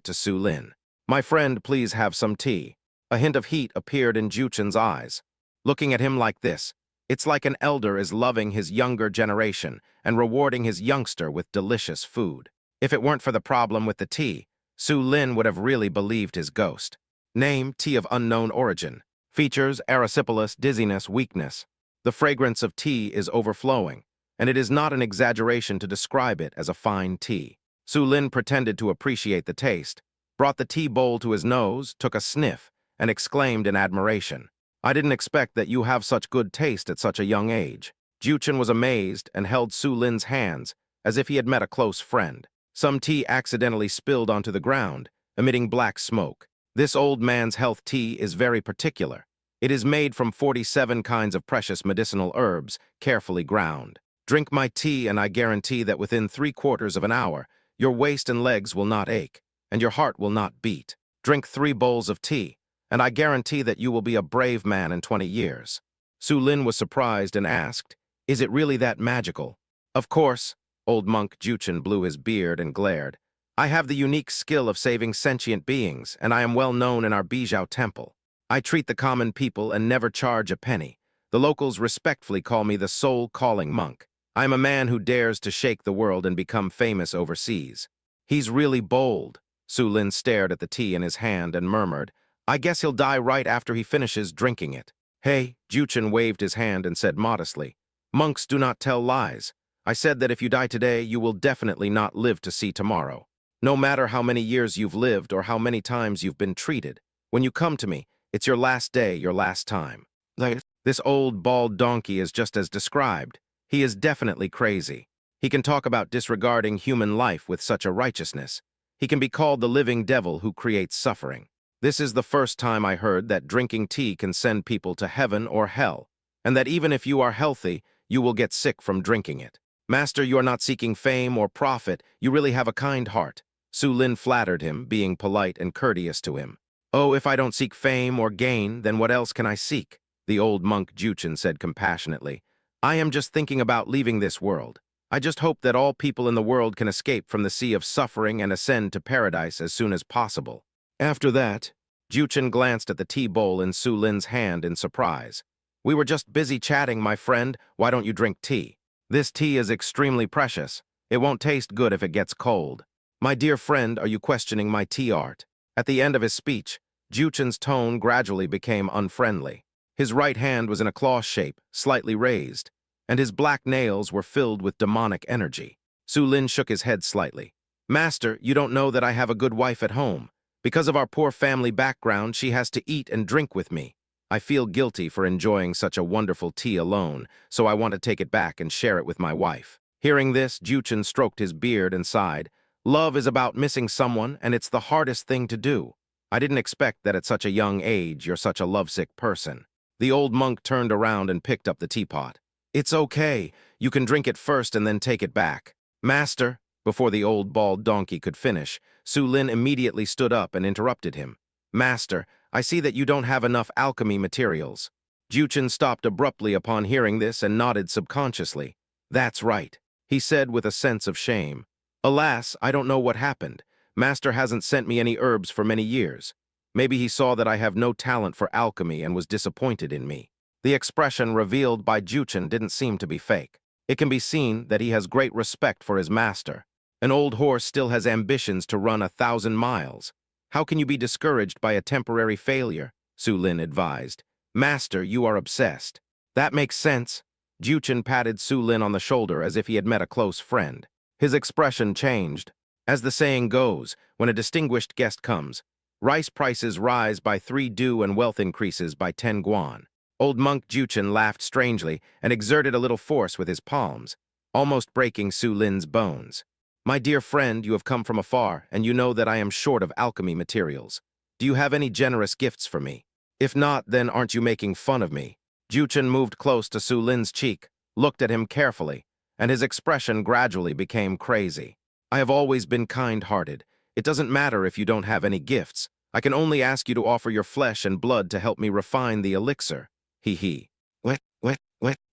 to Su Lin. "My friend, please have some tea." A hint of heat appeared in Juchen's eyes. Looking at him like this, it's like an elder is loving his younger generation and rewarding his youngster with delicious food. If it weren't for the problem with the tea, Su Lin would have really believed his ghost. Name, tea of unknown origin. Features, erysipelas, dizziness, weakness. The fragrance of tea is overflowing, and it is not an exaggeration to describe it as a fine tea. Su Lin pretended to appreciate the taste, brought the tea bowl to his nose, took a sniff, and exclaimed in admiration, "I didn't expect that you have such good taste at such a young age." Juchen was amazed and held Su Lin's hands as if he had met a close friend. Some tea accidentally spilled onto the ground, emitting black smoke. This old man's health tea is very particular. It is made from 47 kinds of precious medicinal herbs, carefully ground. Drink my tea and I guarantee that within 3/4 of an hour, your waist and legs will not ache, and your heart will not beat. Drink 3 bowls of tea, and I guarantee that you will be a brave man in 20 years. Su Lin was surprised and asked, "Is it really that magical?" "Of course." Old monk Juchen blew his beard and glared. "I have the unique skill of saving sentient beings, and I am well known in our Bijou temple. I treat the common people and never charge a penny. The locals respectfully call me the soul-calling monk. I am a man who dares to shake the world and become famous overseas." "He's really bold." Su Lin stared at the tea in his hand and murmured, "I guess he'll die right after he finishes drinking it." "Hey," Juchen waved his hand and said modestly, "monks do not tell lies. I said that if you die today, you will definitely not live to see tomorrow. No matter how many years you've lived or how many times you've been treated, when you come to me, it's your last day, your last time." This old bald donkey is just as described. He is definitely crazy. He can talk about disregarding human life with such a righteousness. He can be called the living devil who creates suffering. This is the first time I heard that drinking tea can send people to heaven or hell, and that even if you are healthy, you will get sick from drinking it. "Master, you are not seeking fame or profit. You really have a kind heart." Su Lin flattered him, being polite and courteous to him. "Oh, if I don't seek fame or gain, then what else can I seek?" The old monk Juchen said compassionately. "I am just thinking about leaving this world. I just hope that all people in the world can escape from the sea of suffering and ascend to paradise as soon as possible." After that, Juchen glanced at the tea bowl in Su Lin's hand in surprise. "We were just busy chatting, my friend. Why don't you drink tea? This tea is extremely precious. It won't taste good if it gets cold." "My dear friend, are you questioning my tea art?" At the end of his speech, Juchen's tone gradually became unfriendly. His right hand was in a claw shape, slightly raised, and his black nails were filled with demonic energy. Su Lin shook his head slightly. "Master, you don't know that I have a good wife at home. Because of our poor family background, she has to eat and drink with me. I feel guilty for enjoying such a wonderful tea alone, so I want to take it back and share it with my wife." Hearing this, Juchen stroked his beard and sighed. "Love is about missing someone, and it's the hardest thing to do. I didn't expect that at such a young age you're such a lovesick person." The old monk turned around and picked up the teapot. "It's okay. You can drink it first and then take it back." "Master," before the old bald donkey could finish, Su Lin immediately stood up and interrupted him. "Master, I see that you don't have enough alchemy materials." Juchen stopped abruptly upon hearing this and nodded subconsciously. "That's right," he said with a sense of shame. "Alas, I don't know what happened. Master hasn't sent me any herbs for many years. Maybe he saw that I have no talent for alchemy and was disappointed in me." The expression revealed by Juchen didn't seem to be fake. It can be seen that he has great respect for his master. An old horse still has ambitions to run 1,000 miles. "How can you be discouraged by a temporary failure?" Su Lin advised. "Master, you are obsessed." "That makes sense." Juchen patted Su Lin on the shoulder as if he had met a close friend. His expression changed. As the saying goes, when a distinguished guest comes, rice prices rise by 3 du and wealth increases by 10 guan. Old monk Juchen laughed strangely and exerted a little force with his palms, almost breaking Su Lin's bones. "My dear friend, you have come from afar, and you know that I am short of alchemy materials. Do you have any generous gifts for me? If not, then aren't you making fun of me?" Juchen moved close to Su Lin's cheek, looked at him carefully, and his expression gradually became crazy. "I have always been kind-hearted. It doesn't matter if you don't have any gifts. I can only ask you to offer your flesh and blood to help me refine the elixir. Hee hee. What?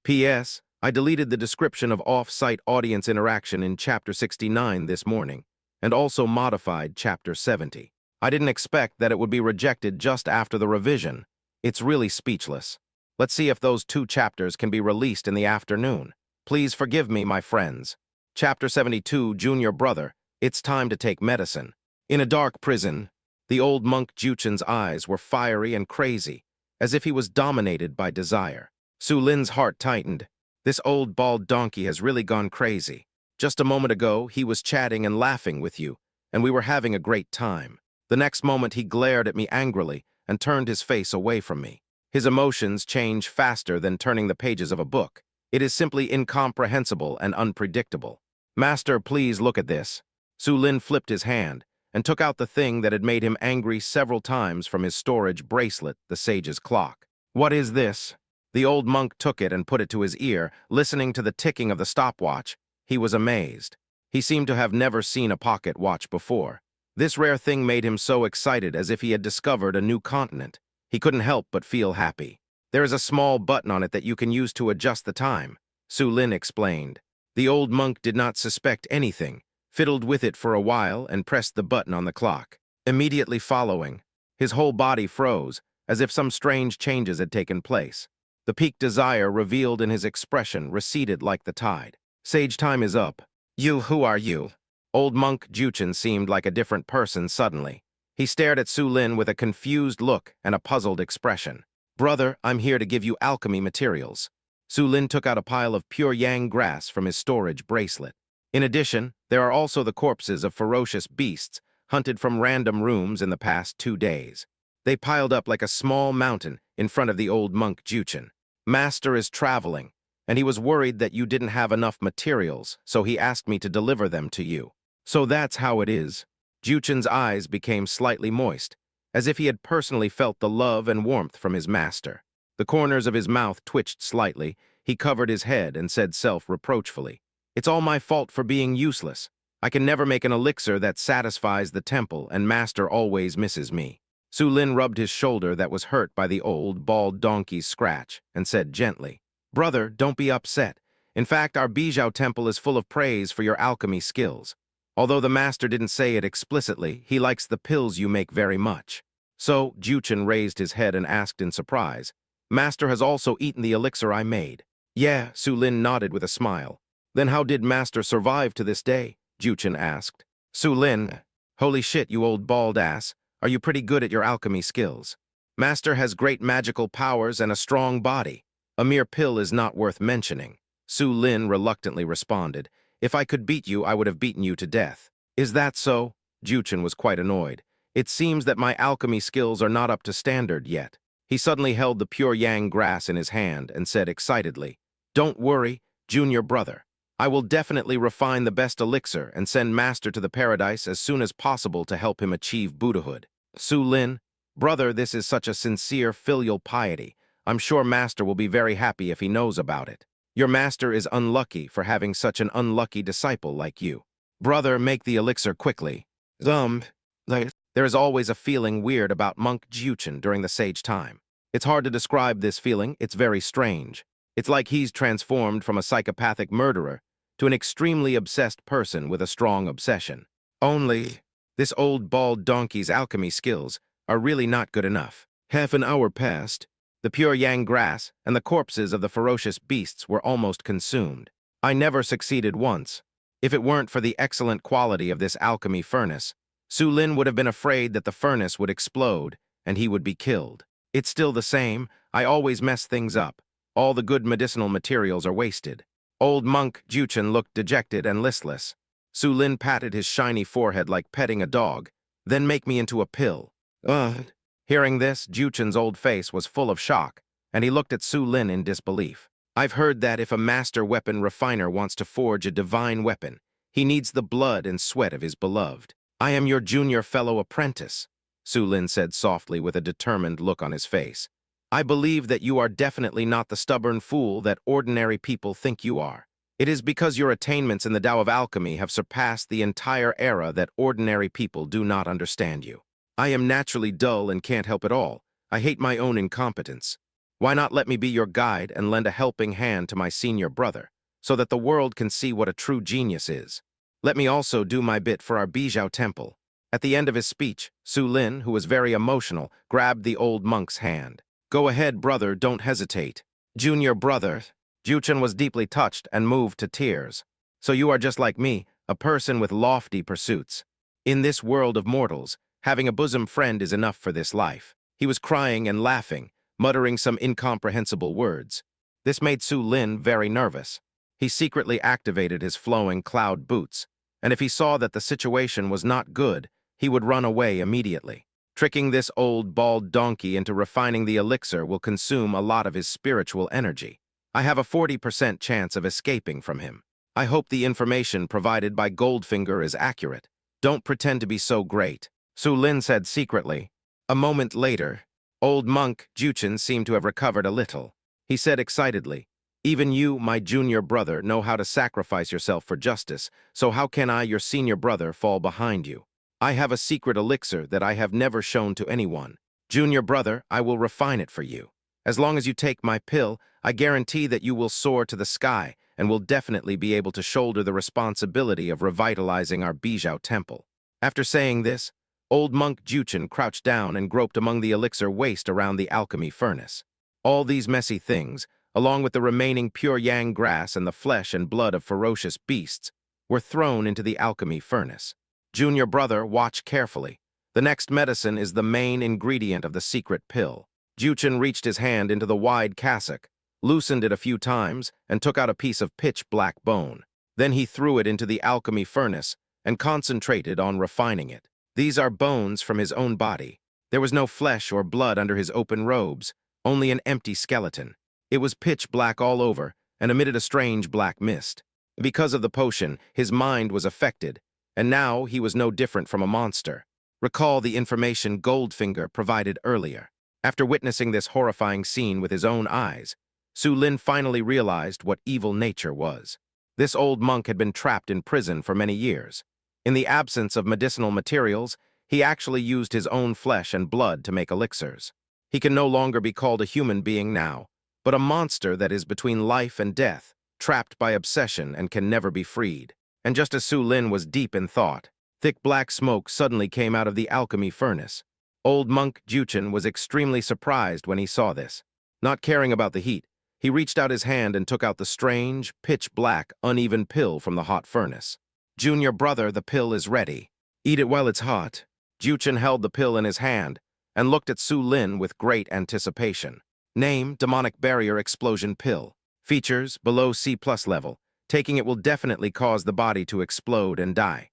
P.S. I deleted the description of off-site audience interaction in Chapter 69 this morning, and also modified Chapter 70. I didn't expect that it would be rejected just after the revision. It's really speechless. Let's see if those 2 chapters can be released in the afternoon. Please forgive me, my friends. Chapter 72, Junior Brother, it's time to take medicine. In a dark prison, the old monk Juchen's eyes were fiery and crazy, as if he was dominated by desire. Su Lin's heart tightened. This old bald donkey has really gone crazy. Just a moment ago, he was chatting and laughing with you, and we were having a great time. The next moment, he glared at me angrily and turned his face away from me. His emotions change faster than turning the pages of a book. It is simply incomprehensible and unpredictable. Master, please look at this. Su Lin flipped his hand and took out the thing that had made him angry several times from his storage bracelet, the sage's clock. What is this? The old monk took it and put it to his ear, listening to the ticking of the stopwatch. He was amazed. He seemed to have never seen a pocket watch before. This rare thing made him so excited, as if he had discovered a new continent. He couldn't help but feel happy. There is a small button on it that you can use to adjust the time, Su Lin explained. The old monk did not suspect anything, fiddled with it for a while, and pressed the button on the clock. Immediately following, his whole body froze, as if some strange changes had taken place. The peaked desire revealed in his expression receded like the tide. Sage time is up. Who are you? Old monk Juchen seemed like a different person suddenly. He stared at Su Lin with a confused look and a puzzled expression. Brother, I'm here to give you alchemy materials. Su Lin took out a pile of pure yang grass from his storage bracelet. In addition, there are also the corpses of ferocious beasts hunted from random rooms in the past 2 days. They piled up like a small mountain in front of the old monk Juchen. Master is traveling, and he was worried that you didn't have enough materials, so he asked me to deliver them to you. So that's how it is. Juchen's eyes became slightly moist, as if he had personally felt the love and warmth from his master. The corners of his mouth twitched slightly. He covered his head and said self-reproachfully, "It's all my fault for being useless. I can never make an elixir that satisfies the temple, and master always misses me." Su Lin rubbed his shoulder that was hurt by the old, bald donkey's scratch and said gently, "Brother, don't be upset. In fact, our Bijou temple is full of praise for your alchemy skills. Although the master didn't say it explicitly, he likes the pills you make very much." So, Juchen raised his head and asked in surprise, "Master has also eaten the elixir I made?" "Yeah," Su Lin nodded with a smile. "Then how did master survive to this day?" Juchen asked. Su Lin, "Holy shit, you old bald ass. Are you pretty good at your alchemy skills? Master has great magical powers and a strong body. A mere pill is not worth mentioning." Su Lin reluctantly responded, "If I could beat you, I would have beaten you to death." "Is that so?" Juchen was quite annoyed. "It seems that my alchemy skills are not up to standard yet." He suddenly held the pure yang grass in his hand and said excitedly, "Don't worry, junior brother. I will definitely refine the best elixir and send master to the paradise as soon as possible to help him achieve Buddhahood." Su Lin, "Brother, this is such a sincere filial piety. I'm sure master will be very happy if he knows about it. Your master is unlucky for having such an unlucky disciple like you. Brother, make the elixir quickly." There is always a feeling weird about Monk Juchen during the sage time. It's hard to describe this feeling. It's very strange. It's like he's transformed from a psychopathic murderer to an extremely obsessed person with a strong obsession. Only, this old bald donkey's alchemy skills are really not good enough. Half an hour passed. The pure yang grass and the corpses of the ferocious beasts were almost consumed. I never succeeded once. If it weren't for the excellent quality of this alchemy furnace, Su Lin would have been afraid that the furnace would explode and he would be killed. It's still the same. I always mess things up. All the good medicinal materials are wasted. Old monk Juchen looked dejected and listless. Su Lin patted his shiny forehead like petting a dog. "Then make me into a pill." Ugh. Hearing this, Juchen's old face was full of shock, and he looked at Su Lin in disbelief. "I've heard that if a master weapon refiner wants to forge a divine weapon, he needs the blood and sweat of his beloved. I am your junior fellow apprentice," Su Lin said softly with a determined look on his face. "I believe that you are definitely not the stubborn fool that ordinary people think you are. It is because your attainments in the Tao of Alchemy have surpassed the entire era that ordinary people do not understand you. I am naturally dull and can't help it all. I hate my own incompetence. Why not let me be your guide and lend a helping hand to my senior brother, so that the world can see what a true genius is? Let me also do my bit for our Bijou temple. At the end of his speech, Su Lin, who was very emotional, grabbed the old monk's hand. Go ahead, brother, don't hesitate. Junior brother. Juchen was deeply touched and moved to tears. So you are just like me, a person with lofty pursuits. In this world of mortals, having a bosom friend is enough for this life. He was crying and laughing, muttering some incomprehensible words. This made Su Lin very nervous. He secretly activated his flowing cloud boots, and if he saw that the situation was not good, he would run away immediately. Tricking this old bald donkey into refining the elixir will consume a lot of his spiritual energy. I have a 40% chance of escaping from him. I hope the information provided by Goldfinger is accurate. Don't pretend to be so great, Su Lin said secretly. A moment later, old monk Juchen seemed to have recovered a little. He said excitedly, even you, my junior brother, know how to sacrifice yourself for justice, so how can I, your senior brother, fall behind you? I have a secret elixir that I have never shown to anyone. Junior brother, I will refine it for you. As long as you take my pill, I guarantee that you will soar to the sky and will definitely be able to shoulder the responsibility of revitalizing our Bijou temple. After saying this, old monk Juchen crouched down and groped among the elixir waste around the alchemy furnace. All these messy things, along with the remaining pure yang grass and the flesh and blood of ferocious beasts, were thrown into the alchemy furnace. Junior brother, watch carefully. The next medicine is the main ingredient of the secret pill. Juchen reached his hand into the wide cassock, loosened it a few times, and took out a piece of pitch-black bone. Then he threw it into the alchemy furnace and concentrated on refining it. These are bones from his own body. There was no flesh or blood under his open robes, only an empty skeleton. It was pitch black all over and emitted a strange black mist. Because of the potion, his mind was affected, and now he was no different from a monster. Recall the information Goldfinger provided earlier. After witnessing this horrifying scene with his own eyes, Su Lin finally realized what evil nature was. This old monk had been trapped in prison for many years. In the absence of medicinal materials, he actually used his own flesh and blood to make elixirs. He can no longer be called a human being now, but a monster that is between life and death, trapped by obsession and can never be freed. And just as Su Lin was deep in thought, thick black smoke suddenly came out of the alchemy furnace. Old monk Juchen was extremely surprised when he saw this. Not caring about the heat, he reached out his hand and took out the strange, pitch-black, uneven pill from the hot furnace. Junior brother, the pill is ready. Eat it while it's hot. Juchen held the pill in his hand and looked at Su Lin with great anticipation. Name, Demonic Barrier Explosion Pill. Features, below C+ level. Taking it will definitely cause the body to explode and die.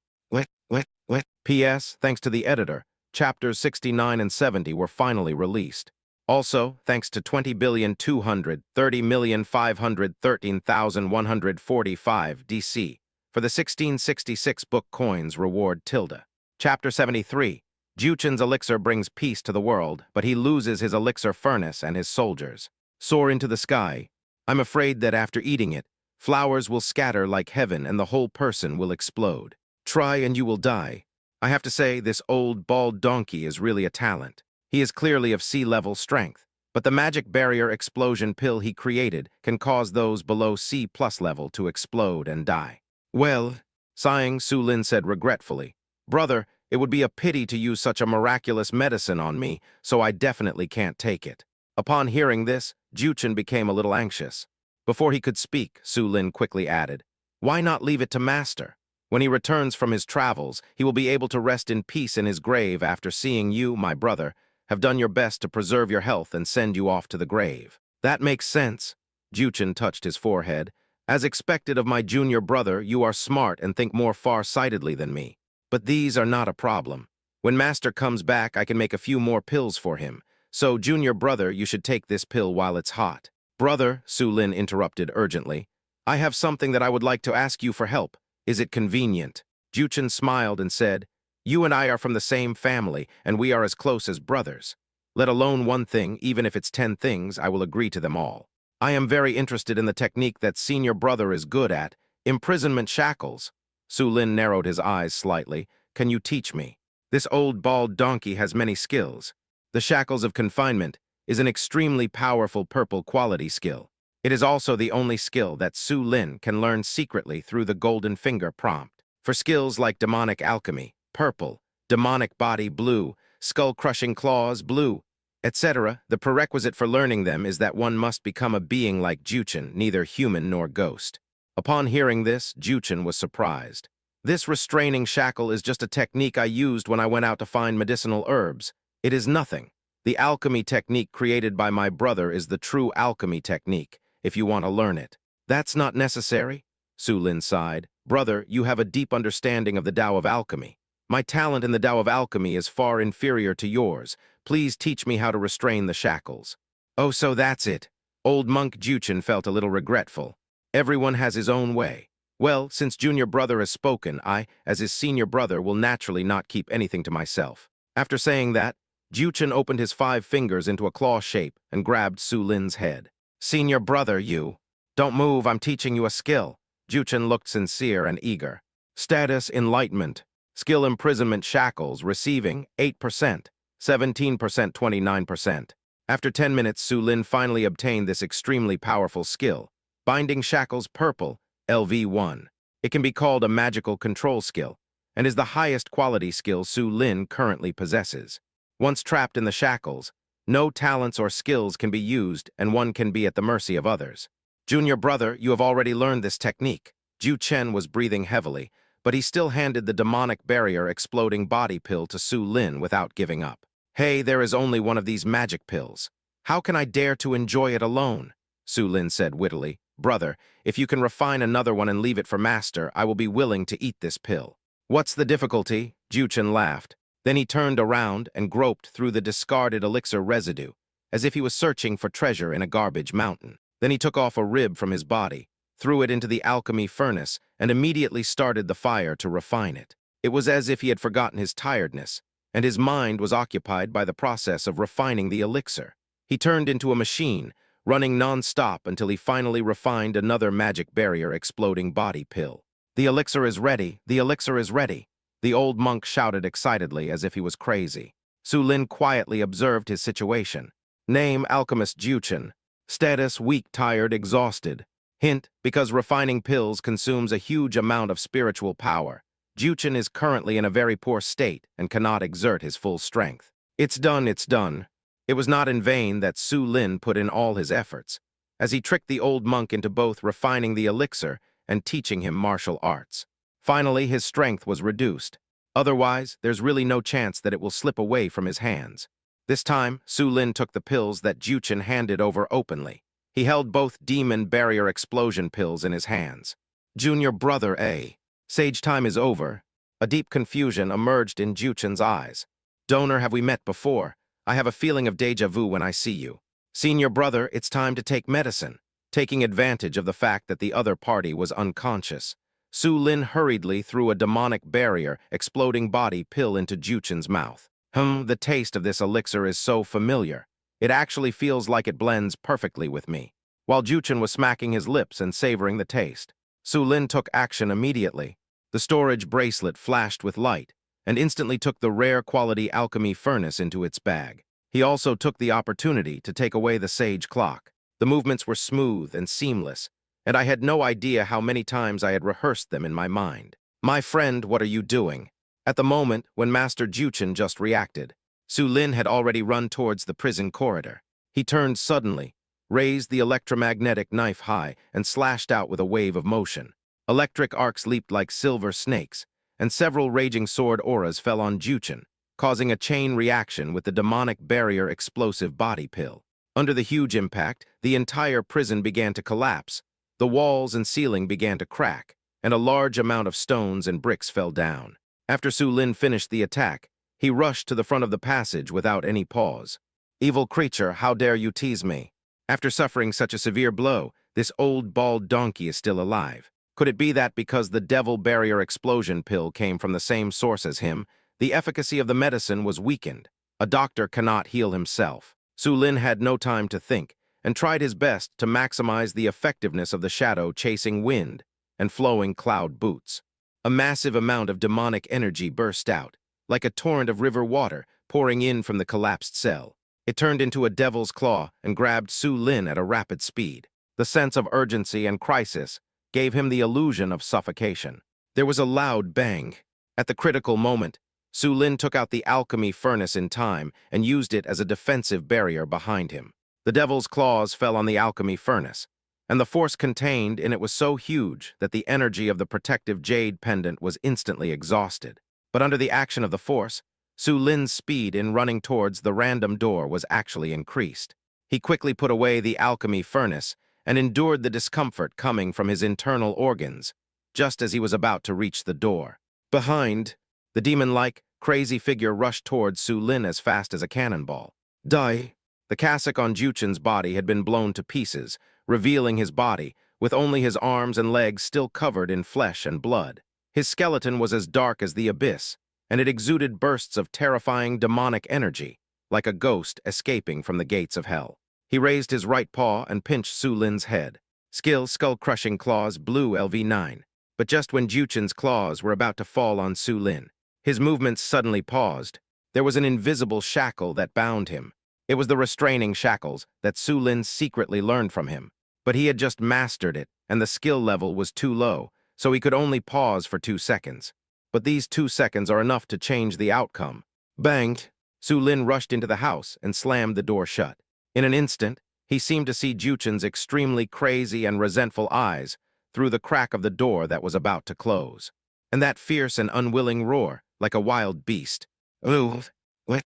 P.S. Thanks to the editor, chapters 69 and 70 were finally released. Also, thanks to 20,230,513,145 DC for the 1666 book coins reward tilde. Chapter 73. Juchen's elixir brings peace to the world, but he loses his elixir furnace and his soldiers. Soar into the sky. I'm afraid that after eating it, flowers will scatter like heaven and the whole person will explode. Try and you will die. I have to say, this old bald donkey is really a talent. He is clearly of C-level strength, but the magic barrier explosion pill he created can cause those below C+ level to explode and die. Well, sighing, Su Lin said regretfully, brother, it would be a pity to use such a miraculous medicine on me, so I definitely can't take it. Upon hearing this, Juchen became a little anxious. Before he could speak, Su Lin quickly added, why not leave it to Master? When he returns from his travels, he will be able to rest in peace in his grave after seeing you, my brother, have done your best to preserve your health and send you off to the grave. That makes sense. Juchen touched his forehead. As expected of my junior brother, you are smart and think more far-sightedly than me. But these are not a problem. When Master comes back, I can make a few more pills for him. So, junior brother, you should take this pill while it's hot. Brother, Su Lin interrupted urgently, I have something that I would like to ask you for help. Is it convenient? Juchen smiled and said, you and I are from the same family, and we are as close as brothers. Let alone one thing, even if it's 10 things, I will agree to them all. I am very interested in the technique that senior brother is good at, imprisonment shackles. Su Lin narrowed his eyes slightly. Can you teach me? This old bald donkey has many skills. The shackles of confinement is an extremely powerful purple quality skill. It is also the only skill that Su Lin can learn secretly through the Golden Finger prompt. For skills like demonic alchemy, purple, demonic body, blue, skull-crushing claws, blue, etc., the prerequisite for learning them is that one must become a being like Juchen, neither human nor ghost. Upon hearing this, Juchen was surprised. This restraining shackle is just a technique I used when I went out to find medicinal herbs. It is nothing. The alchemy technique created by my brother is the true alchemy technique, if you want to learn it. That's not necessary? Su Lin sighed. Brother, you have a deep understanding of the Tao of alchemy. My talent in the Tao of alchemy is far inferior to yours. Please teach me how to restrain the shackles. Oh, so that's it. Old monk Juchen felt a little regretful. Everyone has his own way. Well, since junior brother has spoken, I, as his senior brother, will naturally not keep anything to myself. After saying that, Juchen opened his 5 fingers into a claw shape and grabbed Su Lin's head. Senior brother, you. Don't move, I'm teaching you a skill. Juchen looked sincere and eager. Status enlightenment. Skill imprisonment shackles, receiving 8%, 17%, 29%. After 10 minutes, Su Lin finally obtained this extremely powerful skill. Binding shackles purple, LV1. It can be called a magical control skill, and is the highest quality skill Su Lin currently possesses. Once trapped in the shackles, no talents or skills can be used and one can be at the mercy of others. Junior brother, you have already learned this technique. Juchen was breathing heavily, but he still handed the demonic barrier exploding body pill to Su Lin without giving up. Hey, there is only one of these magic pills. How can I dare to enjoy it alone? Su Lin said wittily. Brother, if you can refine another one and leave it for master, I will be willing to eat this pill. What's the difficulty? Juchen laughed. Then he turned around and groped through the discarded elixir residue, as if he was searching for treasure in a garbage mountain. Then he took off a rib from his body, threw it into the alchemy furnace, and immediately started the fire to refine it. It was as if he had forgotten his tiredness, and his mind was occupied by the process of refining the elixir. He turned into a machine, running non-stop until he finally refined another magic barrier exploding body pill. The elixir is ready, the elixir is ready, the old monk shouted excitedly as if he was crazy. Su Lin quietly observed his situation. Name, Alchemist Juchen. Status, weak, tired, exhausted. Hint, because refining pills consumes a huge amount of spiritual power. Juchen is currently in a very poor state and cannot exert his full strength. It's done, it's done. It was not in vain that Su Lin put in all his efforts, as he tricked the old monk into both refining the elixir and teaching him martial arts. Finally, his strength was reduced. Otherwise, there's really no chance that it will slip away from his hands. This time, Su Lin took the pills that Juchen handed over openly. He held both demon barrier explosion pills in his hands. Junior brother A. Sage time is over. A deep confusion emerged in Juchen's eyes. Donor, have we met before? I have a feeling of deja vu when I see you. Senior brother, it's time to take medicine. Taking advantage of the fact that the other party was unconscious, Su Lin hurriedly threw a demonic barrier, exploding body pill into Juchen's mouth. The taste of this elixir is so familiar. It actually feels like it blends perfectly with me. While Juchen was smacking his lips and savoring the taste, Su Lin took action immediately. The storage bracelet flashed with light, and instantly took the rare quality alchemy furnace into its bag. He also took the opportunity to take away the sage clock. The movements were smooth and seamless, and I had no idea how many times I had rehearsed them in my mind. My friend, what are you doing? At the moment when Master Juchen just reacted, Su Lin had already run towards the prison corridor. He turned suddenly, raised the electromagnetic knife high, and slashed out with a wave of motion. Electric arcs leaped like silver snakes, and several raging sword auras fell on Juchen, causing a chain reaction with the demonic barrier explosive body pill. Under the huge impact, the entire prison began to collapse. The walls and ceiling began to crack, and a large amount of stones and bricks fell down. After Su Lin finished the attack, he rushed to the front of the passage without any pause. Evil creature, how dare you tease me? After suffering such a severe blow, this old bald donkey is still alive. Could it be that because the devil barrier explosion pill came from the same source as him, the efficacy of the medicine was weakened? A doctor cannot heal himself. Su Lin had no time to think, and tried his best to maximize the effectiveness of the shadow chasing wind and flowing cloud boots. A massive amount of demonic energy burst out, like a torrent of river water pouring in from the collapsed cell. It turned into a devil's claw and grabbed Su Lin at a rapid speed. The sense of urgency and crisis gave him the illusion of suffocation. There was a loud bang. At the critical moment, Su Lin took out the alchemy furnace in time and used it as a defensive barrier behind him. The devil's claws fell on the alchemy furnace, and the force contained in it was so huge that the energy of the protective jade pendant was instantly exhausted. But under the action of the force, Su Lin's speed in running towards the random door was actually increased. He quickly put away the alchemy furnace and endured the discomfort coming from his internal organs, just as he was about to reach the door. Behind, the demon-like, crazy figure rushed towards Su Lin as fast as a cannonball. Die! The cassock on Juchen's body had been blown to pieces, revealing his body, with only his arms and legs still covered in flesh and blood. His skeleton was as dark as the abyss, and it exuded bursts of terrifying demonic energy, like a ghost escaping from the gates of hell. He raised his right paw and pinched Su Lin's head. Skill's skull-crushing claws blew LV9, but just when Juchen's claws were about to fall on Su Lin, his movements suddenly paused. There was an invisible shackle that bound him. It was the restraining shackles that Su Lin secretly learned from him, but he had just mastered it, and the skill level was too low, so he could only pause for 2 seconds. But these 2 seconds are enough to change the outcome. Banged! Su Lin rushed into the house and slammed the door shut. In an instant, he seemed to see Juchen's extremely crazy and resentful eyes through the crack of the door that was about to close. And that fierce and unwilling roar, like a wild beast. Ooh, what?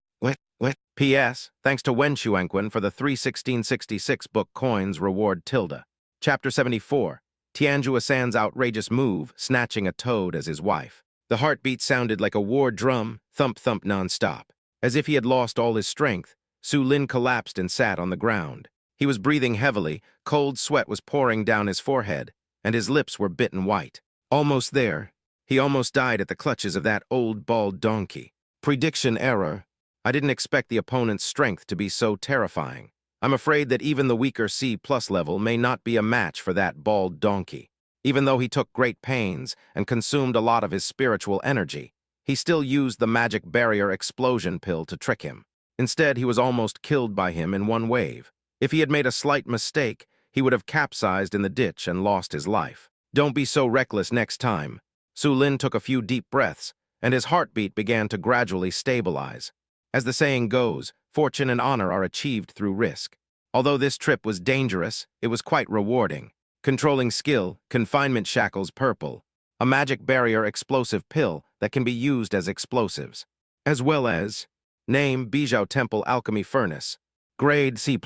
P.S. Thanks to Wen Xuanquan for the 31666 book coins reward tilde. Chapter 74. Tianjua San's outrageous move, snatching a toad as his wife. The heartbeat sounded like a war drum, thump-thump non-stop. As if he had lost all his strength, Su Lin collapsed and sat on the ground. He was breathing heavily, cold sweat was pouring down his forehead, and his lips were bitten white. Almost there. He almost died at the clutches of that old bald donkey. Prediction error. I didn't expect the opponent's strength to be so terrifying. I'm afraid that even the weaker C+ level may not be a match for that bald donkey. Even though he took great pains and consumed a lot of his spiritual energy, he still used the magic barrier explosion pill to trick him. Instead, he was almost killed by him in one wave. If he had made a slight mistake, he would have capsized in the ditch and lost his life. Don't be so reckless next time. Su Lin took a few deep breaths, and his heartbeat began to gradually stabilize. As the saying goes, fortune and honor are achieved through risk. Although this trip was dangerous, it was quite rewarding. Controlling skill, confinement shackles purple, a magic barrier explosive pill that can be used as explosives, as well as name Bijou Temple Alchemy Furnace, grade C+,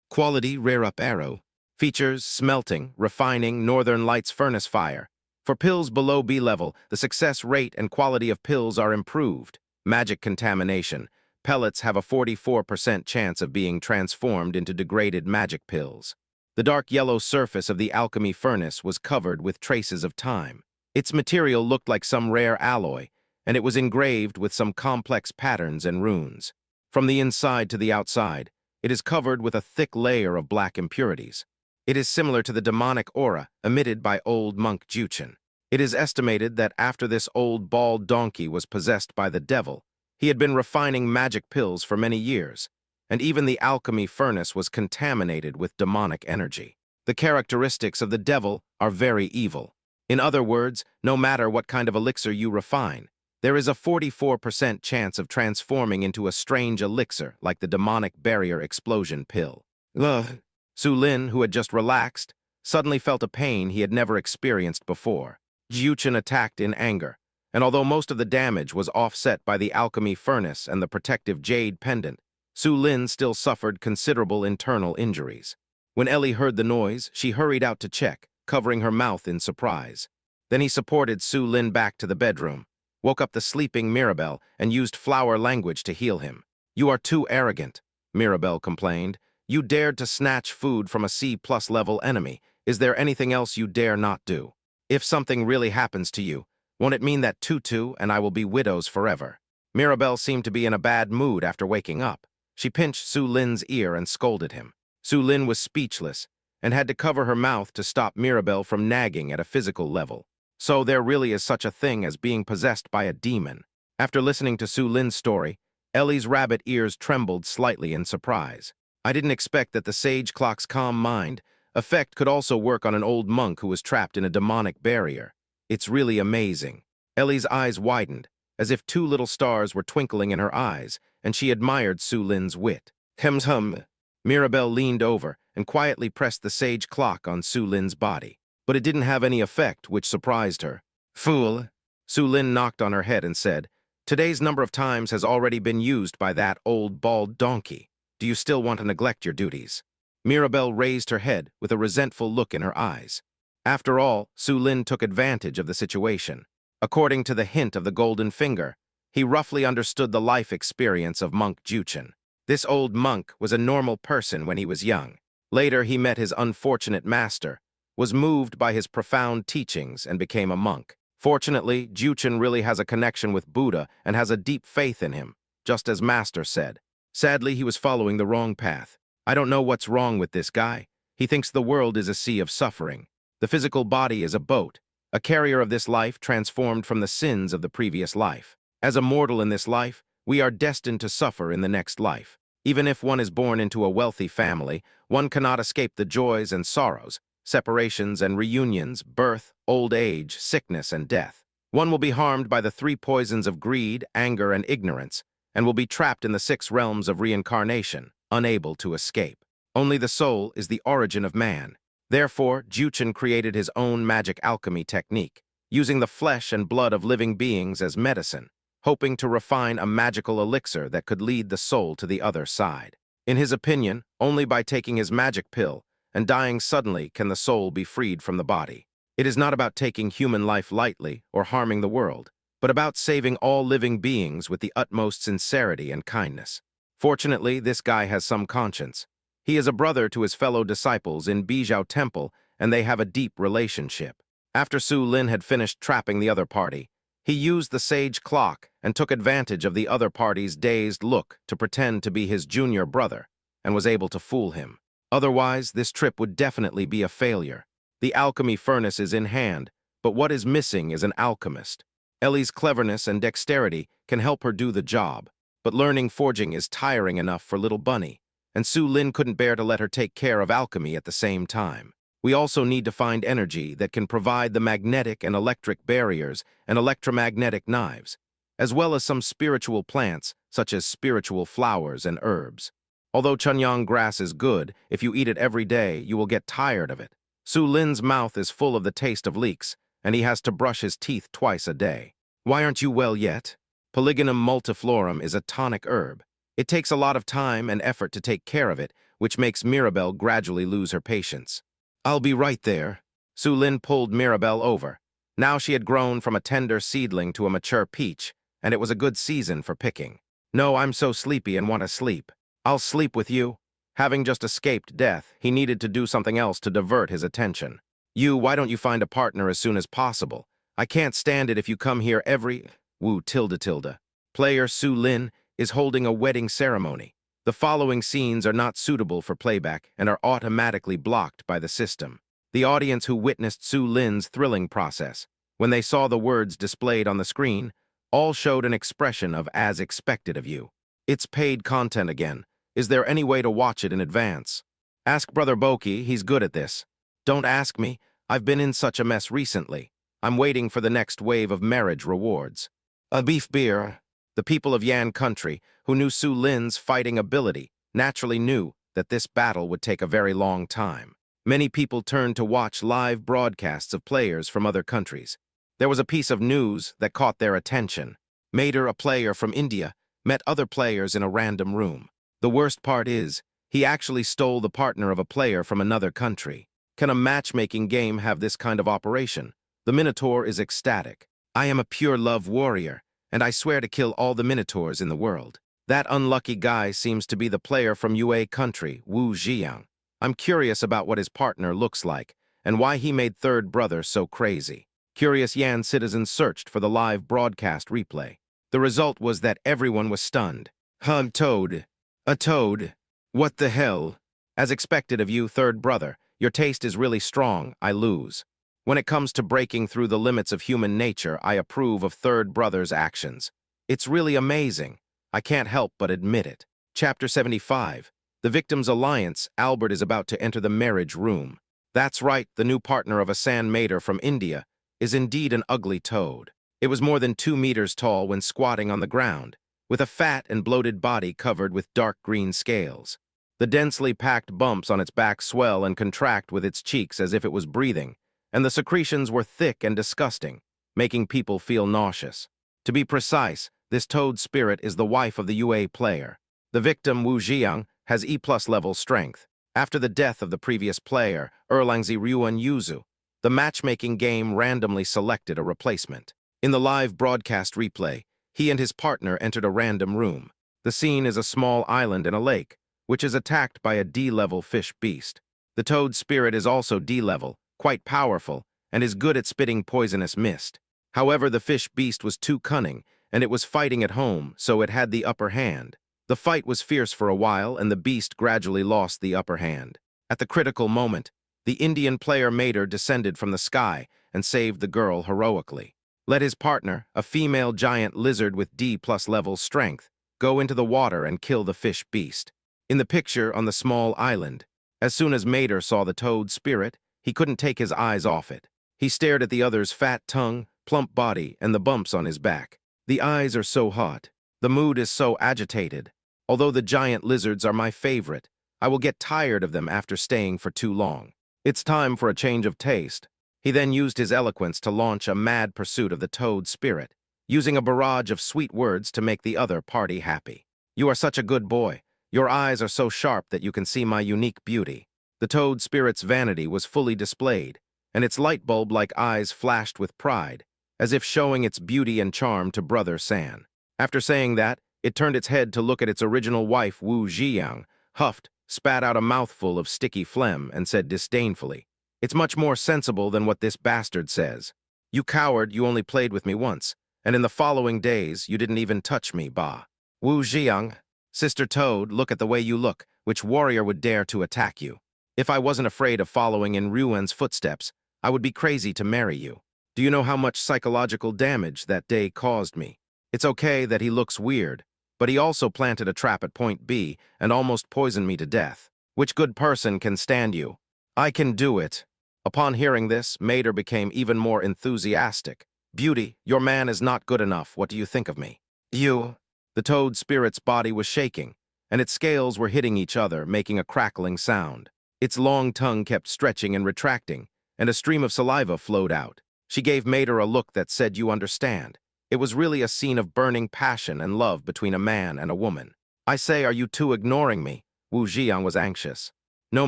quality rare up arrow, features smelting, refining, Northern Lights furnace fire. For pills below B level, the success rate and quality of pills are improved. Magic contamination. Pellets have a 44% chance of being transformed into degraded magic pills. The dark yellow surface of the alchemy furnace was covered with traces of time. Its material looked like some rare alloy, and it was engraved with some complex patterns and runes. From the inside to the outside, it is covered with a thick layer of black impurities. It is similar to the demonic aura emitted by old monk Juchen. It is estimated that after this old bald donkey was possessed by the devil, he had been refining magic pills for many years, and even the alchemy furnace was contaminated with demonic energy. The characteristics of the devil are very evil. In other words, no matter what kind of elixir you refine, there is a 44% chance of transforming into a strange elixir like the demonic barrier explosion pill. Ugh. Su Lin, who had just relaxed, suddenly felt a pain he had never experienced before. Juchen attacked in anger, and although most of the damage was offset by the alchemy furnace and the protective jade pendant, Su Lin still suffered considerable internal injuries. When Ellie heard the noise, she hurried out to check, covering her mouth in surprise. Then he supported Su Lin back to the bedroom, woke up the sleeping Mirabelle, and used flower language to heal him. "You are too arrogant," Mirabelle complained. "You dared to snatch food from a C+ level enemy. Is there anything else you dare not do? If something really happens to you, won't it mean that Tutu and I will be widows forever?" Mirabelle seemed to be in a bad mood after waking up. She pinched Su Lin's ear and scolded him. Su Lin was speechless and had to cover her mouth to stop Mirabelle from nagging at a physical level. So there really is such a thing as being possessed by a demon. After listening to Su Lin's story, Ellie's rabbit ears trembled slightly in surprise. I didn't expect that the sage clock's calm mind effect could also work on an old monk who was trapped in a demonic barrier. It's really amazing. Ellie's eyes widened, as if two little stars were twinkling in her eyes, and she admired Su Lin's wit. Hems hum. Mirabelle leaned over and quietly pressed the sage clock on Su Lin's body. But it didn't have any effect, which surprised her. Fool! Su Lin knocked on her head and said, "Today's number of times has already been used by that old bald donkey. Do you still want to neglect your duties?" Mirabelle raised her head with a resentful look in her eyes. After all, Su Lin took advantage of the situation. According to the hint of the golden finger, he roughly understood the life experience of Monk Juchen. This old monk was a normal person when he was young. Later, he met his unfortunate master, was moved by his profound teachings, and became a monk. Fortunately, Juchen really has a connection with Buddha and has a deep faith in him, just as Master said. Sadly, he was following the wrong path. I don't know what's wrong with this guy. He thinks the world is a sea of suffering. The physical body is a boat, a carrier of this life transformed from the sins of the previous life. As a mortal in this life, we are destined to suffer in the next life. Even if one is born into a wealthy family, one cannot escape the joys and sorrows, separations and reunions, birth, old age, sickness, and death. One will be harmed by the three poisons of greed, anger, and ignorance, and will be trapped in the 6 realms of reincarnation, unable to escape. Only the soul is the origin of man. Therefore, Juchen created his own magic alchemy technique, using the flesh and blood of living beings as medicine, hoping to refine a magical elixir that could lead the soul to the other side. In his opinion, only by taking his magic pill and dying suddenly can the soul be freed from the body. It is not about taking human life lightly or harming the world, but about saving all living beings with the utmost sincerity and kindness. Fortunately, this guy has some conscience. He is a brother to his fellow disciples in Bijou Temple, and they have a deep relationship. After Su Lin had finished trapping the other party, he used the sage clock and took advantage of the other party's dazed look to pretend to be his junior brother, and was able to fool him. Otherwise, this trip would definitely be a failure. The alchemy furnace is in hand, but what is missing is an alchemist. Ellie's cleverness and dexterity can help her do the job, but learning forging is tiring enough for little Bunny, and Su Lin couldn't bear to let her take care of alchemy at the same time. We also need to find energy that can provide the magnetic and electric barriers and electromagnetic knives, as well as some spiritual plants, such as spiritual flowers and herbs. Although Chunyang grass is good, if you eat it every day, you will get tired of it. Su Lin's mouth is full of the taste of leeks, and he has to brush his teeth twice a day. Why aren't you well yet? Polygonum multiflorum is a tonic herb. It takes a lot of time and effort to take care of it, which makes Mirabelle gradually lose her patience. I'll be right there. Su Lin pulled Mirabelle over. Now she had grown from a tender seedling to a mature peach, and it was a good season for picking. No, I'm so sleepy and want to sleep. I'll sleep with you. Having just escaped death, he needed to do something else to divert his attention. Why don't you find a partner as soon as possible? I can't stand it if you come here every... Woo tilde tilde. Player Su Lin is holding a wedding ceremony. The following scenes are not suitable for playback and are automatically blocked by the system. The audience who witnessed Su Lin's thrilling process, when they saw the words displayed on the screen, all showed an expression of "as expected of you." It's paid content again. Is there any way to watch it in advance? Ask Brother Boki, he's good at this. Don't ask me, I've been in such a mess recently. I'm waiting for the next wave of marriage rewards. A beef beer. The people of Yan country, who knew Su Lin's fighting ability, naturally knew that this battle would take a very long time. Many people turned to watch live broadcasts of players from other countries. There was a piece of news that caught their attention. Mater, a player from India, met other players in a random room. The worst part is, he actually stole the partner of a player from another country. Can a matchmaking game have this kind of operation? The Minotaur is ecstatic. I am a pure love warrior, and I swear to kill all the Minotaurs in the world. That unlucky guy seems to be the player from Yue country, Wu Jiang. I'm curious about what his partner looks like, and why he made third brother so crazy. Curious Yan citizens searched for the live broadcast replay. The result was that everyone was stunned. Toad. A toad? What the hell? As expected of you, third brother, your taste is really strong, I lose. When it comes to breaking through the limits of human nature, I approve of third brother's actions. It's really amazing. I can't help but admit it. Chapter 75. The Victim's Alliance. Albert is about to enter the marriage room. That's right, the new partner of Asan Mater from India is indeed an ugly toad. It was more than 2 meters tall when squatting on the ground, with a fat and bloated body covered with dark green scales. The densely packed bumps on its back swell and contract with its cheeks as if it was breathing, and the secretions were thick and disgusting, making people feel nauseous. To be precise, this toad spirit is the wife of the UA player. The victim, Wu Jiang, has E+ level strength. After the death of the previous player, Erlangzi Ryuan Yuzu, the matchmaking game randomly selected a replacement. In the live broadcast replay, he and his partner entered a random room. The scene is a small island in a lake, which is attacked by a D-level fish beast. The toad spirit is also D-level, quite powerful, and is good at spitting poisonous mist. However, the fish beast was too cunning, and it was fighting at home, so it had the upper hand. The fight was fierce for a while, and the beast gradually lost the upper hand. At the critical moment, the Indian player Mater descended from the sky and saved the girl heroically. Let his partner, a female giant lizard with D+ level strength, go into the water and kill the fish beast. In the picture on the small island, as soon as Mater saw the toad spirit, he couldn't take his eyes off it. He stared at the other's fat tongue, plump body, and the bumps on his back. The eyes are so hot. The mood is so agitated. Although the giant lizards are my favorite, I will get tired of them after staying for too long. It's time for a change of taste. He then used his eloquence to launch a mad pursuit of the toad spirit, using a barrage of sweet words to make the other party happy. You are such a good boy. Your eyes are so sharp that you can see my unique beauty. The toad spirit's vanity was fully displayed, and its light bulb-like eyes flashed with pride, as if showing its beauty and charm to Brother San. After saying that, it turned its head to look at its original wife, Wu Jiang, huffed, spat out a mouthful of sticky phlegm, and said disdainfully, "It's much more sensible than what this bastard says. You coward, you only played with me once, and in the following days you didn't even touch me, bah. Wu Jiang, Sister Toad, look at the way you look. Which warrior would dare to attack you? If I wasn't afraid of following in Ryuan's footsteps, I would be crazy to marry you. Do you know how much psychological damage that day caused me? It's okay that he looks weird, but he also planted a trap at point B and almost poisoned me to death. Which good person can stand you? I can do it." Upon hearing this, Mater became even more enthusiastic. "Beauty, your man is not good enough. What do you think of me?" "You." The toad spirit's body was shaking, and its scales were hitting each other, making a crackling sound. Its long tongue kept stretching and retracting, and a stream of saliva flowed out. She gave Mater a look that said, "You understand." It was really a scene of burning passion and love between a man and a woman. "I say, are you two ignoring me?" Wu Jiang was anxious. No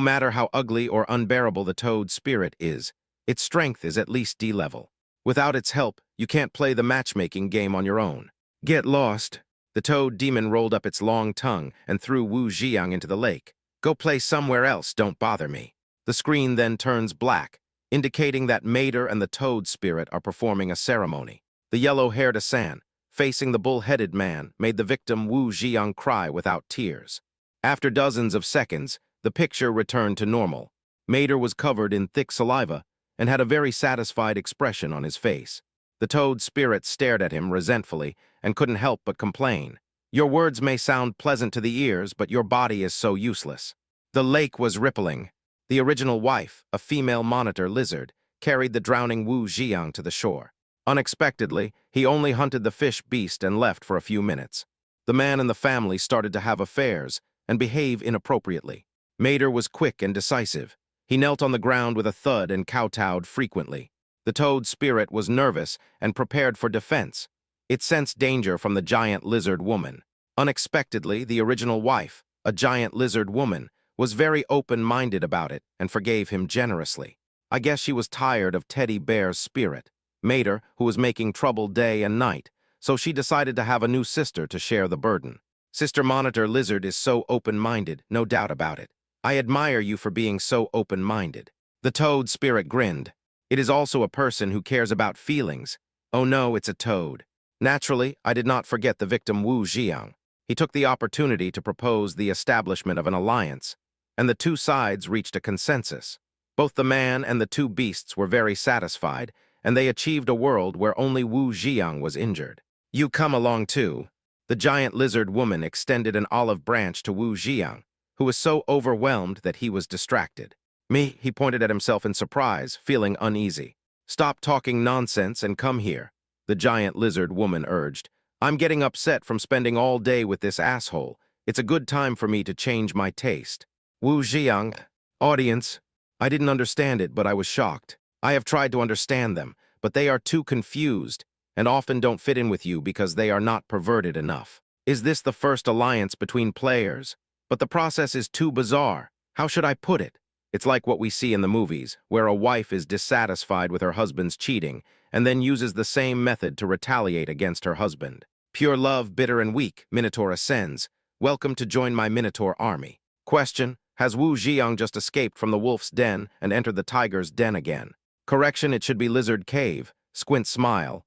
matter how ugly or unbearable the toad spirit is, its strength is at least D-level. Without its help, you can't play the matchmaking game on your own. Get lost. The toad demon rolled up its long tongue and threw Wu Jiang into the lake. "Go play somewhere else, don't bother me." The screen then turns black, indicating that Mater and the toad spirit are performing a ceremony. The yellow-haired Asan, facing the bull-headed man, made the victim Wu Jiang cry without tears. After dozens of seconds, the picture returned to normal. Mater was covered in thick saliva and had a very satisfied expression on his face. The toad spirit stared at him resentfully and couldn't help but complain. "Your words may sound pleasant to the ears, but your body is so useless." The lake was rippling. The original wife, a female monitor lizard, carried the drowning Wu Jiang to the shore. Unexpectedly, he only hunted the fish beast and left for a few minutes. The man and the family started to have affairs and behave inappropriately. Mater was quick and decisive. He knelt on the ground with a thud and kowtowed frequently. The toad spirit was nervous and prepared for defense. It sensed danger from the giant lizard woman. Unexpectedly, the original wife, a giant lizard woman, was very open-minded about it and forgave him generously. I guess she was tired of Teddy Bear's spirit, Mater, who was making trouble day and night, so she decided to have a new sister to share the burden. Sister Monitor Lizard is so open-minded, no doubt about it. I admire you for being so open-minded. The toad spirit grinned. It is also a person who cares about feelings. Oh no, it's a toad. Naturally, I did not forget the victim Wu Jiang. He took the opportunity to propose the establishment of an alliance, and the two sides reached a consensus. Both the man and the two beasts were very satisfied, and they achieved a world where only Wu Jiang was injured. "You come along too." The giant lizard woman extended an olive branch to Wu Jiang, who was so overwhelmed that he was distracted. "Me," he pointed at himself in surprise, feeling uneasy. Stop talking nonsense and come here, the giant lizard woman urged. I'm getting upset from spending all day with this asshole. It's a good time for me to change my taste. Wu Jiang. Audience. I didn't understand it, but I was shocked. I have tried to understand them, but they are too confused and often don't fit in with you because they are not perverted enough. Is this the first alliance between players? But the process is too bizarre. How should I put it? It's like what we see in the movies, where a wife is dissatisfied with her husband's cheating and then uses the same method to retaliate against her husband. Pure love, bitter and weak, Minotaur ascends. Welcome to join my Minotaur army. Question: has Wu Jiang just escaped from the wolf's den and entered the tiger's den again? Correction, it should be Lizard Cave. Squint smile.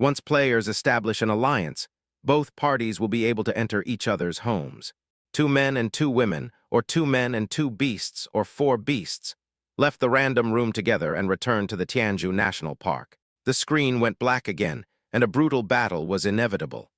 Once players establish an alliance, both parties will be able to enter each other's homes. 2 men and 2 women, or 2 men and 2 beasts, or 4 beasts, left the random room together and returned to the Tianzhu National Park. The screen went black again, and a brutal battle was inevitable.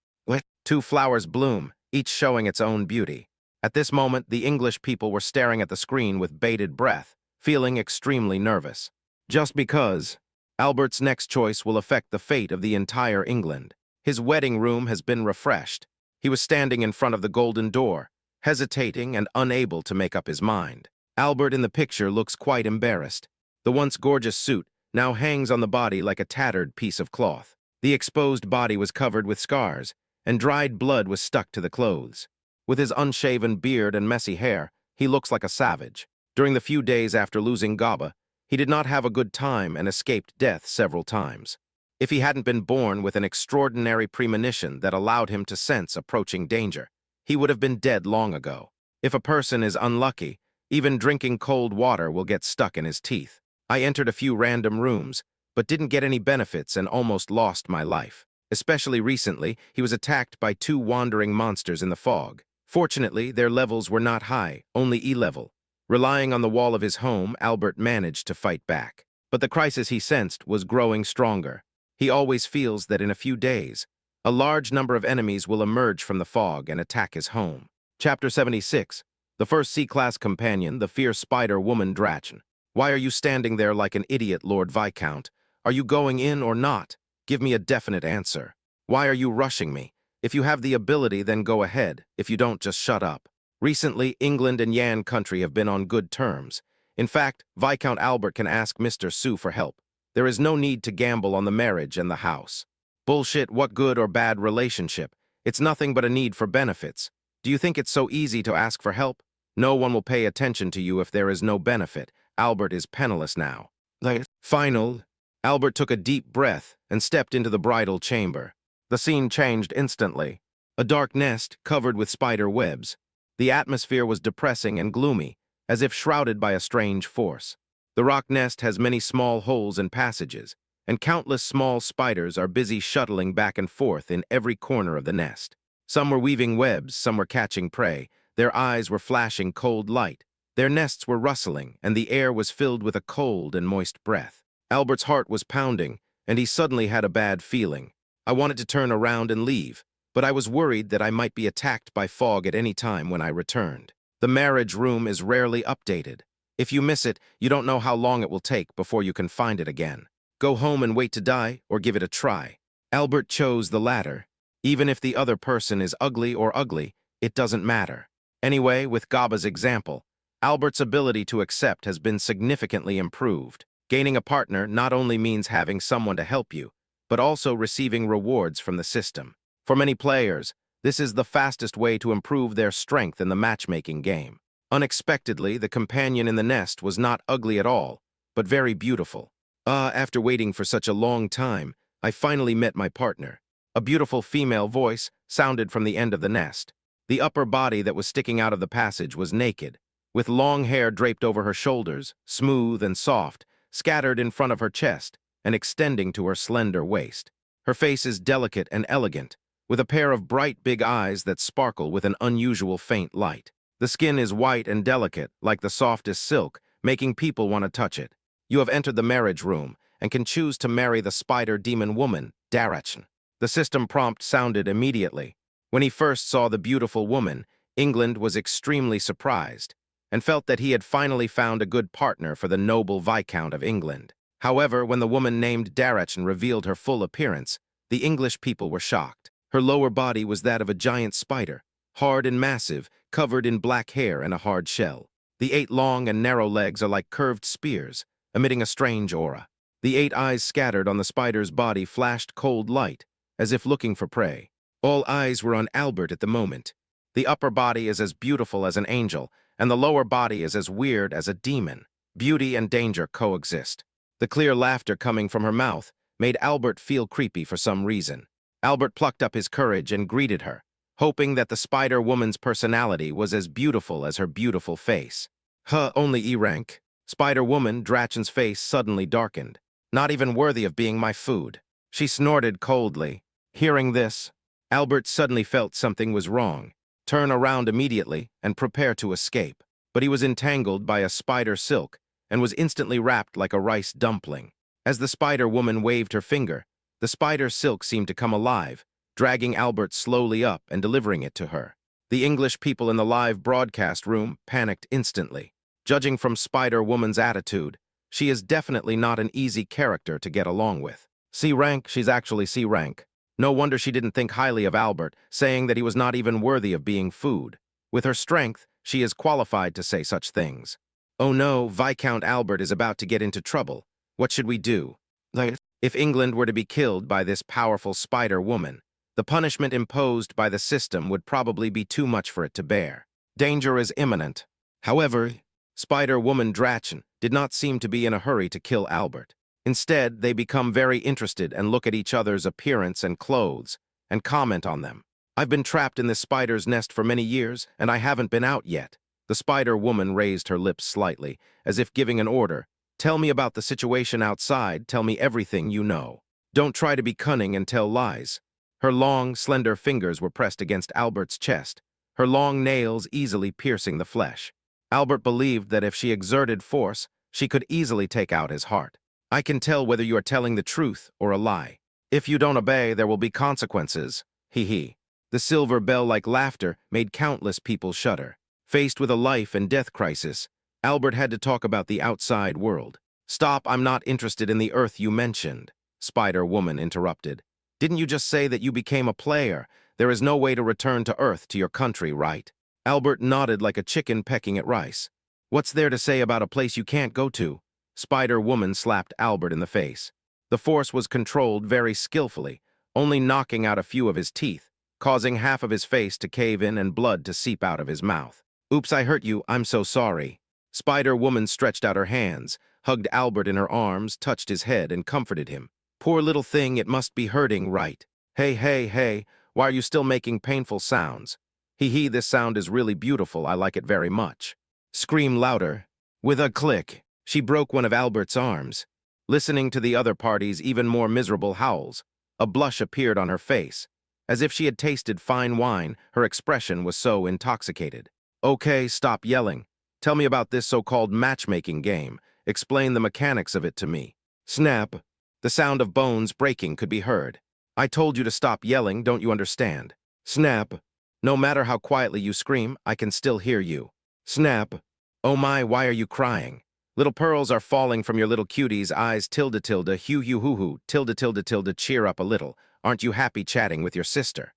2 flowers bloom, each showing its own beauty. At this moment, the English people were staring at the screen with bated breath, feeling extremely nervous. Just because Albert's next choice will affect the fate of the entire England. His wedding room has been refreshed. He was standing in front of the golden door, hesitating and unable to make up his mind. Albert in the picture looks quite embarrassed. The once gorgeous suit now hangs on the body like a tattered piece of cloth. The exposed body was covered with scars, and dried blood was stuck to the clothes. With his unshaven beard and messy hair, he looks like a savage. During the few days after losing Gaba, he did not have a good time and escaped death several times. If he hadn't been born with an extraordinary premonition that allowed him to sense approaching danger, he would have been dead long ago. If a person is unlucky, even drinking cold water will get stuck in his teeth. I entered a few random rooms, but didn't get any benefits and almost lost my life. Especially recently, he was attacked by 2 wandering monsters in the fog. Fortunately, their levels were not high, only E-level. Relying on the wall of his home, Albert managed to fight back. But the crisis he sensed was growing stronger. He always feels that in a few days, a large number of enemies will emerge from the fog and attack his home. Chapter 76. The first C-class companion, the fierce spider woman Drachen. Why are you standing there like an idiot, Lord Viscount? Are you going in or not? Give me a definite answer. Why are you rushing me? If you have the ability, then go ahead. If you don't, just shut up. Recently, England and Yan country have been on good terms. In fact, Viscount Albert can ask Mr. Su for help. There is no need to gamble on the marriage and the house. Bullshit, what good or bad relationship? It's nothing but a need for benefits. Do you think it's so easy to ask for help? No one will pay attention to you if there is no benefit. Albert is penniless now. Final. Albert took a deep breath and stepped into the bridal chamber. The scene changed instantly. A dark nest covered with spider webs. The atmosphere was depressing and gloomy, as if shrouded by a strange force. The rock nest has many small holes and passages, and countless small spiders are busy shuttling back and forth in every corner of the nest. Some were weaving webs, some were catching prey. Their eyes were flashing cold light. Their nests were rustling, and the air was filled with a cold and moist breath. Albert's heart was pounding, and he suddenly had a bad feeling. I wanted to turn around and leave, but I was worried that I might be attacked by fog at any time when I returned. The marriage room is rarely updated. If you miss it, you don't know how long it will take before you can find it again. Go home and wait to die, or give it a try. Albert chose the latter. Even if the other person is ugly or ugly, it doesn't matter. Anyway, with Gaba's example, Albert's ability to accept has been significantly improved. Gaining a partner not only means having someone to help you, but also receiving rewards from the system. For many players, this is the fastest way to improve their strength in the matchmaking game. Unexpectedly, the companion in the nest was not ugly at all, but very beautiful. After waiting for such a long time, I finally met my partner. A beautiful female voice sounded from the end of the nest. The upper body that was sticking out of the passage was naked, with long hair draped over her shoulders, smooth and soft, scattered in front of her chest and extending to her slender waist. Her face is delicate and elegant, with a pair of bright big eyes that sparkle with an unusual faint light. The skin is white and delicate, like the softest silk, making people want to touch it. You have entered the marriage room and can choose to marry the spider demon woman, Drachen. The system prompt sounded immediately. When he first saw the beautiful woman, England was extremely surprised and felt that he had finally found a good partner for the noble Viscount of England. However, when the woman named Darachin revealed her full appearance, the English people were shocked. Her lower body was that of a giant spider, hard and massive, covered in black hair and a hard shell. The 8 long and narrow legs are like curved spears, emitting a strange aura. The 8 eyes scattered on the spider's body flashed cold light, as if looking for prey. All eyes were on Albert at the moment. The upper body is as beautiful as an angel, and the lower body is as weird as a demon. Beauty and danger coexist. The clear laughter coming from her mouth made Albert feel creepy for some reason. Albert plucked up his courage and greeted her, hoping that the Spider-Woman's personality was as beautiful as her beautiful face. Only E-rank. Spider-Woman, Drachen's face suddenly darkened. Not even worthy of being my food. She snorted coldly. Hearing this, Albert suddenly felt something was wrong. Turn around immediately and prepare to escape. But he was entangled by a spider silk and was instantly wrapped like a rice dumpling. As the Spider-Woman waved her finger, the spider silk seemed to come alive, dragging Albert slowly up and delivering it to her. The English people in the live broadcast room panicked instantly. Judging from Spider-Woman's attitude, she is definitely not an easy character to get along with. C-rank, she's actually C-rank. No wonder she didn't think highly of Albert, saying that he was not even worthy of being food. With her strength, she is qualified to say such things. Oh no, Viscount Albert is about to get into trouble. What should we do? If England were to be killed by this powerful Spider-Woman, the punishment imposed by the system would probably be too much for it to bear. Danger is imminent. However, Spider-Woman Drachen did not seem to be in a hurry to kill Albert. Instead, they become very interested and look at each other's appearance and clothes and comment on them. I've been trapped in this spider's nest for many years, and I haven't been out yet. The Spider-Woman raised her lips slightly, as if giving an order. Tell me about the situation outside. Tell me everything you know. Don't try to be cunning and tell lies. Her long, slender fingers were pressed against Albert's chest, her long nails easily piercing the flesh. Albert believed that if she exerted force, she could easily take out his heart. I can tell whether you are telling the truth or a lie. If you don't obey, there will be consequences. Hee. The silver bell-like laughter made countless people shudder. Faced with a life and death crisis, Albert had to talk about the outside world. Stop, I'm not interested in the Earth you mentioned, Spider-Woman interrupted. Didn't you just say that you became a player? There is no way to return to Earth, to your country, right? Albert nodded like a chicken pecking at rice. What's there to say about a place you can't go to? Spider-Woman slapped Albert in the face. The force was controlled very skillfully, only knocking out a few of his teeth, causing half of his face to cave in and blood to seep out of his mouth. Oops, I hurt you, I'm so sorry. Spider-Woman stretched out her hands, hugged Albert in her arms, touched his head, and comforted him. Poor little thing, it must be hurting, right? Hey, why are you still making painful sounds? Hee, this sound is really beautiful, I like it very much. Scream louder. With a click, she broke one of Albert's arms. Listening to the other party's even more miserable howls, a blush appeared on her face. As if she had tasted fine wine, her expression was so intoxicated. Okay, stop yelling. Tell me about this so-called matchmaking game. Explain the mechanics of it to me. Snap. The sound of bones breaking could be heard. I told you to stop yelling, don't you understand? Snap. No matter how quietly you scream, I can still hear you. Snap. Oh my, why are you crying? Little pearls are falling from your little cutie's eyes, tilde, hoo, tilde, cheer up a little. Aren't you happy chatting with your sister?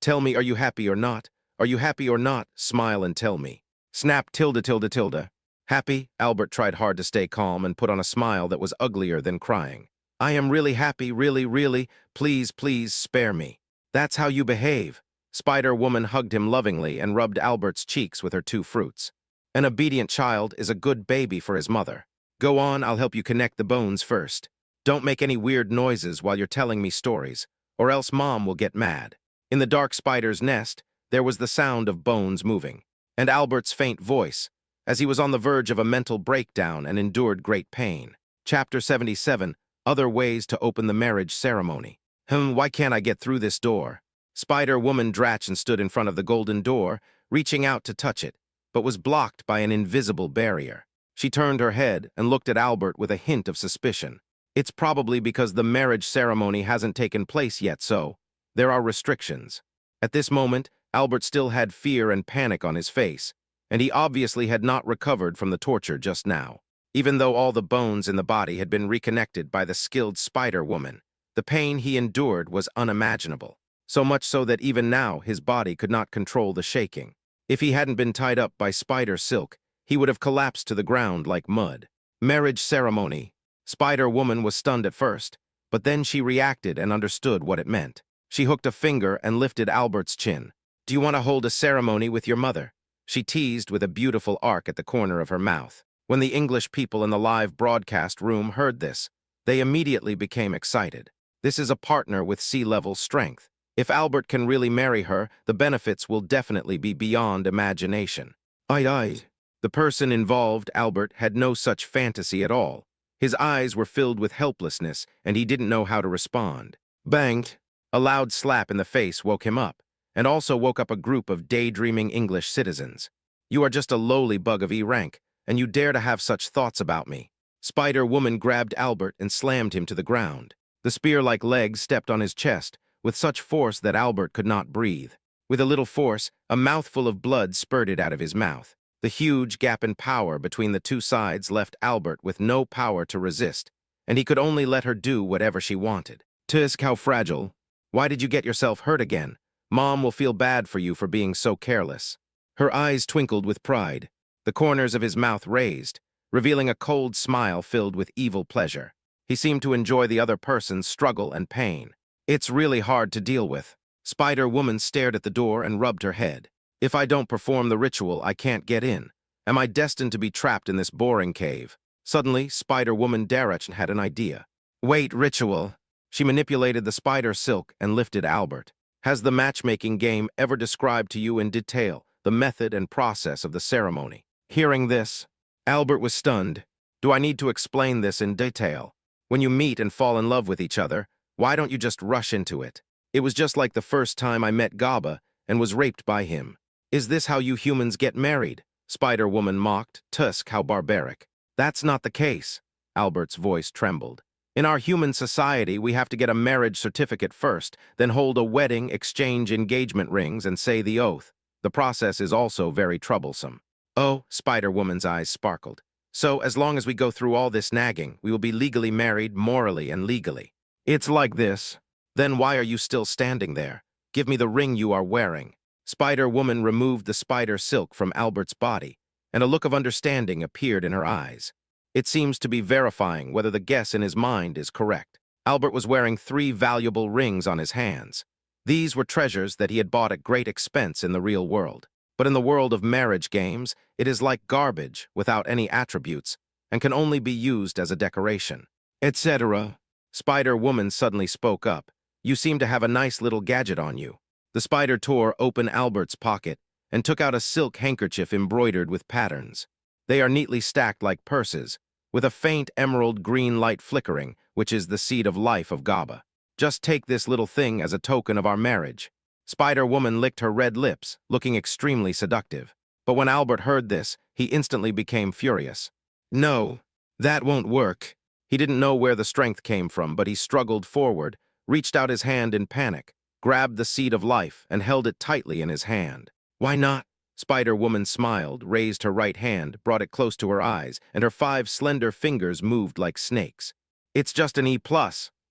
Tell me, are you happy or not? Are you happy or not? Smile and tell me. Snap, tilde. Happy? Albert tried hard to stay calm and put on a smile that was uglier than crying. I am really happy, really. Please, spare me. That's how you behave. Spider-Woman hugged him lovingly and rubbed Albert's cheeks with her 2 fruits. An obedient child is a good baby for his mother. Go on, I'll help you connect the bones first. Don't make any weird noises while you're telling me stories, or else Mom will get mad. In the dark spider's nest, there was the sound of bones moving, and Albert's faint voice, as he was on the verge of a mental breakdown and endured great pain. Chapter 77, Other Ways to Open the Marriage Ceremony. Why can't I get through this door? Spider-Woman Drachen stood in front of the golden door, reaching out to touch it, but was blocked by an invisible barrier. She turned her head and looked at Albert with a hint of suspicion. It's probably because the marriage ceremony hasn't taken place yet, so there are restrictions. At this moment, Albert still had fear and panic on his face, and he obviously had not recovered from the torture just now. Even though all the bones in the body had been reconnected by the skilled spider woman, the pain he endured was unimaginable, so much so that even now his body could not control the shaking. If he hadn't been tied up by spider silk, he would have collapsed to the ground like mud. Marriage ceremony. Spider Woman was stunned at first, but then she reacted and understood what it meant. She hooked a finger and lifted Albert's chin. "Do you want to hold a ceremony with your mother?" She teased with a beautiful arc at the corner of her mouth. When the English people in the live broadcast room heard this, they immediately became excited. This is a partner with sea-level strength. If Albert can really marry her, the benefits will definitely be beyond imagination. Aye. The person involved, Albert, had no such fantasy at all. His eyes were filled with helplessness, and he didn't know how to respond. Banged. A loud slap in the face woke him up, and also woke up a group of daydreaming English citizens. "You are just a lowly bug of E rank, and you dare to have such thoughts about me." Spider Woman grabbed Albert and slammed him to the ground. The spear-like legs stepped on his chest, with such force that Albert could not breathe. With a little force, a mouthful of blood spurted out of his mouth. The huge gap in power between the two sides left Albert with no power to resist, and he could only let her do whatever she wanted. "Tusk, how fragile. Why did you get yourself hurt again? Mom will feel bad for you for being so careless." Her eyes twinkled with pride. The corners of his mouth raised, revealing a cold smile filled with evil pleasure. He seemed to enjoy the other person's struggle and pain. "It's really hard to deal with." Spider Woman stared at the door and rubbed her head. "If I don't perform the ritual, I can't get in. Am I destined to be trapped in this boring cave?" Suddenly, Spider Woman Darach had an idea. "Wait, ritual." She manipulated the spider silk and lifted Albert. "Has the matchmaking game ever described to you in detail the method and process of the ceremony?" Hearing this, Albert was stunned. "Do I need to explain this in detail? When you meet and fall in love with each other, why don't you just rush into it? It was just like the first time I met Gaba and was raped by him. Is this how you humans get married?" Spider Woman mocked. "Tusk, how barbaric." "That's not the case." Albert's voice trembled. "In our human society, we have to get a marriage certificate first, then hold a wedding, exchange engagement rings, and say the oath. The process is also very troublesome." "Oh," Spider Woman's eyes sparkled. "So, as long as we go through all this nagging, we will be legally married morally and legally." "It's like this." "Then why are you still standing there? Give me the ring you are wearing." Spider Woman removed the spider silk from Albert's body, and a look of understanding appeared in her eyes. It seems to be verifying whether the guess in his mind is correct. Albert was wearing 3 valuable rings on his hands. These were treasures that he had bought at great expense in the real world. But in the world of marriage games, it is like garbage without any attributes and can only be used as a decoration. Etc. Spider Woman suddenly spoke up. "You seem to have a nice little gadget on you." The spider tore open Albert's pocket and took out a silk handkerchief embroidered with patterns. They are neatly stacked like purses, with a faint emerald green light flickering, which is the seed of life of Gaba. "Just take this little thing as a token of our marriage." Spider Woman licked her red lips, looking extremely seductive. But when Albert heard this, he instantly became furious. "No, that won't work." He didn't know where the strength came from, but he struggled forward, reached out his hand in panic, grabbed the seed of life, and held it tightly in his hand. "Why not?" Spider Woman smiled, raised her right hand, brought it close to her eyes, and her 5 slender fingers moved like snakes. "It's just an E+.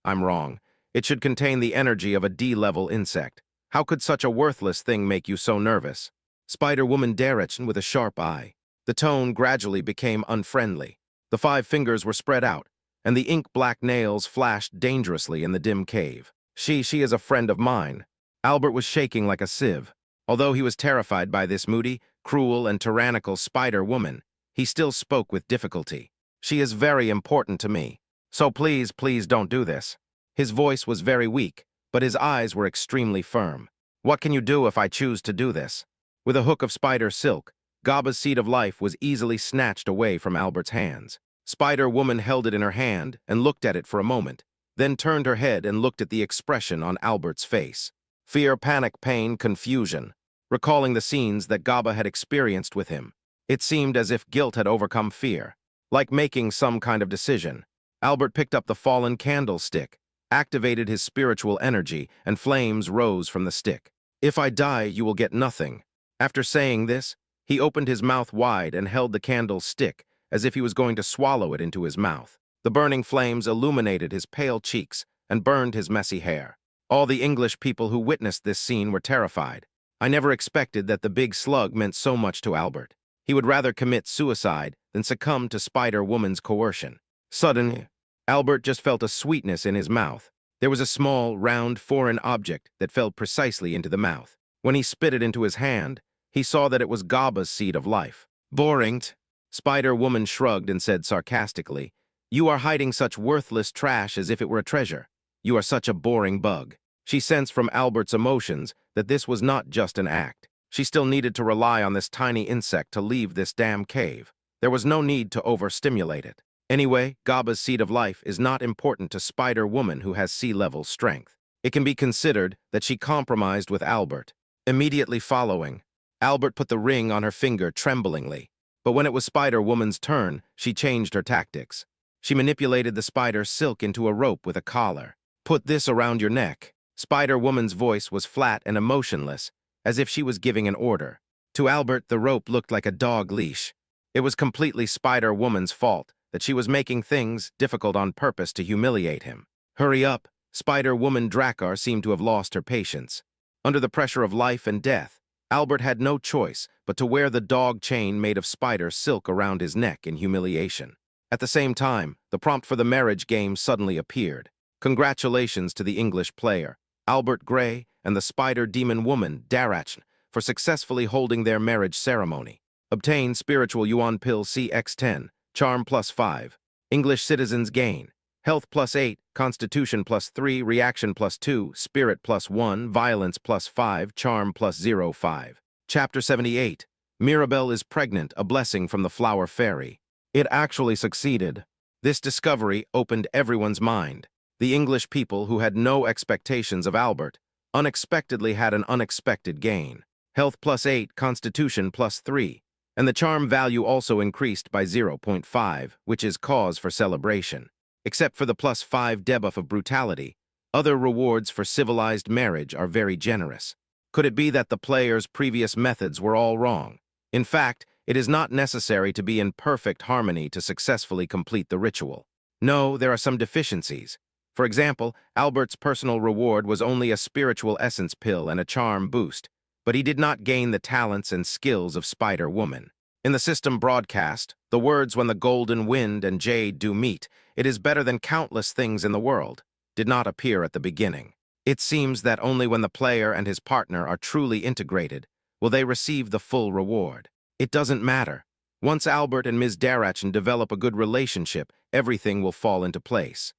I'm wrong. It should contain the energy of a D-level insect. How could such a worthless thing make you so nervous?" Spider Woman Darach with a sharp eye. The tone gradually became unfriendly. The 5 fingers were spread out, and the ink-black nails flashed dangerously in the dim cave. She is a friend of mine." Albert was shaking like a sieve. Although he was terrified by this moody, cruel, and tyrannical Spider Woman, he still spoke with difficulty. "She is very important to me. So please don't do this." His voice was very weak, but his eyes were extremely firm. "What can you do if I choose to do this?" With a hook of spider silk, Gaba's seed of life was easily snatched away from Albert's hands. Spider Woman held it in her hand and looked at it for a moment, then turned her head and looked at the expression on Albert's face. Fear, panic, pain, confusion. Recalling the scenes that Gaba had experienced with him, it seemed as if guilt had overcome fear. Like making some kind of decision, Albert picked up the fallen candlestick, activated his spiritual energy, and flames rose from the stick. "If I die, you will get nothing." After saying this, he opened his mouth wide and held the candlestick as if he was going to swallow it into his mouth. The burning flames illuminated his pale cheeks and burned his messy hair. All the English people who witnessed this scene were terrified. I never expected that the big slug meant so much to Albert. He would rather commit suicide than succumb to Spider-Woman's coercion. Suddenly, Albert just felt a sweetness in his mouth. There was a small, round, foreign object that fell precisely into the mouth. When he spit it into his hand, he saw that it was Gaba's seed of life. Boring. Spider-Woman shrugged and said sarcastically, "You are hiding such worthless trash as if it were a treasure. You are such a boring bug." She sensed from Albert's emotions that this was not just an act. She still needed to rely on this tiny insect to leave this damn cave. There was no need to overstimulate it. Anyway, Gaba's seed of life is not important to Spider-Woman who has sea-level strength. It can be considered that she compromised with Albert. Immediately following, Albert put the ring on her finger tremblingly. But when it was Spider-Woman's turn, she changed her tactics. She manipulated the spider silk into a rope with a collar. "Put this around your neck." Spider-Woman's voice was flat and emotionless, as if she was giving an order. To Albert, the rope looked like a dog leash. It was completely Spider-Woman's fault that she was making things difficult on purpose to humiliate him. "Hurry up." Spider-Woman Drakkar seemed to have lost her patience. Under the pressure of life and death, Albert had no choice but to wear the dog chain made of spider silk around his neck in humiliation. At the same time, the prompt for the marriage game suddenly appeared. Congratulations to the English player, Albert Gray, and the spider demon woman, Darachn, for successfully holding their marriage ceremony. Obtain Spiritual Yuan Pill CX10, Charm +5. English citizens gain Health +8, Constitution +3, Reaction +2, Spirit +1, Violence +5, Charm +05. Chapter 78. Mirabelle is pregnant, a blessing from the Flower Fairy. It actually succeeded. This discovery opened everyone's mind. The English people, who had no expectations of Albert, unexpectedly had an unexpected gain. Health +8, Constitution +3, and the charm value also increased by 0.5, which is cause for celebration. Except for the +5 debuff of brutality, other rewards for civilized marriage are very generous. Could it be that the player's previous methods were all wrong? In fact, it is not necessary to be in perfect harmony to successfully complete the ritual. No, there are some deficiencies. For example, Albert's personal reward was only a spiritual essence pill and a charm boost, but he did not gain the talents and skills of Spider-Woman. In the system broadcast, the words "when the golden wind and jade do meet, it is better than countless things in the world" did not appear at the beginning. It seems that only when the player and his partner are truly integrated will they receive the full reward. It doesn't matter. Once Albert and Ms. Darachn develop a good relationship, everything will fall into place.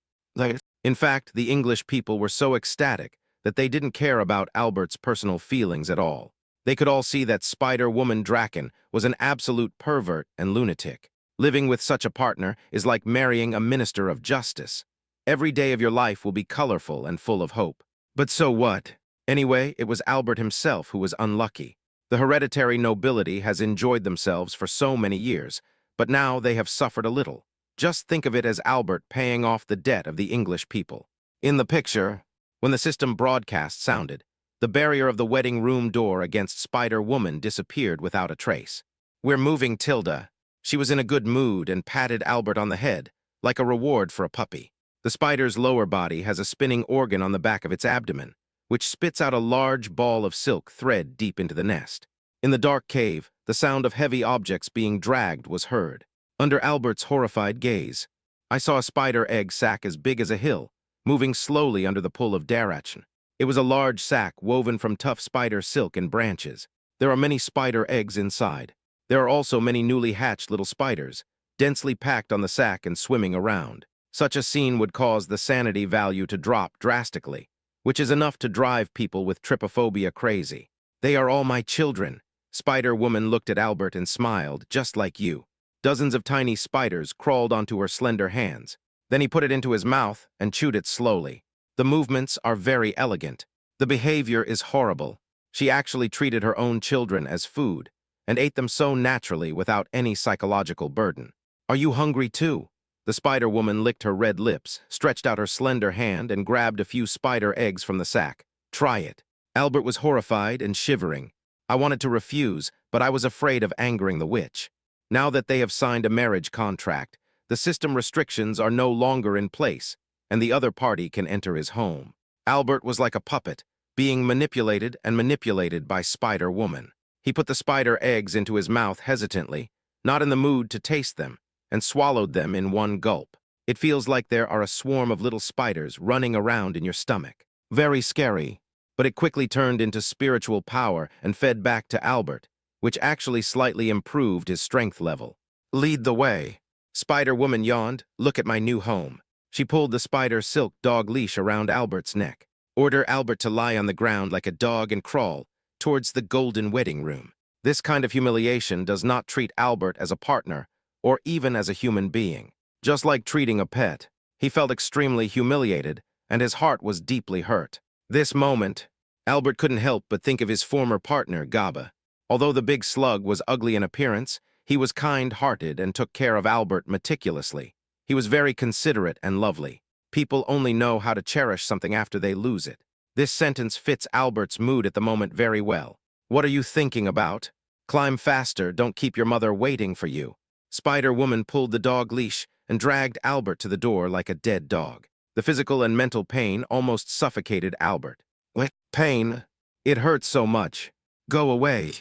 In fact, the English people were so ecstatic that they didn't care about Albert's personal feelings at all. They could all see that Spider-Woman Drakkar was an absolute pervert and lunatic. Living with such a partner is like marrying a minister of justice. Every day of your life will be colorful and full of hope. But so what? Anyway, it was Albert himself who was unlucky. The hereditary nobility has enjoyed themselves for so many years, but now they have suffered a little. Just think of it as Albert paying off the debt of the English people. In the picture, when the system broadcast sounded, the barrier of the wedding room door against Spider-Woman disappeared without a trace. "We're moving, Tilda." She was in a good mood and patted Albert on the head, like a reward for a puppy. The spider's lower body has a spinning organ on the back of its abdomen, which spits out a large ball of silk thread deep into the nest. In the dark cave, the sound of heavy objects being dragged was heard. Under Albert's horrified gaze, I saw a spider egg sac as big as a hill, moving slowly under the pull of Darachn. It was a large sac woven from tough spider silk and branches. There are many spider eggs inside. There are also many newly hatched little spiders, densely packed on the sac and swimming around. Such a scene would cause the sanity value to drop drastically, which is enough to drive people with trypophobia crazy. "They are all my children." Spider-Woman looked at Albert and smiled, "Just like you." Dozens of tiny spiders crawled onto her slender hands. Then he put it into his mouth and chewed it slowly. The movements are very elegant. The behavior is horrible. She actually treated her own children as food and ate them so naturally without any psychological burden. "Are you hungry too?" The Spider-Woman licked her red lips, stretched out her slender hand, and grabbed a few spider eggs from the sack. "Try it." Albert was horrified and shivering. I wanted to refuse, but I was afraid of angering the witch. Now that they have signed a marriage contract, the system restrictions are no longer in place, and the other party can enter his home. Albert was like a puppet, being manipulated by Spider-Woman. He put the spider eggs into his mouth hesitantly, not in the mood to taste them, and swallowed them in one gulp. It feels like there are a swarm of little spiders running around in your stomach. Very scary, but it quickly turned into spiritual power and fed back to Albert, which actually slightly improved his strength level. Lead the way. Spider-Woman yawned. Look at my new home. She pulled the spider silk dog leash around Albert's neck. Order Albert to lie on the ground like a dog and crawl towards the golden wedding room. This kind of humiliation does not treat Albert as a partner or even as a human being. Just like treating a pet, he felt extremely humiliated and his heart was deeply hurt. This moment, Albert couldn't help but think of his former partner, Gaba. Although the big slug was ugly in appearance, he was kind-hearted and took care of Albert meticulously. He was very considerate and lovely. People only know how to cherish something after they lose it. This sentence fits Albert's mood at the moment very well. What are you thinking about? Climb faster, don't keep your mother waiting for you. Spider-Woman pulled the dog leash and dragged Albert to the door like a dead dog. The physical and mental pain almost suffocated Albert. What pain? It hurts so much. Go away.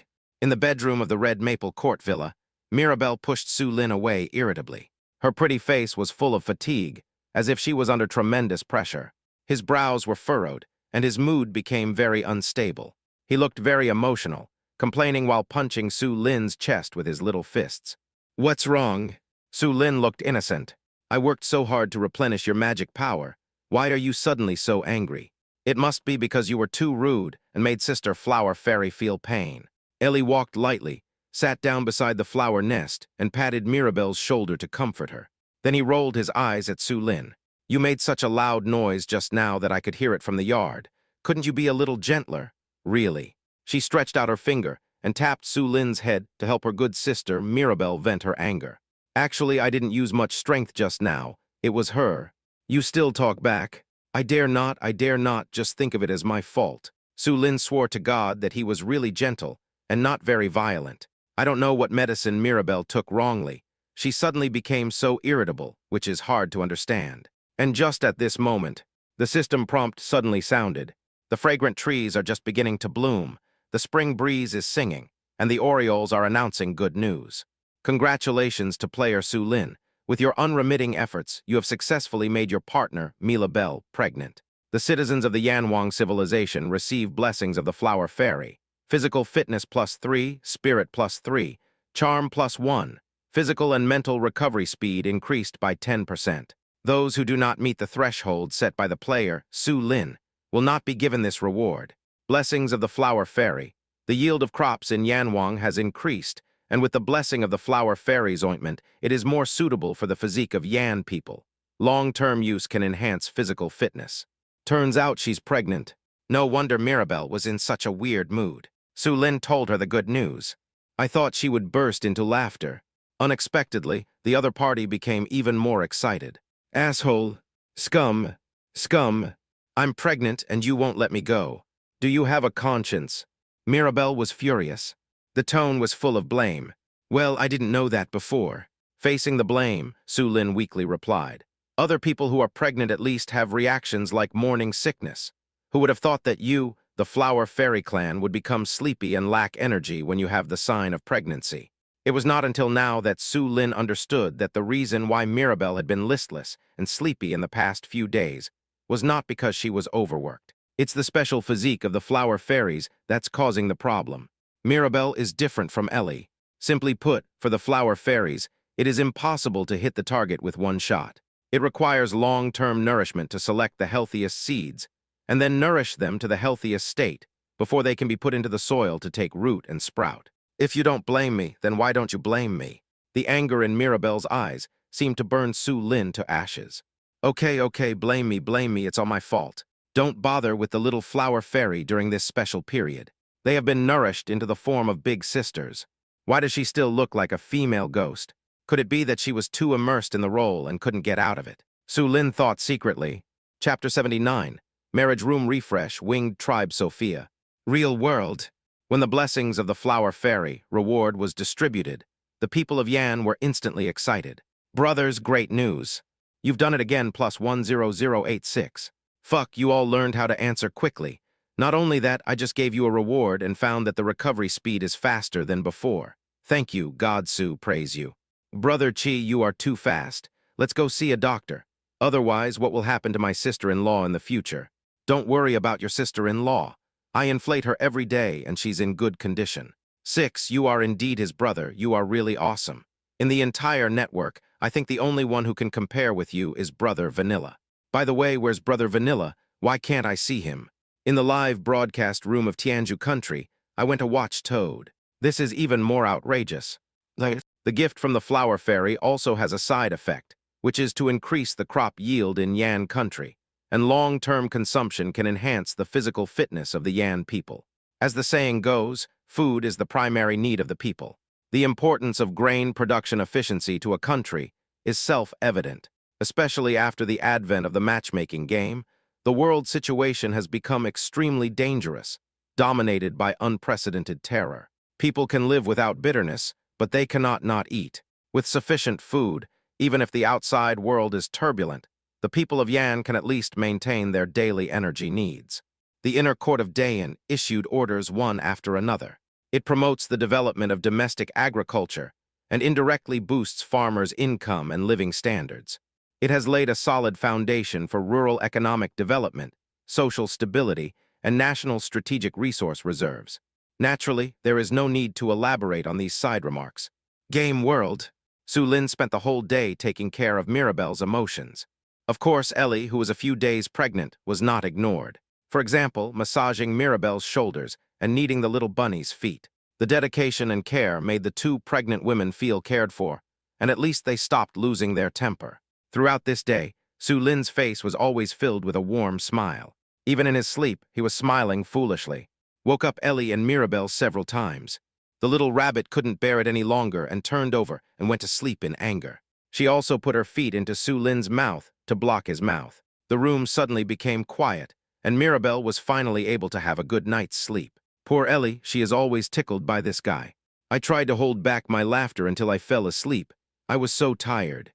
In the bedroom of the Red Maple Court Villa, Mirabelle pushed Su Lin away irritably. Her pretty face was full of fatigue, as if she was under tremendous pressure. His brows were furrowed, and his mood became very unstable. He looked very emotional, complaining while punching Su Lin's chest with his little fists. What's wrong? Su Lin looked innocent. I worked so hard to replenish your magic power. Why are you suddenly so angry? It must be because you were too rude and made Sister Flower Fairy feel pain. Ellie walked lightly, sat down beside the flower nest, and patted Mirabelle's shoulder to comfort her. Then he rolled his eyes at Su Lin. You made such a loud noise just now that I could hear it from the yard. Couldn't you be a little gentler? Really? She stretched out her finger and tapped Su Lin's head to help her good sister, Mirabelle, vent her anger. Actually, I didn't use much strength just now. It was her. You still talk back. I dare not, just think of it as my fault. Su Lin swore to God that he was really gentle and not very violent. I don't know what medicine Mirabelle took wrongly. She suddenly became so irritable, which is hard to understand. And just at this moment, the system prompt suddenly sounded. The fragrant trees are just beginning to bloom, the spring breeze is singing, and the orioles are announcing good news. Congratulations to player Su Lin. With your unremitting efforts, you have successfully made your partner, Mirabelle, pregnant. The citizens of the Yanwang civilization receive blessings of the Flower Fairy. Physical fitness +3, spirit +3, charm +1. Physical and mental recovery speed increased by 10%. Those who do not meet the threshold set by the player, Su Lin, will not be given this reward. Blessings of the Flower Fairy. The yield of crops in Yanwang has increased, and with the blessing of the Flower Fairy's ointment, it is more suitable for the physique of Yan people. Long-term use can enhance physical fitness. Turns out she's pregnant. No wonder Mirabelle was in such a weird mood. Su Lin told her the good news. I thought she would burst into laughter. Unexpectedly, the other party became even more excited. Asshole! Scum! Scum! I'm pregnant and you won't let me go. Do you have a conscience? Mirabelle was furious. The tone was full of blame. Well, I didn't know that before. Facing the blame, Su Lin weakly replied. Other people who are pregnant at least have reactions like morning sickness. Who would have thought that you, the Flower Fairy clan, would become sleepy and lack energy when you have the sign of pregnancy? It was not until now that Su Lin understood that the reason why Mirabelle had been listless and sleepy in the past few days was not because she was overworked. It's the special physique of the Flower Fairies that's causing the problem. Mirabelle is different from Ellie. Simply put, for the Flower Fairies, it is impossible to hit the target with one shot. It requires long-term nourishment to select the healthiest seeds, and then nourish them to the healthiest state before they can be put into the soil to take root and sprout. If you don't blame me, then why don't you blame me? The anger in Mirabelle's eyes seemed to burn Su Lin to ashes. Okay, blame me, it's all my fault. Don't bother with the little Flower Fairy during this special period. They have been nourished into the form of big sisters. Why does she still look like a female ghost? Could it be that she was too immersed in the role and couldn't get out of it? Su Lin thought secretly. Chapter 79. Marriage Room Refresh, Winged Tribe Sophia. Real world. When the blessings of the Flower Fairy reward was distributed, The people of Yan were instantly excited. Brothers, great news. You've done it again plus 10086. Fuck, you all learned how to answer quickly. Not only that, I just gave you a reward and found that the recovery speed is faster than before. Thank you, Godsu, praise you. Brother Chi, you are too fast. Let's go see a doctor. Otherwise, what will happen to my sister-in-law in the future? Don't worry about your sister-in-law. I inflate her every day and she's in good condition. 6. You are indeed his brother. You are really awesome. In the entire network, I think the only one who can compare with you is Brother Vanilla. By the way, where's Brother Vanilla? Why can't I see him? In the live broadcast room of Tianzhu Country, I went to watch Toad. This is even more outrageous. The gift from the Flower Fairy also has a side effect, which is to increase the crop yield in Yan Country, and long-term consumption can enhance the physical fitness of the Yan people. As the saying goes, food is the primary need of the people. The importance of grain production efficiency to a country is self-evident, especially after the advent of the matchmaking game. The world situation has become extremely dangerous, dominated by unprecedented terror. People can live without bitterness, but they cannot not eat. With sufficient food, even if the outside world is turbulent, the people of Yan can at least maintain their daily energy needs. The Inner Court of Dayan issued orders one after another. It promotes the development of domestic agriculture and indirectly boosts farmers' income and living standards. It has laid a solid foundation for rural economic development, social stability, and national strategic resource reserves. Naturally, there is no need to elaborate on these side remarks. Game world. Su Lin spent the whole day taking care of Mirabelle's emotions. Of course, Ellie, who was a few days pregnant, was not ignored. For example, massaging Mirabelle's shoulders and kneading the little bunny's feet. The dedication and care made the two pregnant women feel cared for, and at least they stopped losing their temper. Throughout this day, Su Lin's face was always filled with a warm smile. Even in his sleep, he was smiling foolishly. Woke up Ellie and Mirabelle several times. The little rabbit couldn't bear it any longer and turned over and went to sleep in anger. She also put her feet into Su Lin's mouth to block his mouth. The room suddenly became quiet, and Mirabelle was finally able to have a good night's sleep. Poor Ellie, she is always tickled by this guy. I tried to hold back my laughter until I fell asleep. I was so tired.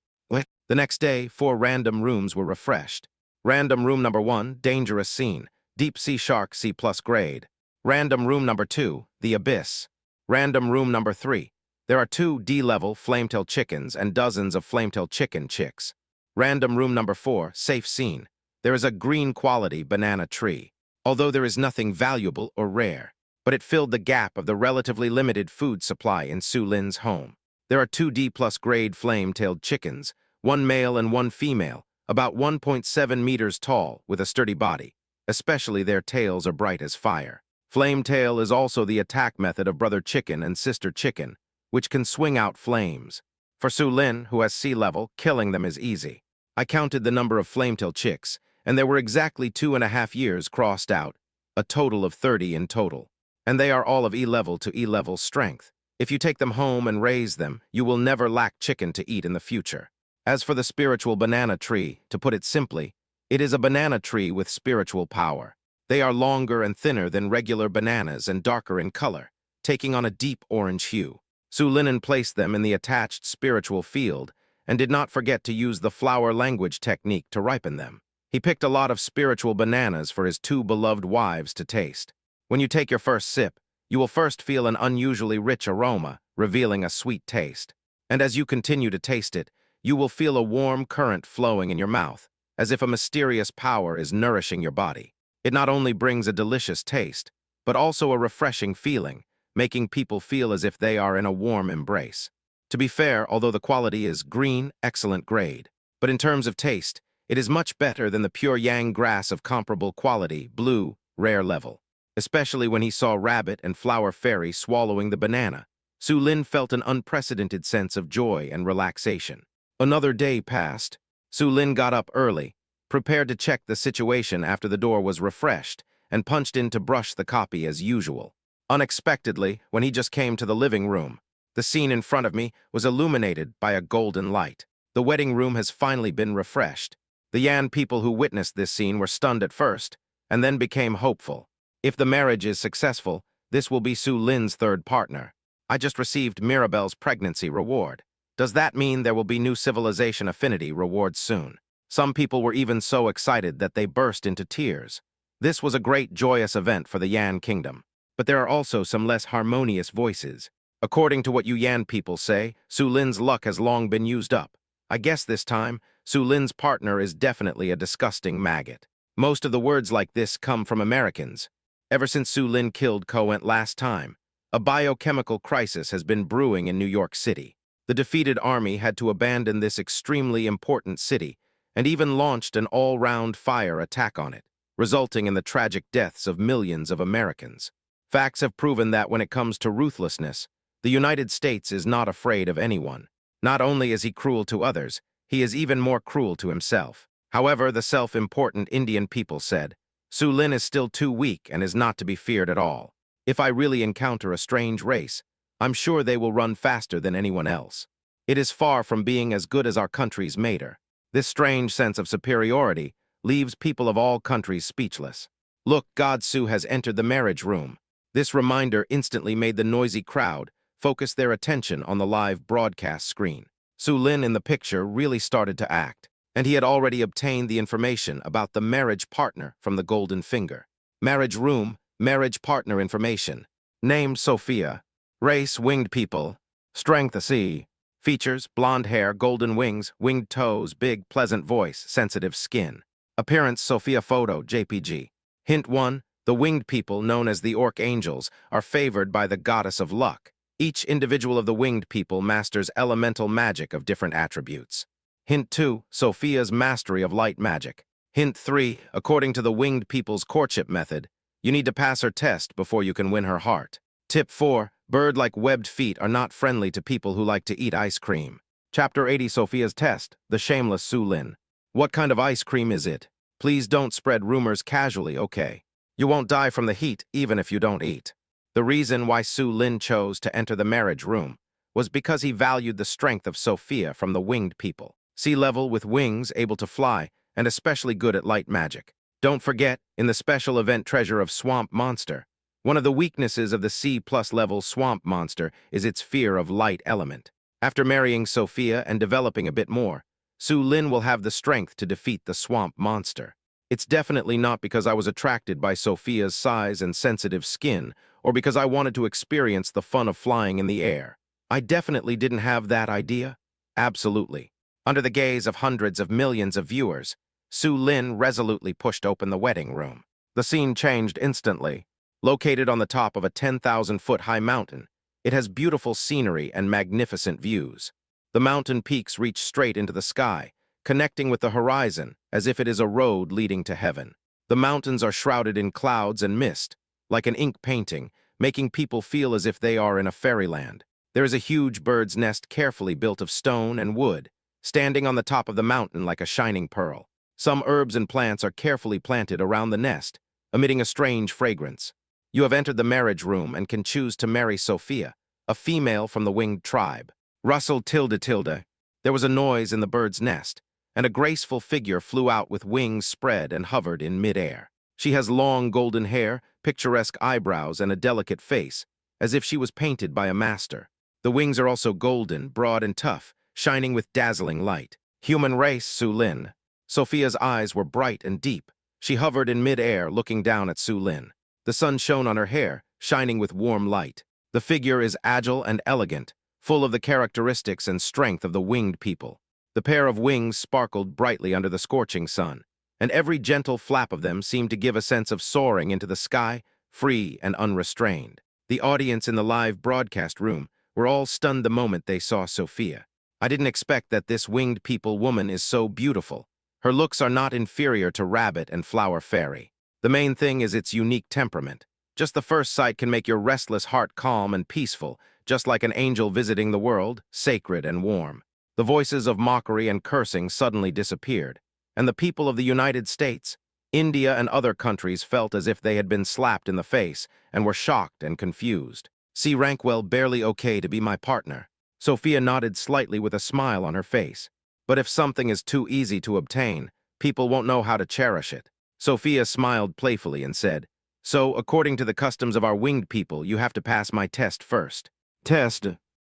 The next day, 4 random rooms were refreshed. Random room number 1, dangerous scene, deep sea shark C+ grade. Random room number 2, the abyss. Random room number 3, there are 2 D-level flametail chickens and dozens of flametail chicken chicks. Random room number 4, safe scene. There is a green quality banana tree, although there is nothing valuable or rare, but it filled the gap of the relatively limited food supply in Su Lin's home. There are 2 D+ grade flame-tailed chickens, 1 male and 1 female, about 1.7 meters tall with a sturdy body. Especially their tails are bright as fire. Flame-tail is also the attack method of brother chicken and sister chicken, which can swing out flames. For Su Lin, who has sea level, killing them is easy. I counted the number of flame-tail chicks, and there were exactly 2.5 years crossed out, a total of 30 in total. And they are all of E-level to E-level strength. If you take them home and raise them, you will never lack chicken to eat in the future. As for the spiritual banana tree, to put it simply, it is a banana tree with spiritual power. They are longer and thinner than regular bananas and darker in color, taking on a deep orange hue. Su Lin placed them in the attached spiritual field and did not forget to use the flower language technique to ripen them. He picked a lot of spiritual bananas for his 2 beloved wives to taste. When you take your first sip, you will first feel an unusually rich aroma, revealing a sweet taste. And as you continue to taste it, you will feel a warm current flowing in your mouth, as if a mysterious power is nourishing your body. It not only brings a delicious taste, but also a refreshing feeling, making people feel as if they are in a warm embrace. To be fair, although the quality is green, excellent grade, but in terms of taste, it is much better than the pure yang grass of comparable quality, blue, rare level. Especially when he saw Rabbit and Flower Fairy swallowing the banana, Su Lin felt an unprecedented sense of joy and relaxation. Another day passed. Su Lin got up early, prepared to check the situation after the door was refreshed, and punched in to brush the copy as usual. Unexpectedly, when he just came to the living room, the scene in front of me was illuminated by a golden light. The wedding room has finally been refreshed. The Yan people who witnessed this scene were stunned at first, and then became hopeful. If the marriage is successful, this will be Su Lin's 3rd partner. I just received Mirabelle's pregnancy reward. Does that mean there will be new civilization affinity rewards soon? Some people were even so excited that they burst into tears. This was a great joyous event for the Yan Kingdom. But there are also some less harmonious voices. According to what you Yan people say, Su Lin's luck has long been used up. I guess this time, Su Lin's partner is definitely a disgusting maggot. Most of the words like this come from Americans. Ever since Su Lin killed Coent last time, a biochemical crisis has been brewing in New York City. The defeated army had to abandon this extremely important city and even launched an all-round fire attack on it, resulting in the tragic deaths of millions of Americans. Facts have proven that when it comes to ruthlessness, the United States is not afraid of anyone. Not only is he cruel to others, he is even more cruel to himself. However, the self-important Indian people said, Su Lin is still too weak and is not to be feared at all. If I really encounter a strange race, I'm sure they will run faster than anyone else. It is far from being as good as our country's mater. This strange sense of superiority leaves people of all countries speechless. Look, God Su has entered the marriage room. This reminder instantly made the noisy crowd focus their attention on the live broadcast screen. Su Lin in the picture really started to act, and he had already obtained the information about the marriage partner from the Golden Finger. Marriage room, marriage partner information. Name Sophia. Race, winged people. Strength, C. Features, blonde hair, golden wings, winged toes, big, pleasant voice, sensitive skin. Appearance, Sophia photo, JPG. Hint 1. The winged people, known as the Orc Angels, are favored by the goddess of luck. Each individual of the winged people masters elemental magic of different attributes. Hint 2. Sophia's mastery of light magic. Hint 3. According to the winged people's courtship method, you need to pass her test before you can win her heart. Tip 4. Bird-like webbed feet are not friendly to people who like to eat ice cream. Chapter 80 Sophia's Test, The Shameless Su Lin. What kind of ice cream is it? Please don't spread rumors casually, okay? You won't die from the heat even if you don't eat. The reason why Su Lin chose to enter the marriage room was because he valued the strength of Sophia from the winged people. Sea level with wings, able to fly, and especially good at light magic. Don't forget, in the special event Treasure of Swamp Monster, one of the weaknesses of the C+ level swamp monster is its fear of light element. After marrying Sophia and developing a bit more, Su Lin will have the strength to defeat the swamp monster. It's definitely not because I was attracted by Sophia's size and sensitive skin, or because I wanted to experience the fun of flying in the air. I definitely didn't have that idea. Absolutely. Under the gaze of hundreds of millions of viewers, Su Lin resolutely pushed open the wedding room. The scene changed instantly. Located on the top of a 10,000-foot-high mountain, it has beautiful scenery and magnificent views. The mountain peaks reach straight into the sky, connecting with the horizon as if it is a road leading to heaven. The mountains are shrouded in clouds and mist, like an ink painting, making people feel as if they are in a fairyland. There is a huge bird's nest carefully built of stone and wood, standing on the top of the mountain like a shining pearl. Some herbs and plants are carefully planted around the nest, emitting a strange fragrance. You have entered the marriage room and can choose to marry Sophia, a female from the winged tribe. Rustle tilde tilde. There was a noise in the bird's nest, and a graceful figure flew out with wings spread and hovered in mid-air. She has long golden hair, picturesque eyebrows, and a delicate face, as if she was painted by a master. The wings are also golden, broad and tough, shining with dazzling light. Human race, Su Lin. Sophia's eyes were bright and deep. She hovered in mid-air, looking down at Su Lin. The sun shone on her hair, shining with warm light. The figure is agile and elegant, full of the characteristics and strength of the winged people. The pair of wings sparkled brightly under the scorching sun, and every gentle flap of them seemed to give a sense of soaring into the sky, free and unrestrained. The audience in the live broadcast room were all stunned the moment they saw Sophia. I didn't expect that this winged people woman is so beautiful. Her looks are not inferior to Rabbit and Flower Fairy. The main thing is its unique temperament. Just the first sight can make your restless heart calm and peaceful, just like an angel visiting the world, sacred and warm. The voices of mockery and cursing suddenly disappeared, and the people of the United States, India, and other countries felt as if they had been slapped in the face and were shocked and confused. C. Rankwell barely okay to be my partner. Sophia nodded slightly with a smile on her face. But if something is too easy to obtain, people won't know how to cherish it. Sophia smiled playfully and said, So, according to the customs of our winged people, you have to pass my test first. Test,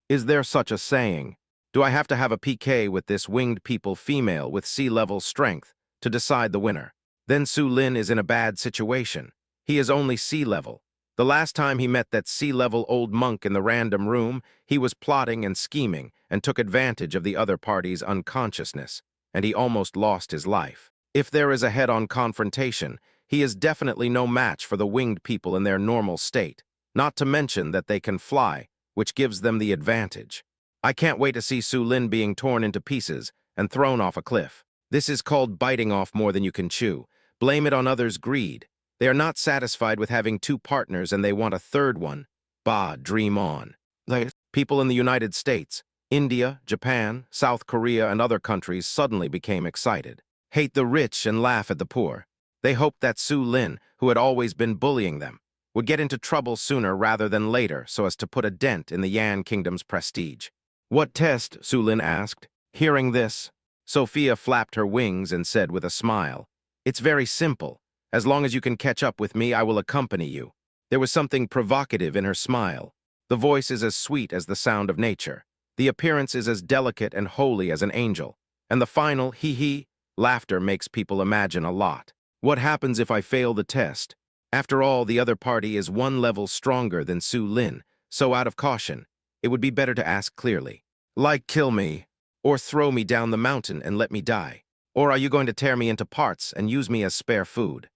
is there such a saying? Do I have to have a PK with this winged people female with sea-level strength to decide the winner? Then Su Lin is in a bad situation. He is only sea level. The last time he met that sea-level old monk in the random room, he was plotting and scheming and took advantage of the other party's unconsciousness, and he almost lost his life. If there is a head-on confrontation, he is definitely no match for the winged people in their normal state, not to mention that they can fly, which gives them the advantage. I can't wait to see Su Lin being torn into pieces and thrown off a cliff. This is called biting off more than you can chew. Blame it on others' greed. They are not satisfied with having two partners and they want a third one. Bah, dream on. People in the United States, India, Japan, South Korea, and other countries suddenly became excited. Hate the rich and laugh at the poor. They hoped that Su Lin, who had always been bullying them, would get into trouble sooner rather than later so as to put a dent in the Yan Kingdom's prestige. What test? Su Lin asked. Hearing this, Sophia flapped her wings and said with a smile, It's very simple. As long as you can catch up with me, I will accompany you. There was something provocative in her smile. The voice is as sweet as the sound of nature. The appearance is as delicate and holy as an angel. And the final hee-hee laughter makes people imagine a lot. What happens if I fail the test? After all, the other party is one level stronger than Su Lin, so out of caution, it would be better to ask clearly. Like kill me, or throw me down the mountain and let me die. Or are you going to tear me into parts and use me as spare food?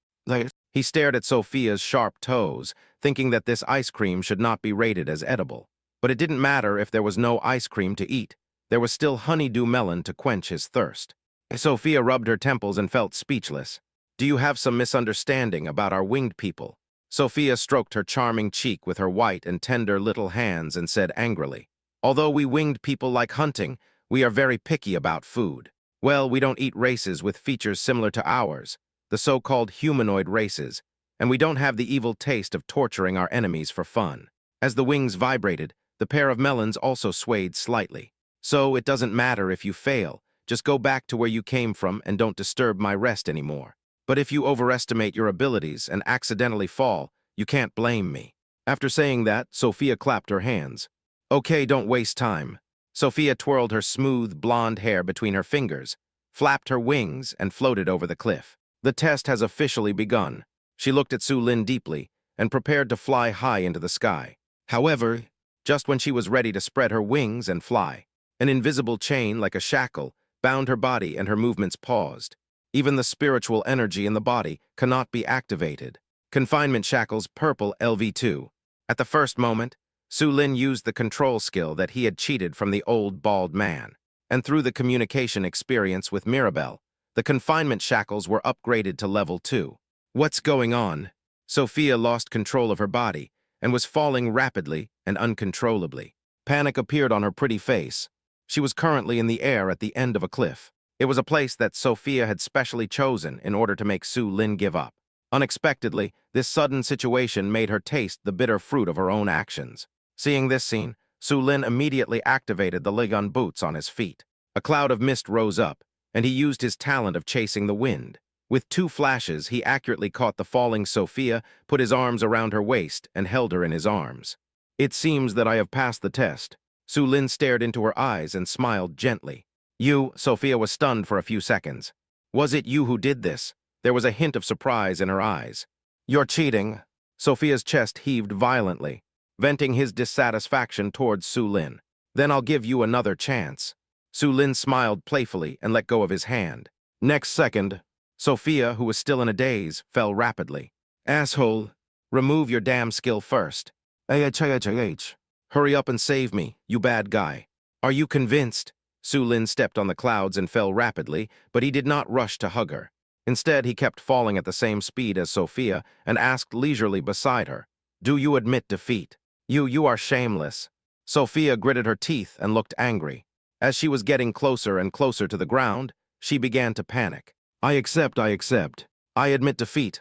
He stared at Sophia's sharp toes, thinking that this ice cream should not be rated as edible. But it didn't matter if there was no ice cream to eat. There was still honeydew melon to quench his thirst. Sophia rubbed her temples and felt speechless. Do you have some misunderstanding about our winged people? Sophia stroked her charming cheek with her white and tender little hands and said angrily, Although we winged people like hunting, we are very picky about food. Well, we don't eat races with features similar to ours, the so-called humanoid races, and we don't have the evil taste of torturing our enemies for fun. As the wings vibrated, the pair of melons also swayed slightly. So it doesn't matter if you fail, just go back to where you came from and don't disturb my rest anymore. But if you overestimate your abilities and accidentally fall, you can't blame me. After saying that, Sophia clapped her hands. Okay, don't waste time. Sophia twirled her smooth, blonde hair between her fingers, flapped her wings, and floated over the cliff. The test has officially begun. She looked at Su Lin deeply and prepared to fly high into the sky. However, just when she was ready to spread her wings and fly, an invisible chain, like a shackle, bound her body and her movements paused. Even the spiritual energy in the body cannot be activated. Confinement shackles purple LV2. At the first moment, Su Lin used the control skill that he had cheated from the old bald man. And through the communication experience with Mirabelle, the confinement shackles were upgraded to level 2. What's going on? Sophia lost control of her body and was falling rapidly and uncontrollably. Panic appeared on her pretty face. She was currently in the air at the end of a cliff. It was a place that Sophia had specially chosen in order to make Su Lin give up. Unexpectedly, this sudden situation made her taste the bitter fruit of her own actions. Seeing this scene, Su Lin immediately activated the Ligun boots on his feet. A cloud of mist rose up, and he used his talent of chasing the wind. With 2 flashes, he accurately caught the falling Sophia, put his arms around her waist, and held her in his arms. It seems that I have passed the test. Su Lin stared into her eyes and smiled gently. You, Sophia was stunned for a few seconds. Was it you who did this? There was a hint of surprise in her eyes. You're cheating. Sophia's chest heaved violently, venting his dissatisfaction towards Su Lin. Then I'll give you another chance. Su Lin smiled playfully and let go of his hand. Next second, Sophia, who was still in a daze, fell rapidly. Asshole, remove your damn skill first. Hurry up and save me, you bad guy. Are you convinced? Su Lin stepped on the clouds and fell rapidly, but he did not rush to hug her. Instead, he kept falling at the same speed as Sophia and asked leisurely beside her, Do you admit defeat? You are shameless. Sophia gritted her teeth and looked angry. As she was getting closer and closer to the ground, she began to panic. I accept. I admit defeat,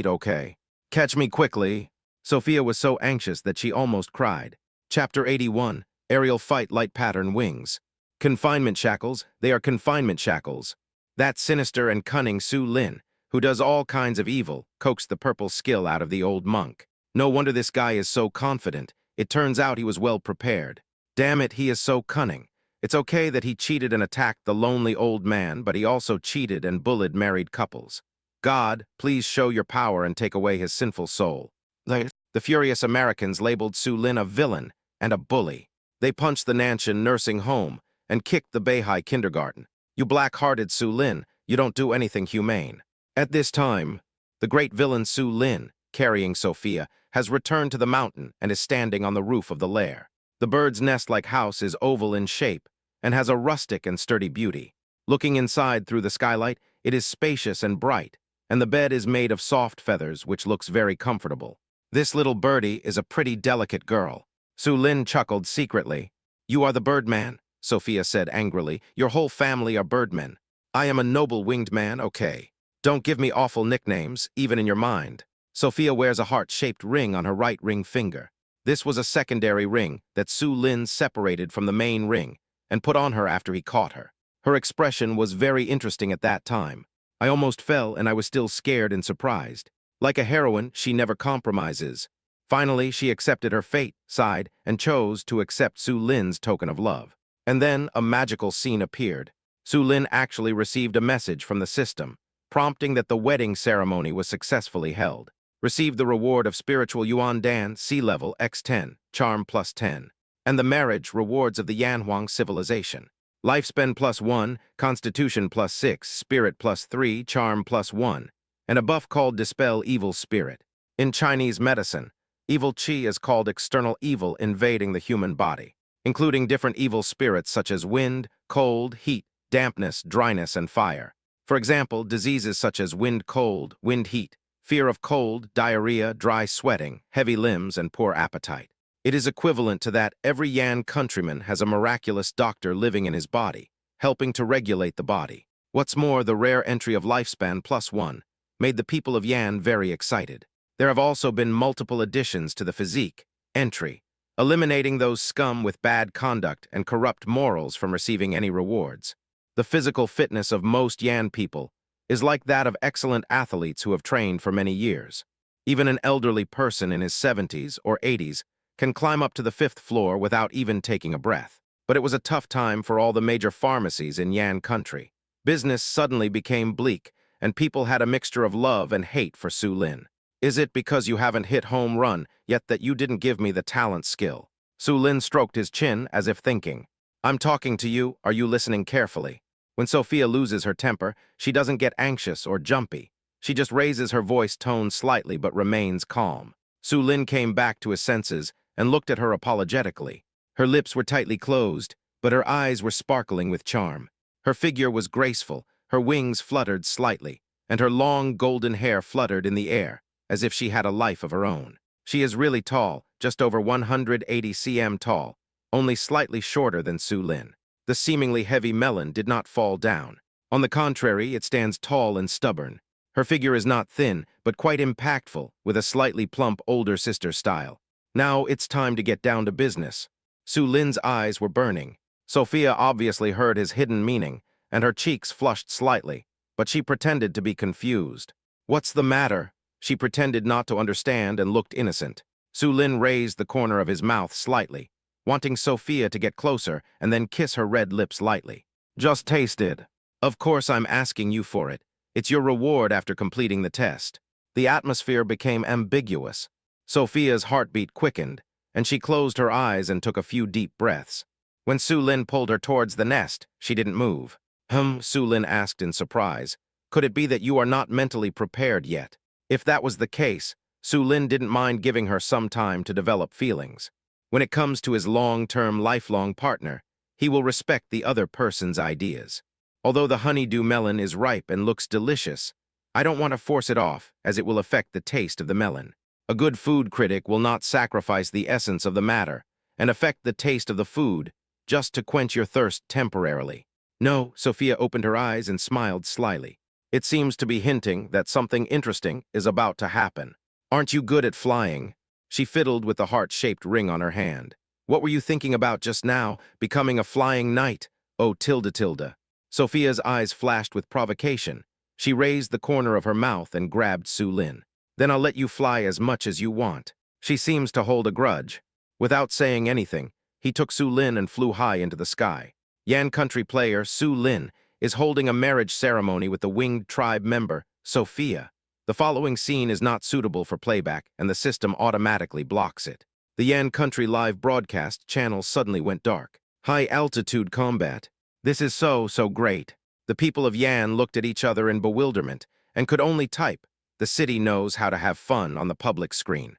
okay. Catch me quickly. Sophia was so anxious that she almost cried. Chapter 81, Aerial Fight Light Pattern Wings. Confinement shackles, they are confinement shackles. That sinister and cunning Su Lin, who does all kinds of evil, coaxed the purple skill out of the old monk. No wonder this guy is so confident. It turns out he was well prepared. Damn it, he is so cunning. It's okay that he cheated and attacked the lonely old man, but he also cheated and bullied married couples. God, please show your power and take away his sinful soul. The furious Americans labeled Su Lin a villain and a bully. They punched the Nanshan nursing home and kicked the Beihai kindergarten. You black-hearted Su Lin, you don't do anything humane. At this time, the great villain Su Lin, carrying Sophia, has returned to the mountain and is standing on the roof of the lair. The bird's nest-like house is oval in shape and has a rustic and sturdy beauty. Looking inside through the skylight, it is spacious and bright, and the bed is made of soft feathers, which looks very comfortable. This little birdie is a pretty delicate girl. Su Lin chuckled secretly. You are the birdman, Sophia said angrily. Your whole family are birdmen. I am a noble winged man, okay. Don't give me awful nicknames, even in your mind. Sophia wears a heart-shaped ring on her right ring finger. This was a secondary ring that Su Lin separated from the main ring and put on her after he caught her. Her expression was very interesting at that time. I almost fell, and I was still scared and surprised. Like a heroine, she never compromises. Finally, she accepted her fate, sighed, and chose to accept Su Lin's token of love. And then a magical scene appeared. Su Lin actually received a message from the system, prompting that the wedding ceremony was successfully held. Received the reward of spiritual Yuan Dan, sea level X10, charm plus 10, and the marriage rewards of the Yanhuang civilization. Lifespan plus 1, constitution plus 6, spirit plus 3, charm plus 1, and a buff called Dispel Evil Spirit. In Chinese medicine, evil qi is called external evil invading the human body, including different evil spirits such as wind, cold, heat, dampness, dryness, and fire. For example, diseases such as wind-cold, wind-heat, fear of cold, diarrhea, dry sweating, heavy limbs, and poor appetite. It is equivalent to that every Yan countryman has a miraculous doctor living in his body, helping to regulate the body. What's more, the rare entry of lifespan plus 1 made the people of Yan very excited. There have also been multiple additions to the physique entry, eliminating those scum with bad conduct and corrupt morals from receiving any rewards. The physical fitness of most Yan people is like that of excellent athletes who have trained for many years. Even an elderly person in his 70s or 80s can climb up to the 5th floor without even taking a breath. But it was a tough time for all the major pharmacies in Yan country. Business suddenly became bleak, and people had a mixture of love and hate for Su Lin. Is it because you haven't hit home run yet that you didn't give me the talent skill? Su Lin stroked his chin as if thinking. I'm talking to you, are you listening carefully? When Sophia loses her temper, she doesn't get anxious or jumpy. She just raises her voice tone slightly but remains calm. Su Lin came back to his senses and looked at her apologetically. Her lips were tightly closed, but her eyes were sparkling with charm. Her figure was graceful, her wings fluttered slightly, and her long golden hair fluttered in the air, as if she had a life of her own. She is really tall, just over 180 cm tall, only slightly shorter than Su Lin. The seemingly heavy melon did not fall down. On the contrary, it stands tall and stubborn. Her figure is not thin, but quite impactful, with a slightly plump older sister style. Now it's time to get down to business. Su Lin's eyes were burning. Sophia obviously heard his hidden meaning, and her cheeks flushed slightly, but she pretended to be confused. What's the matter? She pretended not to understand and looked innocent. Su Lin raised the corner of his mouth slightly, wanting Sophia to get closer and then kiss her red lips lightly. Just taste it. Of course I'm asking you for it. It's your reward after completing the test. The atmosphere became ambiguous. Sophia's heartbeat quickened, and she closed her eyes and took a few deep breaths. When Su Lin pulled her towards the nest, she didn't move. Su Lin asked in surprise. Could it be that you are not mentally prepared yet? If that was the case, Su Lin didn't mind giving her some time to develop feelings. When it comes to his long-term, lifelong partner, he will respect the other person's ideas. Although the honeydew melon is ripe and looks delicious, I don't want to force it off, as it will affect the taste of the melon. A good food critic will not sacrifice the essence of the matter and affect the taste of the food just to quench your thirst temporarily. No, Sophia opened her eyes and smiled slyly. It seems to be hinting that something interesting is about to happen. Aren't you good at flying? She fiddled with the heart-shaped ring on her hand. What were you thinking about just now? Becoming a flying knight? Oh, tilde. Sophia's eyes flashed with provocation. She raised the corner of her mouth and grabbed Su Lin. Then I'll let you fly as much as you want. She seems to hold a grudge. Without saying anything, he took Su Lin and flew high into the sky. Yan country player Su Lin is holding a marriage ceremony with the winged tribe member, Sophia. The following scene is not suitable for playback, and the system automatically blocks it. The Yan country live broadcast channel suddenly went dark. High-altitude combat. This is so great. The people of Yan looked at each other in bewilderment and could only type, "The city knows how to have fun," on the public screen.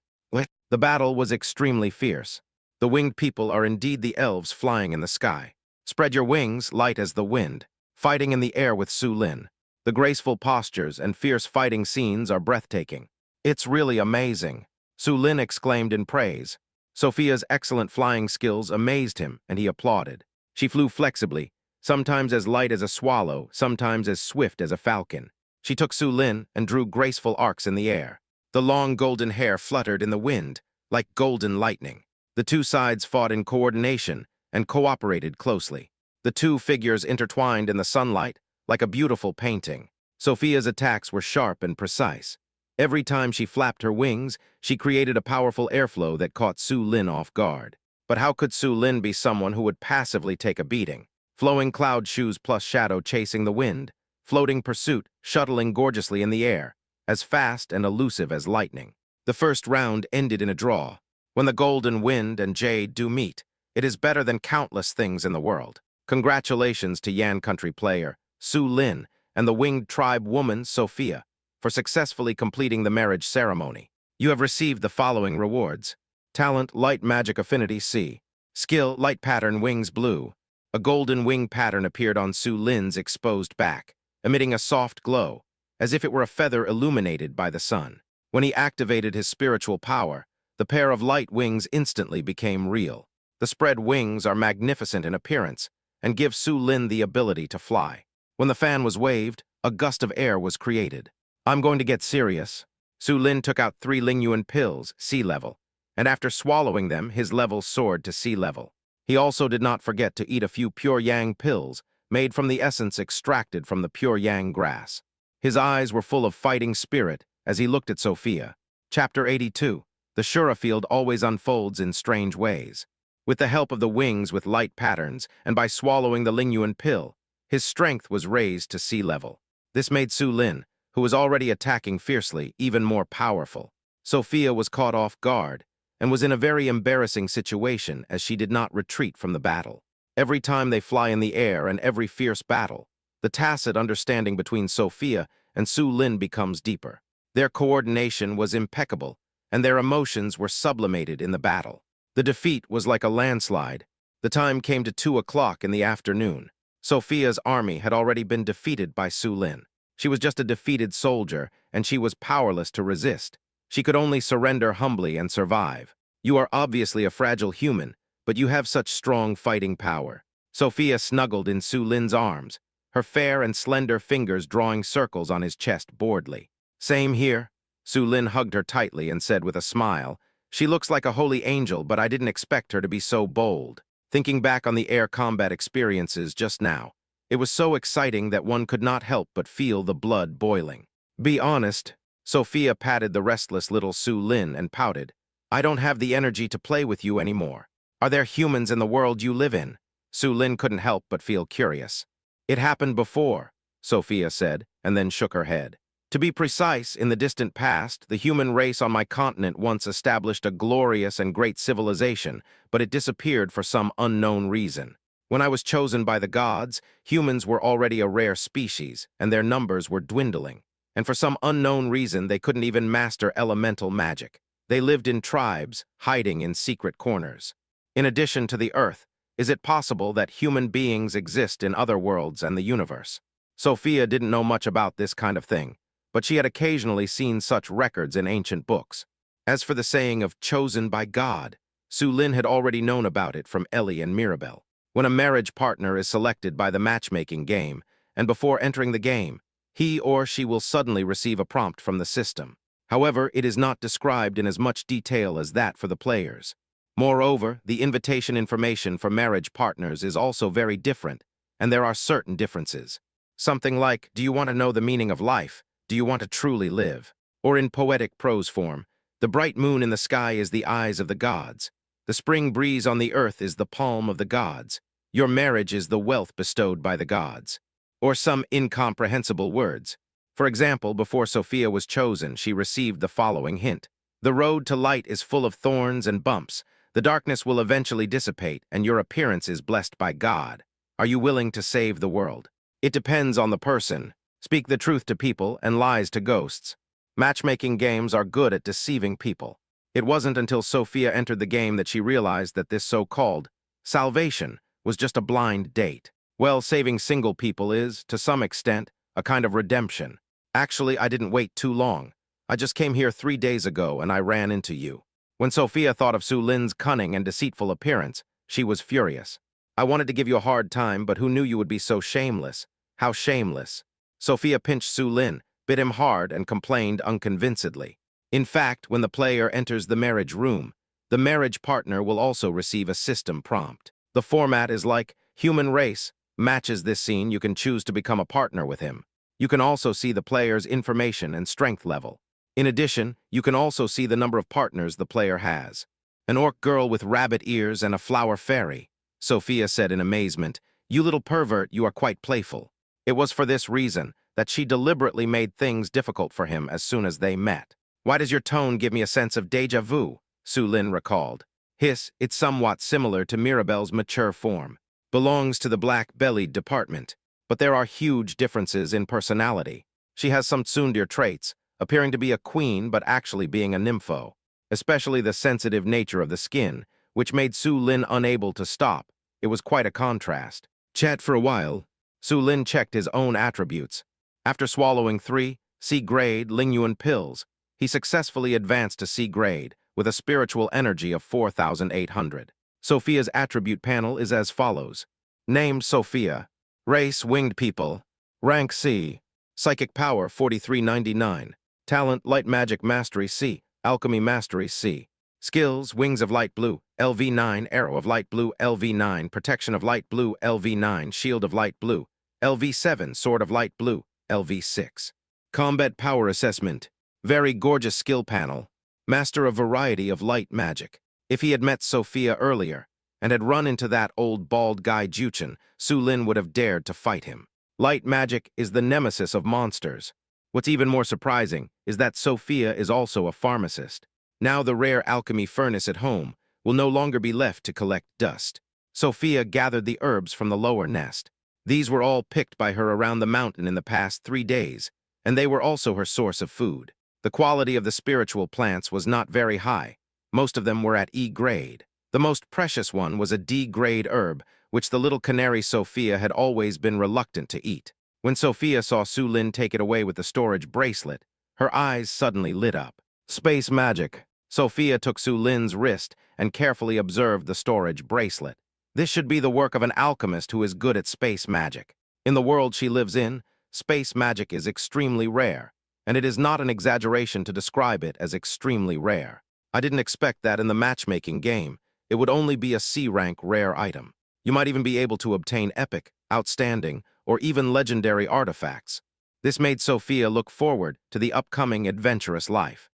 The battle was extremely fierce. The winged people are indeed the elves flying in the sky. Spread your wings, light as the wind, fighting in the air with Su Lin. The graceful postures and fierce fighting scenes are breathtaking. It's really amazing, Su Lin exclaimed in praise. Sophia's excellent flying skills amazed him, and he applauded. She flew flexibly, sometimes as light as a swallow, sometimes as swift as a falcon. She took Su Lin and drew graceful arcs in the air. The long golden hair fluttered in the wind, like golden lightning. The two sides fought in coordination and cooperated closely. The two figures intertwined in the sunlight, like a beautiful painting. Sophia's attacks were sharp and precise. Every time she flapped her wings, she created a powerful airflow that caught Su Lin off guard. But how could Su Lin be someone who would passively take a beating? Flowing cloud shoes plus shadow chasing the wind, floating pursuit, shuttling gorgeously in the air, as fast and elusive as lightning. The first round ended in a draw. When the golden wind and jade do meet, it is better than countless things in the world. Congratulations to Yan country player Su Lin and the winged tribe woman Sophia for successfully completing the marriage ceremony. You have received the following rewards. Talent, light magic affinity C. Skill, light pattern, wings blue. A golden wing pattern appeared on Su Lin's exposed back, emitting a soft glow, as if it were a feather illuminated by the sun. When he activated his spiritual power, the pair of light wings instantly became real. The spread wings are magnificent in appearance and give Su Lin the ability to fly. When the fan was waved, a gust of air was created. I'm going to get serious. Su Lin took out 3 Lingyuan pills, sea level, and after swallowing them, his level soared to sea level. He also did not forget to eat a few pure yang pills made from the essence extracted from the pure yang grass. His eyes were full of fighting spirit as he looked at Sophia. Chapter 82. The Shura field always unfolds in strange ways. With the help of the wings with light patterns and by swallowing the Lingyuan pill, his strength was raised to sea level. This made Su Lin, who was already attacking fiercely, even more powerful. Sophia was caught off guard and was in a very embarrassing situation as she did not retreat from the battle. Every time they fly in the air and every fierce battle, the tacit understanding between Sophia and Su Lin becomes deeper. Their coordination was impeccable, and their emotions were sublimated in the battle. The defeat was like a landslide. The time came to 2 o'clock in the afternoon. Sophia's army had already been defeated by Su Lin. She was just a defeated soldier, and she was powerless to resist. She could only surrender humbly and survive. You are obviously a fragile human, but you have such strong fighting power. Sophia snuggled in Su Lin's arms, her fair and slender fingers drawing circles on his chest boredly. Same here. Su Lin hugged her tightly and said with a smile, "She looks like a holy angel, but I didn't expect her to be so bold." Thinking back on the air combat experiences just now, it was so exciting that one could not help but feel the blood boiling. Be honest. Sophia patted the restless little Su Lin and pouted. I don't have the energy to play with you anymore. Are there humans in the world you live in? Su Lin couldn't help but feel curious. It happened before, Sophia said, and then shook her head. To be precise, in the distant past, the human race on my continent once established a glorious and great civilization, but it disappeared for some unknown reason. When I was chosen by the gods, humans were already a rare species, and their numbers were dwindling. And for some unknown reason, they couldn't even master elemental magic. They lived in tribes, hiding in secret corners. In addition to the Earth, is it possible that human beings exist in other worlds and the universe? Sophia didn't know much about this kind of thing, but she had occasionally seen such records in ancient books. As for the saying of chosen by God, Su Lin had already known about it from Ellie and Mirabelle. When a marriage partner is selected by the matchmaking game, and before entering the game, he or she will suddenly receive a prompt from the system. However, it is not described in as much detail as that for the players. Moreover, the invitation information for marriage partners is also very different, and there are certain differences. Something like, do you want to know the meaning of life? Do you want to truly live? Or in poetic prose form, the bright moon in the sky is the eyes of the gods. The spring breeze on the earth is the palm of the gods. Your marriage is the wealth bestowed by the gods. Or some incomprehensible words. For example, before Sophia was chosen, she received the following hint. The road to light is full of thorns and bumps. The darkness will eventually dissipate, and your appearance is blessed by God. Are you willing to save the world? It depends on the person. Speak the truth to people and lies to ghosts. Matchmaking games are good at deceiving people. It wasn't until Sophia entered the game that she realized that this so-called salvation was just a blind date. Well, saving single people is, to some extent, a kind of redemption. Actually, I didn't wait too long. I just came here 3 days ago and I ran into you. When Sophia thought of Su Lin's cunning and deceitful appearance, she was furious. I wanted to give you a hard time, but who knew you would be so shameless? How shameless? Sophia pinched Su Lin, bit him hard, and complained unconvincedly. In fact, when the player enters the marriage room, the marriage partner will also receive a system prompt. The format is like human race. Matches this scene, you can choose to become a partner with him. You can also see the player's information and strength level. In addition, you can also see the number of partners the player has. An orc girl with rabbit ears and a flower fairy. Sophia said in amazement, "You little pervert, you are quite playful." It was for this reason that she deliberately made things difficult for him as soon as they met. "Why does your tone give me a sense of déjà vu?" Su Lin recalled. It's somewhat similar to Mirabelle's mature form. Belongs to the black-bellied department, but there are huge differences in personality. She has some tsundere traits, appearing to be a queen but actually being a nympho, especially the sensitive nature of the skin, which made Su Lin unable to stop. It was quite a contrast. Chat for a while. Su Lin checked his own attributes. After swallowing 3 C-grade Lingyuan pills, he successfully advanced to C-grade with a spiritual energy of 4,800. Sophia's attribute panel is as follows. Name Sophia. Race winged people. Rank C. Psychic power 4399. Talent light magic mastery C. Alchemy mastery C. Skills wings of light blue LV9, arrow of light blue LV9, protection of light blue LV9, shield of light blue LV7, sword of light blue LV6. Combat power assessment. Very gorgeous skill panel. Master a variety of light magic. If he had met Sophia earlier and had run into that old bald guy Juchen, Su Lin would have dared to fight him. Light magic is the nemesis of monsters. What's even more surprising is that Sophia is also a pharmacist. Now the rare alchemy furnace at home will no longer be left to collect dust. Sophia gathered the herbs from the lower nest. These were all picked by her around the mountain in the past 3 days, and they were also her source of food. The quality of the spiritual plants was not very high. Most of them were at E grade. The most precious one was a D grade herb, which the little canary Sophia had always been reluctant to eat. When Sophia saw Su Lin take it away with the storage bracelet, her eyes suddenly lit up. Space magic. Sophia took Su Lin's wrist and carefully observed the storage bracelet. This should be the work of an alchemist who is good at space magic. In the world she lives in, space magic is extremely rare, and it is not an exaggeration to describe it as extremely rare. I didn't expect that in the matchmaking game. It would only be a C-rank rare item. You might even be able to obtain epic, outstanding, or even legendary artifacts. This made Sophia look forward to the upcoming adventurous life.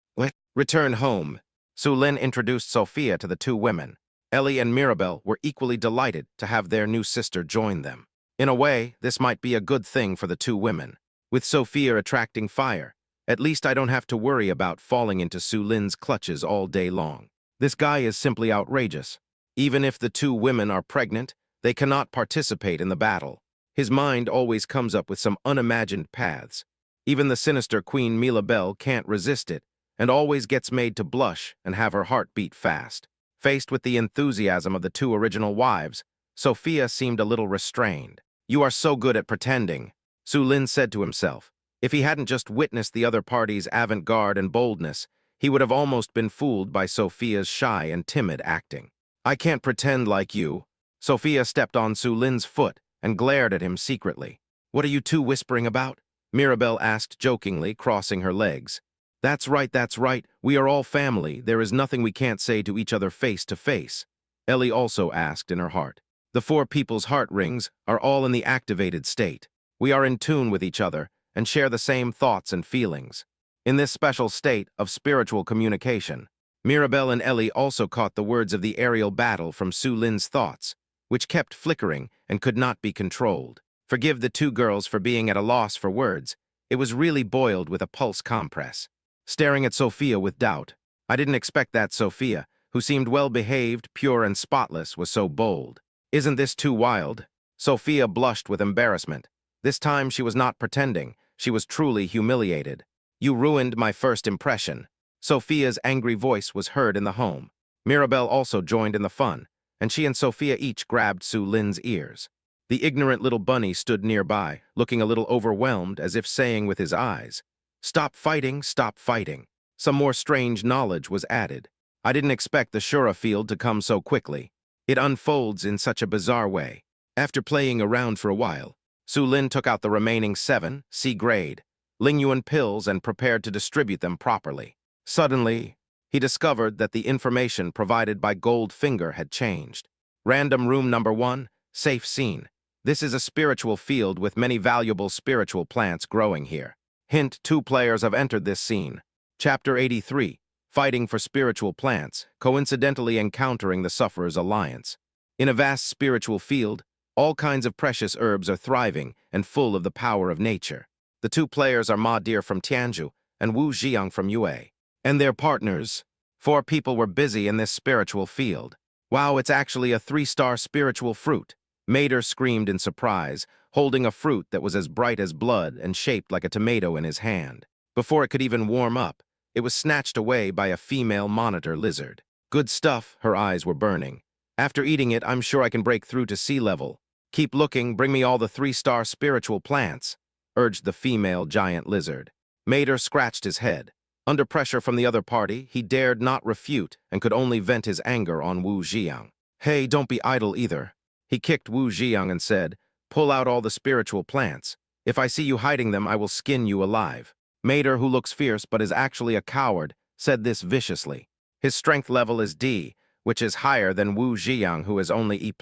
Return home. Su Lin introduced Sophia to the 2 women. Ellie and Mirabelle were equally delighted to have their new sister join them. In a way, this might be a good thing for the 2 women. With Sophia attracting fire, at least I don't have to worry about falling into Su Lin's clutches all day long. This guy is simply outrageous. Even if the 2 women are pregnant, they cannot participate in the battle. His mind always comes up with some unimagined paths. Even the sinister Queen Mirabelle can't resist it, and always gets made to blush and have her heart beat fast. Faced with the enthusiasm of the 2 original wives, Sophia seemed a little restrained. "You are so good at pretending," Su Lin said to himself. If he hadn't just witnessed the other party's avant-garde and boldness, he would have almost been fooled by Sophia's shy and timid acting. "I can't pretend like you." Sophia stepped on Su Lin's foot and glared at him secretly. "What are you 2 whispering about?" Mirabelle asked jokingly, crossing her legs. That's right, we are all family, there is nothing we can't say to each other face to face," Ellie also asked in her heart. The 4 people's heart rings are all in the activated state. We are in tune with each other and share the same thoughts and feelings. In this special state of spiritual communication, Mirabelle and Ellie also caught the words of the aerial battle from Su Lin's thoughts, which kept flickering and could not be controlled. Forgive the two girls for being at a loss for words. It was really boiled with a pulse compress. Staring at Sophia with doubt. I didn't expect that Sophia, who seemed well-behaved, pure and spotless, was so bold. Isn't this too wild? Sophia blushed with embarrassment. This time she was not pretending. She was truly humiliated. You ruined my first impression. Sophia's angry voice was heard in the home. Mirabelle also joined in the fun, and she and Sophia each grabbed Su Lin's ears. The ignorant little bunny stood nearby, looking a little overwhelmed, as if saying with his eyes, "Stop fighting, stop fighting." Some more strange knowledge was added. I didn't expect the Shura field to come so quickly. It unfolds in such a bizarre way. After playing around for a while, Su Lin took out the remaining 7 C-grade Lingyuan pills and prepared to distribute them properly. Suddenly, he discovered that the information provided by Goldfinger had changed. Random room number 1, safe scene. This is a spiritual field with many valuable spiritual plants growing here. Hint, 2 players have entered this scene. Chapter 83, Fighting for Spiritual Plants, coincidentally encountering the Sufferer's Alliance. In a vast spiritual field, all kinds of precious herbs are thriving and full of the power of nature. The 2 players are Ma Deer from Tianzhu and Wu Jiang from Yue. And their partners. 4 people were busy in this spiritual field. Wow, it's actually a 3-star spiritual fruit. Mater screamed in surprise, holding a fruit that was as bright as blood and shaped like a tomato in his hand. Before it could even warm up, it was snatched away by a female monitor lizard. Good stuff, her eyes were burning. After eating it, I'm sure I can break through to sea level. Keep looking, bring me all the 3-star spiritual plants, urged the female giant lizard. Mater scratched his head. Under pressure from the other party, he dared not refute and could only vent his anger on Wu Jiang. Hey, don't be idle either. He kicked Wu Jiang and said, pull out all the spiritual plants. If I see you hiding them, I will skin you alive. Mater, who looks fierce but is actually a coward, said this viciously. His strength level is D, which is higher than Wu Jiang, who is only E+.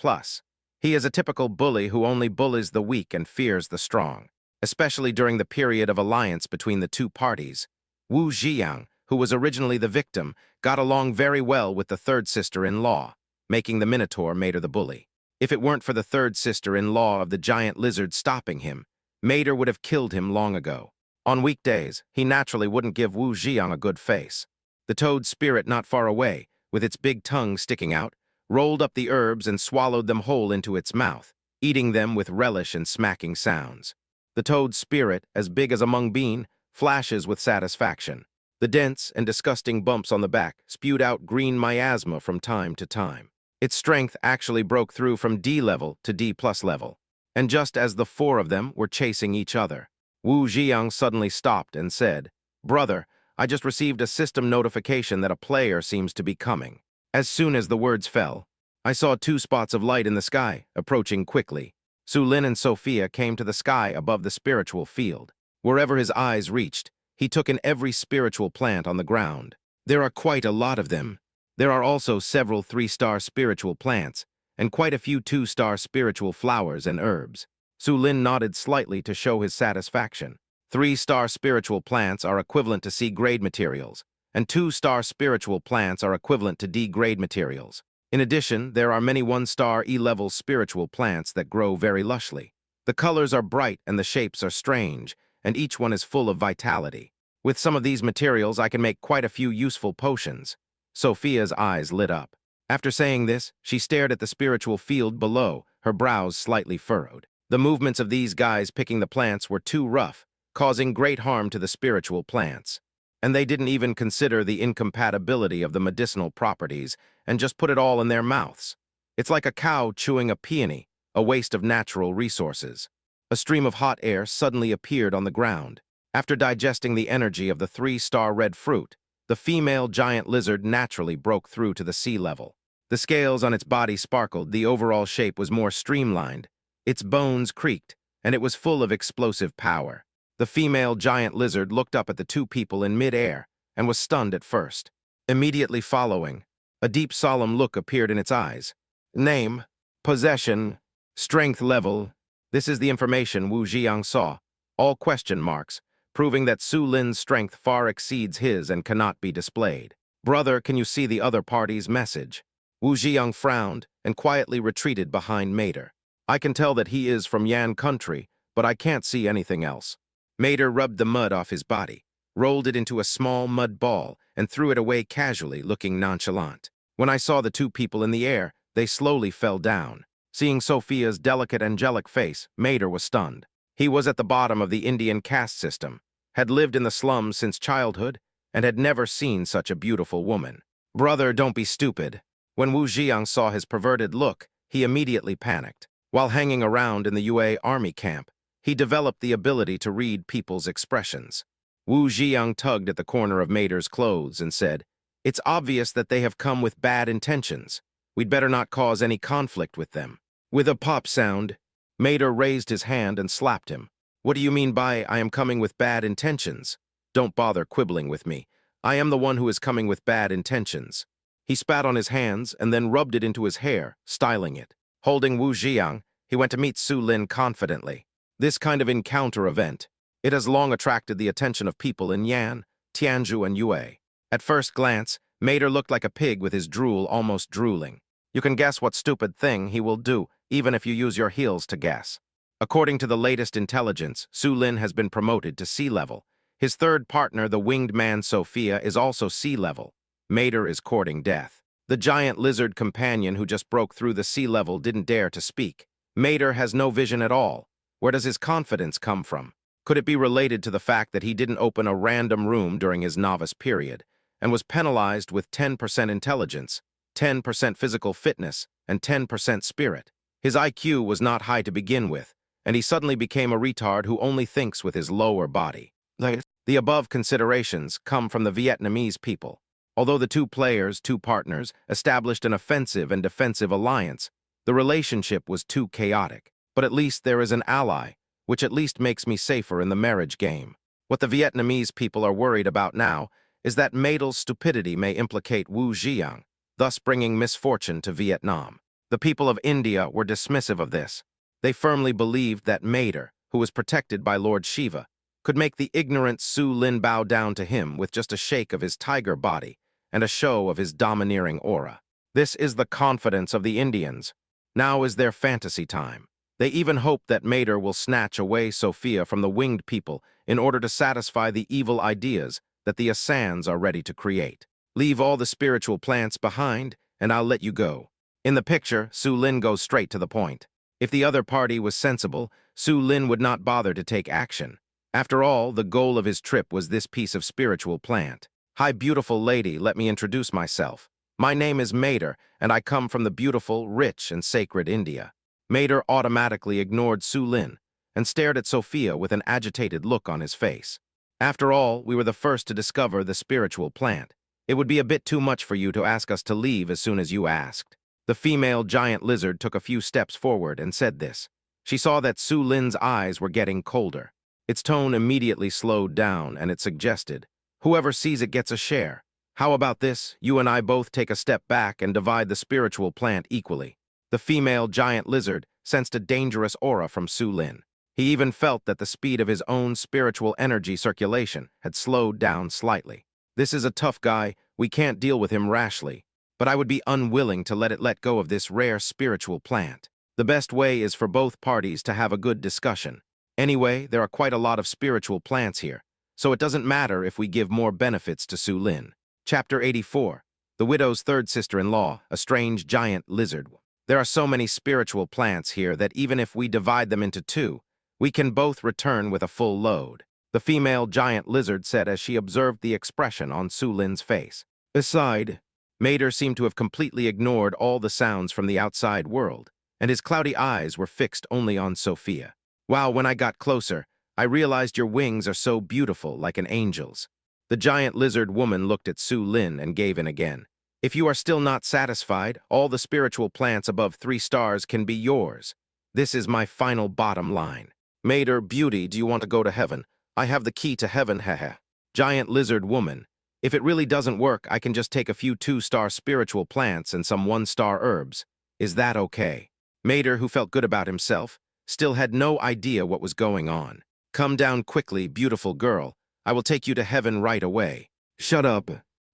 He is a typical bully who only bullies the weak and fears the strong. Especially during the period of alliance between the 2 parties. Wu Jiang, who was originally the victim, got along very well with the 3rd sister-in-law, making the Minotaur Mater the bully. If it weren't for the 3rd sister-in-law of the giant lizard stopping him, Mater would have killed him long ago. On weekdays, he naturally wouldn't give Wu Jiang a good face. The toad spirit not far away, with its big tongue sticking out, rolled up the herbs and swallowed them whole into its mouth, eating them with relish and smacking sounds. The toad spirit, as big as a mung bean, flashes with satisfaction. The dense and disgusting bumps on the back spewed out green miasma from time to time. Its strength actually broke through from D level to D+ level. And just as the 4 of them were chasing each other, Wu Jiang suddenly stopped and said, "Brother, I just received a system notification that a player seems to be coming." As soon as the words fell, I saw 2 spots of light in the sky, approaching quickly. Su Lin and Sophia came to the sky above the spiritual field. Wherever his eyes reached, he took in every spiritual plant on the ground. There are quite a lot of them. There are also several 3-star spiritual plants, and quite a few 2-star spiritual flowers and herbs. Su Lin nodded slightly to show his satisfaction. 3-star spiritual plants are equivalent to C-grade materials, and 2-star spiritual plants are equivalent to D-grade materials. In addition, there are many 1-star E-level spiritual plants that grow very lushly. The colors are bright and the shapes are strange, and each one is full of vitality. With some of these materials, I can make quite a few useful potions. Sophia's eyes lit up. After saying this, she stared at the spiritual field below, her brows slightly furrowed. The movements of these guys picking the plants were too rough, causing great harm to the spiritual plants. And they didn't even consider the incompatibility of the medicinal properties and just put it all in their mouths. It's like a cow chewing a peony, a waste of natural resources. A stream of hot air suddenly appeared on the ground. After digesting the energy of the 3-star red fruit, the female giant lizard naturally broke through to the sea level. The scales on its body sparkled, the overall shape was more streamlined, its bones creaked, and it was full of explosive power. The female giant lizard looked up at the 2 people in mid-air and was stunned at first. Immediately following, a deep solemn look appeared in its eyes. Name, possession, strength level. This is the information Wu Jiang saw, all question marks, proving that Su Lin's strength far exceeds his and cannot be displayed. Brother, can you see the other party's message? Wu Ziyang frowned and quietly retreated behind Mater. I can tell that he is from Yan country, but I can't see anything else. Mater rubbed the mud off his body, rolled it into a small mud ball, and threw it away casually, looking nonchalant. When I saw the two people in the air, they slowly fell down. Seeing Sophia's delicate angelic face, Mater was stunned. He was at the bottom of the Indian caste system, had lived in the slums since childhood, and had never seen such a beautiful woman. Brother, don't be stupid. When Wu Ziyang saw his perverted look, he immediately panicked. While hanging around in the UA army camp, he developed the ability to read people's expressions. Wu Ziyang tugged at the corner of Mater's clothes and said, "It's obvious that they have come with bad intentions. We'd better not cause any conflict with them." With a pop sound, Mater raised his hand and slapped him. "What do you mean by I am coming with bad intentions? Don't bother quibbling with me. I am the one who is coming with bad intentions." He spat on his hands and then rubbed it into his hair, styling it. Holding Wu Ziyang, he went to meet Su Lin confidently. This kind of encounter event, it has long attracted the attention of people in Yan, Tianzhu, and Yue. At first glance, Mater looked like a pig with his drool almost drooling. You can guess what stupid thing he will do, even if you use your heels to guess. According to the latest intelligence, Su Lin has been promoted to sea level. His third partner, the winged man Sophia, is also sea level. Mater is courting death. The giant lizard companion who just broke through the sea level didn't dare to speak. Mater has no vision at all. Where does his confidence come from? Could it be related to the fact that he didn't open a random room during his novice period and was penalized with 10% intelligence, 10% physical fitness, and 10% spirit? His IQ was not high to begin with, and he suddenly became a retard who only thinks with his lower body. The above considerations come from the Vietnamese people. Although the two partners, established an offensive and defensive alliance, the relationship was too chaotic. But at least there is an ally, which at least makes me safer in the marriage game. What the Vietnamese people are worried about now is that Mater's stupidity may implicate Wu Ziyang, thus bringing misfortune to Vietnam. The people of India were dismissive of this. They firmly believed that Mater, who was protected by Lord Shiva, could make the ignorant Su Lin bow down to him with just a shake of his tiger body and a show of his domineering aura. This is the confidence of the Indians. Now is their fantasy time. They even hope that Mater will snatch away Sophia from the winged people in order to satisfy the evil ideas that the Assans are ready to create. Leave all the spiritual plants behind, and I'll let you go. In the picture, Su Lin goes straight to the point. If the other party was sensible, Su Lin would not bother to take action. After all, the goal of his trip was this piece of spiritual plant. "Hi, beautiful lady, let me introduce myself. My name is Mater, and I come from the beautiful, rich, and sacred India." Mater automatically ignored Su Lin and stared at Sophia with an agitated look on his face. "After all, we were the first to discover the spiritual plant. It would be a bit too much for you to ask us to leave as soon as you asked." The female giant lizard took a few steps forward and said this. She saw that Su Lin's eyes were getting colder. Its tone immediately slowed down, and it suggested, "Whoever sees it gets a share. How about this? You and I both take a step back and divide the spiritual plant equally." The female giant lizard sensed a dangerous aura from Su Lin. He even felt that the speed of his own spiritual energy circulation had slowed down slightly. "This is a tough guy. We can't deal with him rashly. But I would be unwilling to let go of this rare spiritual plant. The best way is for both parties to have a good discussion. Anyway, there are quite a lot of spiritual plants here, so it doesn't matter if we give more benefits to Su Lin." Chapter 84. The widow's third sister-in-law, a strange giant lizard. There are so many spiritual plants here that even if we divide them into two, we can both return with a full load, the female giant lizard said as she observed the expression on Su Lin's face. Aside, Mater seemed to have completely ignored all the sounds from the outside world, and his cloudy eyes were fixed only on Sophia. "Wow, when I got closer, I realized your wings are so beautiful, like an angel's." The giant lizard woman looked at Su Lin and gave in again. "If you are still not satisfied, all the spiritual plants above 3 stars can be yours. This is my final bottom line." "Mater, beauty, do you want to go to heaven? I have the key to heaven, hehe." Giant lizard woman, "If it really doesn't work, I can just take a few 2-star spiritual plants and some 1-star herbs. Is that okay?" Mater, who felt good about himself, still had no idea what was going on. "Come down quickly, beautiful girl. I will take you to heaven right away." "Shut up."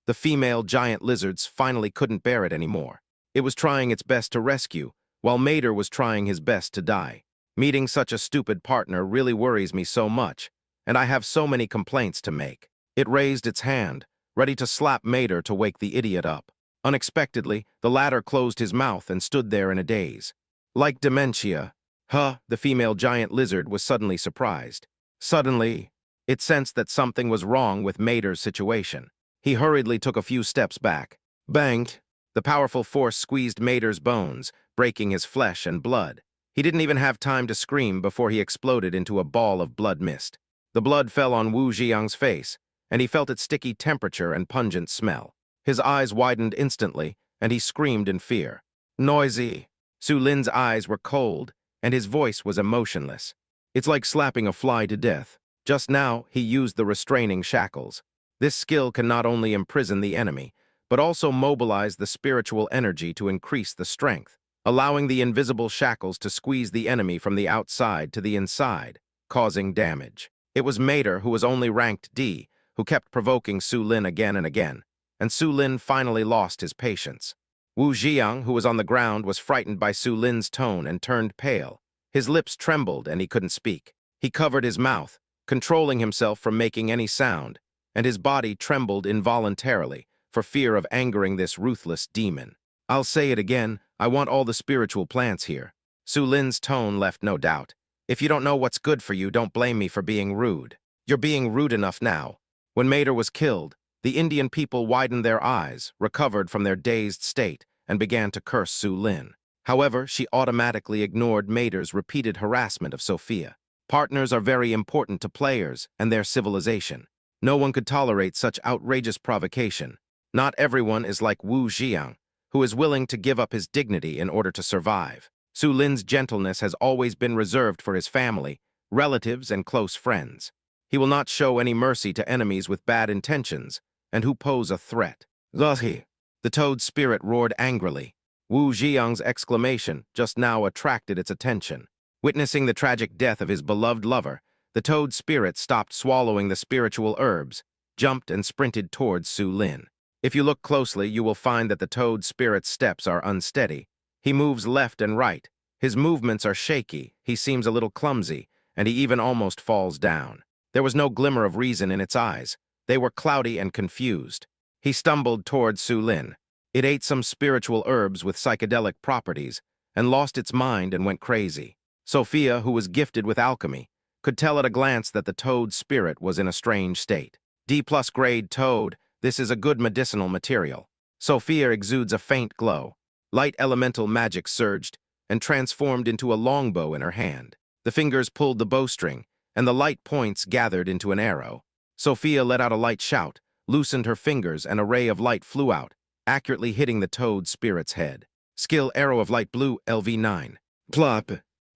The female giant lizards finally couldn't bear it anymore. It was trying its best to rescue, while Mater was trying his best to die. Meeting such a stupid partner really worries me so much, and I have so many complaints to make. It raised its hand, ready to slap Mater to wake the idiot up. Unexpectedly, the latter closed his mouth and stood there in a daze. Like dementia. The female giant lizard was suddenly surprised. Suddenly, it sensed that something was wrong with Mater's situation. He hurriedly took a few steps back. Banged! The powerful force squeezed Mater's bones, breaking his flesh and blood. He didn't even have time to scream before he exploded into a ball of blood mist. The blood fell on Wu Jiang's face, and he felt its sticky temperature and pungent smell. His eyes widened instantly, and he screamed in fear. Noisy! Su Lin's eyes were cold, and his voice was emotionless. It's like slapping a fly to death. Just now, he used the restraining shackles. This skill can not only imprison the enemy, but also mobilize the spiritual energy to increase the strength, allowing the invisible shackles to squeeze the enemy from the outside to the inside, causing damage. It was Mater, who was only ranked D, who kept provoking Su Lin again and again, and Su Lin finally lost his patience. Wu Jiang, who was on the ground, was frightened by Su Lin's tone and turned pale. His lips trembled and he couldn't speak. He covered his mouth, controlling himself from making any sound, and his body trembled involuntarily for fear of angering this ruthless demon. I'll say it again, I want all the spiritual plants here. Su Lin's tone left no doubt. If you don't know what's good for you, don't blame me for being rude. You're being rude enough now. When Mater was killed, the Indian people widened their eyes, recovered from their dazed state, and began to curse Su Lin. However, she automatically ignored Mater's repeated harassment of Sophia. Partners are very important to players and their civilization. No one could tolerate such outrageous provocation. Not everyone is like Wu Jiang, who is willing to give up his dignity in order to survive. Su Lin's gentleness has always been reserved for his family, relatives, and close friends. He will not show any mercy to enemies with bad intentions and who pose a threat. Zahi! The toad spirit roared angrily. Wu Jiang's exclamation just now attracted its attention. Witnessing the tragic death of his beloved lover, the toad spirit stopped swallowing the spiritual herbs, jumped and sprinted towards Su Lin. If you look closely, you will find that the toad spirit's steps are unsteady. He moves left and right. His movements are shaky, he seems a little clumsy, and he even almost falls down. There was no glimmer of reason in its eyes. They were cloudy and confused. He stumbled towards Su Lin. It ate some spiritual herbs with psychedelic properties and lost its mind and went crazy. Sophia, who was gifted with alchemy, could tell at a glance that the toad spirit was in a strange state. D+ grade toad, this is a good medicinal material. Sophia exudes a faint glow. Light elemental magic surged and transformed into a longbow in her hand. The fingers pulled the bowstring, and the light points gathered into an arrow. Sophia let out a light shout, loosened her fingers, and a ray of light flew out, accurately hitting the toad spirit's head. Skill Arrow of Light Blue, LV9. Plop!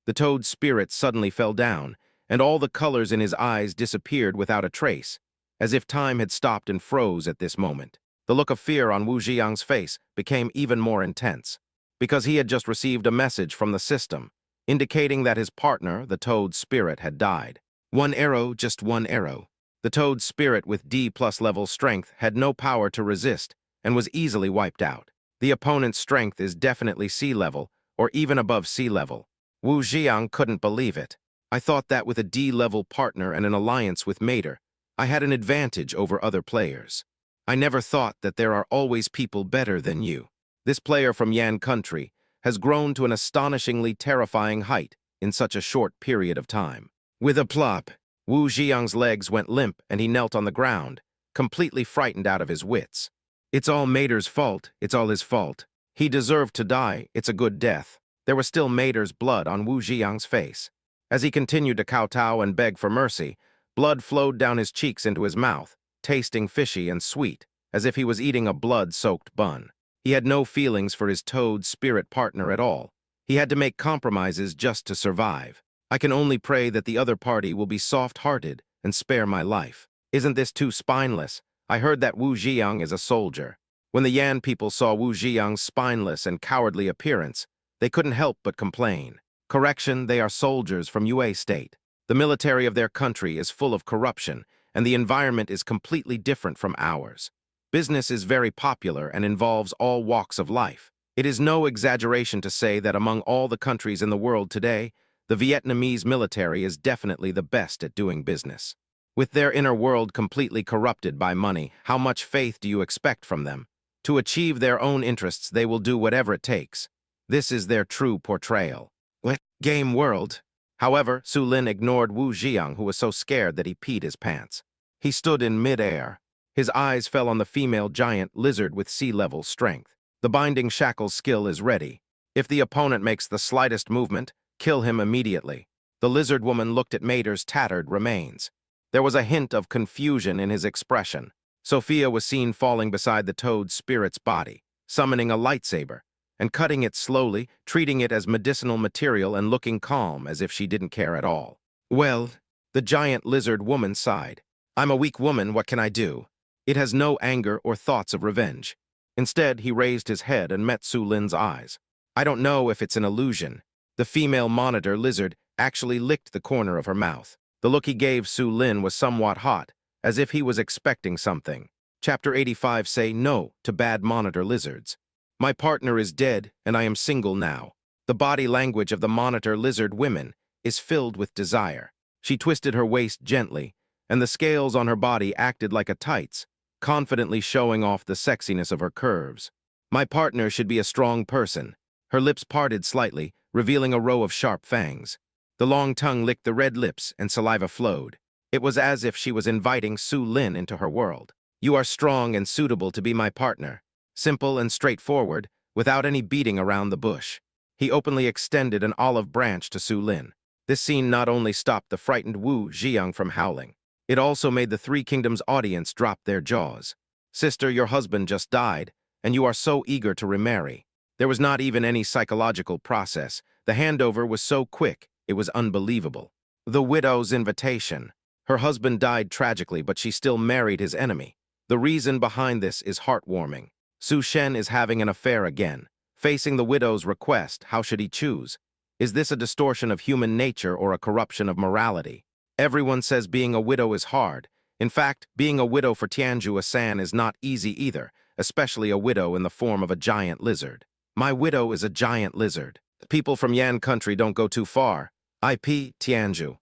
The toad spirit suddenly fell down, and all the colors in his eyes disappeared without a trace, as if time had stopped and froze at this moment. The look of fear on Wu Jiang's face became even more intense, because he had just received a message from the system, indicating that his partner, the toad spirit, had died. One arrow, just one arrow. The toad spirit with D+ level strength had no power to resist and was easily wiped out. The opponent's strength is definitely sea level, or even above sea level. Wu Jiang couldn't believe it. I thought that with a D-level partner and an alliance with Mater, I had an advantage over other players. I never thought that there are always people better than you. This player from Yan country has grown to an astonishingly terrifying height in such a short period of time. With a plop, Wu Jiang's legs went limp and he knelt on the ground, completely frightened out of his wits. It's all Mater's fault, it's all his fault. He deserved to die, it's a good death. There was still Mater's blood on Wu Jiang's face. As he continued to kowtow and beg for mercy, blood flowed down his cheeks into his mouth, tasting fishy and sweet, as if he was eating a blood-soaked bun. He had no feelings for his toad spirit partner at all. He had to make compromises just to survive. I can only pray that the other party will be soft-hearted and spare my life. Isn't this too spineless? I heard that Wu Jiang is a soldier. When the Yan people saw Wu Jiang's spineless and cowardly appearance, they couldn't help but complain. Correction, they are soldiers from Yue State. The military of their country is full of corruption, and the environment is completely different from ours. Business is very popular and involves all walks of life. It is no exaggeration to say that among all the countries in the world today, the Vietnamese military is definitely the best at doing business. With their inner world completely corrupted by money, how much faith do you expect from them? To achieve their own interests, they will do whatever it takes. This is their true portrayal. Game world. However, Su Lin ignored Wu Jiang, who was so scared that he peed his pants. He stood in mid-air. His eyes fell on the female giant lizard with sea-level strength. The binding shackles skill is ready. If the opponent makes the slightest movement, kill him immediately. The lizard woman looked at Mater's tattered remains. There was a hint of confusion in his expression. Sophia was seen falling beside the toad spirit's body, summoning a lightsaber, and cutting it slowly, treating it as medicinal material and looking calm as if she didn't care at all. Well, the giant lizard woman sighed. I'm a weak woman, what can I do? It has no anger or thoughts of revenge. Instead, he raised his head and met Su Lin's eyes. I don't know if it's an illusion. The female monitor lizard actually licked the corner of her mouth. The look he gave Su Lin was somewhat hot, as if he was expecting something. Chapter 85 say no to bad monitor lizards. My partner is dead, and I am single now. The body language of the monitor lizard women is filled with desire. She twisted her waist gently, and the scales on her body acted like a tights, confidently showing off the sexiness of her curves. My partner should be a strong person. Her lips parted slightly, revealing a row of sharp fangs. The long tongue licked the red lips and saliva flowed. It was as if she was inviting Su Lin into her world. You are strong and suitable to be my partner. Simple and straightforward, without any beating around the bush. He openly extended an olive branch to Su Lin. This scene not only stopped the frightened Wu Jiang from howling, it also made the Three Kingdoms audience drop their jaws. Sister, your husband just died, and you are so eager to remarry. There was not even any psychological process. The handover was so quick, it was unbelievable. The widow's invitation. Her husband died tragically, but she still married his enemy. The reason behind this is heartwarming. Su Shen is having an affair again. Facing the widow's request, how should he choose? Is this a distortion of human nature or a corruption of morality? Everyone says being a widow is hard. In fact, being a widow for Tianjua-san is not easy either, especially a widow in the form of a giant lizard. My widow is a giant lizard. People from Yan country don't go too far. IP, Tianju.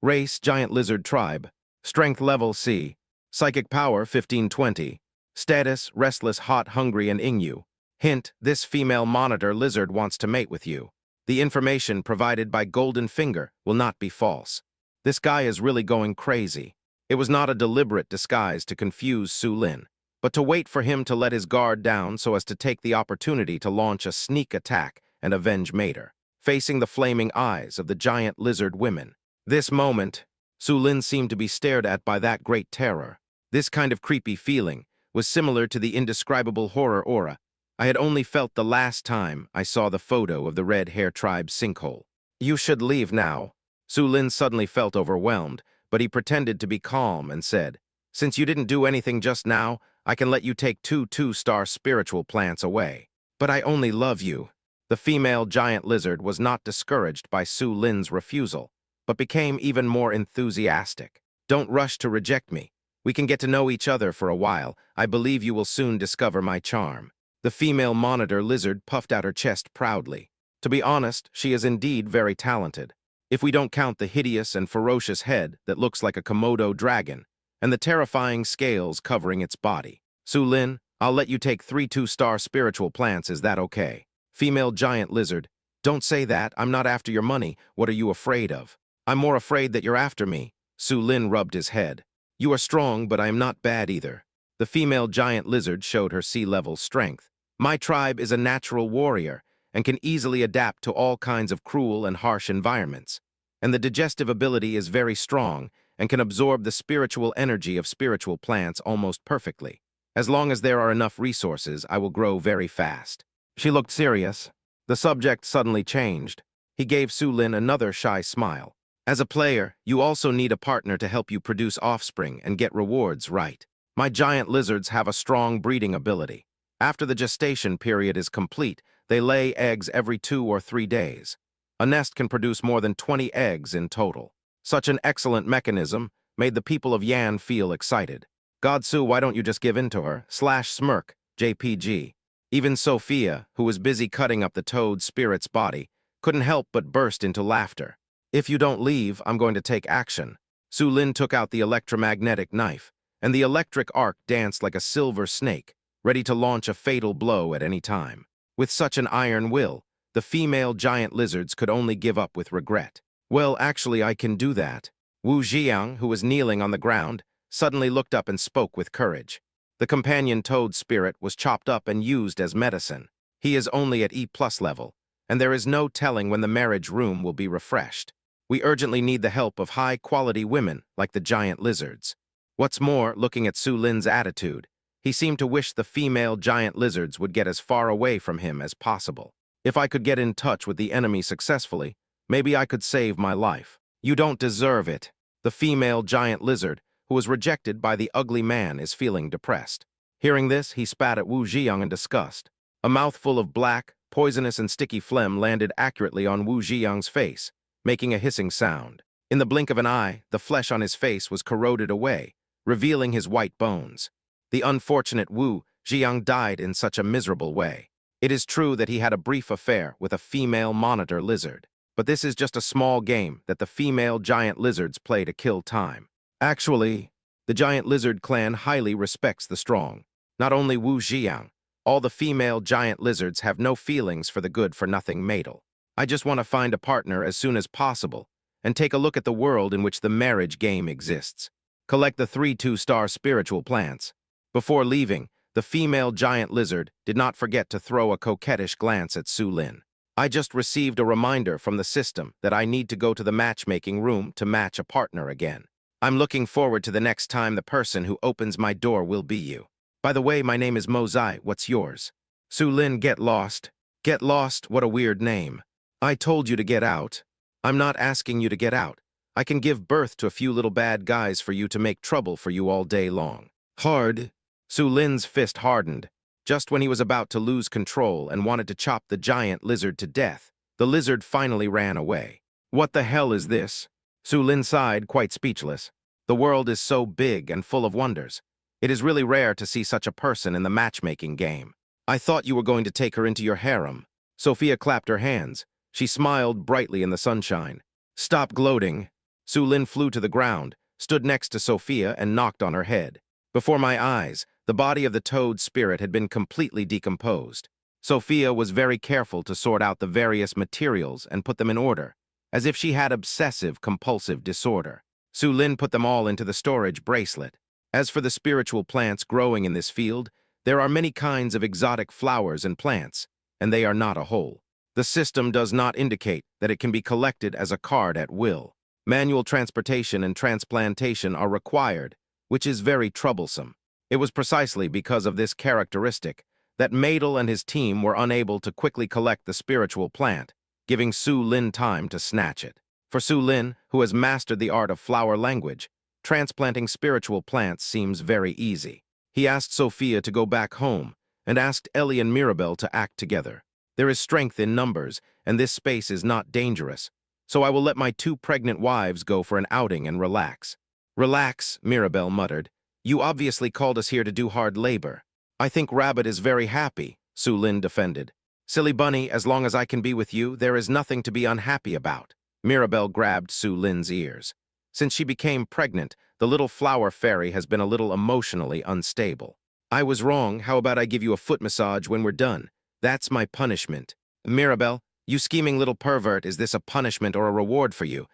Race, giant lizard tribe. Strength level C. Psychic power 1520. Status, restless, hot, hungry, and Ingyu. Hint, this female monitor lizard wants to mate with you. The information provided by Golden Finger will not be false. This guy is really going crazy. It was not a deliberate disguise to confuse Su Lin, but to wait for him to let his guard down so as to take the opportunity to launch a sneak attack and avenge Mater, facing the flaming eyes of the giant lizard women. This moment, Su Lin seemed to be stared at by that great terror. This kind of creepy feeling was similar to the indescribable horror aura I had only felt the last time I saw the photo of the Red Hair Tribe's sinkhole. You should leave now. Su Lin suddenly felt overwhelmed, but he pretended to be calm and said, Since you didn't do anything just now, I can let you take 2 two-star spiritual plants away. But I only love you. The female giant lizard was not discouraged by Su Lin's refusal, but became even more enthusiastic. Don't rush to reject me. We can get to know each other for a while. I believe you will soon discover my charm. The female monitor lizard puffed out her chest proudly. To be honest, she is indeed very talented. If we don't count the hideous and ferocious head that looks like a Komodo dragon, and the terrifying scales covering its body. Su Lin, I'll let you take 3 two-star spiritual plants, is that okay? Female giant lizard, don't say that, I'm not after your money, what are you afraid of? I'm more afraid that you're after me. Su Lin rubbed his head. You are strong, but I am not bad either. The female giant lizard showed her sea-level strength. My tribe is a natural warrior and can easily adapt to all kinds of cruel and harsh environments. And the digestive ability is very strong and can absorb the spiritual energy of spiritual plants almost perfectly. As long as there are enough resources, I will grow very fast. She looked serious. The subject suddenly changed. He gave Su Lin another shy smile. As a player, you also need a partner to help you produce offspring and get rewards right. My giant lizards have a strong breeding ability. After the gestation period is complete, they lay eggs every 2 or 3 days. A nest can produce more than 20 eggs in total. Such an excellent mechanism made the people of Yan feel excited. Godsu, why don't you just give in to her? /smirk, JPG. Even Sophia, who was busy cutting up the toad spirit's body, couldn't help but burst into laughter. If you don't leave, I'm going to take action. Su Lin took out the electromagnetic knife, and the electric arc danced like a silver snake, ready to launch a fatal blow at any time. With such an iron will, the female giant lizards could only give up with regret. Well, actually, I can do that. Wu Jiang, who was kneeling on the ground, suddenly looked up and spoke with courage. The companion toad spirit was chopped up and used as medicine. He is only at E+ level, and there is no telling when the marriage room will be refreshed. We urgently need the help of high-quality women like the giant lizards. What's more, looking at Su Lin's attitude, he seemed to wish the female giant lizards would get as far away from him as possible. If I could get in touch with the enemy successfully, maybe I could save my life. You don't deserve it. The female giant lizard, who was rejected by the ugly man, is feeling depressed. Hearing this, he spat at Wu Jiang in disgust. A mouthful of black, poisonous and sticky phlegm landed accurately on Wu Jiang's face, making a hissing sound. In the blink of an eye, the flesh on his face was corroded away, revealing his white bones. The unfortunate Wu Jiang died in such a miserable way. It is true that he had a brief affair with a female monitor lizard, but this is just a small game that the female giant lizards play to kill time. Actually, the giant lizard clan highly respects the strong. Not only Wu Jiang, all the female giant lizards have no feelings for the good-for-nothing Maidel. I just want to find a partner as soon as possible and take a look at the world in which the marriage game exists. Collect the 3 2-star spiritual plants. Before leaving, the female giant lizard did not forget to throw a coquettish glance at Su Lin. I just received a reminder from the system that I need to go to the matchmaking room to match a partner again. I'm looking forward to the next time the person who opens my door will be you. By the way, my name is Mozai. What's yours? Su Lin, get lost. Get lost? What a weird name. I told you to get out. I'm not asking you to get out. I can give birth to a few little bad guys for you to make trouble for you all day long. Hard. Su Lin's fist hardened. Just when he was about to lose control and wanted to chop the giant lizard to death, the lizard finally ran away. What the hell is this? Su Lin sighed, quite speechless. The world is so big and full of wonders. It is really rare to see such a person in the matchmaking game. I thought you were going to take her into your harem. Sophia clapped her hands. She smiled brightly in the sunshine. Stop gloating. Su Lin flew to the ground, stood next to Sophia, and knocked on her head. Before my eyes, the body of the toad spirit had been completely decomposed. Sophia was very careful to sort out the various materials and put them in order, as if she had obsessive-compulsive disorder. Su Lin put them all into the storage bracelet. As for the spiritual plants growing in this field, there are many kinds of exotic flowers and plants, and they are not a whole. The system does not indicate that it can be collected as a card at will. Manual transportation and transplantation are required, which is very troublesome. It was precisely because of this characteristic that Maidel and his team were unable to quickly collect the spiritual plant, giving Su Lin time to snatch it. For Su Lin, who has mastered the art of flower language, transplanting spiritual plants seems very easy. He asked Sophia to go back home and asked Ellie and Mirabel to act together. There is strength in numbers, and this space is not dangerous, so I will let my 2 pregnant wives go for an outing and relax. Relax, Mirabel muttered. You obviously called us here to do hard labor. I think Rabbit is very happy, Su Lin defended. Silly bunny, as long as I can be with you, there is nothing to be unhappy about. Mirabel grabbed Su Lin's ears. Since she became pregnant, the little flower fairy has been a little emotionally unstable. I was wrong. How about I give you a foot massage when we're done? That's my punishment. Mirabel, you scheming little pervert, is this a punishment or a reward for you?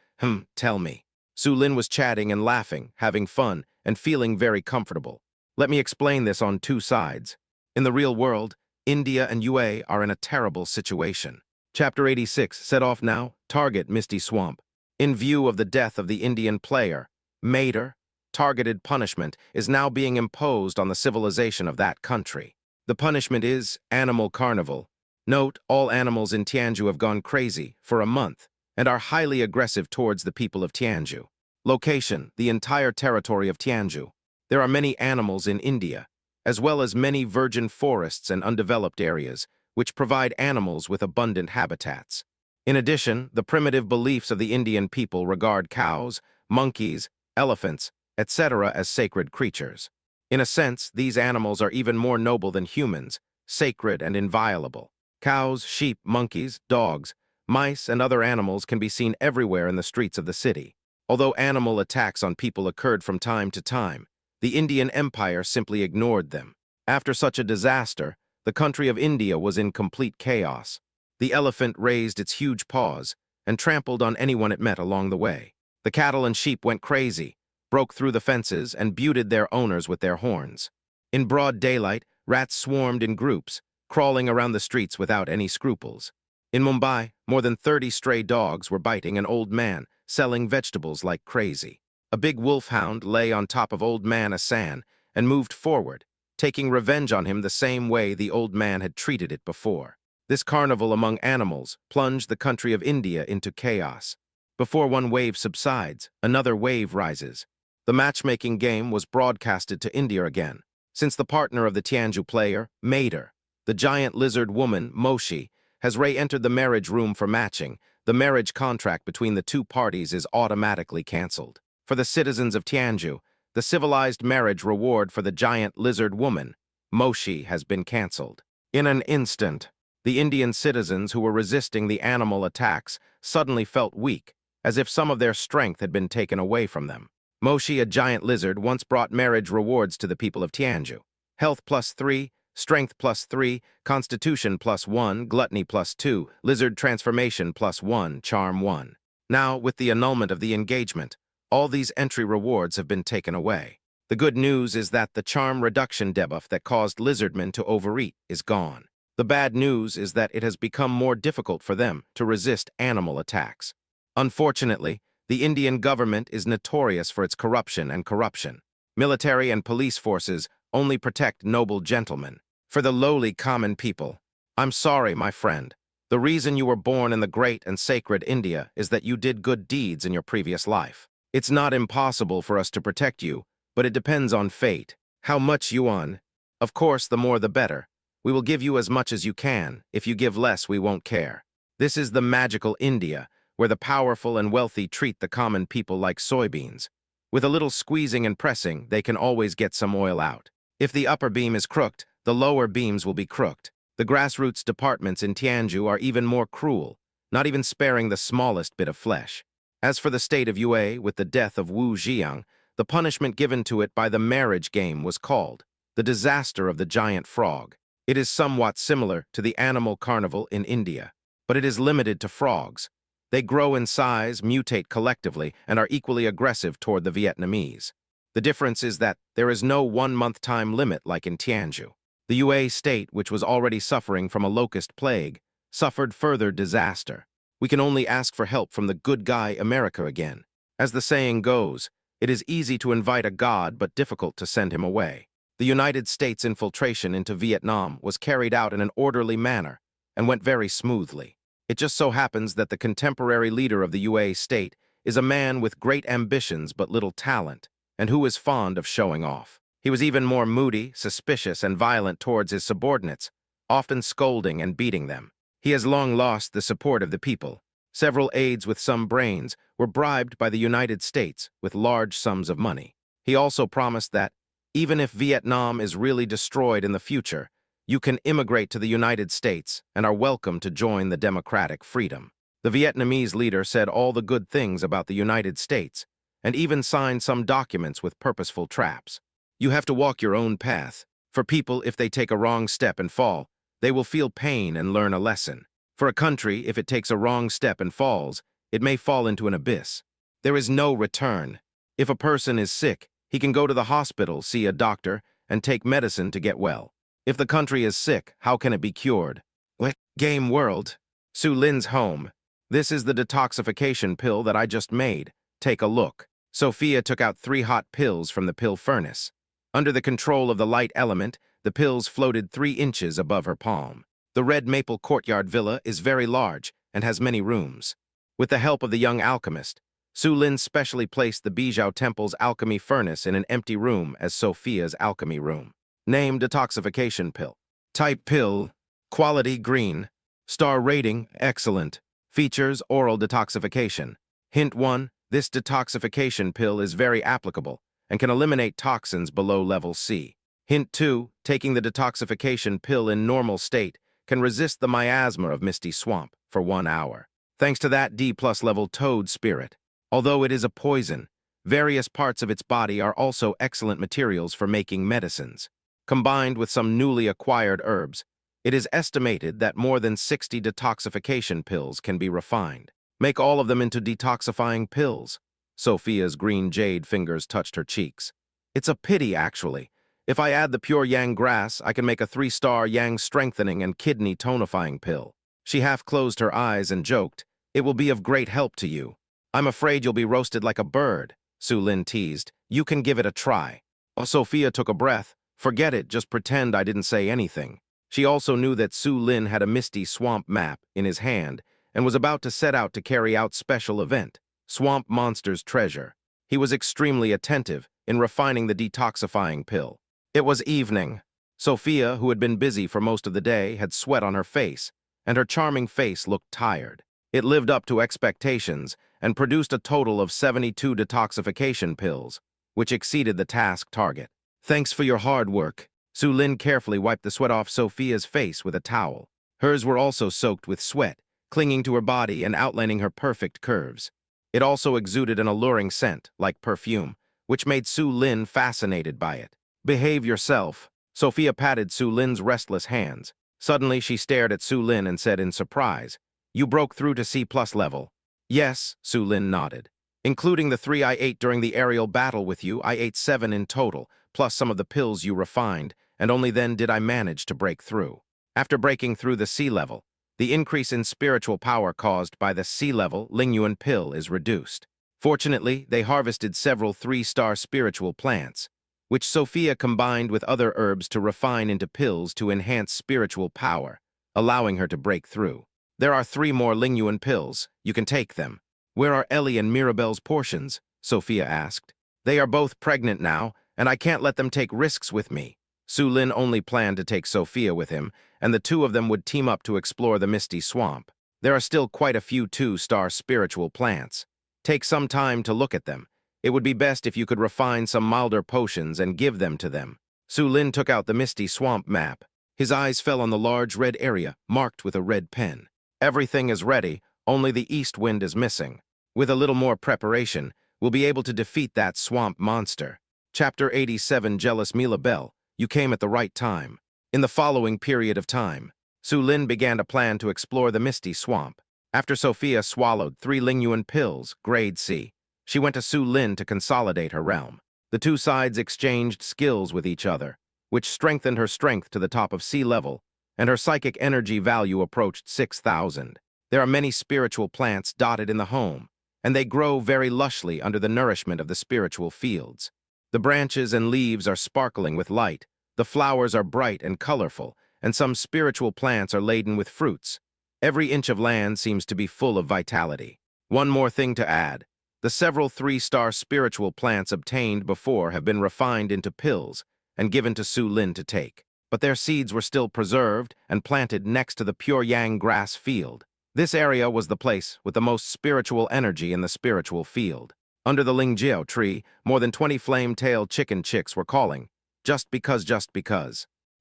Tell me. Su Lin was chatting and laughing, having fun, and feeling very comfortable. Let me explain this on 2 sides. In the real world, India and UA are in a terrible situation. Chapter 86, set off now, target Misty Swamp. In view of the death of the Indian player, Mater, targeted punishment is now being imposed on the civilization of that country. The punishment is Animal Carnival. Note, all animals in Tianzhu have gone crazy for a month and are highly aggressive towards the people of Tianzhu. Location, the entire territory of Tianzhu. There are many animals in India, as well as many virgin forests and undeveloped areas, which provide animals with abundant habitats. In addition, the primitive beliefs of the Indian people regard cows, monkeys, elephants, etc. as sacred creatures. In a sense, these animals are even more noble than humans, sacred and inviolable. Cows, sheep, monkeys, dogs, mice, and other animals can be seen everywhere in the streets of the city. Although animal attacks on people occurred from time to time, the Indian Empire simply ignored them. After such a disaster, the country of India was in complete chaos. The elephant raised its huge paws and trampled on anyone it met along the way. The cattle and sheep went crazy, broke through the fences, and butted their owners with their horns. In broad daylight, rats swarmed in groups, crawling around the streets without any scruples. In Mumbai, more than 30 stray dogs were biting an old man, selling vegetables like crazy. A big wolfhound lay on top of old man Asan and moved forward, taking revenge on him the same way the old man had treated it before. This carnival among animals plunged the country of India into chaos. Before one wave subsides, another wave rises. The matchmaking game was broadcasted to India again, since the partner of the Tianzhu player, Mater, the giant lizard woman, Moshi, has re-entered the marriage room for matching. The marriage contract between the two parties is automatically cancelled. For the citizens of Tianzhu, the civilized marriage reward for the giant lizard woman, Moshi, has been cancelled. In an instant, the Indian citizens who were resisting the animal attacks suddenly felt weak, as if some of their strength had been taken away from them. Moshi, a giant lizard, once brought marriage rewards to the people of Tianzhu. Health +3, strength +3, constitution +1, gluttony +2, lizard transformation +1, charm 1. Now, with the annulment of the engagement, all these entry rewards have been taken away. The good news is that the charm reduction debuff that caused lizardmen to overeat is gone. The bad news is that it has become more difficult for them to resist animal attacks. Unfortunately, the Indian government is notorious for its corruption. Military and police forces only protect noble gentlemen. For the lowly common people, I'm sorry, my friend. The reason you were born in the great and sacred India is that you did good deeds in your previous life. It's not impossible for us to protect you, but it depends on fate. How much yuan? Of course, the more the better. We will give you as much as you can. If you give less, we won't care. This is the magical India, where the powerful and wealthy treat the common people like soybeans. With a little squeezing and pressing, they can always get some oil out. If the upper beam is crooked, the lower beams will be crooked. The grassroots departments in Tianzhu are even more cruel, not even sparing the smallest bit of flesh. As for the state of Yue, with the death of Wu Jiang, the punishment given to it by the marriage game was called the disaster of the giant frog. It is somewhat similar to the animal carnival in India, but it is limited to frogs. They grow in size, mutate collectively, and are equally aggressive toward the Vietnamese. The difference is that there is no one-month time limit like in Tianzhu. The Yue state, which was already suffering from a locust plague, suffered further disaster. We can only ask for help from the good guy America again. As the saying goes, it is easy to invite a god but difficult to send him away. The United States infiltration into Vietnam was carried out in an orderly manner and went very smoothly. It just so happens that the contemporary leader of the Yue state is a man with great ambitions but little talent, and who is fond of showing off. He was even more moody, suspicious, and violent towards his subordinates, often scolding and beating them. He has long lost the support of the people. Several aides with some brains were bribed by the United States with large sums of money. He also promised that, even if Vietnam is really destroyed in the future, you can immigrate to the United States and are welcome to join the democratic freedom. The Vietnamese leader said all the good things about the United States, and even signed some documents with purposeful traps. You have to walk your own path. For people, if they take a wrong step and fall, they will feel pain and learn a lesson. For a country, if it takes a wrong step and falls, it may fall into an abyss. There is no return. If a person is sick, he can go to the hospital, see a doctor, and take medicine to get well. If the country is sick, how can it be cured? What? Game world. Su Lin's home. This is the detoxification pill that I just made. Take a look. Sophia took out 3 hot pills from the pill furnace. Under the control of the light element, the pills floated 3 inches above her palm. The red maple courtyard villa is very large and has many rooms. With the help of the young alchemist, Su Lin specially placed the Bijou Temple's alchemy furnace in an empty room as Sophia's alchemy room. Name: detoxification pill. Type: pill. Quality: green. Star rating: excellent. Features: oral detoxification. Hint 1. This detoxification pill is very applicable and can eliminate toxins below level C. Hint 2, taking the detoxification pill in normal state can resist the miasma of Misty Swamp for 1 hour. Thanks to that D+ level toad spirit. Although it is a poison, various parts of its body are also excellent materials for making medicines. Combined with some newly acquired herbs, it is estimated that more than 60 detoxification pills can be refined. Make all of them into detoxifying pills. Sophia's green jade fingers touched her cheeks. It's a pity, actually. If I add the pure yang grass, I can make a 3-star yang strengthening and kidney tonifying pill. She half closed her eyes and joked, "It will be of great help to you." "I'm afraid you'll be roasted like a bird," Su Lin teased. "You can give it a try." Sophia took a breath. "Forget it, just pretend I didn't say anything." She also knew that Su Lin had a Misty Swamp map in his hand and was about to set out to carry out special event, Swamp Monster's Treasure. He was extremely attentive in refining the detoxifying pill. It was evening. Sophia, who had been busy for most of the day, had sweat on her face, and her charming face looked tired. It lived up to expectations and produced a total of 72 detoxification pills, which exceeded the task target. "Thanks for your hard work." Su Lin carefully wiped the sweat off Sophia's face with a towel. Hers were also soaked with sweat, clinging to her body and outlining her perfect curves. It also exuded an alluring scent, like perfume, which made Su Lin fascinated by it. "Behave yourself." Sophia patted Su Lin's restless hands. Suddenly, she stared at Su Lin and said in surprise, "You broke through to C+ level." "Yes," Su Lin nodded. "Including the 3 I ate during the aerial battle with you, I ate 7 in total, plus some of the pills you refined, and only then did I manage to break through." After breaking through the C level, the increase in spiritual power caused by the C-level Lingyuan pill is reduced. Fortunately, they harvested several 3-star spiritual plants, which Sophia combined with other herbs to refine into pills to enhance spiritual power, allowing her to break through. "There are 3 more Lingyuan pills. You can take them." "Where are Ellie and Mirabelle's portions?" Sophia asked. "They are both pregnant now, and I can't let them take risks with me." Su Lin only planned to take Sophia with him, and the 2 of them would team up to explore the Misty Swamp. There are still quite a few 2-star spiritual plants. Take some time to look at them. It would be best if you could refine some milder potions and give them to them. Su Lin took out the Misty Swamp map. His eyes fell on the large red area, marked with a red pen. "Everything is ready, only the east wind is missing. With a little more preparation, we'll be able to defeat that swamp monster." Chapter 87, Jealous Mirabelle. You came at the right time. In the following period of time, Su Lin began to plan to explore the Misty Swamp. After Sophia swallowed 3 Lingyuan pills, grade C, she went to Su Lin to consolidate her realm. The 2 sides exchanged skills with each other, which strengthened her strength to the top of C level, and her psychic energy value approached 6,000. There are many spiritual plants dotted in the home, and they grow very lushly under the nourishment of the spiritual fields. The branches and leaves are sparkling with light, the flowers are bright and colorful, and some spiritual plants are laden with fruits. Every inch of land seems to be full of vitality. One more thing to add. The several 3-star spiritual plants obtained before have been refined into pills and given to Su Lin to take, but their seeds were still preserved and planted next to the pure yang grass field. This area was the place with the most spiritual energy in the spiritual field. Under the Lingjiao tree, more than 20 flame-tailed chicken chicks were calling, just because.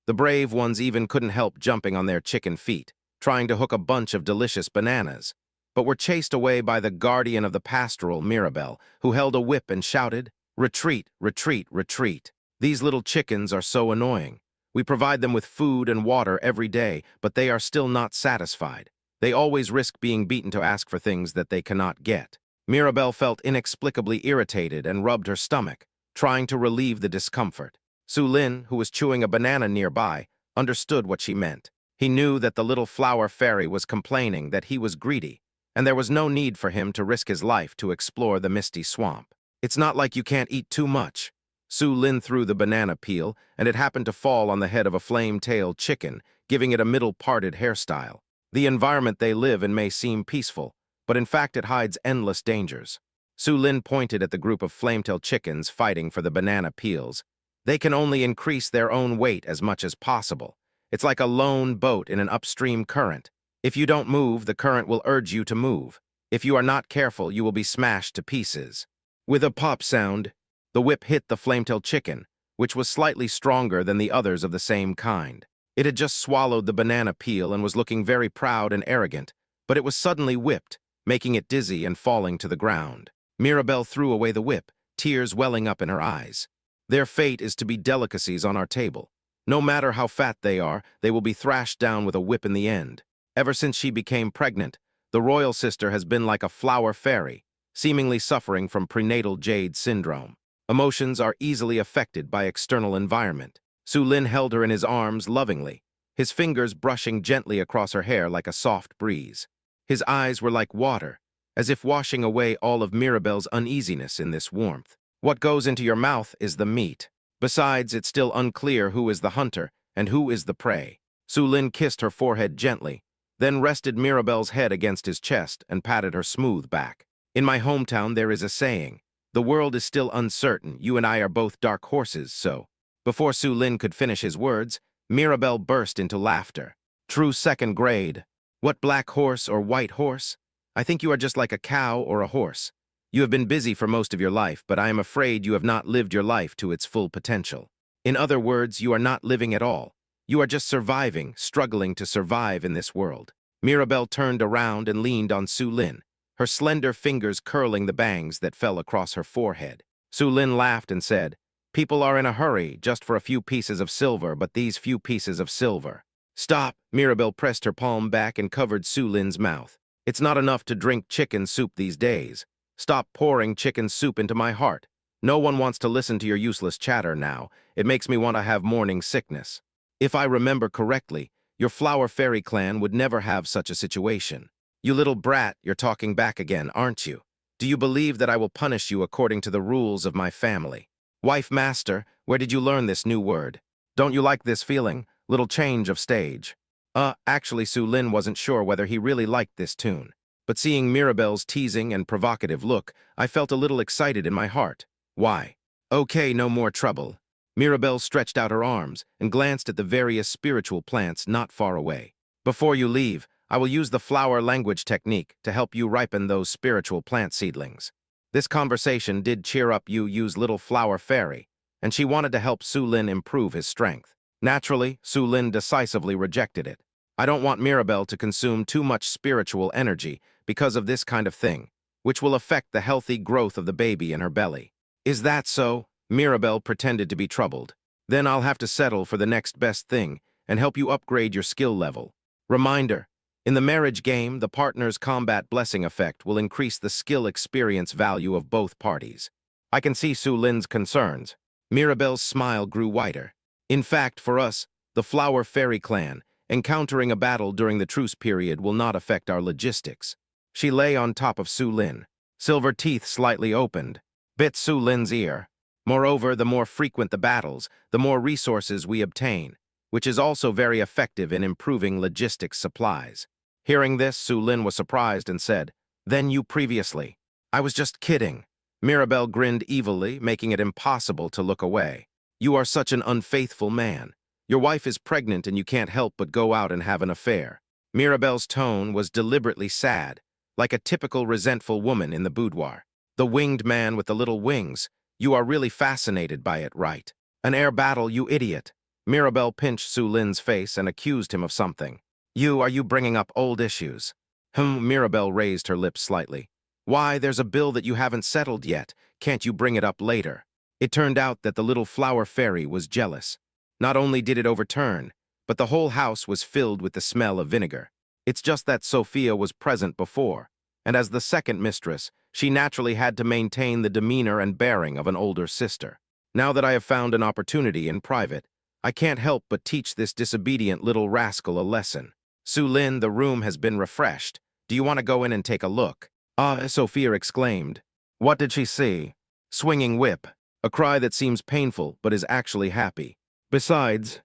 The brave ones even couldn't help jumping on their chicken feet, trying to hook a bunch of delicious bananas, but were chased away by the guardian of the pastoral, Mirabelle, who held a whip and shouted, "Retreat, retreat, retreat." These little chickens are so annoying. We provide them with food and water every day, but they are still not satisfied. They always risk being beaten to ask for things that they cannot get. Mirabelle felt inexplicably irritated and rubbed her stomach, trying to relieve the discomfort. Su Lin, who was chewing a banana nearby, understood what she meant. He knew that the little flower fairy was complaining that he was greedy, and there was no need for him to risk his life to explore the Misty Swamp. "It's not like you can't eat too much." Su Lin threw the banana peel, and it happened to fall on the head of a flame-tailed chicken, giving it a middle-parted hairstyle. The environment they live in may seem peaceful, but in fact it hides endless dangers. Su Lin pointed at the group of flame-tailed chickens fighting for the banana peels. "They can only increase their own weight as much as possible. It's like a lone boat in an upstream current. If you don't move, the current will urge you to move. If you are not careful, you will be smashed to pieces." With a pop sound, The whip hit the flametail chicken, which was slightly stronger than the others of the same kind. It had just swallowed the banana peel and was looking very proud and arrogant, but it was suddenly whipped, making it dizzy and falling to the ground. Mirabelle threw away the whip, tears welling up in her eyes. Their fate is to be delicacies on our table. No matter how fat they are, they will be thrashed down with a whip in the end. Ever since she became pregnant, the royal sister has been like a flower fairy, seemingly suffering from prenatal jade syndrome. Emotions are easily affected by external environment. Su Lin held her in his arms lovingly, his fingers brushing gently across her hair like a soft breeze. His eyes were like water, as if washing away all of Mirabelle's uneasiness in this warmth. What goes into your mouth is the meat. Besides, it's still unclear who is the hunter and who is the prey. Su Lin kissed her forehead gently, then rested Mirabelle's head against his chest and patted her smooth back. In my hometown there is a saying, "The world is still uncertain, you and I are both dark horses, so." Before Su Lin could finish his words, Mirabelle burst into laughter. True second grade. What, black horse or white horse? I think you are just like a cow or a horse. You have been busy for most of your life, but I am afraid you have not lived your life to its full potential. In other words, you are not living at all. You are just surviving, struggling to survive in this world. Mirabelle turned around and leaned on Su Lin, her slender fingers curling the bangs that fell across her forehead. Su Lin laughed and said, "People are in a hurry just for a few pieces of silver, but these few pieces of silver." "Stop!" Mirabelle pressed her palm back and covered Su Lin's mouth. "It's not enough to drink chicken soup these days. Stop pouring chicken soup into my heart. No one wants to listen to your useless chatter now. It makes me want to have morning sickness. If I remember correctly, your Flower Fairy clan would never have such a situation. You little brat, you're talking back again, aren't you? Do you believe that I will punish you according to the rules of my family? Wife master, where did you learn this new word? Don't you like this feeling? Little change of stage." Actually, Su Lin wasn't sure whether he really liked this tune. But seeing Mirabelle's teasing and provocative look, I felt a little excited in my heart. Why? Okay, no more trouble. Mirabelle stretched out her arms and glanced at the various spiritual plants not far away. "Before you leave, I will use the flower language technique to help you ripen those spiritual plant seedlings." This conversation did cheer up Yu's little flower fairy, and she wanted to help Su Lin improve his strength. Naturally, Su Lin decisively rejected it. "I don't want Mirabelle to consume too much spiritual energy because of this kind of thing, which will affect the healthy growth of the baby in her belly." "Is that so?" Mirabelle pretended to be troubled. "Then I'll have to settle for the next best thing and help you upgrade your skill level." Reminder: in the marriage game, the partner's combat blessing effect will increase the skill experience value of both parties. I can see Su Lin's concerns. Mirabelle's smile grew wider. "In fact, for us, the Flower Fairy clan, encountering a battle during the truce period will not affect our logistics." She lay on top of Su Lin. Silver teeth slightly opened, bit Su Lin's ear. "Moreover, the more frequent the battles, the more resources we obtain, which is also very effective in improving logistics supplies." Hearing this, Su Lin was surprised and said, "Then you previously." "I was just kidding." Mirabelle grinned evilly, making it impossible to look away. "You are such an unfaithful man. Your wife is pregnant and you can't help but go out and have an affair." Mirabelle's tone was deliberately sad, like a typical resentful woman in the boudoir. "The winged man with the little wings. You are really fascinated by it, right? An air battle, you idiot." Mirabelle pinched Su Lin's face and accused him of something. Are you bringing up old issues?" Mirabelle raised her lips slightly. "Why, there's a bill that you haven't settled yet. Can't you bring it up later?" It turned out that the little flower fairy was jealous. Not only did it overturn, but the whole house was filled with the smell of vinegar. It's just that Sophia was present before, and as the second mistress, she naturally had to maintain the demeanor and bearing of an older sister. Now that I have found an opportunity in private, I can't help but teach this disobedient little rascal a lesson. "Su Lin, the room has been refreshed. Do you want to go in and take a look?" Sophia exclaimed. What did she see? Swinging whip, a cry that seems painful but is actually happy. Besides,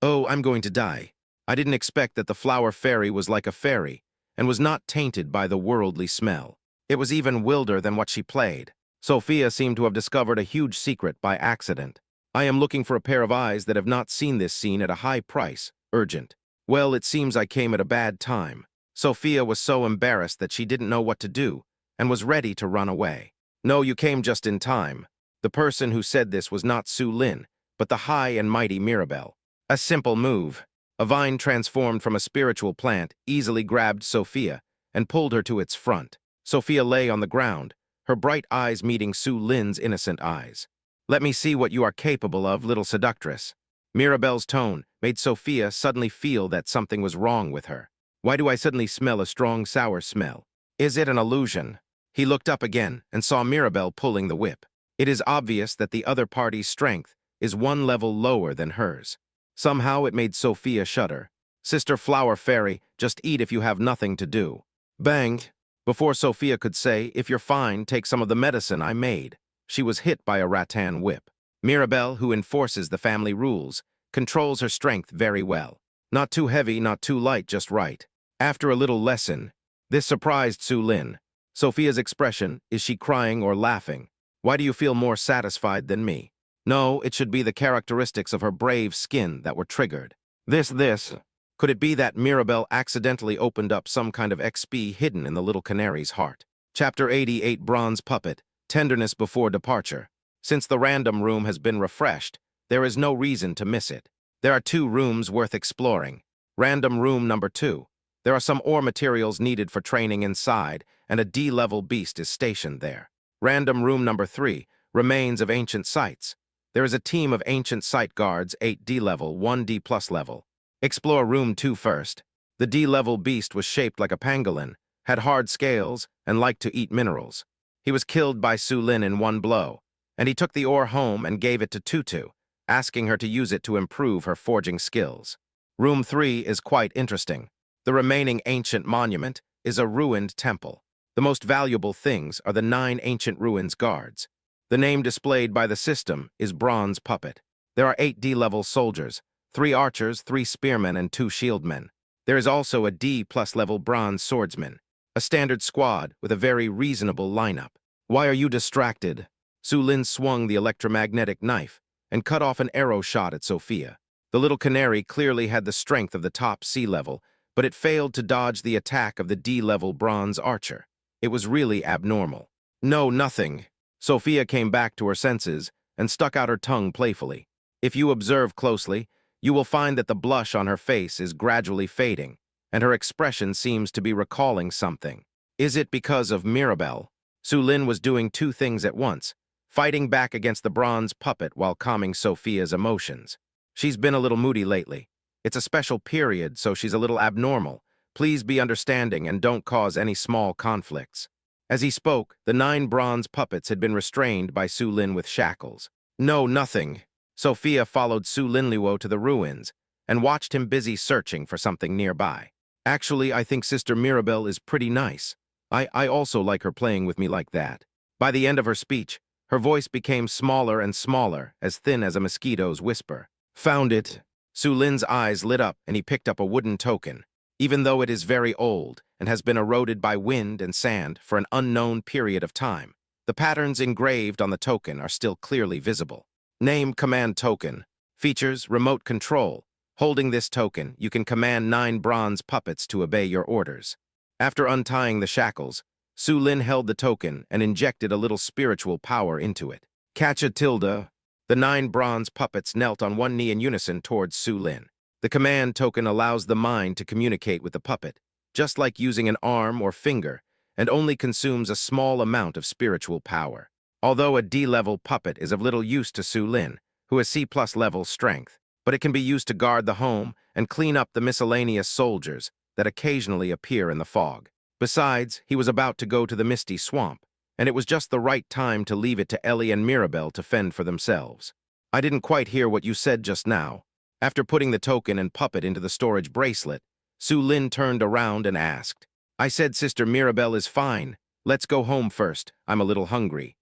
oh, I'm going to die. I didn't expect that the flower fairy was like a fairy and was not tainted by the worldly smell. It was even wilder than what she played. Sophia seemed to have discovered a huge secret by accident. "I am looking for a pair of eyes that have not seen this scene at a high price. Urgent." Well, it seems I came at a bad time. Sophia was so embarrassed that she didn't know what to do and was ready to run away. No, you came just in time. The person who said this was not Su Lin, but the high and mighty Mirabelle. A simple move. A vine transformed from a spiritual plant easily grabbed Sophia and pulled her to its front. Sophia lay on the ground, her bright eyes meeting Su Lin's innocent eyes. Let me see what you are capable of, little seductress. Mirabelle's tone made Sophia suddenly feel that something was wrong with her. Why do I suddenly smell a strong sour smell? Is it an illusion? He looked up again and saw Mirabelle pulling the whip. It is obvious that the other party's strength is one level lower than hers. Somehow it made Sophia shudder. Sister Flower Fairy, just eat if you have nothing to do. Bang! Before Sophia could say, if you're fine, take some of the medicine I made, she was hit by a rattan whip. Mirabelle, who enforces the family rules, controls her strength very well. Not too heavy, not too light, just right. After a little lesson, this surprised Su Lin. Sophia's expression, is she crying or laughing? Why do you feel more satisfied than me? No, it should be the characteristics of her brave skin that were triggered. This. Could it be that Mirabelle accidentally opened up some kind of XP hidden in the little canary's heart? Chapter 88 Bronze Puppet, Tenderness Before Departure. Since the random room has been refreshed, there is no reason to miss it. There are 2 rooms worth exploring. Random room number 2. There are some ore materials needed for training inside, and a D-level beast is stationed there. Random room number 3. Remains of ancient sites. There is a team of ancient site guards, 8 D-level, 1 D+ level. Explore room 2 first. The D-level beast was shaped like a pangolin, had hard scales, and liked to eat minerals. He was killed by Su Lin in one blow, and he took the ore home and gave it to Tutu, asking her to use it to improve her forging skills. Room 3 is quite interesting. The remaining ancient monument is a ruined temple. The most valuable things are the 9 ancient ruins guards. The name displayed by the system is Bronze Puppet. There are 8 D-level soldiers, 3 archers, 3 spearmen, and 2 shieldmen. There is also a D+ level bronze swordsman, a standard squad with a very reasonable lineup. Why are you distracted? Su Lin swung the electromagnetic knife and cut off an arrow shot at Sophia. The little canary clearly had the strength of the top C-level, but it failed to dodge the attack of the D-level bronze archer. It was really abnormal. No, nothing. Sophia came back to her senses and stuck out her tongue playfully. If you observe closely, you will find that the blush on her face is gradually fading, and her expression seems to be recalling something. Is it because of Mirabelle? Su Lin was doing 2 things at once, fighting back against the bronze puppet while calming Sophia's emotions. She's been a little moody lately. It's a special period, so she's a little abnormal. Please be understanding and don't cause any small conflicts. As he spoke, the 9 bronze puppets had been restrained by Su Lin with shackles. No, nothing. Sophia followed Su Linluo to the ruins and watched him busy searching for something nearby. Actually, I think Sister Mirabelle is pretty nice. I also like her playing with me like that. By the end of her speech, her voice became smaller and smaller, as thin as a mosquito's whisper. Found it. Su Lin's eyes lit up and he picked up a wooden token. Even though it is very old and has been eroded by wind and sand for an unknown period of time, the patterns engraved on the token are still clearly visible. Name Command Token. Features Remote Control. Holding this token, you can command 9 bronze puppets to obey your orders. After untying the shackles, Su Lin held the token and injected a little spiritual power into it. Catch a tilde. The 9 bronze puppets knelt on one knee in unison towards Su Lin. The command token allows the mind to communicate with the puppet, just like using an arm or finger, and only consumes a small amount of spiritual power. Although a D-level puppet is of little use to Su Lin, who has C+ level strength, but it can be used to guard the home and clean up the miscellaneous soldiers that occasionally appear in the fog. Besides, he was about to go to the Misty Swamp, and it was just the right time to leave it to Ellie and Mirabelle to fend for themselves. I didn't quite hear what you said just now. After putting the token and puppet into the storage bracelet, Su Lin turned around and asked, I said Sister Mirabelle is fine. Let's go home first. I'm a little hungry.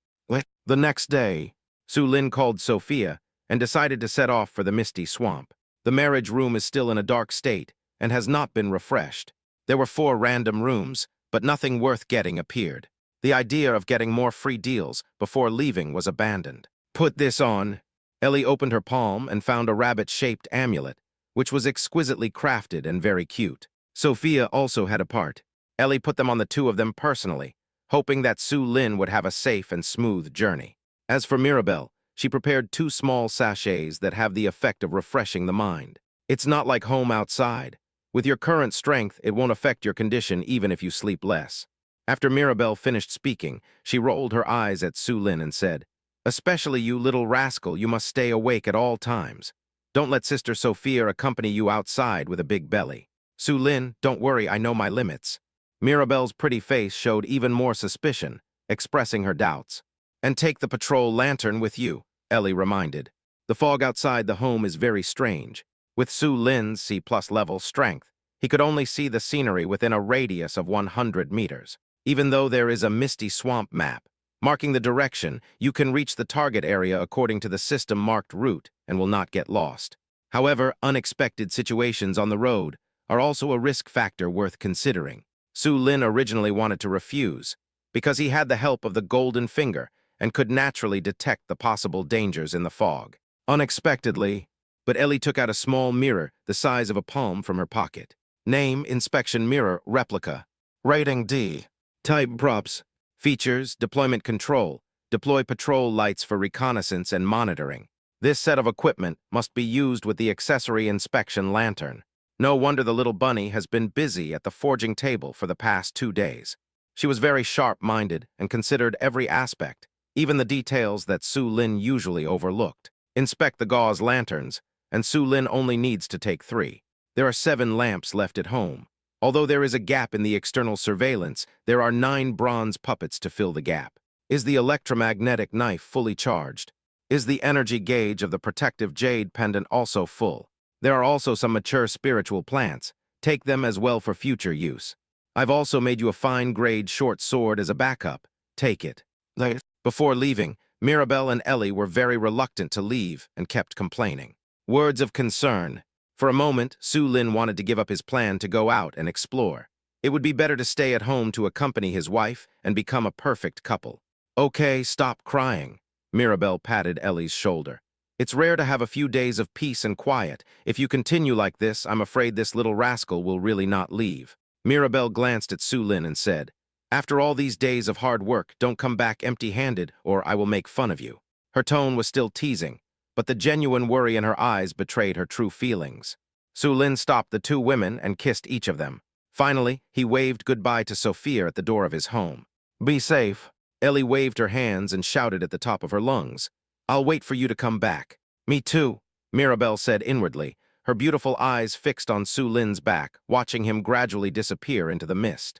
The next day, Su Lin called Sophia and decided to set off for the Misty Swamp. The marriage room is still in a dark state and has not been refreshed. There were 4 random rooms, but nothing worth getting appeared. The idea of getting more free deals before leaving was abandoned. Put this on. Ellie opened her palm and found a rabbit-shaped amulet, which was exquisitely crafted and very cute. Sophia also had a part. Ellie put them on the 2 of them personally, hoping that Su Lin would have a safe and smooth journey. As for Mirabelle, she prepared 2 small sachets that have the effect of refreshing the mind. It's not like home outside. With your current strength, it won't affect your condition even if you sleep less. After Mirabelle finished speaking, she rolled her eyes at Su Lin and said, "Especially you, little rascal, you must stay awake at all times. Don't let Sister Sophia accompany you outside with a big belly. Su Lin, don't worry, I know my limits." Mirabelle's pretty face showed even more suspicion, expressing her doubts. "And take the patrol lantern with you," Ellie reminded. "The fog outside the home is very strange. With Su Lin's C+ level strength, he could only see the scenery within a radius of 100 meters. Even though there is a misty swamp map marking the direction, you can reach the target area according to the system-marked route and will not get lost. However, unexpected situations on the road are also a risk factor worth considering." Su Lin originally wanted to refuse because he had the help of the Golden Finger and could naturally detect the possible dangers in the fog. Unexpectedly, but Ellie took out a small mirror the size of a palm from her pocket. Name, inspection mirror, replica. Rating D. Type props. Features, deployment control. Deploy patrol lights for reconnaissance and monitoring. This set of equipment must be used with the accessory inspection lantern. No wonder the little bunny has been busy at the forging table for the past 2 days. She was very sharp-minded and considered every aspect, even the details that Su Lin usually overlooked. Inspect the gauze lanterns, and Su Lin only needs to take 3. There are 7 lamps left at home. Although there is a gap in the external surveillance, there are 9 bronze puppets to fill the gap. Is the electromagnetic knife fully charged? Is the energy gauge of the protective jade pendant also full? There are also some mature spiritual plants. Take them as well for future use. I've also made you a fine-grade short sword as a backup. Take it. Before leaving, Mirabelle and Ellie were very reluctant to leave and kept complaining. Words of concern. For a moment, Su Lin wanted to give up his plan to go out and explore. It would be better to stay at home to accompany his wife and become a perfect couple. "Okay, stop crying." Mirabelle patted Ellie's shoulder. "It's rare to have a few days of peace and quiet. If you continue like this, I'm afraid this little rascal will really not leave." Mirabelle glanced at Su Lin and said, "After all these days of hard work, don't come back empty-handed or I will make fun of you." Her tone was still teasing, but the genuine worry in her eyes betrayed her true feelings. Su Lin stopped the 2 women and kissed each of them. Finally, he waved goodbye to Sophia at the door of his home. "Be safe." Ellie waved her hands and shouted at the top of her lungs, "I'll wait for you to come back." "Me too," Mirabelle said inwardly, her beautiful eyes fixed on Su Lin's back, watching him gradually disappear into the mist.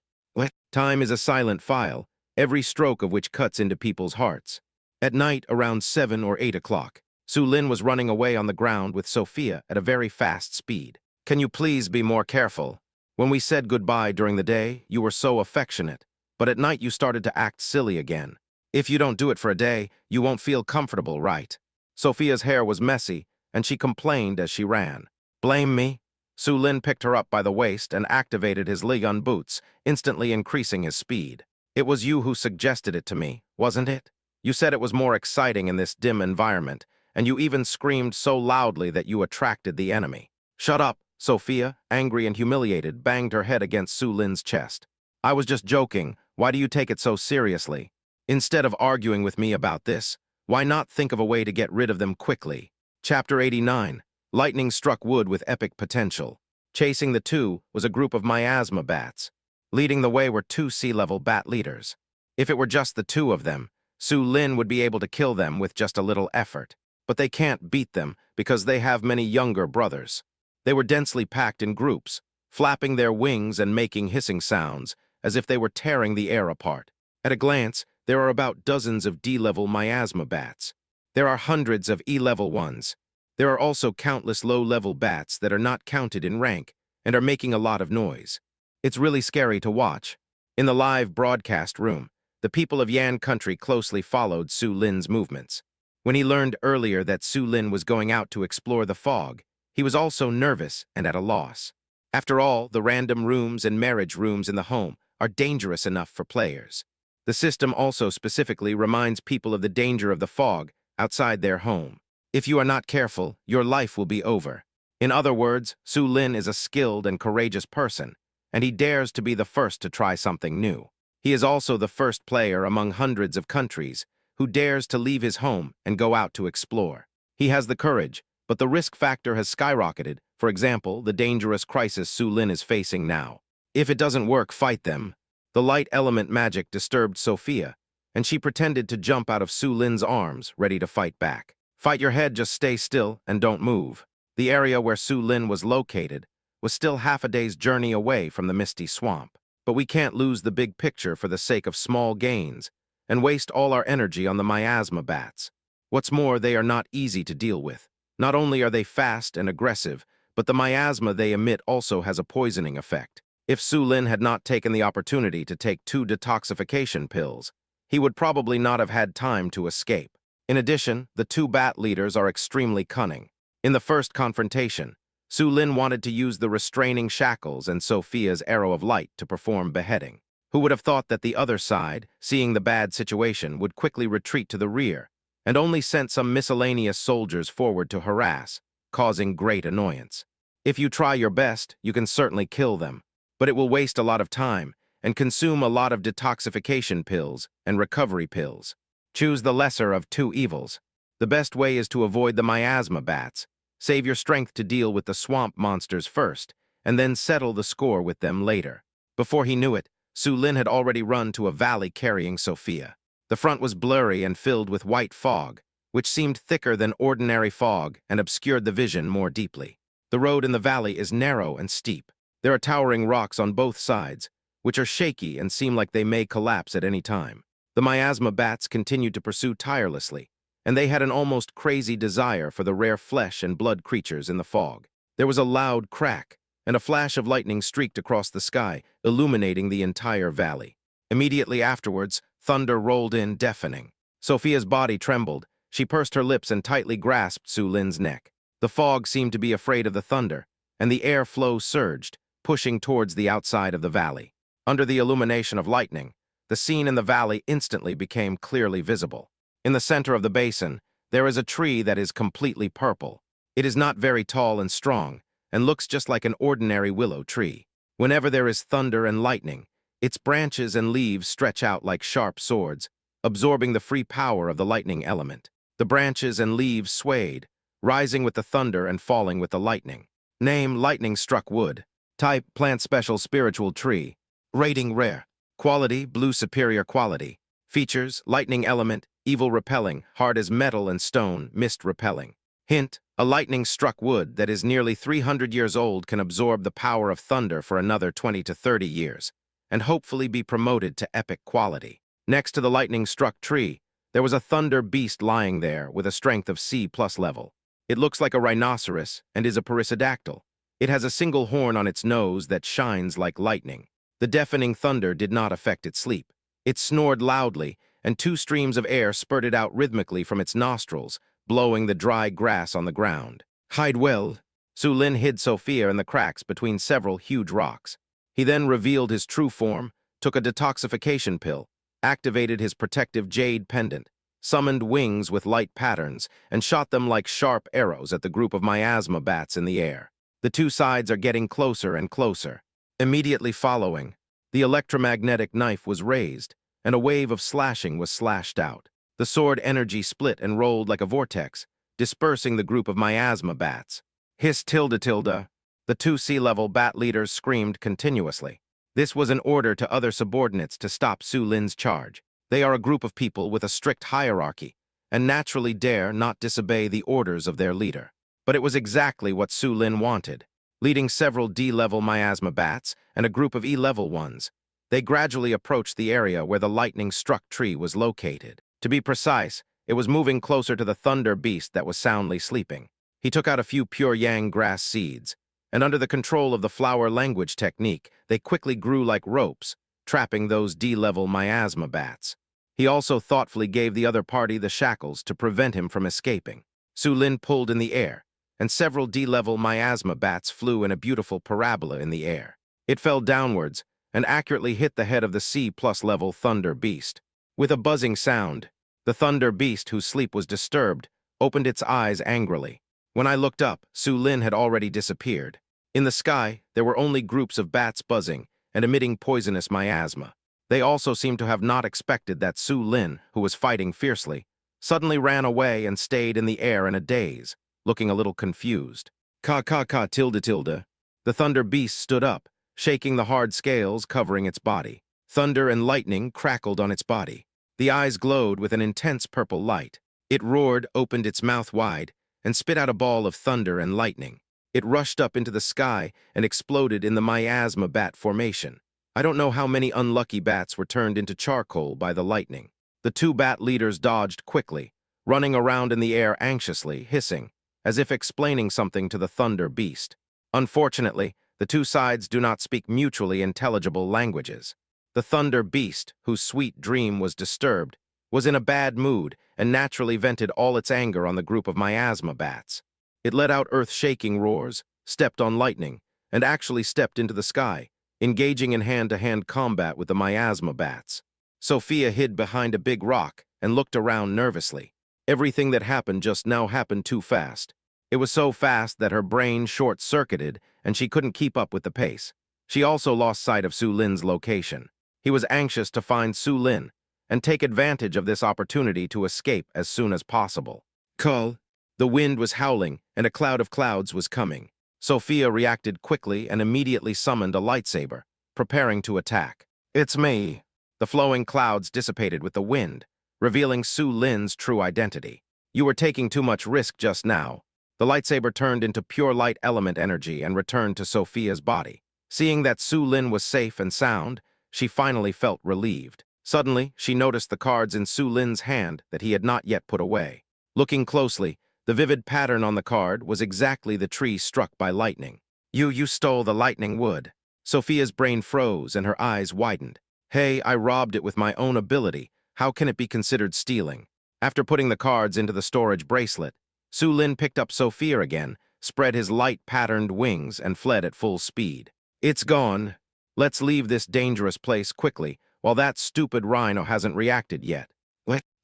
Time is a silent file, every stroke of which cuts into people's hearts. At night, around 7 or 8 o'clock, Su Lin was running away on the ground with Sophia at a very fast speed. "Can you please be more careful? When we said goodbye during the day, you were so affectionate, but at night you started to act silly again. If you don't do it for a day, you won't feel comfortable, right?" Sophia's hair was messy, and she complained as she ran. "Blame me?" Su Lin picked her up by the waist and activated his Ligun boots, instantly increasing his speed. "It was you who suggested it to me, wasn't it? You said it was more exciting in this dim environment, and you even screamed so loudly that you attracted the enemy." "Shut up," Sophia, angry and humiliated, banged her head against Su Lin's chest. "I was just joking. Why do you take it so seriously? Instead of arguing with me about this, why not think of a way to get rid of them quickly?" Chapter 89. Lightning struck wood with epic potential. Chasing the 2 was a group of miasma bats. Leading the way were 2 sea-level bat leaders. If it were just the 2 of them, Su Lin would be able to kill them with just a little effort. But they can't beat them because they have many younger brothers. They were densely packed in groups, flapping their wings and making hissing sounds, as if they were tearing the air apart. At a glance, there are about dozens of D-level miasma bats. There are hundreds of E-level ones. There are also countless low-level bats that are not counted in rank and are making a lot of noise. It's really scary to watch. In the live broadcast room, the people of Yan country closely followed Su Lin's movements. When he learned earlier that Su Lin was going out to explore the fog, he was also nervous and at a loss. After all, the random rooms and marriage rooms in the home are dangerous enough for players. The system also specifically reminds people of the danger of the fog outside their home. If you are not careful, your life will be over. In other words, Su Lin is a skilled and courageous person, and he dares to be the first to try something new. He is also the first player among hundreds of countries who dares to leave his home and go out to explore. He has the courage, but the risk factor has skyrocketed. For example, the dangerous crisis Su Lin is facing now. If it doesn't work, fight them. The light element magic disturbed Sophia, and she pretended to jump out of Su Lin's arms, ready to fight back. Fight your head, just stay still and don't move. The area where Su Lin was located was still half a day's journey away from the misty swamp. But we can't lose the big picture for the sake of small gains and waste all our energy on the miasma bats. What's more, they are not easy to deal with. Not only are they fast and aggressive, but the miasma they emit also has a poisoning effect. If Su Lin had not taken the opportunity to take 2 detoxification pills, he would probably not have had time to escape. In addition, the 2 bat leaders are extremely cunning. In the first confrontation, Su Lin wanted to use the restraining shackles and Sophia's arrow of light to perform beheading. Who would have thought that the other side, seeing the bad situation, would quickly retreat to the rear and only sent some miscellaneous soldiers forward to harass, causing great annoyance. If you try your best, you can certainly kill them, but it will waste a lot of time and consume a lot of detoxification pills and recovery pills. Choose the lesser of 2 evils. The best way is to avoid the miasma bats. Save your strength to deal with the swamp monsters first, and then settle the score with them later. Before he knew it, Su Lin had already run to a valley carrying Sophia. The front was blurry and filled with white fog, which seemed thicker than ordinary fog and obscured the vision more deeply. The road in the valley is narrow and steep. There are towering rocks on both sides, which are shaky and seem like they may collapse at any time. The miasma bats continued to pursue tirelessly, and they had an almost crazy desire for the rare flesh and blood creatures in the fog. There was a loud crack, and a flash of lightning streaked across the sky, illuminating the entire valley. Immediately afterwards, thunder rolled in, deafening. Sophia's body trembled. She pursed her lips and tightly grasped Su Lin's neck. The fog seemed to be afraid of the thunder, and the air flow surged, pushing towards the outside of the valley. Under the illumination of lightning, the scene in the valley instantly became clearly visible. In the center of the basin, there is a tree that is completely purple. It is not very tall and strong, and looks just like an ordinary willow tree. Whenever there is thunder and lightning, its branches and leaves stretch out like sharp swords, absorbing the free power of the lightning element. The branches and leaves swayed, rising with the thunder and falling with the lightning. Name: lightning-struck wood. Type: plant special spiritual tree. Rating: rare. Quality: blue superior quality. Features: lightning element, evil repelling, hard as metal and stone, mist repelling. Hint: a lightning-struck wood that is nearly 300 years old can absorb the power of thunder for another 20 to 30 years, and hopefully be promoted to epic quality. Next to the lightning-struck tree, there was a thunder beast lying there with a strength of C+ level. It looks like a rhinoceros and is a perissodactyl. It has a single horn on its nose that shines like lightning. The deafening thunder did not affect its sleep. It snored loudly, and 2 streams of air spurted out rhythmically from its nostrils, blowing the dry grass on the ground. Hide well. Su Lin hid Sophia in the cracks between several huge rocks. He then revealed his true form, took a detoxification pill, activated his protective jade pendant, summoned wings with light patterns, and shot them like sharp arrows at the group of miasma bats in the air. The 2 sides are getting closer and closer. Immediately following, the electromagnetic knife was raised, and a wave of slashing was slashed out. The sword energy split and rolled like a vortex, dispersing the group of miasma bats. Hiss tilde tilde. The 2 sea-level bat leaders screamed continuously. This was an order to other subordinates to stop Su Lin's charge. They are a group of people with a strict hierarchy, and naturally dare not disobey the orders of their leader. But it was exactly what Su Lin wanted. Leading several D-level miasma bats and a group of E-level ones, they gradually approached the area where the lightning-struck tree was located. To be precise, it was moving closer to the thunder beast that was soundly sleeping. He took out a few pure yang grass seeds, and under the control of the flower language technique, they quickly grew like ropes, trapping those D-level miasma bats. He also thoughtfully gave the other party the shackles to prevent him from escaping. Su Lin pulled in the air, and several D-level miasma bats flew in a beautiful parabola in the air. It fell downwards and accurately hit the head of the C+ level thunder beast. With a buzzing sound, the thunder beast, whose sleep was disturbed, opened its eyes angrily. When I looked up, Su Lin had already disappeared. In the sky, there were only groups of bats buzzing and emitting poisonous miasma. They also seemed to have not expected that Su Lin, who was fighting fiercely, suddenly ran away and stayed in the air in a daze, looking a little confused. Ka tilde tilde. The thunder beast stood up, shaking the hard scales covering its body. Thunder and lightning crackled on its body. The eyes glowed with an intense purple light. It roared, opened its mouth wide, and spit out a ball of thunder and lightning. It rushed up into the sky and exploded in the miasma bat formation. I don't know how many unlucky bats were turned into charcoal by the lightning. The two bat leaders dodged quickly, running around in the air anxiously, hissing, as if explaining something to the thunder beast. Unfortunately, the two sides do not speak mutually intelligible languages. The thunder beast, whose sweet dream was disturbed, was in a bad mood and naturally vented all its anger on the group of miasma bats. It let out earth-shaking roars, stepped on lightning, and actually stepped into the sky, engaging in hand-to-hand combat with the miasma bats. Sophia hid behind a big rock and looked around nervously. Everything that happened just now happened too fast. It was so fast that her brain short-circuited and she couldn't keep up with the pace. She also lost sight of Su Lin's location. He was anxious to find Su Lin and take advantage of this opportunity to escape as soon as possible. Cull. The wind was howling and a cloud of clouds was coming. Sophia reacted quickly and immediately summoned a lightsaber, preparing to attack. It's me. The flowing clouds dissipated with the wind, revealing Su Lin's true identity. You were taking too much risk just now. The lightsaber turned into pure light element energy and returned to Sophia's body. Seeing that Su Lin was safe and sound, she finally felt relieved. Suddenly, she noticed the cards in Su Lin's hand that he had not yet put away. Looking closely, the vivid pattern on the card was exactly the tree struck by lightning. You stole the lightning wood. Sophia's brain froze and her eyes widened. Hey, I robbed it with my own ability. How can it be considered stealing? After putting the cards into the storage bracelet, Su Lin picked up Sophia again, spread his light-patterned wings, and fled at full speed. It's gone. Let's leave this dangerous place quickly, while that stupid rhino hasn't reacted yet.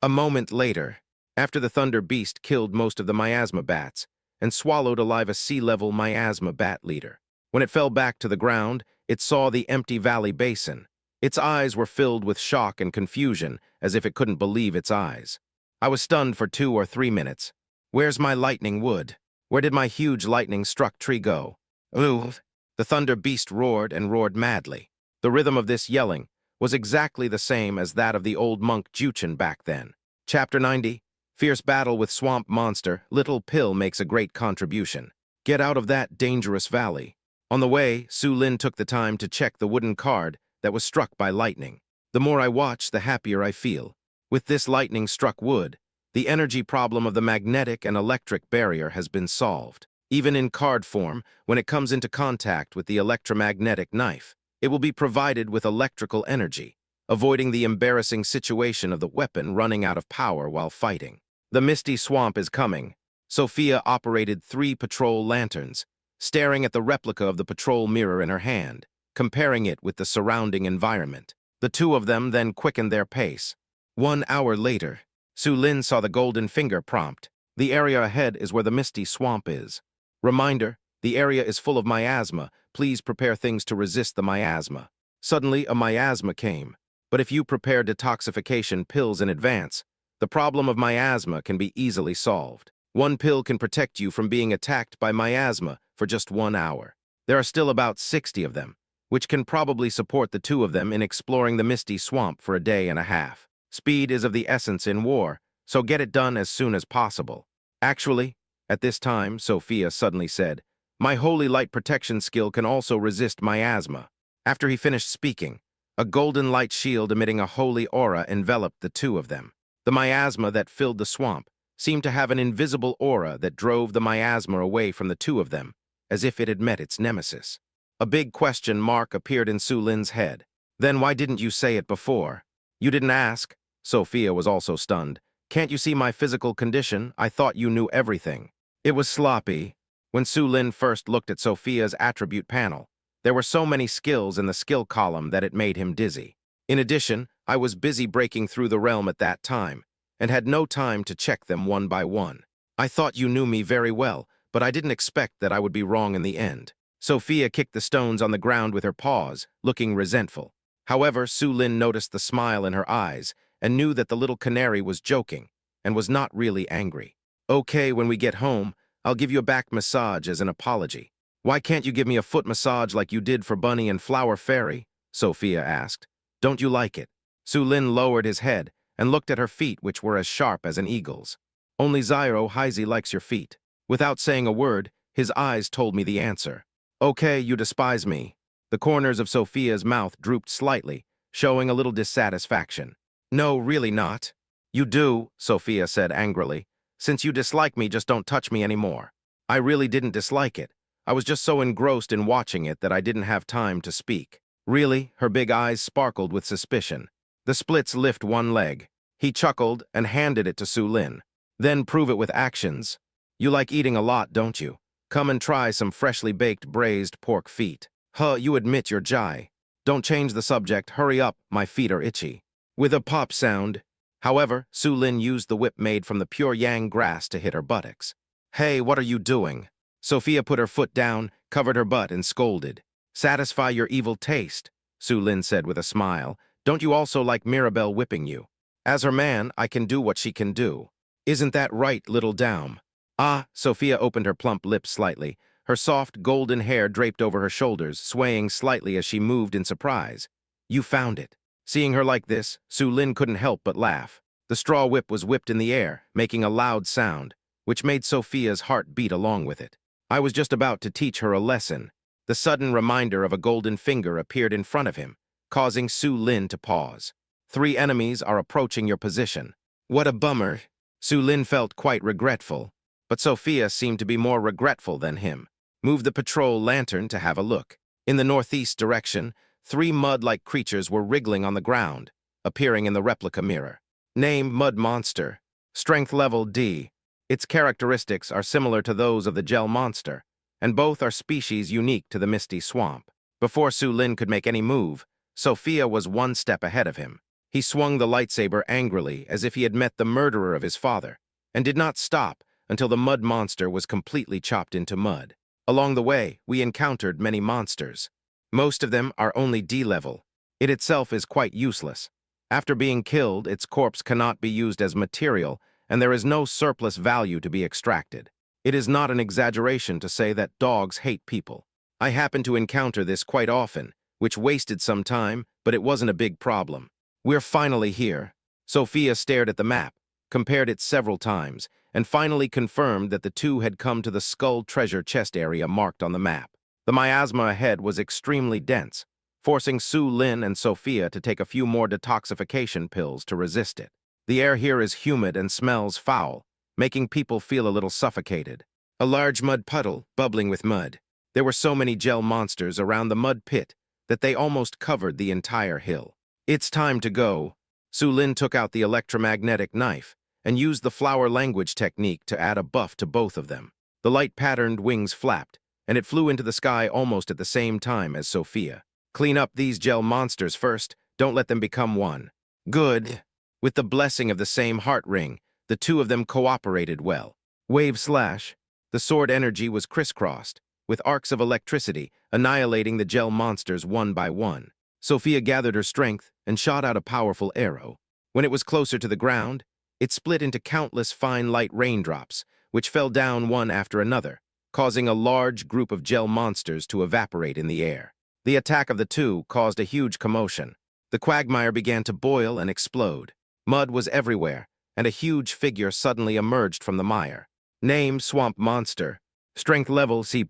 A moment later, after the thunder beast killed most of the miasma bats and swallowed alive a sea-level miasma bat leader. When it fell back to the ground, it saw the empty valley basin. Its eyes were filled with shock and confusion, as if it couldn't believe its eyes. I was stunned for 2 or 3 minutes. Where's my lightning wood? Where did my huge lightning-struck tree go? Ooh! The thunder beast roared and roared madly. The rhythm of this yelling was exactly the same as that of the old monk Juchen back then. Chapter 90. Fierce battle with swamp monster. Little Pill makes a great contribution. Get out of that dangerous valley. On the way, Su Lin took the time to check the wooden card that was struck by lightning. The more I watch, the happier I feel. With this lightning-struck wood, the energy problem of the magnetic and electric barrier has been solved. Even in card form, when it comes into contact with the electromagnetic knife, it will be provided with electrical energy, avoiding the embarrassing situation of the weapon running out of power while fighting. The misty swamp is coming. Sophia operated 3 patrol lanterns, staring at the replica of the patrol mirror in her hand, comparing it with the surrounding environment. The two of them then quickened their pace. 1 hour later, Su Lin saw the golden finger prompt. The area ahead is where the misty swamp is. Reminder, the area is full of miasma. Please prepare things to resist the miasma. Suddenly, a miasma came. But if you prepare detoxification pills in advance, the problem of miasma can be easily solved. 1 pill can protect you from being attacked by miasma for just 1 hour. There are still about 60 of them, which can probably support the 2 of them in exploring the misty swamp for a day and a half. Speed is of the essence in war, so get it done as soon as possible. Actually, at this time, Sophia suddenly said, my holy light protection skill can also resist miasma. After he finished speaking, a golden light shield emitting a holy aura enveloped the 2 of them. The miasma that filled the swamp seemed to have an invisible aura that drove the miasma away from the 2 of them, as if it had met its nemesis. A big question mark appeared in Su Lin's head. Then why didn't you say it before? You didn't ask. Sophia was also stunned. Can't you see my physical condition? I thought you knew everything. It was sloppy. When Su Lin first looked at Sophia's attribute panel, there were so many skills in the skill column that it made him dizzy. In addition, I was busy breaking through the realm at that time, and had no time to check them one by one. I thought you knew me very well, but I didn't expect that I would be wrong in the end. Sophia kicked the stones on the ground with her paws, looking resentful. However, Su Lin noticed the smile in her eyes and knew that the little canary was joking and was not really angry. Okay, when we get home, I'll give you a back massage as an apology. Why can't you give me a foot massage like you did for Bunny and Flower Fairy? Sophia asked. Don't you like it? Su Lin lowered his head and looked at her feet, which were as sharp as an eagle's. Only Zyro Heisey likes your feet. Without saying a word, his eyes told me the answer. Okay, you despise me. The corners of Sophia's mouth drooped slightly, showing a little dissatisfaction. No, really not. You do, Sophia said angrily. Since you dislike me, just don't touch me anymore. I really didn't dislike it. I was just so engrossed in watching it that I didn't have time to speak. Really? Her big eyes sparkled with suspicion. The splits lift one leg. He chuckled and handed it to Su Lin. Then prove it with actions. You like eating a lot, don't you? Come and try some freshly baked braised pork feet. Huh, you admit you're Jai. Don't change the subject, hurry up, my feet are itchy. With a pop sound. However, Su Lin used the whip made from the pure yang grass to hit her buttocks. Hey, what are you doing? Sophia put her foot down, covered her butt, and scolded. Satisfy your evil taste, Su Lin said with a smile. Don't you also like Mirabelle whipping you? As her man, I can do what she can do. Isn't that right, little Daum? Ah, Sophia opened her plump lips slightly. Her soft, golden hair draped over her shoulders, swaying slightly as she moved in surprise. You found it. Seeing her like this, Su Lin couldn't help but laugh. The straw whip was whipped in the air, making a loud sound, which made Sophia's heart beat along with it. I was just about to teach her a lesson. The sudden reminder of a golden finger appeared in front of him, causing Su Lin to pause. 3 enemies are approaching your position. What a bummer. Su Lin felt quite regretful, but Sophia seemed to be more regretful than him. Move the patrol lantern to have a look. In the northeast direction, 3 mud-like creatures were wriggling on the ground, appearing in the replica mirror. Name Mud Monster. Strength level D. Its characteristics are similar to those of the Gel Monster, and both are species unique to the Misty Swamp. Before Su Lin could make any move, Sophia was 1 step ahead of him. He swung the lightsaber angrily as if he had met the murderer of his father, and did not stop until the Mud Monster was completely chopped into mud. Along the way, we encountered many monsters. Most of them are only D-level. It itself is quite useless. After being killed, its corpse cannot be used as material, and there is no surplus value to be extracted. It is not an exaggeration to say that dogs hate people. I happen to encounter this quite often, which wasted some time, but it wasn't a big problem. We're finally here. Sophia stared at the map, compared it several times, and finally confirmed that the 2 had come to the skull treasure chest area marked on the map. The miasma ahead was extremely dense, forcing Su Lin and Sophia to take a few more detoxification pills to resist it. The air here is humid and smells foul, making people feel a little suffocated. A large mud puddle, bubbling with mud. There were so many gel monsters around the mud pit that they almost covered the entire hill. It's time to go. Su Lin took out the electromagnetic knife and used the flower language technique to add a buff to both of them. The light-patterned wings flapped, and it flew into the sky almost at the same time as Sophia. Clean up these gel monsters first, don't let them become one. Good. With the blessing of the same heart ring, the 2 of them cooperated well. Wave slash. The sword energy was crisscrossed, with arcs of electricity annihilating the gel monsters one by one. Sophia gathered her strength and shot out a powerful arrow. When it was closer to the ground, it split into countless fine light raindrops, which fell down one after another, causing a large group of gel monsters to evaporate in the air. The attack of the 2 caused a huge commotion. The quagmire began to boil and explode. Mud was everywhere, and a huge figure suddenly emerged from the mire. Name Swamp Monster. Strength level C+.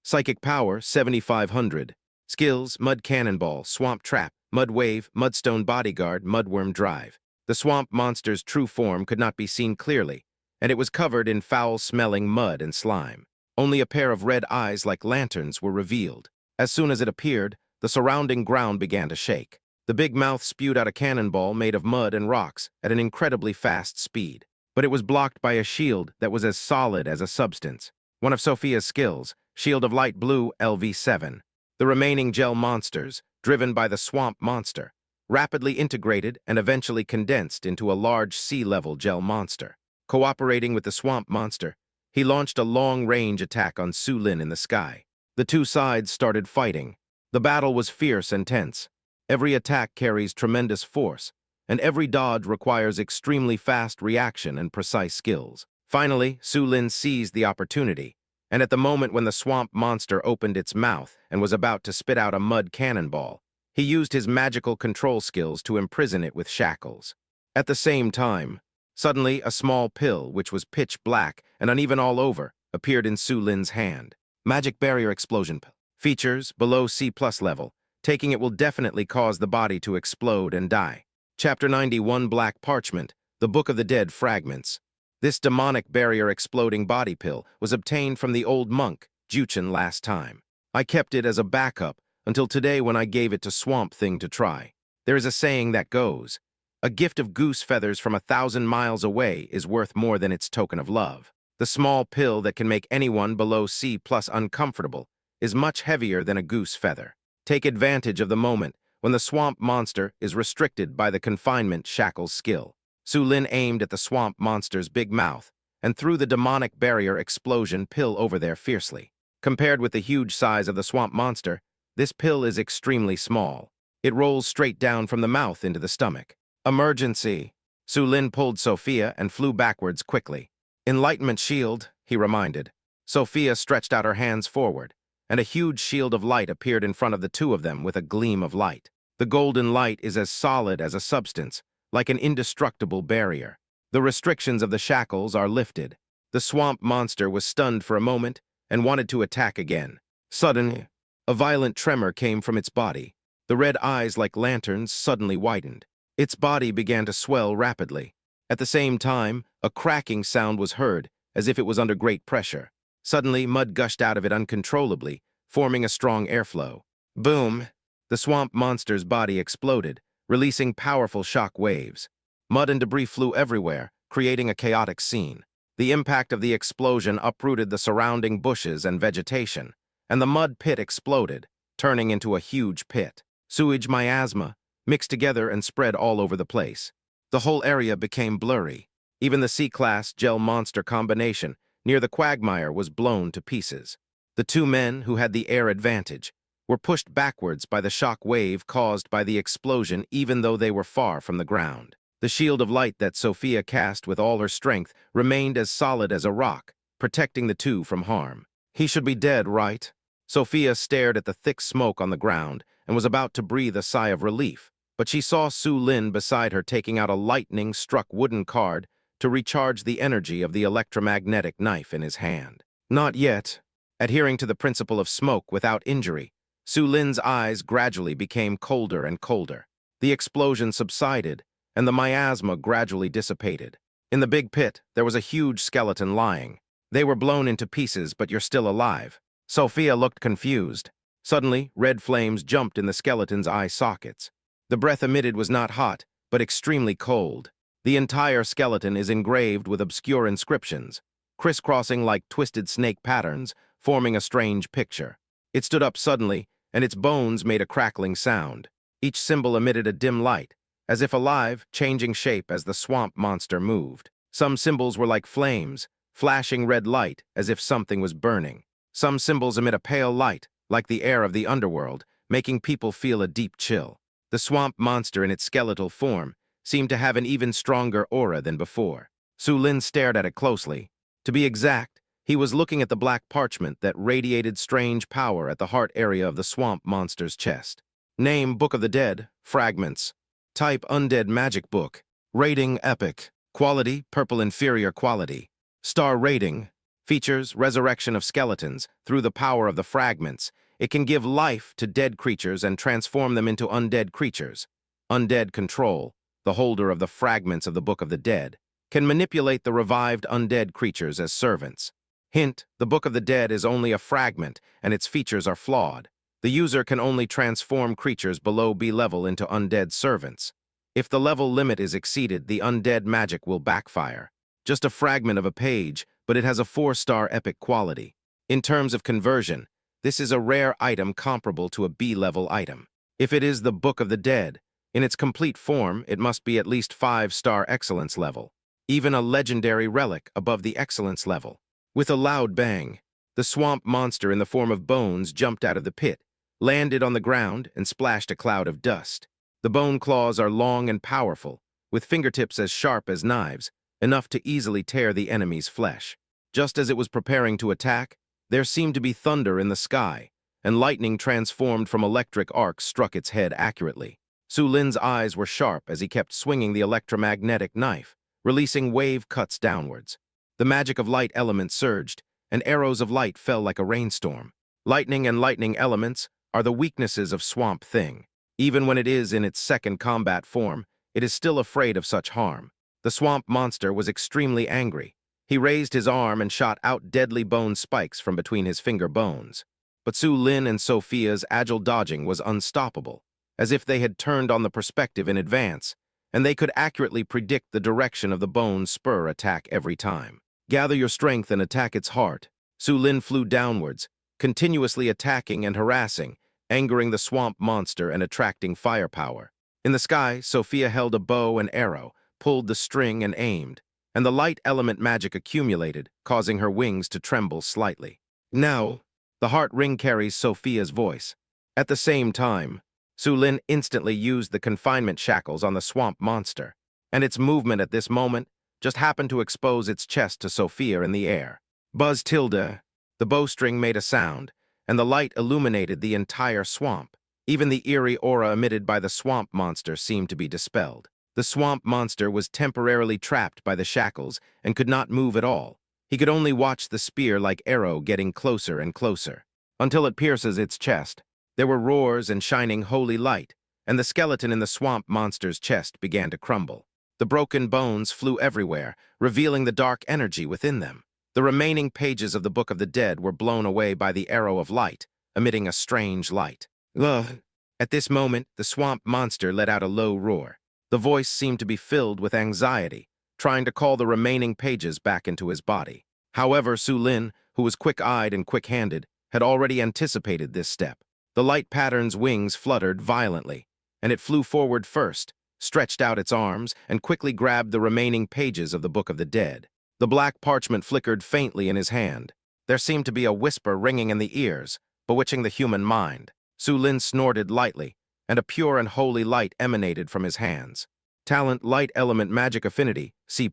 Psychic power 7500. Skills Mud Cannonball, Swamp Trap, Mud Wave, Mudstone Bodyguard, Mudworm Drive. The swamp monster's true form could not be seen clearly, and it was covered in foul-smelling mud and slime. Only a pair of red eyes like lanterns were revealed. As soon as it appeared, the surrounding ground began to shake. The big mouth spewed out a cannonball made of mud and rocks at an incredibly fast speed, but it was blocked by a shield that was as solid as a substance. One of Sophia's skills, Shield of Light Blue LV7. The remaining gel monsters, driven by the swamp monster, rapidly integrated and eventually condensed into a large sea-level gel monster. Cooperating with the swamp monster, he launched a long-range attack on Su Lin in the sky. The 2 sides started fighting. The battle was fierce and tense. Every attack carries tremendous force, and every dodge requires extremely fast reaction and precise skills. Finally, Su Lin seized the opportunity, and at the moment when the swamp monster opened its mouth and was about to spit out a mud cannonball, he used his magical control skills to imprison it with shackles. At the same time, suddenly a small pill, which was pitch black and uneven all over, appeared in Su Lin's hand. Magic Barrier Explosion Pill. Features below C+ level. Taking it will definitely cause the body to explode and die. Chapter 91 Black Parchment, The Book of the Dead Fragments. This demonic barrier exploding body pill was obtained from the old monk, Juchen, last time. I kept it as a backup until today when I gave it to Swamp Thing to try. There is a saying that goes, "A gift of goose feathers from 1,000 miles away is worth more than its token of love." The small pill that can make anyone below C+ uncomfortable is much heavier than a goose feather. Take advantage of the moment when the swamp monster is restricted by the confinement shackles skill. Su Lin aimed at the swamp monster's big mouth and threw the demonic barrier explosion pill over there fiercely. Compared with the huge size of the swamp monster, this pill is extremely small. It rolls straight down from the mouth into the stomach. Emergency! Su Lin pulled Sophia and flew backwards quickly. Enlightenment shield, he reminded. Sophia stretched out her hands forward, and a huge shield of light appeared in front of the two of them with a gleam of light. The golden light is as solid as a substance, like an indestructible barrier. The restrictions of the shackles are lifted. The swamp monster was stunned for a moment and wanted to attack again. Suddenly, a violent tremor came from its body. The red eyes, like lanterns, suddenly widened. Its body began to swell rapidly. At the same time, a cracking sound was heard, as if it was under great pressure. Suddenly, mud gushed out of it uncontrollably, forming a strong airflow. Boom! The swamp monster's body exploded, releasing powerful shock waves. Mud and debris flew everywhere, creating a chaotic scene. The impact of the explosion uprooted the surrounding bushes and vegetation, and the mud pit exploded, turning into a huge pit. Sewage miasma mixed together and spread all over the place. The whole area became blurry. Even the C-class gel monster combination near the quagmire was blown to pieces. The two men, who had the air advantage, were pushed backwards by the shock wave caused by the explosion even though they were far from the ground. The shield of light that Sophia cast with all her strength remained as solid as a rock, protecting the two from harm. He should be dead, right? Sophia stared at the thick smoke on the ground and was about to breathe a sigh of relief, but she saw Su Lin beside her taking out a lightning-struck wooden card to recharge the energy of the electromagnetic knife in his hand. Not yet. Adhering to the principle of smoke without injury, Su Lin's eyes gradually became colder and colder. The explosion subsided, and the miasma gradually dissipated. In the big pit, there was a huge skeleton lying. They were blown into pieces, but you're still alive. Sophia looked confused. Suddenly, red flames jumped in the skeleton's eye sockets. The breath emitted was not hot, but extremely cold. The entire skeleton is engraved with obscure inscriptions, crisscrossing like twisted snake patterns, forming a strange picture. It stood up suddenly, and its bones made a crackling sound. Each symbol emitted a dim light, as if alive, changing shape as the swamp monster moved. Some symbols were like flames, flashing red light as if something was burning. Some symbols emit a pale light, like the air of the underworld, making people feel a deep chill. The swamp monster in its skeletal form seemed to have an even stronger aura than before. Su Lin stared at it closely. To be exact, he was looking at the black parchment that radiated strange power at the heart area of the swamp monster's chest. Name: Book of the Dead, Fragments. Type: Undead Magic Book. Rating: Epic. Quality: Purple Inferior Quality. Star Rating: Features: Resurrection of skeletons. Through the power of the fragments, it can give life to dead creatures and transform them into undead creatures. Undead Control: the holder of the fragments of the Book of the Dead can manipulate the revived undead creatures as servants. Hint: the Book of the Dead is only a fragment, and its features are flawed. The user can only transform creatures below B level into undead servants. If the level limit is exceeded, the undead magic will backfire. Just a fragment of a page, but it has a 4-star epic quality. In terms of conversion, this is a rare item comparable to a B-level item. If it is the Book of the Dead, in its complete form, it must be at least 5-star excellence level. Even a legendary relic above the excellence level. With a loud bang, the swamp monster in the form of bones jumped out of the pit, landed on the ground and splashed a cloud of dust. The bone claws are long and powerful, with fingertips as sharp as knives, enough to easily tear the enemy's flesh. Just as it was preparing to attack, there seemed to be thunder in the sky, and lightning transformed from electric arcs struck its head accurately. Su Lin's eyes were sharp as he kept swinging the electromagnetic knife, releasing wave cuts downwards. The magic of light elements surged, and arrows of light fell like a rainstorm. Lightning and lightning elements are the weaknesses of Swamp Thing. Even when it is in its second combat form, it is still afraid of such harm. The swamp monster was extremely angry. He raised his arm and shot out deadly bone spikes from between his finger bones. But Su Lin and Sophia's agile dodging was unstoppable, as if they had turned on the perspective in advance, and they could accurately predict the direction of the bone's spur attack every time. Gather your strength and attack its heart. Su Lin flew downwards, continuously attacking and harassing, angering the swamp monster and attracting firepower. In the sky, Sophia held a bow and arrow, pulled the string and aimed, and the light element magic accumulated, causing her wings to tremble slightly. Now, the heart ring carries Sophia's voice. At the same time, Su Lin instantly used the confinement shackles on the swamp monster, and its movement at this moment just happened to expose its chest to Sophia in the air. Buzz tilde, the bowstring made a sound, and the light illuminated the entire swamp. Even the eerie aura emitted by the swamp monster seemed to be dispelled. The swamp monster was temporarily trapped by the shackles and could not move at all. He could only watch the spear-like arrow getting closer and closer. Until it pierces its chest, there were roars and shining holy light, and the skeleton in the swamp monster's chest began to crumble. The broken bones flew everywhere, revealing the dark energy within them. The remaining pages of the Book of the Dead were blown away by the arrow of light, emitting a strange light. Ugh. At this moment, the swamp monster let out a low roar. The voice seemed to be filled with anxiety, trying to call the remaining pages back into his body. However, Su Lin, who was quick-eyed and quick-handed, had already anticipated this step. The light pattern's wings fluttered violently, and it flew forward first, stretched out its arms, and quickly grabbed the remaining pages of the Book of the Dead. The black parchment flickered faintly in his hand. There seemed to be a whisper ringing in the ears, bewitching the human mind. Su Lin snorted lightly, and a pure and holy light emanated from his hands. Talent Light Element Magic Affinity, C+.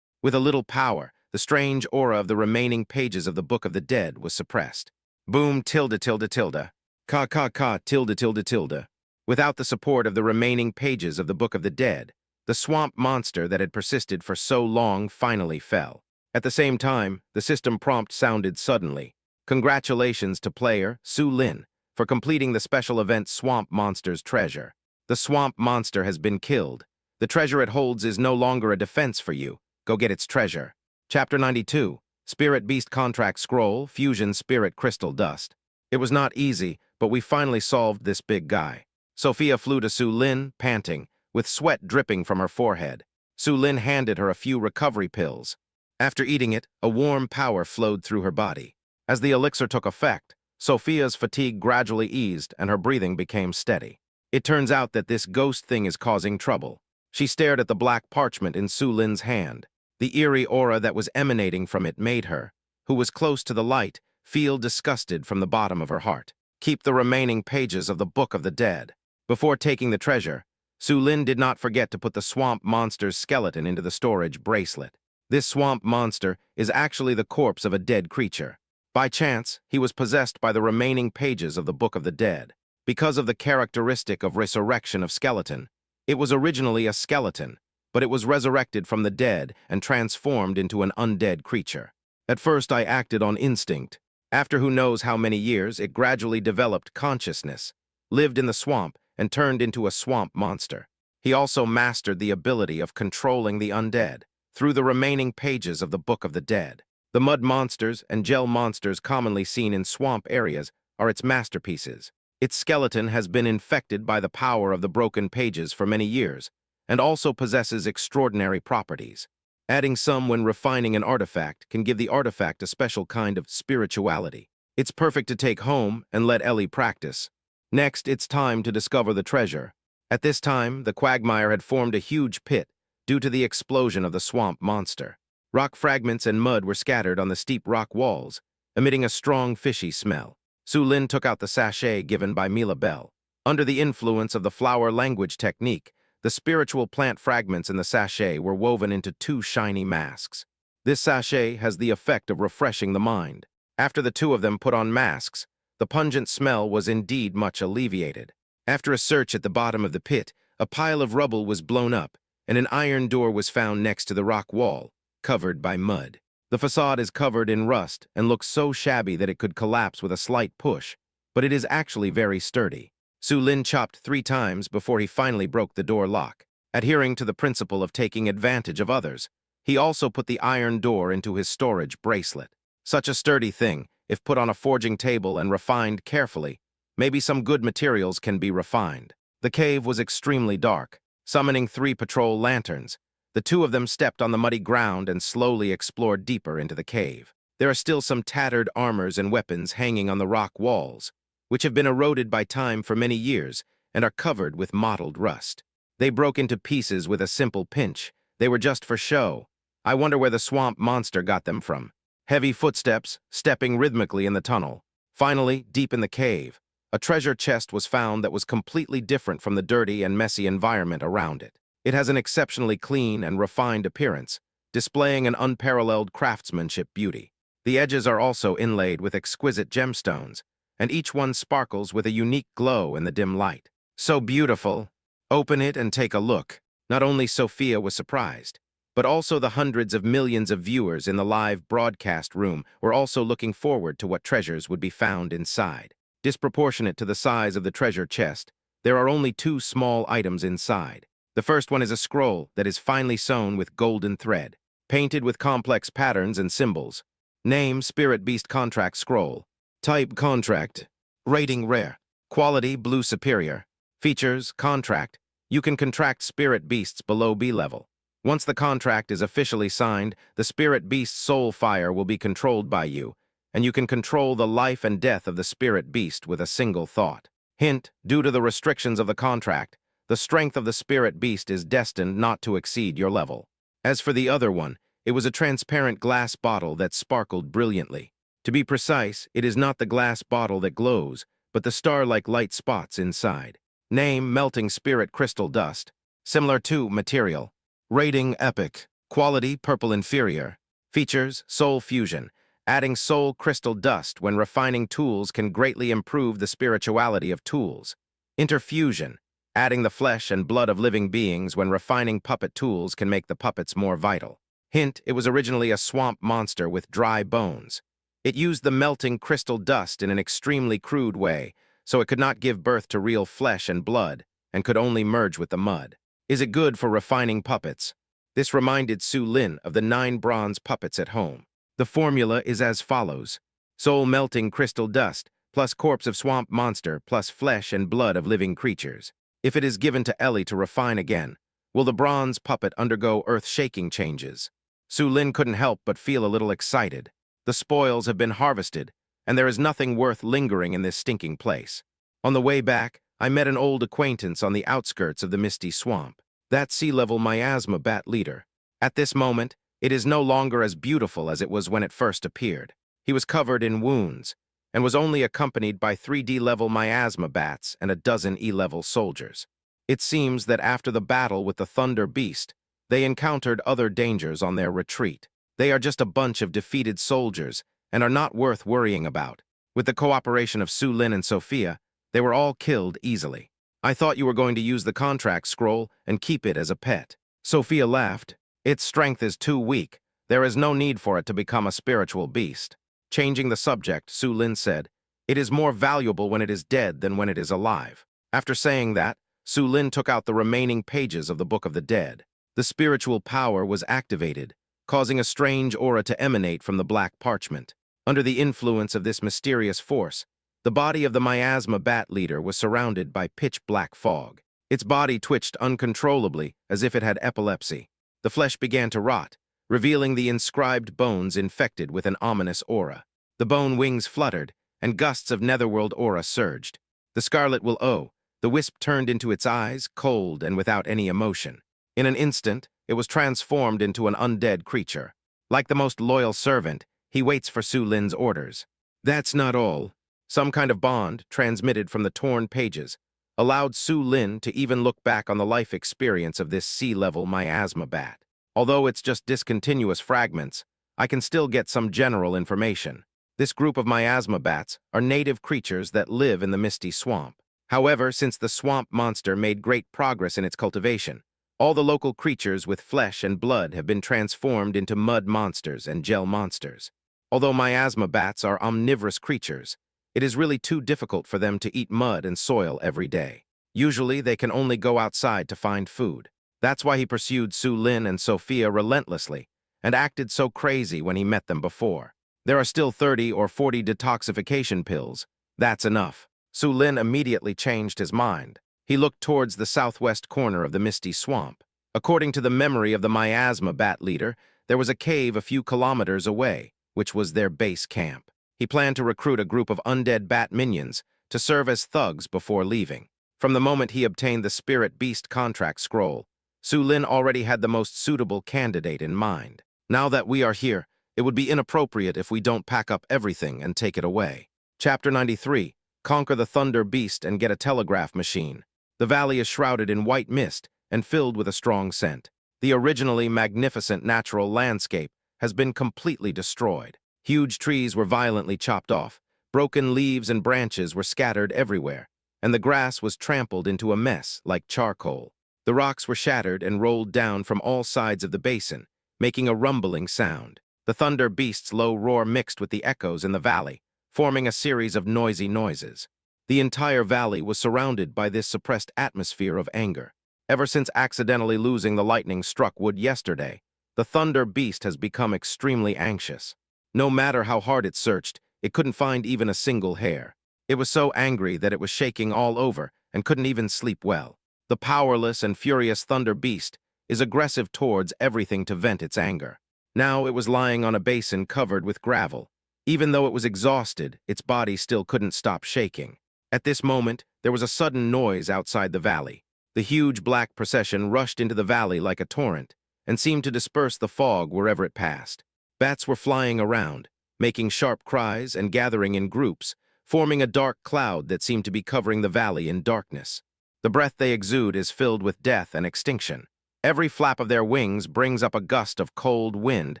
With a little power, the strange aura of the remaining pages of the Book of the Dead was suppressed. Boom tilde tilde tilde. Ka ka ka tilde tilde tilde. Without the support of the remaining pages of the Book of the Dead, the swamp monster that had persisted for so long finally fell. At the same time, the system prompt sounded suddenly. Congratulations to player Su Lin for completing the special event Swamp Monster's Treasure. The swamp monster has been killed. The treasure it holds is no longer a defense for you. Go get its treasure. Chapter 92, Spirit Beast Contract Scroll, Fusion Spirit Crystal Dust. It was not easy, but we finally solved this big guy. Sophia flew to Su Lin, panting, with sweat dripping from her forehead. Su Lin handed her a few recovery pills. After eating it, a warm power flowed through her body. As the elixir took effect, Sophia's fatigue gradually eased and her breathing became steady. It turns out that this ghost thing is causing trouble. She stared at the black parchment in Su Lin's hand. The eerie aura that was emanating from it made her, who was close to the light, feel disgusted from the bottom of her heart. Keep the remaining pages of the Book of the Dead. Before taking the treasure, Su Lin did not forget to put the swamp monster's skeleton into the storage bracelet. This swamp monster is actually the corpse of a dead creature. By chance, he was possessed by the remaining pages of the Book of the Dead. Because of the characteristic of resurrection of skeleton, it was originally a skeleton, but it was resurrected from the dead and transformed into an undead creature. At first, I acted on instinct. After who knows how many years, it gradually developed consciousness, lived in the swamp, and turned into a swamp monster. He also mastered the ability of controlling the undead through the remaining pages of the Book of the Dead. The mud monsters and gel monsters commonly seen in swamp areas are its masterpieces. Its skeleton has been infected by the power of the broken pages for many years, and also possesses extraordinary properties. Adding some when refining an artifact can give the artifact a special kind of spirituality. It's perfect to take home and let Ellie practice. Next, it's time to discover the treasure. At this time, the quagmire had formed a huge pit due to the explosion of the swamp monster. Rock fragments and mud were scattered on the steep rock walls, emitting a strong fishy smell. Su Lin took out the sachet given by Mila Bell. Under the influence of the flower language technique, the spiritual plant fragments in the sachet were woven into two shiny masks. This sachet has the effect of refreshing the mind. After the two of them put on masks, the pungent smell was indeed much alleviated. After a search at the bottom of the pit, a pile of rubble was blown up, and an iron door was found next to the rock wall, covered by mud. The facade is covered in rust and looks so shabby that it could collapse with a slight push, but it is actually very sturdy. Su Lin chopped 3 times before he finally broke the door lock. Adhering to the principle of taking advantage of others, he also put the iron door into his storage bracelet. Such a sturdy thing, if put on a forging table and refined carefully, maybe some good materials can be refined. The cave was extremely dark. Summoning 3 patrol lanterns, the 2 of them stepped on the muddy ground and slowly explored deeper into the cave. There are still some tattered armors and weapons hanging on the rock walls, which have been eroded by time for many years and are covered with mottled rust. They broke into pieces with a simple pinch. They were just for show. I wonder where the swamp monster got them from. Heavy footsteps, stepping rhythmically in the tunnel. Finally, deep in the cave, a treasure chest was found that was completely different from the dirty and messy environment around it. It has an exceptionally clean and refined appearance, displaying an unparalleled craftsmanship beauty. The edges are also inlaid with exquisite gemstones, and each one sparkles with a unique glow in the dim light. So beautiful! Open it and take a look. Not only Sophia was surprised, but also the hundreds of millions of viewers in the live broadcast room were also looking forward to what treasures would be found inside. Disproportionate to the size of the treasure chest, there are only 2 small items inside. The first one is a scroll that is finely sewn with golden thread, painted with complex patterns and symbols. Name: Spirit Beast Contract Scroll. Type: Contract. Rating: Rare. Quality: Blue Superior. Features: Contract. You can contract spirit beasts below B level. Once the contract is officially signed, the spirit beast's soul fire will be controlled by you, and you can control the life and death of the spirit beast with a single thought. Hint: due to the restrictions of the contract, the strength of the spirit beast is destined not to exceed your level. As for the other one, it was a transparent glass bottle that sparkled brilliantly. To be precise, it is not the glass bottle that glows, but the star-like light spots inside. Name: Melting Spirit Crystal Dust. Similar to material. Rating: Epic. Quality: Purple Inferior. Features: Soul Fusion. Adding soul crystal dust when refining tools can greatly improve the spirituality of tools. Interfusion. Adding the flesh and blood of living beings when refining puppet tools can make the puppets more vital. Hint: it was originally a swamp monster with dry bones. It used the melting crystal dust in an extremely crude way, so it could not give birth to real flesh and blood, and could only merge with the mud. Is it good for refining puppets? This reminded Su Lin of the 9 bronze puppets at home. The formula is as follows: soul melting crystal dust, plus corpse of swamp monster, plus flesh and blood of living creatures. If it is given to Ellie to refine again, will the bronze puppet undergo earth-shaking changes? Su Lin couldn't help but feel a little excited. The spoils have been harvested, and there is nothing worth lingering in this stinking place. On the way back, I met an old acquaintance on the outskirts of the misty swamp. That sea-level miasma bat leader. At this moment, it is no longer as beautiful as it was when it first appeared. He was covered in wounds, and was only accompanied by 3D-level miasma bats and a dozen E-level soldiers. It seems that after the battle with the Thunder Beast, they encountered other dangers on their retreat. They are just a bunch of defeated soldiers and are not worth worrying about. With the cooperation of Su Lin and Sophia, they were all killed easily. I thought you were going to use the contract scroll and keep it as a pet. Sophia laughed. Its strength is too weak. There is no need for it to become a spiritual beast. Changing the subject, Su Lin said, "It is more valuable when it is dead than when it is alive." After saying that, Su Lin took out the remaining pages of the Book of the Dead. The spiritual power was activated, causing a strange aura to emanate from the black parchment. Under the influence of this mysterious force, the body of the miasma bat leader was surrounded by pitch-black fog. Its body twitched uncontrollably, as if it had epilepsy. The flesh began to rot, revealing the inscribed bones infected with an ominous aura. The bone wings fluttered, and gusts of netherworld aura surged. The scarlet the wisp turned into its eyes, cold and without any emotion. In an instant, it was transformed into an undead creature. Like the most loyal servant, he waits for Su Lin's orders. That's not all. Some kind of bond, transmitted from the torn pages, allowed Su Lin to even look back on the life experience of this sea-level miasma bat. Although it's just discontinuous fragments, I can still get some general information. This group of miasma bats are native creatures that live in the misty swamp. However, since the swamp monster made great progress in its cultivation, all the local creatures with flesh and blood have been transformed into mud monsters and gel monsters. Although miasma bats are omnivorous creatures, it is really too difficult for them to eat mud and soil every day. Usually, they can only go outside to find food. That's why he pursued Su Lin and Sophia relentlessly and acted so crazy when he met them before. There are still 30 or 40 detoxification pills. That's enough. Su Lin immediately changed his mind. He looked towards the southwest corner of the misty swamp. According to the memory of the miasma bat leader, there was a cave a few kilometers away, which was their base camp. He planned to recruit a group of undead bat minions to serve as thugs before leaving. From the moment he obtained the Spirit Beast contract scroll, Su Lin already had the most suitable candidate in mind. Now that we are here, it would be inappropriate if we don't pack up everything and take it away. Chapter 93. Conquer the Thunder Beast and get a telegraph machine. The valley is shrouded in white mist and filled with a strong scent. The originally magnificent natural landscape has been completely destroyed. Huge trees were violently chopped off, broken leaves and branches were scattered everywhere, and the grass was trampled into a mess like charcoal. The rocks were shattered and rolled down from all sides of the basin, making a rumbling sound. The Thunder Beast's low roar mixed with the echoes in the valley, forming a series of noisy noises. The entire valley was surrounded by this suppressed atmosphere of anger. Ever since accidentally losing the lightning-struck wood yesterday, the Thunder Beast has become extremely anxious. No matter how hard it searched, it couldn't find even a single hair. It was so angry that it was shaking all over and couldn't even sleep well. The powerless and furious Thunder Beast is aggressive towards everything to vent its anger. Now it was lying on a basin covered with gravel. Even though it was exhausted, its body still couldn't stop shaking. At this moment, there was a sudden noise outside the valley. The huge black procession rushed into the valley like a torrent and seemed to disperse the fog wherever it passed. Bats were flying around, making sharp cries and gathering in groups, forming a dark cloud that seemed to be covering the valley in darkness. The breath they exude is filled with death and extinction. Every flap of their wings brings up a gust of cold wind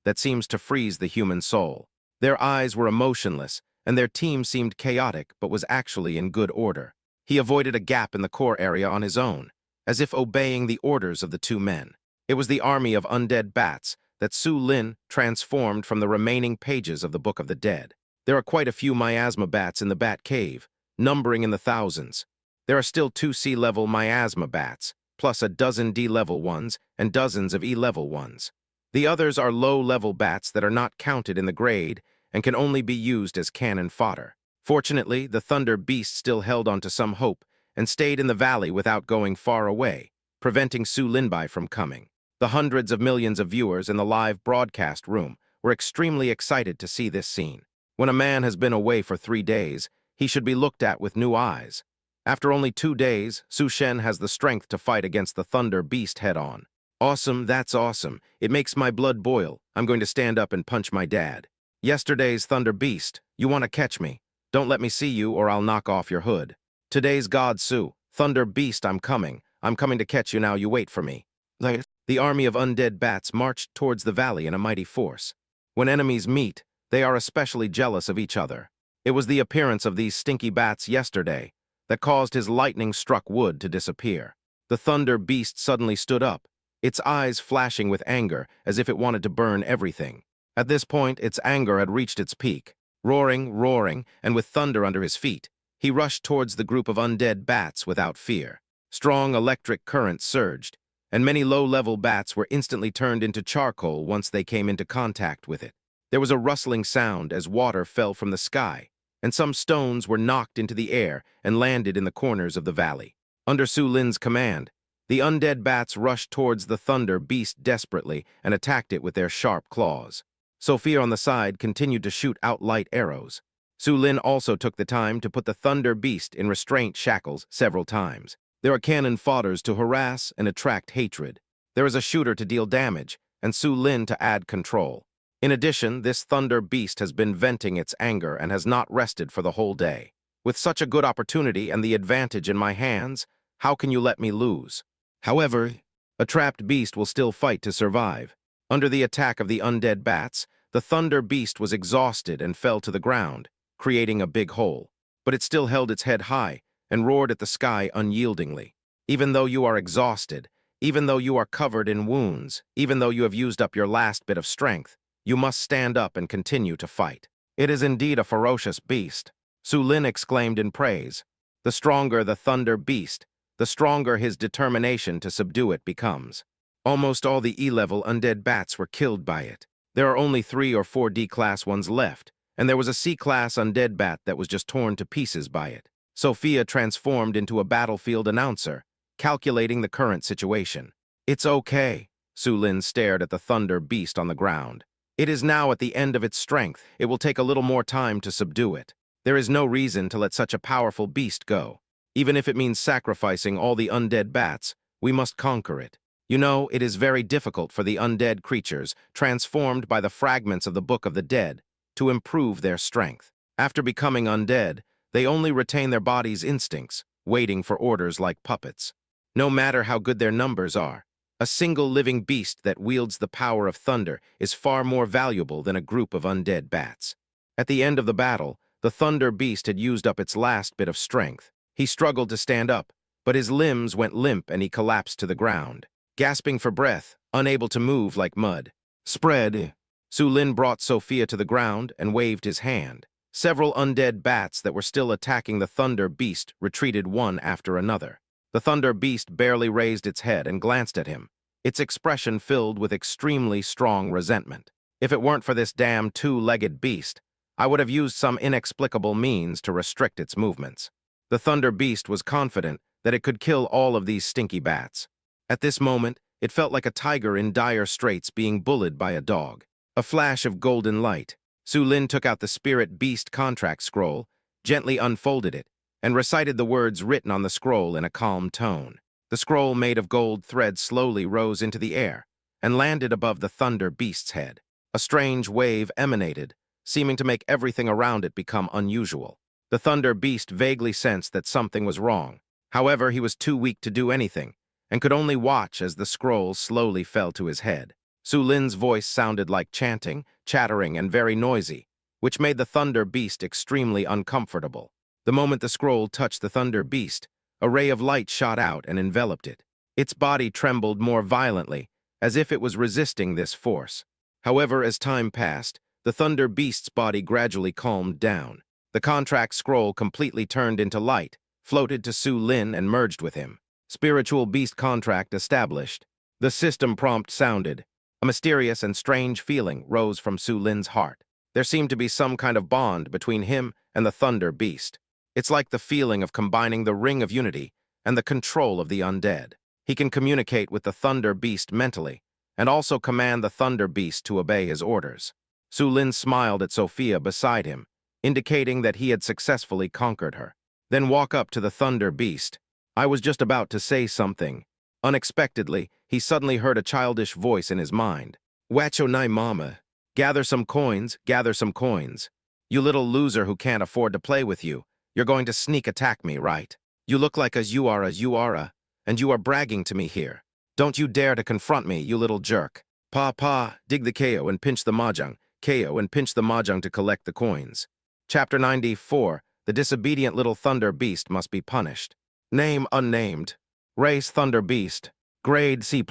that seems to freeze the human soul. Their eyes were emotionless, and their team seemed chaotic but was actually in good order. He avoided a gap in the core area on his own, as if obeying the orders of the two men. It was the army of undead bats that Su Lin transformed from the remaining pages of the Book of the Dead. There are quite a few miasma bats in the Bat Cave, numbering in the thousands. There are still 2 sea-level miasma bats, plus a dozen D-level ones and dozens of E-level ones. The others are low-level bats that are not counted in the grade and can only be used as cannon fodder. Fortunately, the Thunder Beast still held on to some hope and stayed in the valley without going far away, preventing Su Linbai from coming. The hundreds of millions of viewers in the live broadcast room were extremely excited to see this scene. When a man has been away for 3 days, he should be looked at with new eyes. After only 2 days, Su Shen has the strength to fight against the Thunder Beast head-on. Awesome, that's awesome. It makes my blood boil. I'm going to stand up and punch my dad. Yesterday's Thunder Beast, you want to catch me? Don't let me see you or I'll knock off your hood. Today's God Su, Thunder Beast, I'm coming. I'm coming to catch you now, you wait for me. The army of undead bats marched towards the valley in a mighty force. When enemies meet, they are especially jealous of each other. It was the appearance of these stinky bats yesterday that caused his lightning-struck wood to disappear. The Thunder Beast suddenly stood up, its eyes flashing with anger as if it wanted to burn everything. At this point, its anger had reached its peak. Roaring, and with thunder under his feet, he rushed towards the group of undead bats without fear. Strong electric currents surged, and many low-level bats were instantly turned into charcoal once they came into contact with it. There was a rustling sound as water fell from the sky, and some stones were knocked into the air and landed in the corners of the valley. Under Su Lin's command, the undead bats rushed towards the Thunder Beast desperately and attacked it with their sharp claws. Sophia on the side continued to shoot out light arrows. Su Lin also took the time to put the Thunder Beast in restraint shackles several times. There are cannon fodders to harass and attract hatred. There is a shooter to deal damage, and Su Lin to add control. In addition, this thunder beast has been venting its anger and has not rested for the whole day. With such a good opportunity and the advantage in my hands, how can you let me lose? However, a trapped beast will still fight to survive. Under the attack of the undead bats, the thunder beast was exhausted and fell to the ground, creating a big hole. But it still held its head high and roared at the sky unyieldingly. Even though you are exhausted, even though you are covered in wounds, even though you have used up your last bit of strength, you must stand up and continue to fight. It is indeed a ferocious beast. Su Lin exclaimed in praise. The stronger the thunder beast, the stronger his determination to subdue it becomes. Almost all the E-level undead bats were killed by it. There are only 3 or 4 D-class ones left, and there was a C-class undead bat that was just torn to pieces by it. Sophia transformed into a battlefield announcer, calculating the current situation. It's okay. Su Lin stared at the thunder beast on the ground. It is now at the end of its strength. It will take a little more time to subdue it. There is no reason to let such a powerful beast go. Even if it means sacrificing all the undead bats, we must conquer it. You know, it is very difficult for the undead creatures, transformed by the fragments of the Book of the Dead, to improve their strength. After becoming undead, they only retain their body's instincts, waiting for orders like puppets. No matter how good their numbers are, a single living beast that wields the power of thunder is far more valuable than a group of undead bats. At the end of the battle, the thunder beast had used up its last bit of strength. He struggled to stand up, but his limbs went limp and he collapsed to the ground. Gasping for breath, unable to move like mud. Spread. Su Lin brought Sophia to the ground and waved his hand. Several undead bats that were still attacking the thunder beast retreated one after another. The thunder beast barely raised its head and glanced at him, its expression filled with extremely strong resentment. If it weren't for this damn 2-legged beast, I would have used some inexplicable means to restrict its movements. The thunder beast was confident that it could kill all of these stinky bats. At this moment, it felt like a tiger in dire straits being bullied by a dog. A flash of golden light. Su Lin took out the spirit beast contract scroll, gently unfolded it, and recited the words written on the scroll in a calm tone. The scroll made of gold thread slowly rose into the air and landed above the thunder beast's head. A strange wave emanated, seeming to make everything around it become unusual. The thunder beast vaguely sensed that something was wrong. However, he was too weak to do anything, and could only watch as the scroll slowly fell to his head. Su Lin's voice sounded like chanting, chattering, and very noisy, which made the thunder beast extremely uncomfortable. The moment the scroll touched the thunder beast, a ray of light shot out and enveloped it. Its body trembled more violently, as if it was resisting this force. However, as time passed, the thunder beast's body gradually calmed down. The contract scroll completely turned into light, floated to Su Lin and merged with him. Spiritual beast contract established. The system prompt sounded. A mysterious and strange feeling rose from Su Lin's heart. There seemed to be some kind of bond between him and the thunder beast. It's like the feeling of combining the ring of unity and the control of the undead. He can communicate with the thunder beast mentally, and also command the thunder beast to obey his orders. Su Lin smiled at Sophia beside him, indicating that he had successfully conquered her. Then walk up to the thunder beast. I was just about to say something. Unexpectedly, he suddenly heard a childish voice in his mind. Wacho nai mama. Gather some coins, gather some coins. You little loser who can't afford to play with you. You're going to sneak attack me, right? You look like a Yuara, and you are bragging to me here. Don't you dare to confront me, you little jerk. Pa, dig the KO and pinch the mahjong. KO and pinch the mahjong to collect the coins. Chapter 94. The disobedient little thunder beast must be punished. Name unnamed. Race thunder beast. Grade C+.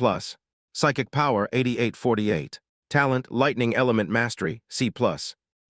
Psychic power 8848. Talent lightning element mastery C+.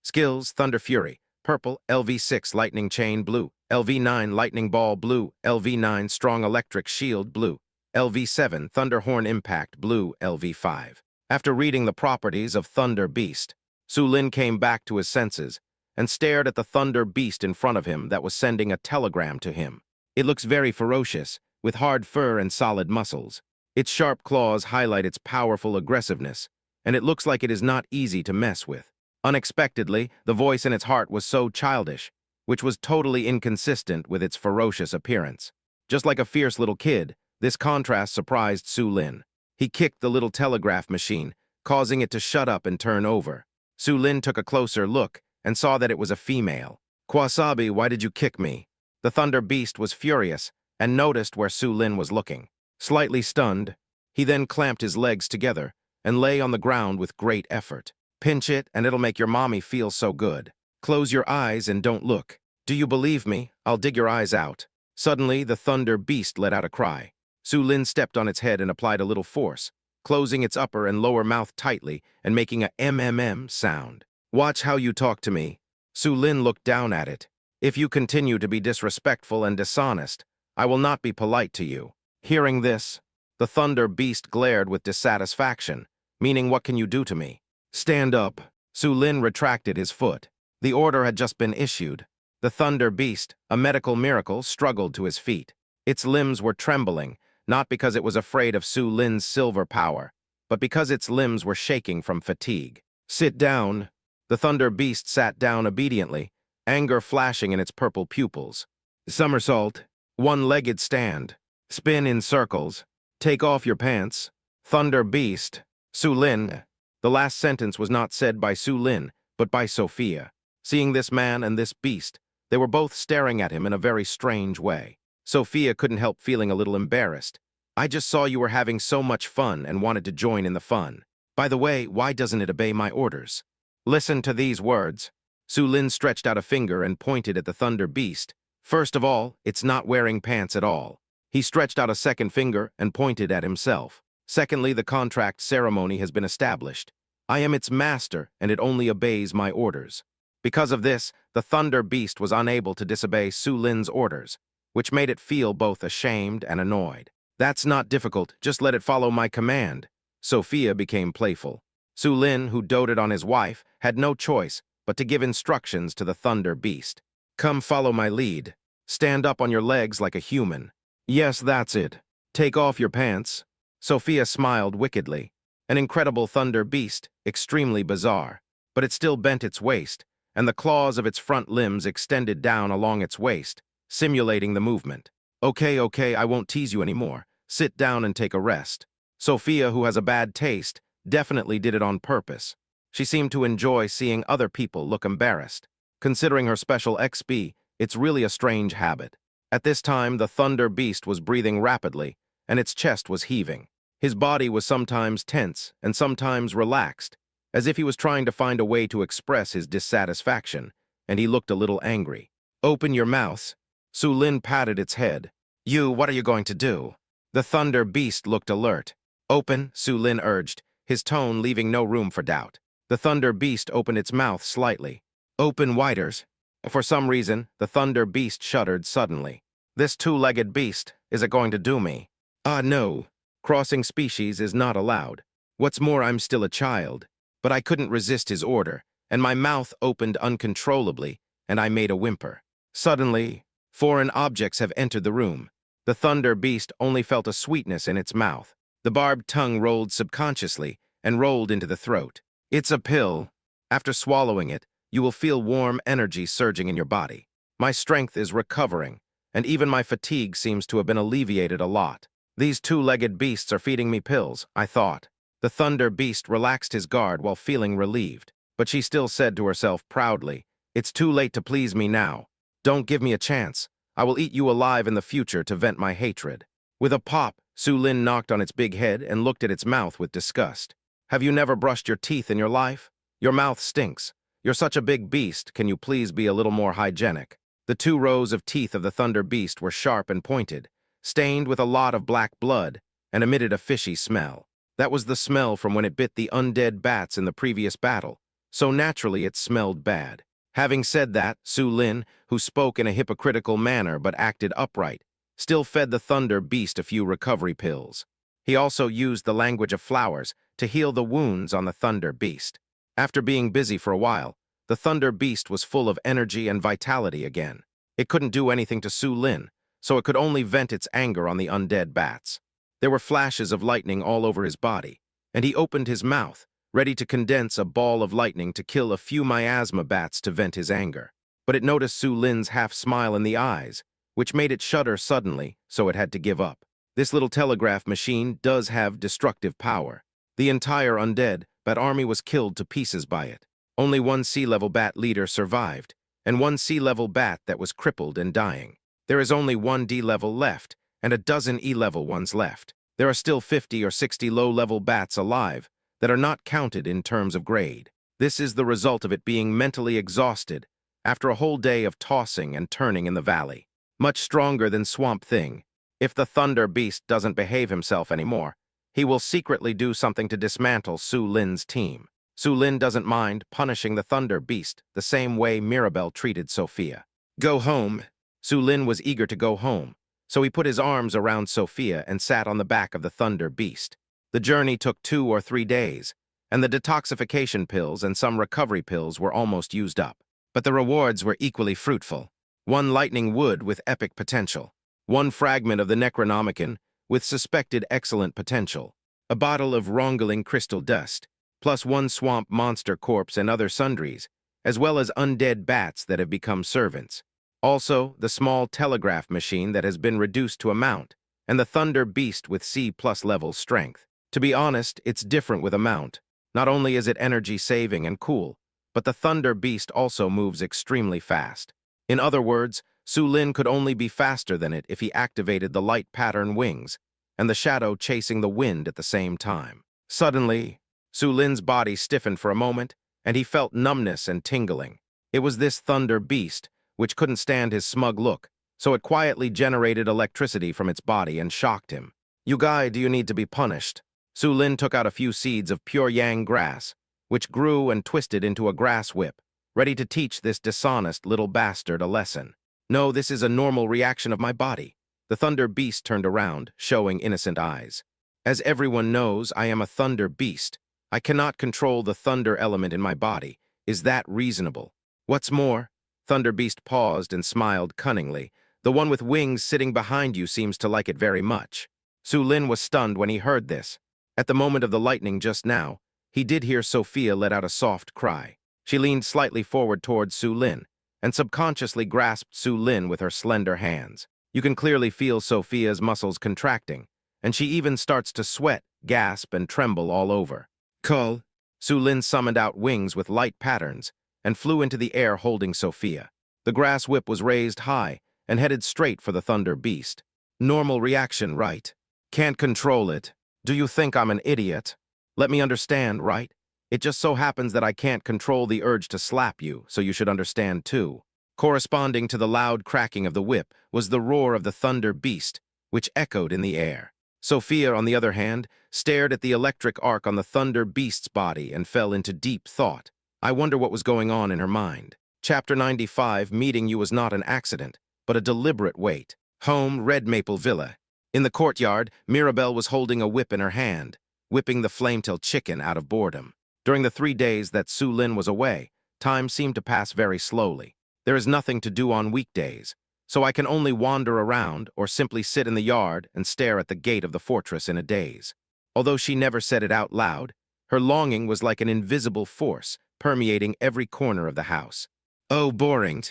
Skills thunder fury. Purple LV6 lightning chain blue. LV9 lightning ball blue. LV9 strong electric shield blue. LV7 thunder horn impact blue. LV5. After reading the properties of thunder beast, Su Lin came back to his senses and stared at the thunder beast in front of him that was sending a telegram to him. It looks very ferocious, with hard fur and solid muscles. Its sharp claws highlight its powerful aggressiveness, and it looks like it is not easy to mess with. Unexpectedly, the voice in its heart was so childish, which was totally inconsistent with its ferocious appearance. Just like a fierce little kid, this contrast surprised Su Lin. He kicked the little telegraph machine, causing it to shut up and turn over. Su Lin took a closer look and saw that it was a female. "Kwasabi, why did you kick me?" The Thunder Beast was furious and noticed where Su Lin was looking. Slightly stunned, he then clamped his legs together and lay on the ground with great effort. "Pinch it and it'll make your mommy feel so good. Close your eyes and don't look. Do you believe me? I'll dig your eyes out." Suddenly, the Thunder Beast let out a cry. Su Lin stepped on its head and applied a little force, closing its upper and lower mouth tightly and making a MMM sound. "Watch how you talk to me." Su Lin looked down at it. "If you continue to be disrespectful and dishonest, I will not be polite to you." Hearing this, the Thunder Beast glared with dissatisfaction, meaning, "What can you do to me?" "Stand up." Su Lin retracted his foot. The order had just been issued. The Thunder Beast, a medical miracle, struggled to his feet. Its limbs were trembling, not because it was afraid of Su Lin's silver power, but because its limbs were shaking from fatigue. "Sit down." The Thunder Beast sat down obediently, anger flashing in its purple pupils. "Somersault. One-legged stand. Spin in circles. Take off your pants." Thunder Beast. Su Lin. The last sentence was not said by Su Lin, but by Sophia. Seeing this man and this beast, they were both staring at him in a very strange way. Sophia couldn't help feeling a little embarrassed. "I just saw you were having so much fun and wanted to join in the fun. By the way, why doesn't it obey my orders?" Listen to these words. Su Lin stretched out a finger and pointed at the Thunder Beast. "First of all, it's not wearing pants at all." He stretched out a second finger and pointed at himself. "Secondly, the contract ceremony has been established. I am its master, and it only obeys my orders." Because of this, the Thunder Beast was unable to disobey Su Lin's orders, which made it feel both ashamed and annoyed. "That's not difficult, just let it follow my command." Sophia became playful. Su Lin, who doted on his wife, had no choice but to give instructions to the Thunder Beast. "Come follow my lead. Stand up on your legs like a human." "Yes, that's it. Take off your pants." Sophia smiled wickedly. An incredible Thunder Beast, extremely bizarre, but it still bent its waist, and the claws of its front limbs extended down along its waist, simulating the movement. Okay, I won't tease you anymore. Sit down and take a rest." Sophia, who has a bad taste, definitely did it on purpose. She seemed to enjoy seeing other people look embarrassed. Considering her special XP, it's really a strange habit. At this time, the Thunder Beast was breathing rapidly, and its chest was heaving. His body was sometimes tense and sometimes relaxed, as if he was trying to find a way to express his dissatisfaction, and he looked a little angry. "Open your mouth." Su Lin patted its head. What are you going to do?" The Thunder Beast looked alert. "Open," Su Lin urged, his tone leaving no room for doubt. The Thunder Beast opened its mouth slightly. "Open widers." For some reason, the Thunder Beast shuddered suddenly. "This two-legged beast, is it going to do me?" No. Crossing species is not allowed. What's more, I'm still a child." But I couldn't resist his order, and my mouth opened uncontrollably, and I made a whimper. Suddenly, foreign objects have entered the room. The Thunder Beast only felt a sweetness in its mouth. The barbed tongue rolled subconsciously and rolled into the throat. "It's a pill. After swallowing it, you will feel warm energy surging in your body. My strength is recovering, and even my fatigue seems to have been alleviated a lot. These two-legged beasts are feeding me pills," I thought. The Thunder Beast relaxed his guard while feeling relieved, but she still said to herself proudly, "It's too late to please me now. Don't give me a chance. I will eat you alive in the future to vent my hatred." With a pop, Su Lin knocked on its big head and looked at its mouth with disgust. "Have you never brushed your teeth in your life? Your mouth stinks. You're such a big beast, can you please be a little more hygienic?" The 2 rows of teeth of the Thunder Beast were sharp and pointed, stained with a lot of black blood, and emitted a fishy smell. That was the smell from when it bit the undead bats in the previous battle, so naturally it smelled bad. Having said that, Su Lin, who spoke in a hypocritical manner but acted upright, still fed the Thunder Beast a few recovery pills. He also used the language of flowers to heal the wounds on the Thunder Beast. After being busy for a while, the Thunder Beast was full of energy and vitality again. It couldn't do anything to Su Lin, so it could only vent its anger on the undead bats. There were flashes of lightning all over his body, and he opened his mouth, ready to condense a ball of lightning to kill a few miasma bats to vent his anger. But it noticed Su Lin's half-smile in the eyes, which made it shudder suddenly, so it had to give up. This little telegraph machine does have destructive power. The entire undead bat army was killed to pieces by it. Only one sea-level bat leader survived, and one sea-level bat that was crippled and dying. There is only one D-level left, and a dozen E-level ones left. There are still 50 or 60 low-level bats alive that are not counted in terms of grade. This is the result of it being mentally exhausted after a whole day of tossing and turning in the valley. Much stronger than Swamp Thing. If the Thunder Beast doesn't behave himself anymore, he will secretly do something to dismantle Su Lin's team. Su Lin doesn't mind punishing the Thunder Beast the same way Mirabel treated Sophia. Go home. Su Lin was eager to go home, so he put his arms around Sophia and sat on the back of the Thunder Beast. The journey took 2 or 3 days, and the detoxification pills and some recovery pills were almost used up. But the rewards were equally fruitful. 1 lightning wood with epic potential. 1 fragment of the Necronomicon with suspected excellent potential. A bottle of Rongeling crystal dust, plus 1 swamp monster corpse and other sundries, as well as undead bats that have become servants. Also, the small telegraph machine that has been reduced to a mount, and the Thunder Beast with C+ level strength. To be honest, it's different with a mount. Not only is it energy-saving and cool, but the Thunder Beast also moves extremely fast. In other words, Su Lin could only be faster than it if he activated the light pattern wings and the shadow chasing the wind at the same time. Suddenly, Su Lin's body stiffened for a moment, and he felt numbness and tingling. It was this Thunder Beast, which couldn't stand his smug look, so it quietly generated electricity from its body and shocked him. You guy, do you need to be punished? Su Lin took out a few seeds of pure yang grass, which grew and twisted into a grass whip, ready to teach this dishonest little bastard a lesson. No, this is a normal reaction of my body. The Thunder Beast turned around, showing innocent eyes. As everyone knows, I am a Thunder Beast. I cannot control the thunder element in my body. Is that reasonable? What's more, Thunder Beast paused and smiled cunningly. The one with wings sitting behind you seems to like it very much. Su Lin was stunned when he heard this. At the moment of the lightning just now, he did hear Sophia let out a soft cry. She leaned slightly forward towards Su Lin and subconsciously grasped Su Lin with her slender hands. You can clearly feel Sophia's muscles contracting, and she even starts to sweat, gasp, and tremble all over. Cull. Su Lin summoned out wings with light patterns and flew into the air holding Sophia. The grass whip was raised high and headed straight for the Thunder Beast. Normal reaction, right? Can't control it. Do you think I'm an idiot? Let me understand, right? It just so happens that I can't control the urge to slap you, so you should understand too. Corresponding to the loud cracking of the whip was the roar of the Thunder Beast, which echoed in the air. Sophia, on the other hand, stared at the electric arc on the Thunder Beast's body and fell into deep thought. I wonder what was going on in her mind. Chapter 95, meeting you was not an accident, but a deliberate wait. Home, Red Maple Villa. In the courtyard, Mirabel was holding a whip in her hand, whipping the Flametail chicken out of boredom. During the 3 days that Su Lin was away, time seemed to pass very slowly. There is nothing to do on weekdays, so I can only wander around or simply sit in the yard and stare at the gate of the fortress in a daze. Although she never said it out loud, her longing was like an invisible force permeating every corner of the house. Oh, boring.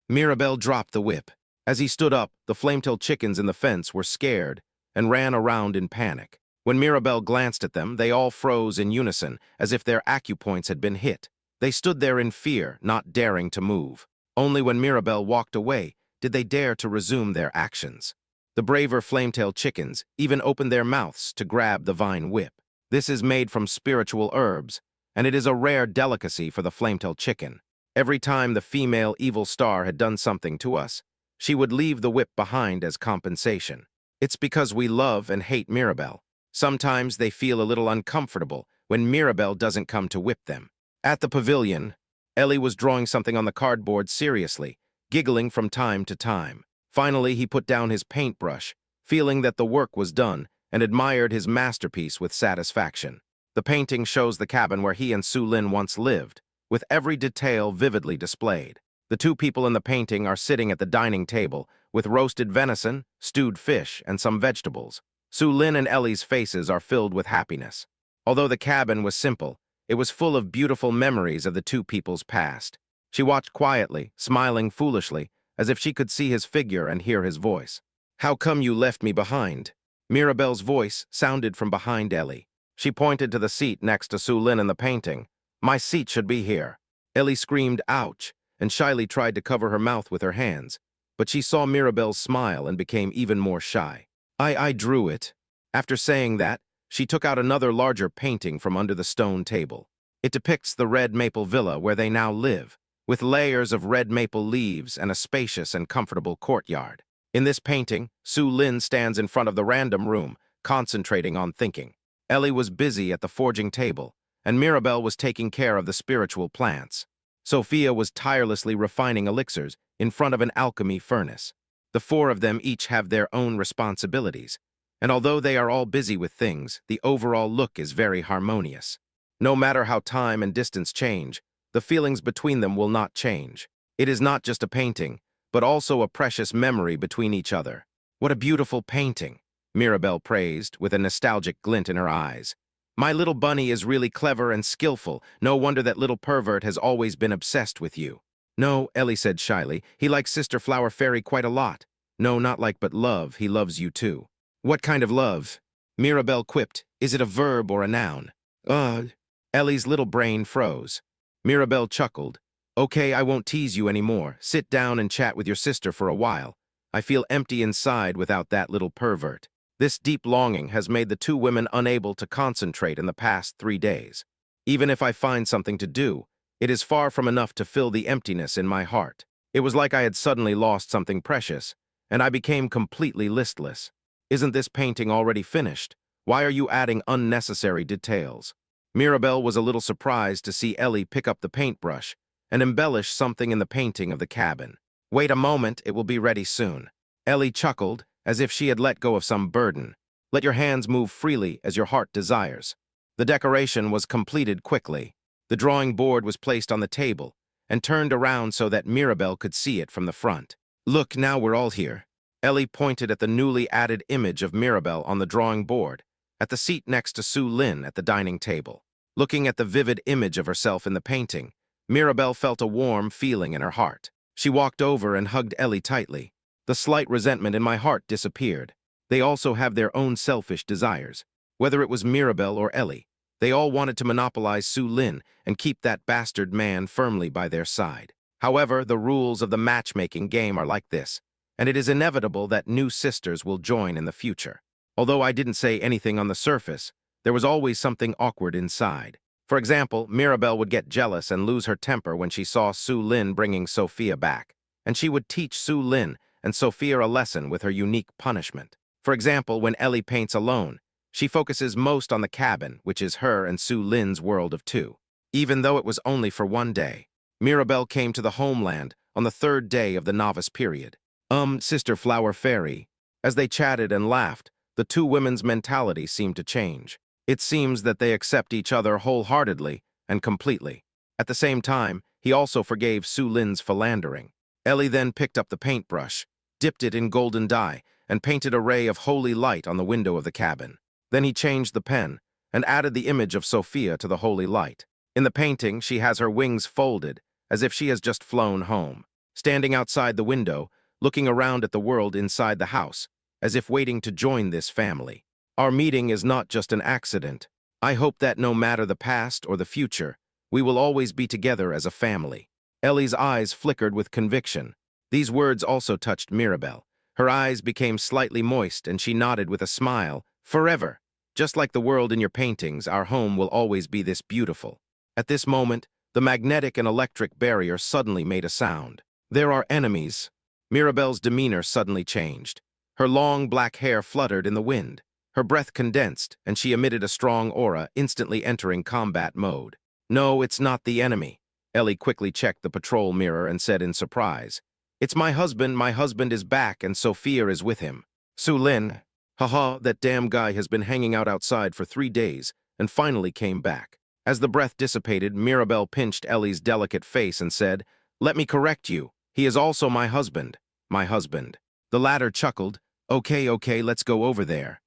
Mirabel dropped the whip. As he stood up, the Flametail chickens in the fence were scared and ran around in panic. When Mirabel glanced at them, they all froze in unison, as if their acupoints had been hit. They stood there in fear, not daring to move. Only when Mirabel walked away did they dare to resume their actions. The braver Flametail chickens even opened their mouths to grab the vine whip. This is made from spiritual herbs, and it is a rare delicacy for the Flametail chicken. Every time the female evil star had done something to us, she would leave the whip behind as compensation. It's because we love and hate Mirabel. Sometimes they feel a little uncomfortable when Mirabel doesn't come to whip them. At the pavilion, Ellie was drawing something on the cardboard seriously, giggling from time to time. Finally, he put down his paintbrush, feeling that the work was done, and admired his masterpiece with satisfaction. The painting shows the cabin where he and Su Lin once lived, with every detail vividly displayed. The 2 people in the painting are sitting at the dining table, with roasted venison, stewed fish, and some vegetables. Su Lin and Ellie's faces are filled with happiness. Although the cabin was simple, it was full of beautiful memories of the 2 people's past. She watched quietly, smiling foolishly, as if she could see his figure and hear his voice. How come you left me behind? Mirabel's voice sounded from behind Ellie. She pointed to the seat next to Su Lin in the painting. My seat should be here. Ellie screamed, ouch, and shyly tried to cover her mouth with her hands, but she saw Mirabel's smile and became even more shy. I drew it. After saying that, she took out another larger painting from under the stone table. It depicts the red maple villa where they now live, with layers of red maple leaves and a spacious and comfortable courtyard. In this painting, Su Lin stands in front of the random room, concentrating on thinking. Ellie was busy at the forging table, and Mirabel was taking care of the spiritual plants. Sophia was tirelessly refining elixirs in front of an alchemy furnace. The four of them each have their own responsibilities, and although they are all busy with things, the overall look is very harmonious. No matter how time and distance change, the feelings between them will not change. It is not just a painting, but also a precious memory between each other. What a beautiful painting, Mirabel praised, with a nostalgic glint in her eyes. My little bunny is really clever and skillful. No wonder that little pervert has always been obsessed with you. No, Ellie said shyly. He likes Sister Flower Fairy quite a lot. No, not like but love. He loves you too. What kind of love? Mirabel quipped. Is it a verb or a noun? Ellie's little brain froze. Mirabel chuckled. Okay, I won't tease you anymore. Sit down and chat with your sister for a while. I feel empty inside without that little pervert. This deep longing has made the two women unable to concentrate in the past 3 days. Even if I find something to do, it is far from enough to fill the emptiness in my heart. It was like I had suddenly lost something precious, and I became completely listless. Isn't this painting already finished? Why are you adding unnecessary details? Mirabel was a little surprised to see Ellie pick up the paintbrush and embellish something in the painting of the cabin. Wait a moment, it will be ready soon. Ellie chuckled, as if she had let go of some burden. Let your hands move freely as your heart desires. The decoration was completed quickly. The drawing board was placed on the table and turned around so that Mirabel could see it from the front. Look, now we're all here. Ellie pointed at the newly added image of Mirabel on the drawing board, at the seat next to Su Lin at the dining table. Looking at the vivid image of herself in the painting, Mirabel felt a warm feeling in her heart. She walked over and hugged Ellie tightly. The slight resentment in my heart disappeared. They also have their own selfish desires. Whether it was Mirabel or Ellie, they all wanted to monopolize Su Lin and keep that bastard man firmly by their side. However, the rules of the matchmaking game are like this, and it is inevitable that new sisters will join in the future. Although I didn't say anything on the surface, there was always something awkward inside. For example, Mirabel would get jealous and lose her temper when she saw Su Lin bringing Sophia back, and she would teach Su Lin and Sophia a lesson with her unique punishment. For example, when Ellie paints alone, she focuses most on the cabin, which is her and Su Lin's world of two. Even though it was only for 1 day, Mirabel came to the homeland on the 3rd day of the novice period. Sister Flower Fairy. As they chatted and laughed, the two women's mentality seemed to change. It seems that they accept each other wholeheartedly and completely. At the same time, he also forgave Su Lin's philandering. Ellie then picked up the paintbrush, dipped it in golden dye, and painted a ray of holy light on the window of the cabin. Then he changed the pen and added the image of Sophia to the holy light. In the painting, she has her wings folded, as if she has just flown home, standing outside the window, looking around at the world inside the house, as if waiting to join this family. Our meeting is not just an accident. I hope that no matter the past or the future, we will always be together as a family. Ellie's eyes flickered with conviction. These words also touched Mirabel. Her eyes became slightly moist and she nodded with a smile. Forever. Just like the world in your paintings, our home will always be this beautiful. At this moment, the magnetic and electric barrier suddenly made a sound. There are enemies. Mirabel's demeanor suddenly changed. Her long black hair fluttered in the wind. Her breath condensed, and she emitted a strong aura, instantly entering combat mode. No, it's not the enemy. Ellie quickly checked the patrol mirror and said in surprise, It's my husband is back and Sophia is with him. Su Lin, haha, that damn guy has been hanging out outside for 3 days and finally came back. As the breath dissipated, Mirabel pinched Ellie's delicate face and said, Let me correct you, he is also my husband. My husband. The latter chuckled, Okay, let's go over there.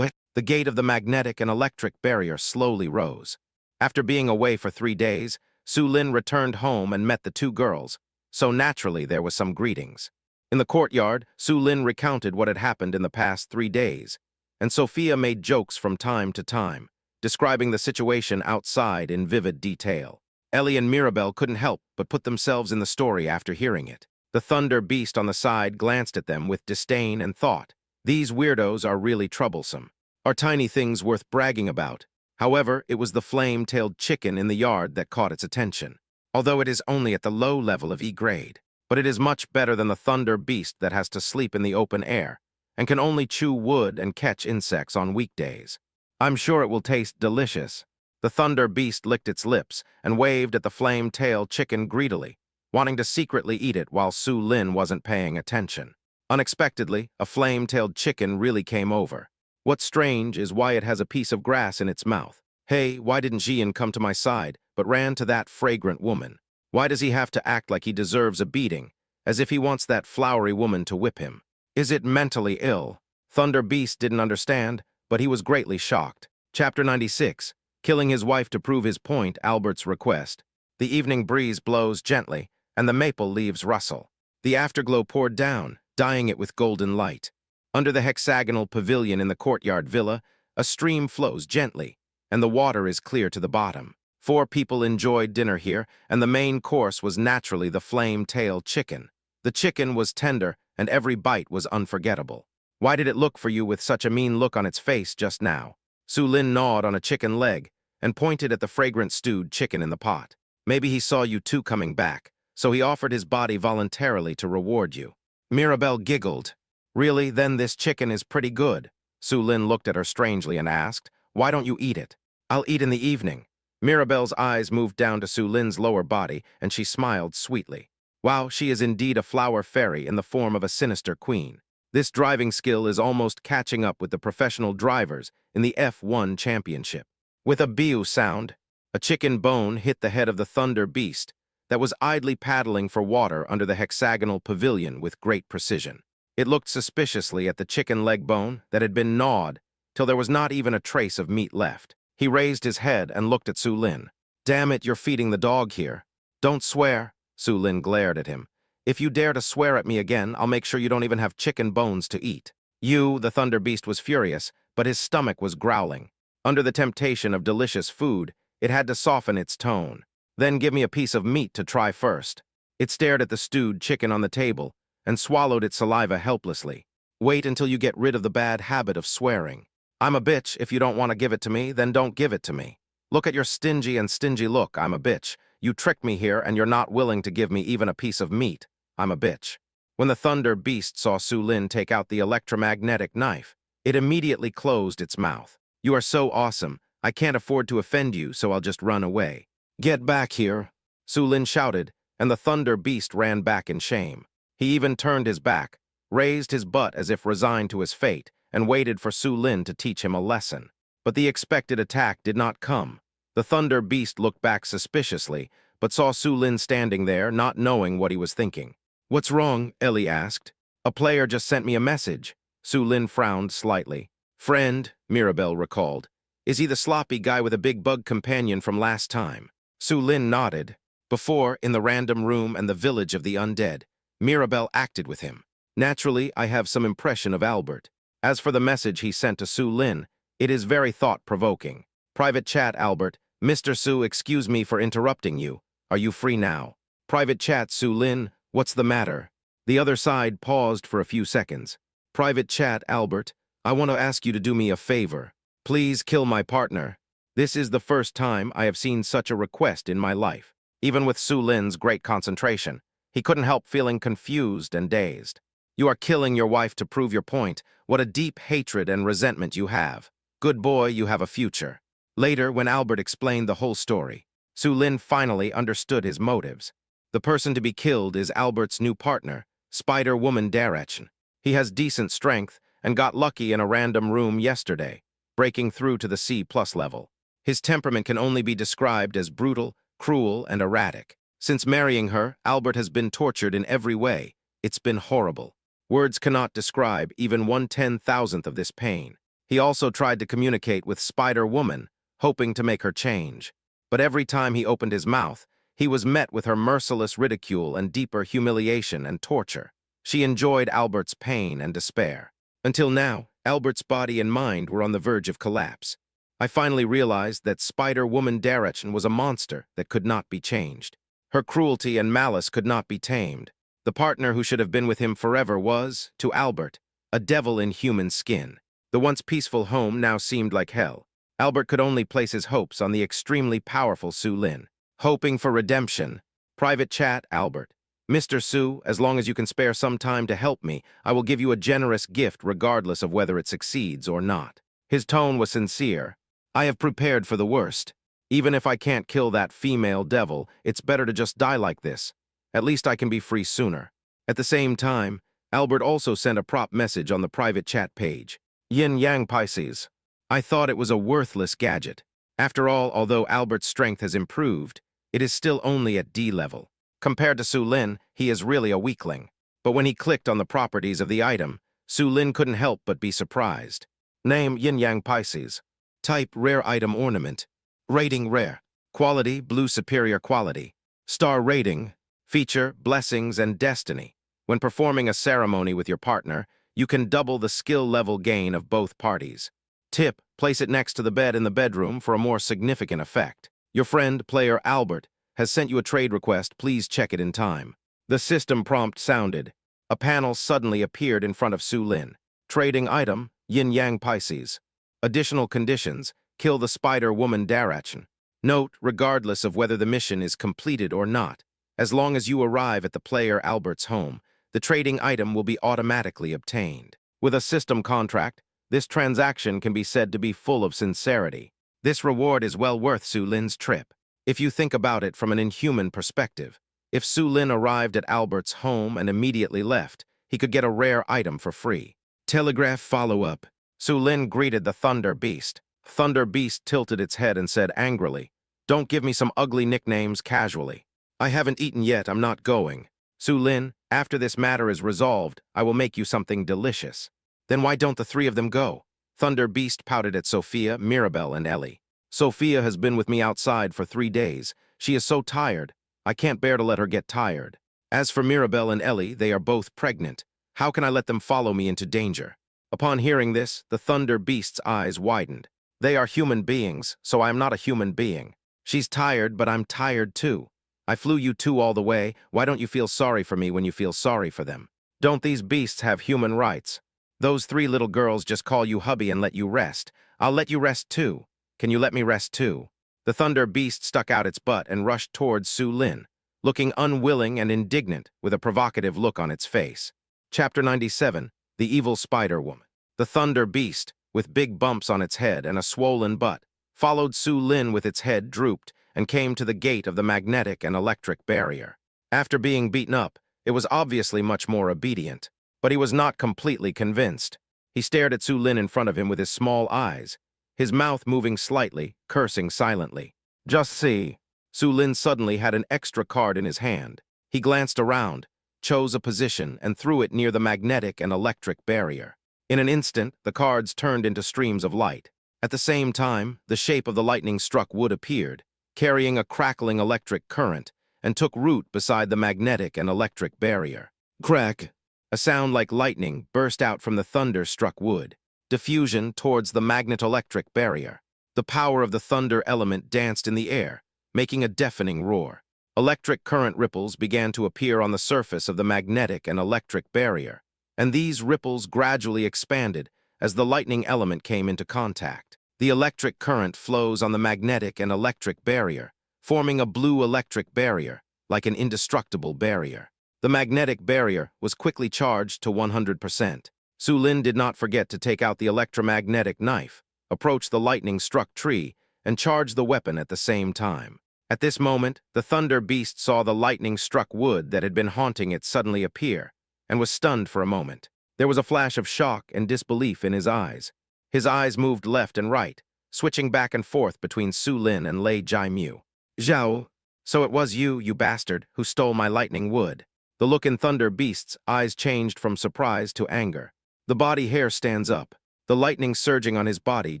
The gate of the magnetic and electric barrier slowly rose. After being away for 3 days, Su Lin returned home and met the two girls, so naturally there was some greetings. In the courtyard, Su Lin recounted what had happened in the past 3 days, and Sophia made jokes from time to time, describing the situation outside in vivid detail. Ellie and Mirabel couldn't help but put themselves in the story after hearing it. The Thunder Beast on the side glanced at them with disdain and thought, "These weirdos are really troublesome. Are tiny things worth bragging about?" However, it was the flame-tailed chicken in the yard that caught its attention. Although it is only at the low level of E grade, but it is much better than the Thunder Beast that has to sleep in the open air and can only chew wood and catch insects on weekdays. "I'm sure it will taste delicious." The Thunder Beast licked its lips and waved at the flame-tailed chicken greedily, wanting to secretly eat it while Su Lin wasn't paying attention. Unexpectedly, a flame-tailed chicken really came over. What's strange is why it has a piece of grass in its mouth. Hey, why didn't Jian come to my side, but ran to that fragrant woman? Why does he have to act like he deserves a beating, as if he wants that flowery woman to whip him? Is it mentally ill? Thunder Beast didn't understand, but he was greatly shocked. Chapter 96. Killing his wife to prove his point, Albert's request. The evening breeze blows gently, and the maple leaves rustle. The afterglow poured down, dyeing it with golden light. Under the hexagonal pavilion in the courtyard villa, a stream flows gently, and the water is clear to the bottom. 4 people enjoyed dinner here, and the main course was naturally the flame-tailed chicken. The chicken was tender, and every bite was unforgettable. "Why did it look for you with such a mean look on its face just now?" Su Lin gnawed on a chicken leg and pointed at the fragrant stewed chicken in the pot. "Maybe he saw you two coming back, so he offered his body voluntarily to reward you." Mirabel giggled. "Really, then this chicken is pretty good." Su Lin looked at her strangely and asked, "Why don't you eat it?" "I'll eat in the evening." Mirabel's eyes moved down to Su Lin's lower body, and she smiled sweetly. Wow, she is indeed a flower fairy in the form of a sinister queen. This driving skill is almost catching up with the professional drivers in the F1 championship. With a biu sound, a chicken bone hit the head of the Thunder Beast that was idly paddling for water under the hexagonal pavilion with great precision. It looked suspiciously at the chicken leg bone that had been gnawed till there was not even a trace of meat left. He raised his head and looked at Su Lin. "Damn it, you're feeding the dog here." "Don't swear." Su Lin glared at him. "If you dare to swear at me again, I'll make sure you don't even have chicken bones to eat." The Thunder Beast was furious, but his stomach was growling. Under the temptation of delicious food, it had to soften its tone. "Then give me a piece of meat to try first." It stared at the stewed chicken on the table and swallowed its saliva helplessly. "Wait until you get rid of the bad habit of swearing." "I'm a bitch. If you don't want to give it to me, then don't give it to me." "Look at your stingy look. I'm a bitch. You tricked me here, and you're not willing to give me even a piece of meat. I'm a bitch." When the Thunder Beast saw Su Lin take out the electromagnetic knife, it immediately closed its mouth. "You are so awesome. I can't afford to offend you, so I'll just run away." "Get back here," Su Lin shouted, and the Thunder Beast ran back in shame. He even turned his back, raised his butt as if resigned to his fate, and waited for Su Lin to teach him a lesson. But the expected attack did not come. The Thunder Beast looked back suspiciously, but saw Su Lin standing there, not knowing what he was thinking. "What's wrong?" Ellie asked. "A player just sent me a message." Su Lin frowned slightly. "Friend," Mirabel recalled. "Is he the sloppy guy with a big bug companion from last time?" Su Lin nodded. Before, in the random room and the village of the undead, Mirabel acted with him. Naturally, I have some impression of Albert. As for the message he sent to Su Lin, it is very thought-provoking. Private chat, Albert. "Mr. Su, excuse me for interrupting you. Are you free now?" Private chat, Su Lin. "What's the matter?" The other side paused for a few seconds. Private chat, Albert. "I want to ask you to do me a favor. Please kill my partner." This is the first time I have seen such a request in my life. Even with Su Lin's great concentration, he couldn't help feeling confused and dazed. "You are killing your wife to prove your point. What a deep hatred and resentment you have. Good boy, you have a future." Later, when Albert explained the whole story, Su Lin finally understood his motives. The person to be killed is Albert's new partner, Spider-Woman Direction. He has decent strength and got lucky in a random room yesterday, breaking through to the C+ level. His temperament can only be described as brutal, cruel, and erratic. Since marrying her, Albert has been tortured in every way. It's been horrible. Words cannot describe even 1/10,000th of this pain. He also tried to communicate with Spider-Woman, hoping to make her change. But every time he opened his mouth, he was met with her merciless ridicule and deeper humiliation and torture. She enjoyed Albert's pain and despair. Until now, Albert's body and mind were on the verge of collapse. I finally realized that Spider-Woman Darachin was a monster that could not be changed. Her cruelty and malice could not be tamed. The partner who should have been with him forever was, to Albert, a devil in human skin. The once peaceful home now seemed like hell. Albert could only place his hopes on the extremely powerful Su Lin. Hoping for redemption. Private chat, Albert. Mr. Su, as long as you can spare some time to help me, I will give you a generous gift regardless of whether it succeeds or not. His tone was sincere. I have prepared for the worst. Even if I can't kill that female devil, it's better to just die like this. At least I can be free sooner. At the same time, Albert also sent a prop message on the private chat page. Yin Yang Pisces. I thought it was a worthless gadget. After all, although Albert's strength has improved, it is still only at D level. Compared to Su Lin, he is really a weakling. But when he clicked on the properties of the item, Su Lin couldn't help but be surprised. Name Yin Yang Pisces. Type rare item ornament. Rating rare. Quality blue superior quality. Star rating. Feature blessings and destiny. When performing a ceremony with your partner, you can double the skill level gain of both parties. Tip, place it next to the bed in the bedroom for a more significant effect. Your friend, player Albert, has sent you a trade request. Please check it in time. The system prompt sounded. A panel suddenly appeared in front of Su Lin. Trading item, Yin Yang Pisces. Additional conditions, kill the Spider-Woman Darachin. Note, regardless of whether the mission is completed or not, as long as you arrive at the player Albert's home, the trading item will be automatically obtained. With a system contract, this transaction can be said to be full of sincerity. This reward is well worth Su Lin's trip. If you think about it from an inhuman perspective, if Su Lin arrived at Albert's home and immediately left, he could get a rare item for free. Telegraph follow-up. Su Lin greeted the Thunder Beast. Thunder Beast tilted its head and said angrily, "Don't give me some ugly nicknames casually. I haven't eaten yet, I'm not going. Su Lin, after this matter is resolved, I will make you something delicious." Then why don't the three of them go? Thunder Beast pouted at Sophia, Mirabelle, and Ellie. Sophia has been with me outside for 3 days. She is so tired. I can't bear to let her get tired. As for Mirabelle and Ellie, they are both pregnant. How can I let them follow me into danger? Upon hearing this, the Thunder Beast's eyes widened. They are human beings, so I am not a human being. She's tired, but I'm tired too. I flew you two all the way. Why don't you feel sorry for me when you feel sorry for them? Don't these beasts have human rights? Those 3 little girls just call you hubby and let you rest. I'll let you rest too. Can you let me rest too? The Thunder Beast stuck out its butt and rushed towards Su Lin, looking unwilling and indignant with a provocative look on its face. Chapter 97, The Evil Spider-Woman. The Thunder Beast, with big bumps on its head and a swollen butt, followed Su Lin with its head drooped and came to the gate of the magnetic and electric barrier. After being beaten up, it was obviously much more obedient. But he was not completely convinced. He stared at Su Lin in front of him with his small eyes, his mouth moving slightly, cursing silently. Just see. Su Lin suddenly had an extra card in his hand. He glanced around, chose a position, and threw it near the magnetic and electric barrier. In an instant, the cards turned into streams of light. At the same time, the shape of the lightning-struck wood appeared, carrying a crackling electric current, and took root beside the magnetic and electric barrier. Crack! A sound like lightning burst out from the thunder-struck wood. Diffusion towards the magnet-electric barrier. The power of the thunder element danced in the air, making a deafening roar. Electric current ripples began to appear on the surface of the magnetic and electric barrier, and these ripples gradually expanded as the lightning element came into contact. The electric current flows on the magnetic and electric barrier, forming a blue electric barrier, like an indestructible barrier. The magnetic barrier was quickly charged to 100%. Su Lin did not forget to take out the electromagnetic knife, approach the lightning-struck tree, and charge the weapon at the same time. At this moment, the Thunder Beast saw the lightning-struck wood that had been haunting it suddenly appear, and was stunned for a moment. There was a flash of shock and disbelief in his eyes. His eyes moved left and right, switching back and forth between Su Lin and Lei Jaimu. Zhao, so it was you, you bastard, who stole my lightning wood. The look in Thunder Beast's eyes changed from surprise to anger. The body hair stands up. The lightning surging on his body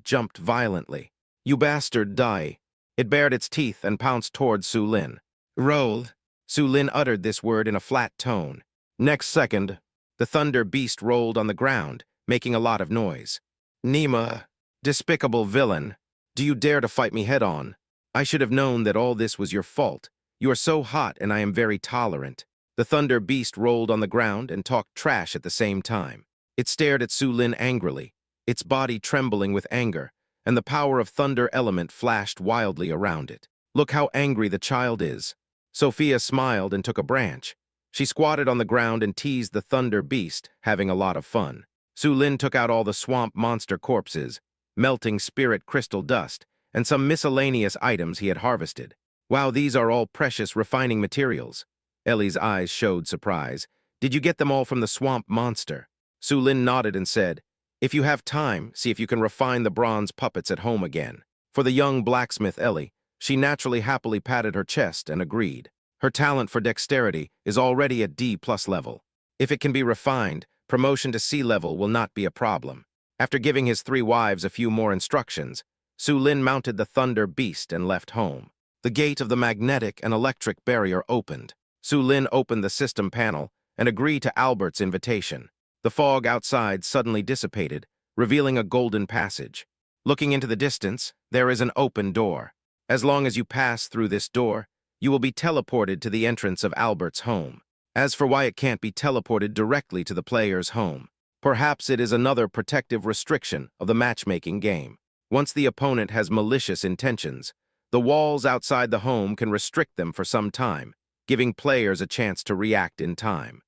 jumped violently. You bastard, die. It bared its teeth and pounced towards Su Lin. Roll. Su Lin uttered this word in a flat tone. Next second, the Thunder Beast rolled on the ground, making a lot of noise. Nima, despicable villain. Do you dare to fight me head-on? I should have known that all this was your fault. You are so hot, and I am very tolerant. The Thunder Beast rolled on the ground and talked trash at the same time. It stared at Su Lin angrily, its body trembling with anger, and the power of Thunder Element flashed wildly around it. Look how angry the child is. Sophia smiled and took a branch. She squatted on the ground and teased the Thunder Beast, having a lot of fun. Su Lin took out all the swamp monster corpses, melting spirit crystal dust, and some miscellaneous items he had harvested. Wow, these are all precious refining materials. Ellie's eyes showed surprise. Did you get them all from the swamp monster? Su Lin nodded and said, if you have time, see if you can refine the bronze puppets at home again. For the young blacksmith Ellie, she naturally happily patted her chest and agreed. Her talent for dexterity is already at D+ level. If it can be refined, promotion to C level will not be a problem. After giving his 3 wives a few more instructions, Su Lin mounted the Thunder Beast and left home. The gate of the magnetic and electric barrier opened. Su Lin opened the system panel and agreed to Albert's invitation. The fog outside suddenly dissipated, revealing a golden passage. Looking into the distance, there is an open door. As long as you pass through this door, you will be teleported to the entrance of Albert's home. As for why it can't be teleported directly to the player's home, perhaps it is another protective restriction of the matchmaking game. Once the opponent has malicious intentions, the walls outside the home can restrict them for some time, giving players a chance to react in time.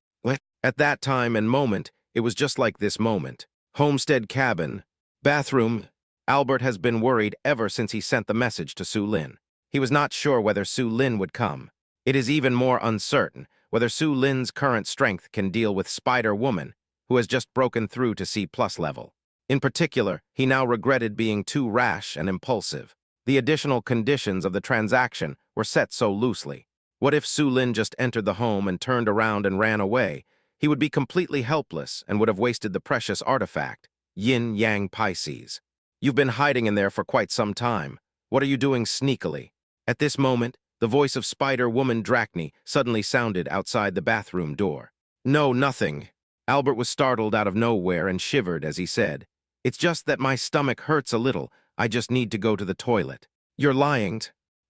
At that time and moment, it was just like this moment. Homestead cabin, bathroom. Albert has been worried ever since he sent the message to Su Lin. He was not sure whether Su Lin would come. It is even more uncertain whether Su Lin's current strength can deal with Spider-Woman, who has just broken through to C+ level. In particular, he now regretted being too rash and impulsive. The additional conditions of the transaction were set so loosely. What if Su Lin just entered the home and turned around and ran away? He would be completely helpless and would have wasted the precious artifact, Yin Yang Pisces. You've been hiding in there for quite some time. What are you doing sneakily? At this moment, the voice of Spider-Woman Drachny suddenly sounded outside the bathroom door. No, nothing. Albert was startled out of nowhere and shivered as he said, it's just that my stomach hurts a little. I just need to go to the toilet. You're lying.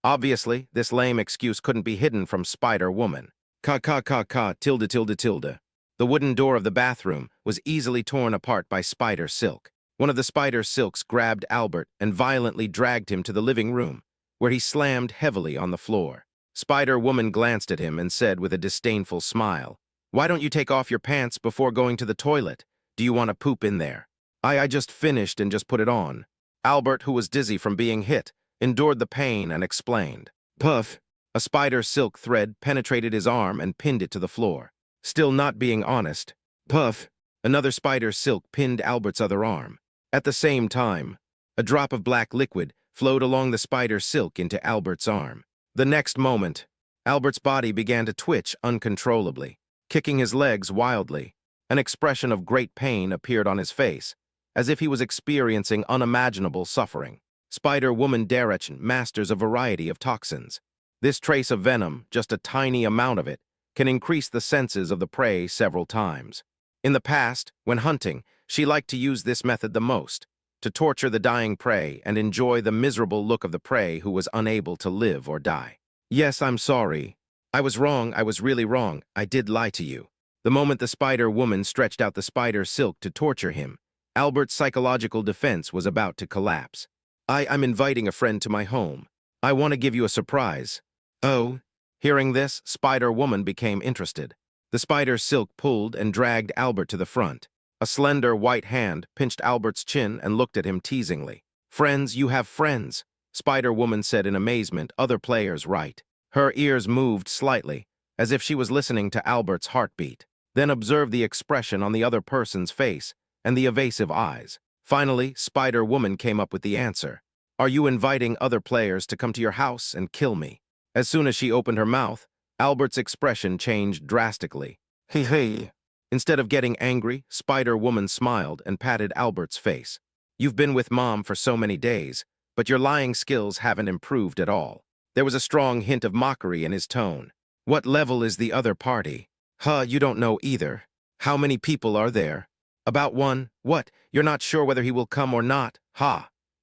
Obviously, this lame excuse couldn't be hidden from Spider-Woman. Tilde. The wooden door of the bathroom was easily torn apart by spider silk. One of the spider silks grabbed Albert and violently dragged him to the living room, where he slammed heavily on the floor. Spider-Woman glanced at him and said with a disdainful smile, why don't you take off your pants before going to the toilet? Do you want to poop in there? I just finished and just put it on. Albert, who was dizzy from being hit, endured the pain and explained. Puff! A spider silk thread penetrated his arm and pinned it to the floor. Still not being honest. Puff! Another spider silk pinned Albert's other arm. At the same time, a drop of black liquid flowed along the spider silk into Albert's arm. The next moment, Albert's body began to twitch uncontrollably, kicking his legs wildly. An expression of great pain appeared on his face, as if he was experiencing unimaginable suffering. Spider-Woman Darach masters a variety of toxins. This trace of venom, just a tiny amount of it, can increase the senses of the prey several times. In the past, when hunting, she liked to use this method the most, to torture the dying prey and enjoy the miserable look of the prey who was unable to live or die. Yes, I'm sorry. I was wrong, I was really wrong. I did lie to you. The moment the Spider-Woman stretched out the spider silk to torture him, Albert's psychological defense was about to collapse. I'm inviting a friend to my home. I want to give you a surprise. Oh? Hearing this, Spider-Woman became interested. The spider silk pulled and dragged Albert to the front. A slender white hand pinched Albert's chin and looked at him teasingly. Friends, you have friends, Spider-Woman said in amazement, other players right. Her ears moved slightly, as if she was listening to Albert's heartbeat. Then observed the expression on the other person's face and the evasive eyes. Finally, Spider-Woman came up with the answer. Are you inviting other players to come to your house and kill me? As soon as she opened her mouth, Albert's expression changed drastically. Hey. Instead of getting angry, Spider-Woman smiled and patted Albert's face. You've been with Mom for so many days, but your lying skills haven't improved at all. There was a strong hint of mockery in his tone. What level is the other party? You don't know either. How many people are there? About one. What? You're not sure whether he will come or not?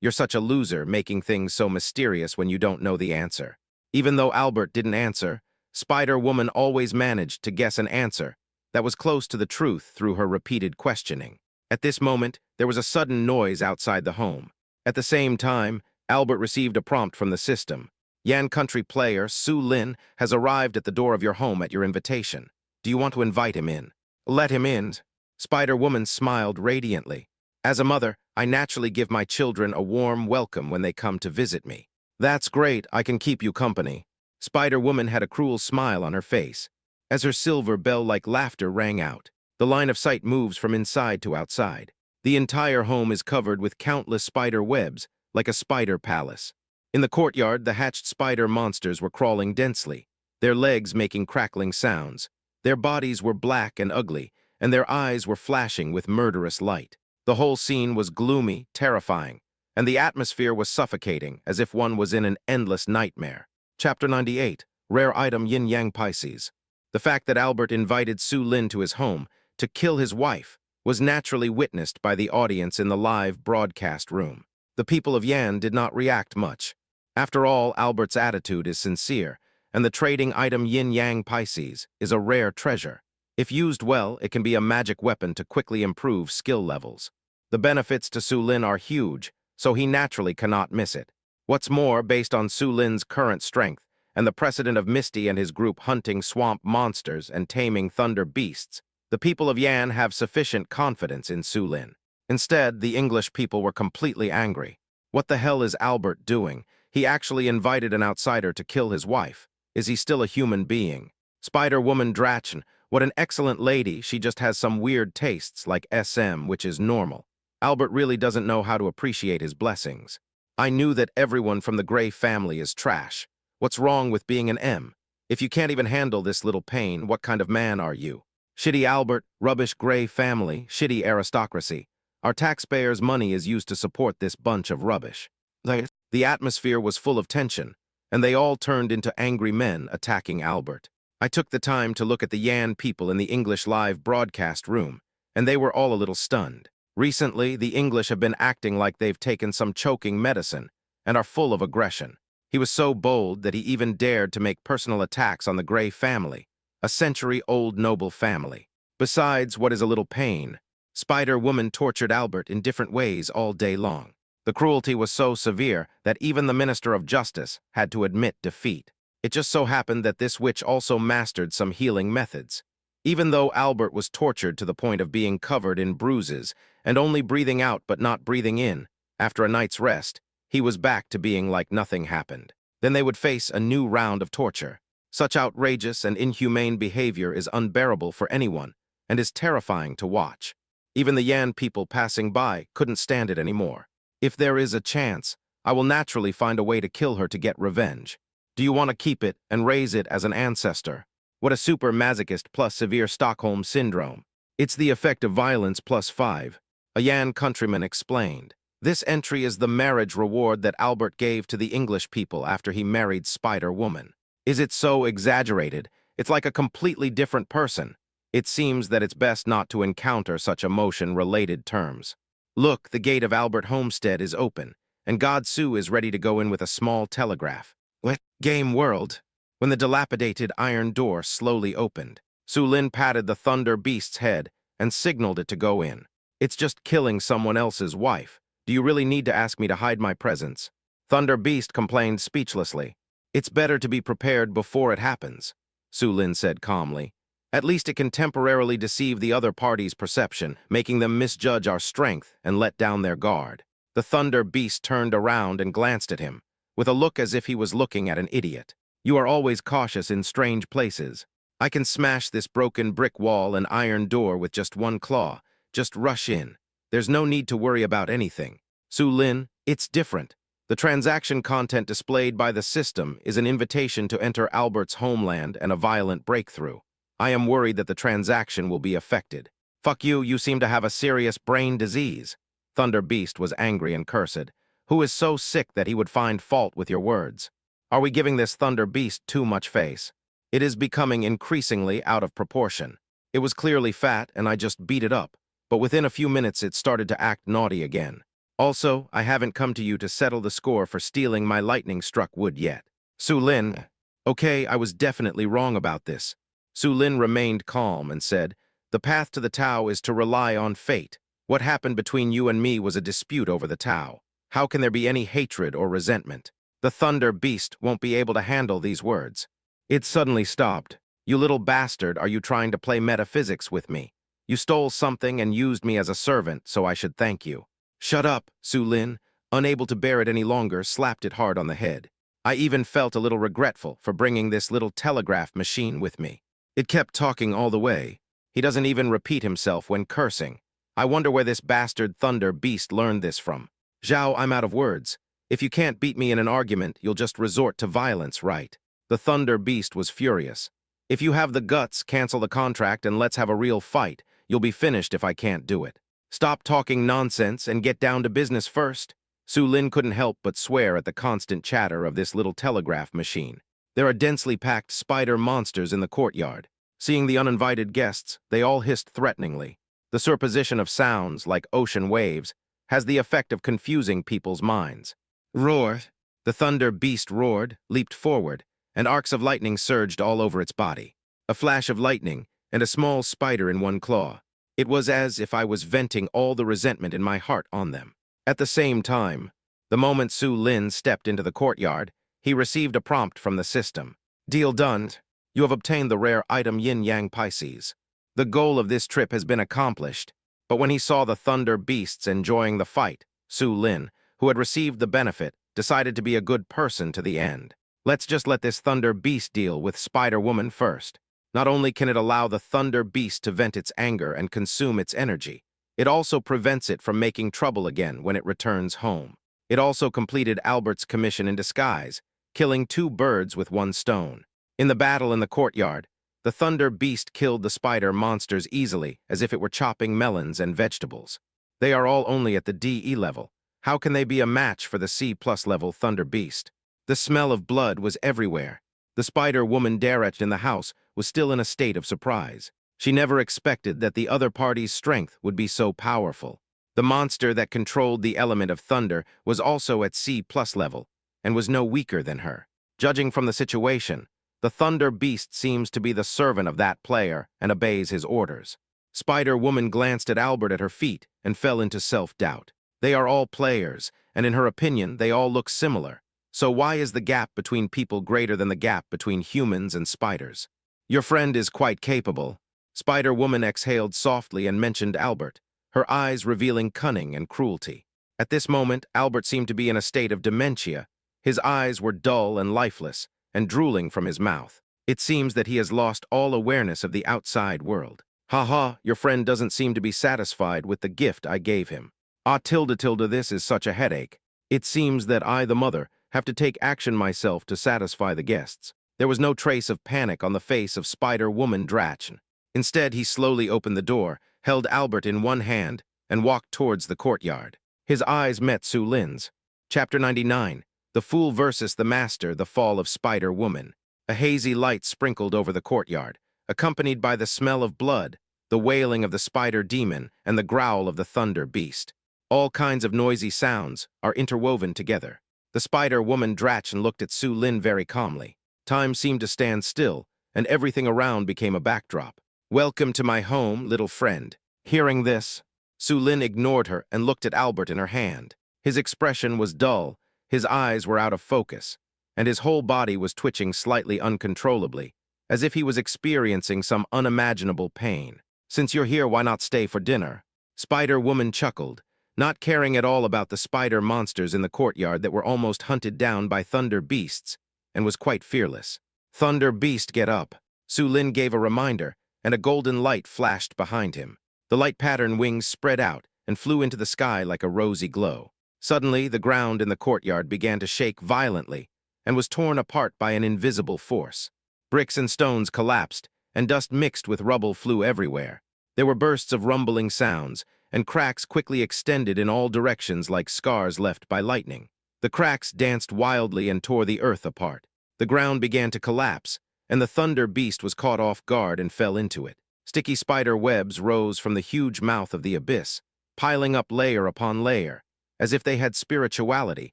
You're such a loser, making things so mysterious when you don't know the answer. Even though Albert didn't answer, Spider-Woman always managed to guess an answer that was close to the truth through her repeated questioning. At this moment, there was a sudden noise outside the home. At the same time, Albert received a prompt from the system. Yan Country player Su Lin has arrived at the door of your home at your invitation. Do you want to invite him in? Let him in. Spider-Woman smiled radiantly. As a mother, I naturally give my children a warm welcome when they come to visit me. That's great, I can keep you company. Spider-Woman had a cruel smile on her face. As her silver bell-like laughter rang out, the line of sight moves from inside to outside. The entire home is covered with countless spider webs, like a spider palace. In the courtyard, the hatched spider monsters were crawling densely, their legs making crackling sounds. Their bodies were black and ugly, and their eyes were flashing with murderous light. The whole scene was gloomy, terrifying, and the atmosphere was suffocating, as if one was in an endless nightmare. Chapter 98, Rare Item Yin Yang Pisces. The fact that Albert invited Su Lin to his home to kill his wife was naturally witnessed by the audience in the live broadcast room. The people of Yan did not react much. After all, Albert's attitude is sincere, and the trading item Yin Yang Pisces is a rare treasure. If used well, it can be a magic weapon to quickly improve skill levels. The benefits to Su Lin are huge, so he naturally cannot miss it. What's more, based on Su Lin's current strength, and the precedent of Misty and his group hunting swamp monsters and taming thunder beasts, the people of Yan have sufficient confidence in Su Lin. Instead, the English people were completely angry. What the hell is Albert doing? He actually invited an outsider to kill his wife. Is he still a human being? Spider-Woman Drachen, what an excellent lady, she just has some weird tastes like SM, which is normal. Albert really doesn't know how to appreciate his blessings. I knew that everyone from the Gray family is trash. What's wrong with being an M? If you can't even handle this little pain, what kind of man are you? Shitty Albert, rubbish Gray family, shitty aristocracy. Our taxpayers' money is used to support this bunch of rubbish. The atmosphere was full of tension, and they all turned into angry men attacking Albert. I took the time to look at the Yan people in the English live broadcast room, and they were all a little stunned. Recently, the English have been acting like they've taken some choking medicine and are full of aggression. He was so bold that he even dared to make personal attacks on the Gray family, a century-old noble family. Besides what is a little pain, Spider-Woman tortured Albert in different ways all day long. The cruelty was so severe that even the Minister of Justice had to admit defeat. It just so happened that this witch also mastered some healing methods. Even though Albert was tortured to the point of being covered in bruises and only breathing out but not breathing in, after a night's rest, he was back to being like nothing happened. Then they would face a new round of torture. Such outrageous and inhumane behavior is unbearable for anyone and is terrifying to watch. Even the Yan people passing by couldn't stand it anymore. If there is a chance, I will naturally find a way to kill her to get revenge. Do you want to keep it and raise it as an ancestor? What a super masochist plus severe Stockholm syndrome. It's the effect of violence plus 5, a Yan countryman explained. This entry is the marriage reward that Albert gave to the English people after he married Spider-Woman. Is it so exaggerated? It's like a completely different person. It seems that it's best not to encounter such emotion-related terms. Look, the gate of Albert Homestead is open, and Godsu is ready to go in with a small telegraph. What? Game world? When the dilapidated iron door slowly opened, Su Lin patted the Thunder Beast's head and signaled it to go in. It's just killing someone else's wife. Do you really need to ask me to hide my presence? Thunder Beast complained speechlessly. It's better to be prepared before it happens, Su Lin said calmly. At least it can temporarily deceive the other party's perception, making them misjudge our strength and let down their guard. The Thunder Beast turned around and glanced at him, with a look as if he was looking at an idiot. You are always cautious in strange places. I can smash this broken brick wall and iron door with just one claw. Just rush in. There's no need to worry about anything. Su Lin, it's different. The transaction content displayed by the system is an invitation to enter Albert's homeland and a violent breakthrough. I am worried that the transaction will be affected. Fuck you, you seem to have a serious brain disease. Thunder Beast was angry and cursed. Who is so sick that he would find fault with your words? Are we giving this Thunder Beast too much face? It is becoming increasingly out of proportion. It was clearly fat and I just beat it up, but within a few minutes it started to act naughty again. Also, I haven't come to you to settle the score for stealing my lightning-struck wood yet. Su Lin, okay, I was definitely wrong about this. Su Lin remained calm and said, the path to the Tao is to rely on fate. What happened between you and me was a dispute over the Tao. How can there be any hatred or resentment? The Thunder Beast won't be able to handle these words. It suddenly stopped. You little bastard, are you trying to play metaphysics with me? You stole something and used me as a servant, so I should thank you. Shut up, Su Lin, unable to bear it any longer, slapped it hard on the head. I even felt a little regretful for bringing this little telegraph machine with me. It kept talking all the way. He doesn't even repeat himself when cursing. I wonder where this bastard Thunder Beast learned this from. Zhao, I'm out of words. If you can't beat me in an argument, you'll just resort to violence, right? The Thunder Beast was furious. If you have the guts, cancel the contract and let's have a real fight. You'll be finished if I can't do it. Stop talking nonsense and get down to business first. Su Lin couldn't help but swear at the constant chatter of this little telegraph machine. There are densely packed spider monsters in the courtyard. Seeing the uninvited guests, they all hissed threateningly. The superposition of sounds, like ocean waves, has the effect of confusing people's minds. Roar! The Thunder Beast roared, leaped forward, and arcs of lightning surged all over its body. A flash of lightning, and a small spider in one claw. It was as if I was venting all the resentment in my heart on them. At the same time, the moment Su Lin stepped into the courtyard, he received a prompt from the system. Deal done. You have obtained the rare item Yin Yang Pisces. The goal of this trip has been accomplished, but when he saw the Thunder Beasts enjoying the fight, Su Lin, who had received the benefit, decided to be a good person to the end. Let's just let this Thunder Beast deal with Spider-Woman first. Not only can it allow the Thunder Beast to vent its anger and consume its energy, it also prevents it from making trouble again when it returns home. It also completed Albert's commission in disguise, killing 2 birds with 1 stone. In the battle in the courtyard, the Thunder Beast killed the spider monsters easily, as if it were chopping melons and vegetables. They are all only at the DE level. How can they be a match for the C+ level Thunder Beast? The smell of blood was everywhere. The Spider-Woman Derech in the house was still in a state of surprise. She never expected that the other party's strength would be so powerful. The monster that controlled the element of thunder was also at C+ level, and was no weaker than her. Judging from the situation, the Thunder Beast seems to be the servant of that player and obeys his orders. Spider-Woman glanced at Albert at her feet and fell into self-doubt. They are all players, and in her opinion, they all look similar. So why is the gap between people greater than the gap between humans and spiders? Your friend is quite capable. Spider-Woman exhaled softly and mentioned Albert, her eyes revealing cunning and cruelty. At this moment, Albert seemed to be in a state of dementia. His eyes were dull and lifeless, and drooling from his mouth. It seems that he has lost all awareness of the outside world. Ha ha, your friend doesn't seem to be satisfied with the gift I gave him. Ah, tilde, this is such a headache. It seems that I, the mother, have to take action myself to satisfy the guests. There was no trace of panic on the face of Spider-Woman Drach. Instead, he slowly opened the door, held Albert in one hand, and walked towards the courtyard. His eyes met Su Lin's. Chapter 99, The Fool versus the Master, The Fall of Spider-Woman. A hazy light sprinkled over the courtyard, accompanied by the smell of blood, the wailing of the spider demon, and the growl of the Thunder Beast. All kinds of noisy sounds are interwoven together. The Spider-Woman Drach looked at Su Lin very calmly. Time seemed to stand still, and everything around became a backdrop. Welcome to my home, little friend. Hearing this, Su Lin ignored her and looked at Albert in her hand. His expression was dull, his eyes were out of focus, and his whole body was twitching slightly uncontrollably, as if he was experiencing some unimaginable pain. Since you're here, why not stay for dinner? Spider-Woman chuckled, not caring at all about the spider monsters in the courtyard that were almost hunted down by Thunder Beasts, and was quite fearless. Thunder Beast, get up. Su Lin gave a reminder, and a golden light flashed behind him. The light-pattern wings spread out and flew into the sky like a rosy glow. Suddenly, the ground in the courtyard began to shake violently and was torn apart by an invisible force. Bricks and stones collapsed, and dust mixed with rubble flew everywhere. There were bursts of rumbling sounds, and cracks quickly extended in all directions like scars left by lightning. The cracks danced wildly and tore the earth apart. The ground began to collapse, and the Thunder Beast was caught off guard and fell into it. Sticky spider webs rose from the huge mouth of the abyss, piling up layer upon layer, as if they had spirituality,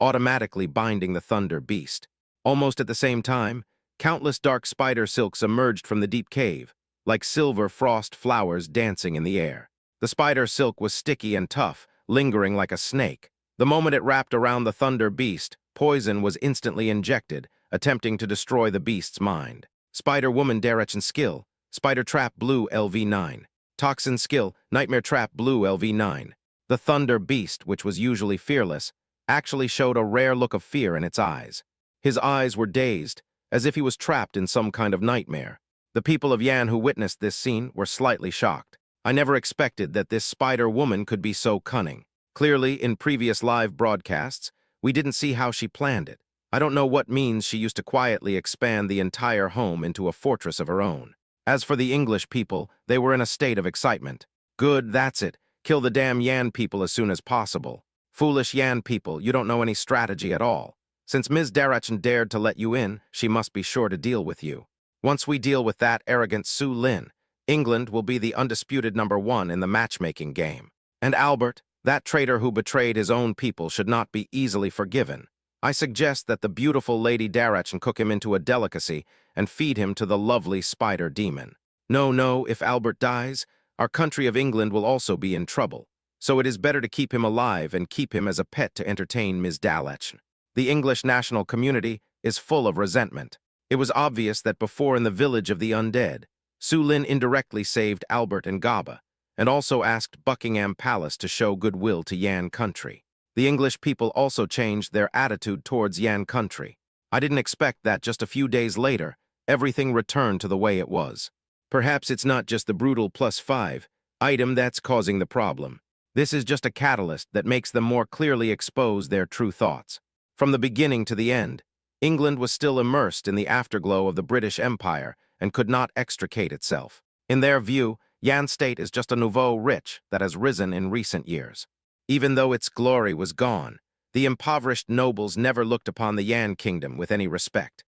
automatically binding the Thunder Beast. Almost at the same time, countless dark spider silks emerged from the deep cave, like silver frost flowers dancing in the air. The spider silk was sticky and tough, lingering like a snake. The moment it wrapped around the Thunder Beast, poison was instantly injected, attempting to destroy the beast's mind. Spider-Woman Direction Skill, Spider Trap Blue LV9. Toxin Skill, Nightmare Trap Blue LV9. The Thunder Beast, which was usually fearless, actually showed a rare look of fear in its eyes. His eyes were dazed, as if he was trapped in some kind of nightmare. The people of Yan who witnessed this scene were slightly shocked. I never expected that this Spider-Woman could be so cunning. Clearly, in previous live broadcasts, we didn't see how she planned it. I don't know what means she used to quietly expand the entire home into a fortress of her own. As for the English people, they were in a state of excitement. Good, that's it. Kill the damn Yan people as soon as possible. Foolish Yan people, you don't know any strategy at all. Since Ms. Darachan dared to let you in, she must be sure to deal with you. Once we deal with that arrogant Su Lin, England will be the undisputed #1 in the matchmaking game. And Albert, that traitor who betrayed his own people, should not be easily forgiven. I suggest that the beautiful Lady Darachan cook him into a delicacy and feed him to the lovely spider demon. No, if Albert dies, our country of England will also be in trouble. So it is better to keep him alive and keep him as a pet to entertain Ms. Darachan. The English national community is full of resentment. It was obvious that before in the village of the undead, Su Lin indirectly saved Albert and Gaba, and also asked Buckingham Palace to show goodwill to Yan country. The English people also changed their attitude towards Yan country. I didn't expect that just a few days later, everything returned to the way it was. Perhaps it's not just the brutal +5 item that's causing the problem. This is just a catalyst that makes them more clearly expose their true thoughts. From the beginning to the end, England was still immersed in the afterglow of the British Empire and could not extricate itself. In their view, Yan state is just a nouveau riche that has risen in recent years. Even though its glory was gone, the impoverished nobles never looked upon the Yan kingdom with any respect.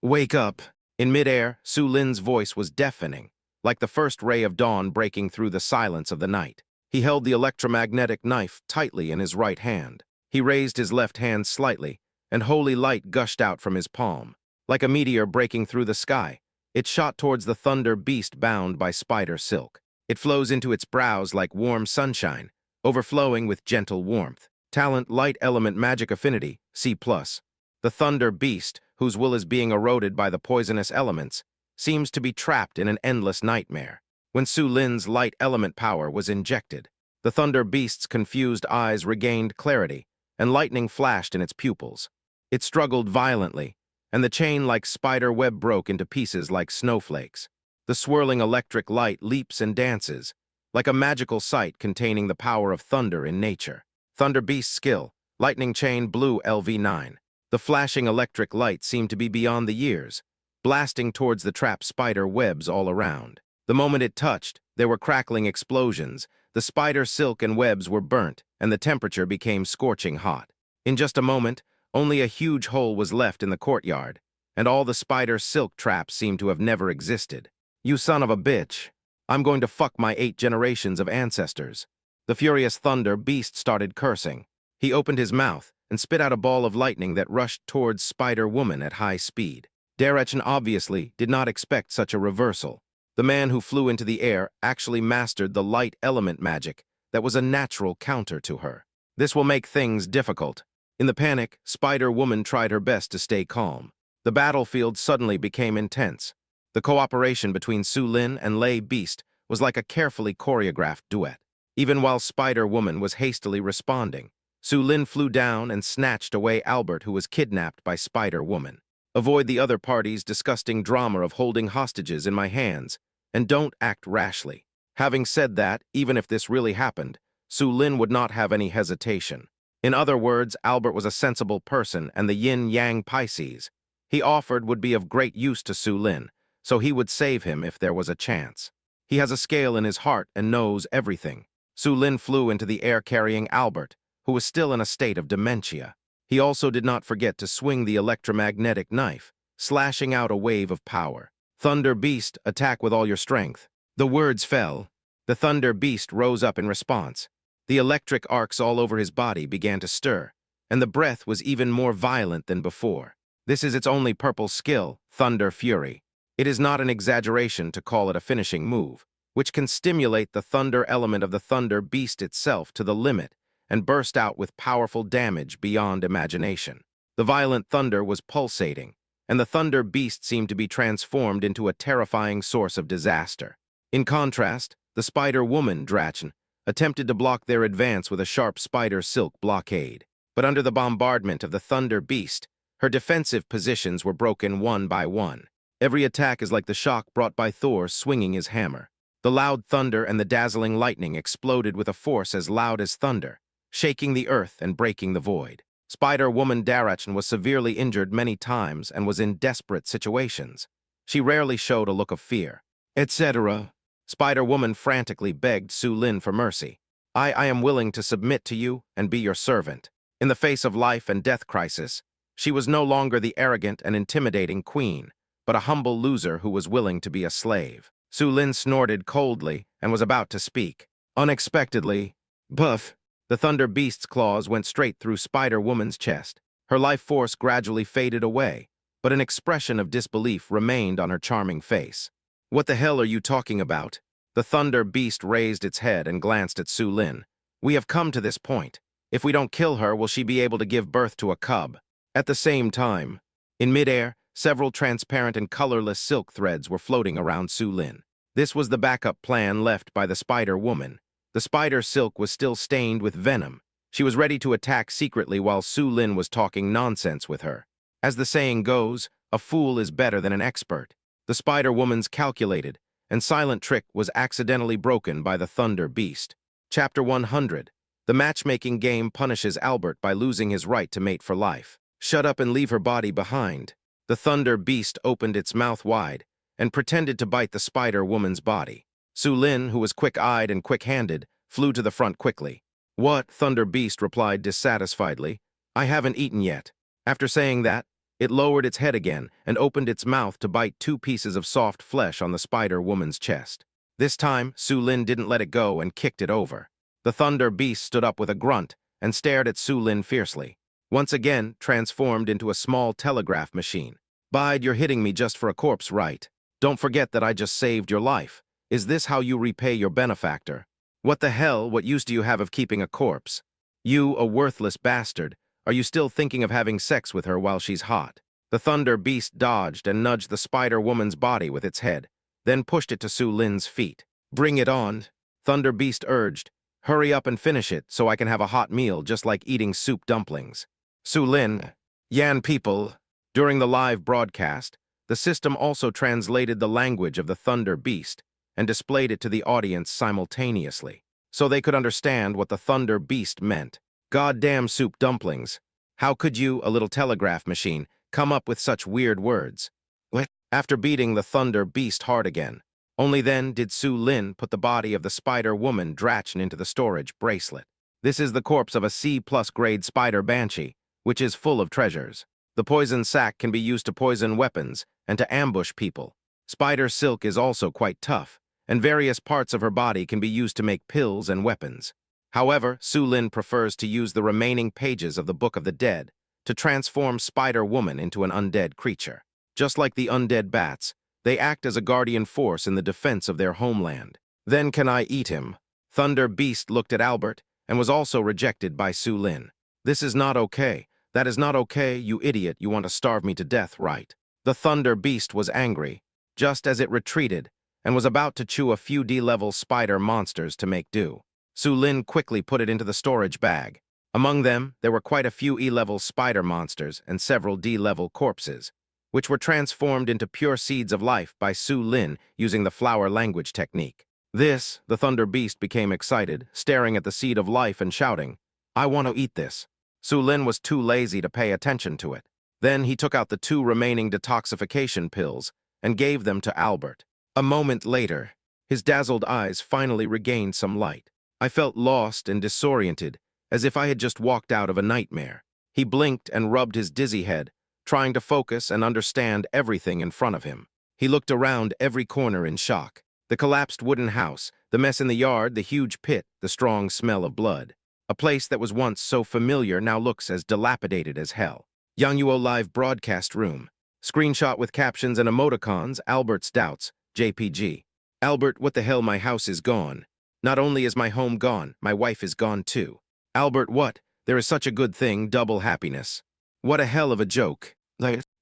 Wake up! In midair, Su Lin's voice was deafening, like the first ray of dawn breaking through the silence of the night. He held the electromagnetic knife tightly in his right hand. He raised his left hand slightly, and holy light gushed out from his palm. Like a meteor breaking through the sky, it shot towards the Thunder Beast bound by spider silk. It flows into its brows like warm sunshine, overflowing with gentle warmth. Talent, Light Element, Magic Affinity, C+. The Thunder Beast, whose will is being eroded by the poisonous elements, seems to be trapped in an endless nightmare. When Su Lin's light element power was injected, the Thunder Beast's confused eyes regained clarity, and lightning flashed in its pupils. It struggled violently, and the chain-like spider web broke into pieces like snowflakes. The swirling electric light leaps and dances, like a magical sight containing the power of thunder in nature. Thunder Beast Skill, Lightning Chain Blue LV9. The flashing electric light seemed to be beyond the years, blasting towards the trapped spider webs all around. The moment it touched, there were crackling explosions, the spider silk and webs were burnt, and the temperature became scorching hot. In just a moment, only a huge hole was left in the courtyard, and all the spider silk traps seemed to have never existed. You son of a bitch. I'm going to fuck my 8 generations of ancestors. The furious Thunder Beast started cursing. He opened his mouth and spit out a ball of lightning that rushed towards Spider-Woman at high speed. Darachan obviously did not expect such a reversal. The man who flew into the air actually mastered the light element magic that was a natural counter to her. This will make things difficult. In the panic, Spider-Woman tried her best to stay calm. The battlefield suddenly became intense. The cooperation between Su Lin and Lei Beast was like a carefully choreographed duet. Even while Spider-Woman was hastily responding, Su Lin flew down and snatched away Albert, who was kidnapped by Spider-Woman. Avoid the other party's disgusting drama of holding hostages in my hands, and don't act rashly. Having said that, even if this really happened, Su Lin would not have any hesitation. In other words, Albert was a sensible person, and the yin-yang Pisces he offered would be of great use to Su Lin, so he would save him if there was a chance. He has a scale in his heart and knows everything. Su Lin flew into the air carrying Albert, who was still in a state of dementia. He also did not forget to swing the electromagnetic knife, slashing out a wave of power. Thunder Beast, attack with all your strength. The words fell. The Thunder Beast rose up in response. The electric arcs all over his body began to stir, and the breath was even more violent than before. This is its only purple skill, Thunder Fury. It is not an exaggeration to call it a finishing move, which can stimulate the thunder element of the Thunder Beast itself to the limit and burst out with powerful damage beyond imagination. The violent thunder was pulsating, and the Thunder Beast seemed to be transformed into a terrifying source of disaster. In contrast, the Spider-Woman Drachen attempted to block their advance with a sharp spider silk blockade. But under the bombardment of the Thunder Beast, her defensive positions were broken one by one. Every attack is like the shock brought by Thor swinging his hammer. The loud thunder and the dazzling lightning exploded with a force as loud as thunder, shaking the earth and breaking the void. Spider-Woman Drachen was severely injured many times and was in desperate situations. She rarely showed a look of fear, etc. Spider-Woman frantically begged Su Lin for mercy. I am willing to submit to you and be your servant. In the face of life and death crisis, she was no longer the arrogant and intimidating queen, but a humble loser who was willing to be a slave. Su Lin snorted coldly and was about to speak. Unexpectedly, puff! The Thunder Beast's claws went straight through Spider-Woman's chest. Her life force gradually faded away, but an expression of disbelief remained on her charming face. What the hell are you talking about? The Thunder Beast raised its head and glanced at Su Lin. We have come to this point. If we don't kill her, will she be able to give birth to a cub? At the same time, in midair, several transparent and colorless silk threads were floating around Su Lin. This was the backup plan left by the Spider-Woman. The spider silk was still stained with venom. She was ready to attack secretly while Su Lin was talking nonsense with her. As the saying goes, a fool is better than an expert. The Spider-Woman's calculated and silent trick was accidentally broken by the Thunder Beast. Chapter 100. The matchmaking game punishes Albert by losing his right to mate for life. Shut up and leave her body behind. The Thunder Beast opened its mouth wide and pretended to bite the Spider-Woman's body. Su Lin, who was quick-eyed and quick-handed, flew to the front quickly. What? Thunder Beast replied dissatisfiedly. I haven't eaten yet. After saying that, it lowered its head again and opened its mouth to bite 2 pieces of soft flesh on the Spider-Woman's chest. This time, Su Lin didn't let it go and kicked it over. The Thunder Beast stood up with a grunt and stared at Su Lin fiercely, once again transformed into a small telegraph machine. Bide, you're hitting me just for a corpse, right? Don't forget that I just saved your life. Is this how you repay your benefactor? What the hell, what use do you have of keeping a corpse? You, a worthless bastard, are you still thinking of having sex with her while she's hot? The Thunder Beast dodged and nudged the Spider-Woman's body with its head, then pushed it to Su Lin's feet. Bring it on, Thunder Beast urged. Hurry up and finish it so I can have a hot meal just like eating soup dumplings. Su Lin, Yan people. During the live broadcast, the system also translated the language of the Thunder Beast and displayed it to the audience simultaneously, so they could understand what the Thunder Beast meant. Goddamn soup dumplings. How could you, a little telegraph machine, come up with such weird words? What? After beating the Thunder Beast hard again, only then did Su Lin put the body of the Spider-Woman Drachen into the storage bracelet. This is the corpse of a C+ grade spider banshee, which is full of treasures. The poison sac can be used to poison weapons and to ambush people. Spider silk is also quite tough, and various parts of her body can be used to make pills and weapons. However, Su Lin prefers to use the remaining pages of the Book of the Dead to transform Spider-Woman into an undead creature. Just like the undead bats, they act as a guardian force in the defense of their homeland. Then can I eat him? Thunder Beast looked at Albert and was also rejected by Su Lin. This is not okay. That is not okay, you idiot. You want to starve me to death, right? The Thunder Beast was angry, just as it retreated, and was about to chew a few D-level spider monsters to make do. Su Lin quickly put it into the storage bag. Among them, there were quite a few E-level spider monsters and several D-level corpses, which were transformed into pure seeds of life by Su Lin using the flower language technique. The Thunder Beast became excited, staring at the seed of life and shouting, I want to eat this. Su Lin was too lazy to pay attention to it. Then he took out the 2 remaining detoxification pills and gave them to Albert. A moment later, his dazzled eyes finally regained some light. I felt lost and disoriented, as if I had just walked out of a nightmare. He blinked and rubbed his dizzy head, trying to focus and understand everything in front of him. He looked around every corner in shock. The collapsed wooden house, The mess in the yard, the huge pit, the strong smell of blood. A place that was once so familiar now looks as dilapidated as hell. Yangyo Live broadcast room. Screenshot with captions and emoticons, Albert's doubts, JPG. Albert, what the hell, my house is gone. Not only is my home gone, my wife is gone too. Albert, what? There is such a good thing, double happiness. What a hell of a joke.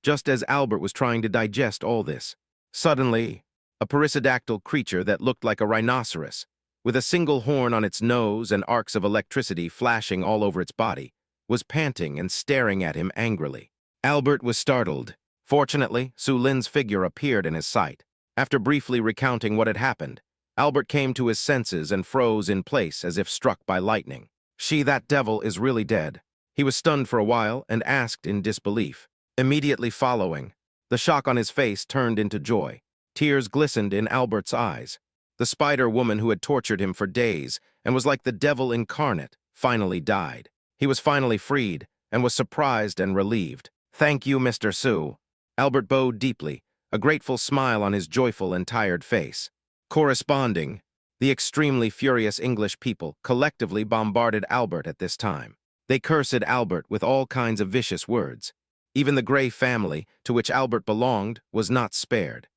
Just as Albert was trying to digest all this, suddenly, a perissodactyl creature that looked like a rhinoceros, with a single horn on its nose and arcs of electricity flashing all over its body, was panting and staring at him angrily. Albert was startled. Fortunately, Su Lin's figure appeared in his sight. After briefly recounting what had happened, Albert came to his senses and froze in place as if struck by lightning. That devil is really dead. He was stunned for a while and asked in disbelief. Immediately following, the shock on his face turned into joy. Tears glistened in Albert's eyes. The spider woman who had tortured him for days and was like the devil incarnate finally died. He was finally freed and was surprised and relieved. Thank you, Mr. Su. Albert bowed deeply, a grateful smile on his joyful and tired face. Corresponding, the extremely furious English people collectively bombarded Albert at this time. They cursed Albert with all kinds of vicious words. Even the Gray family, to which Albert belonged, was not spared.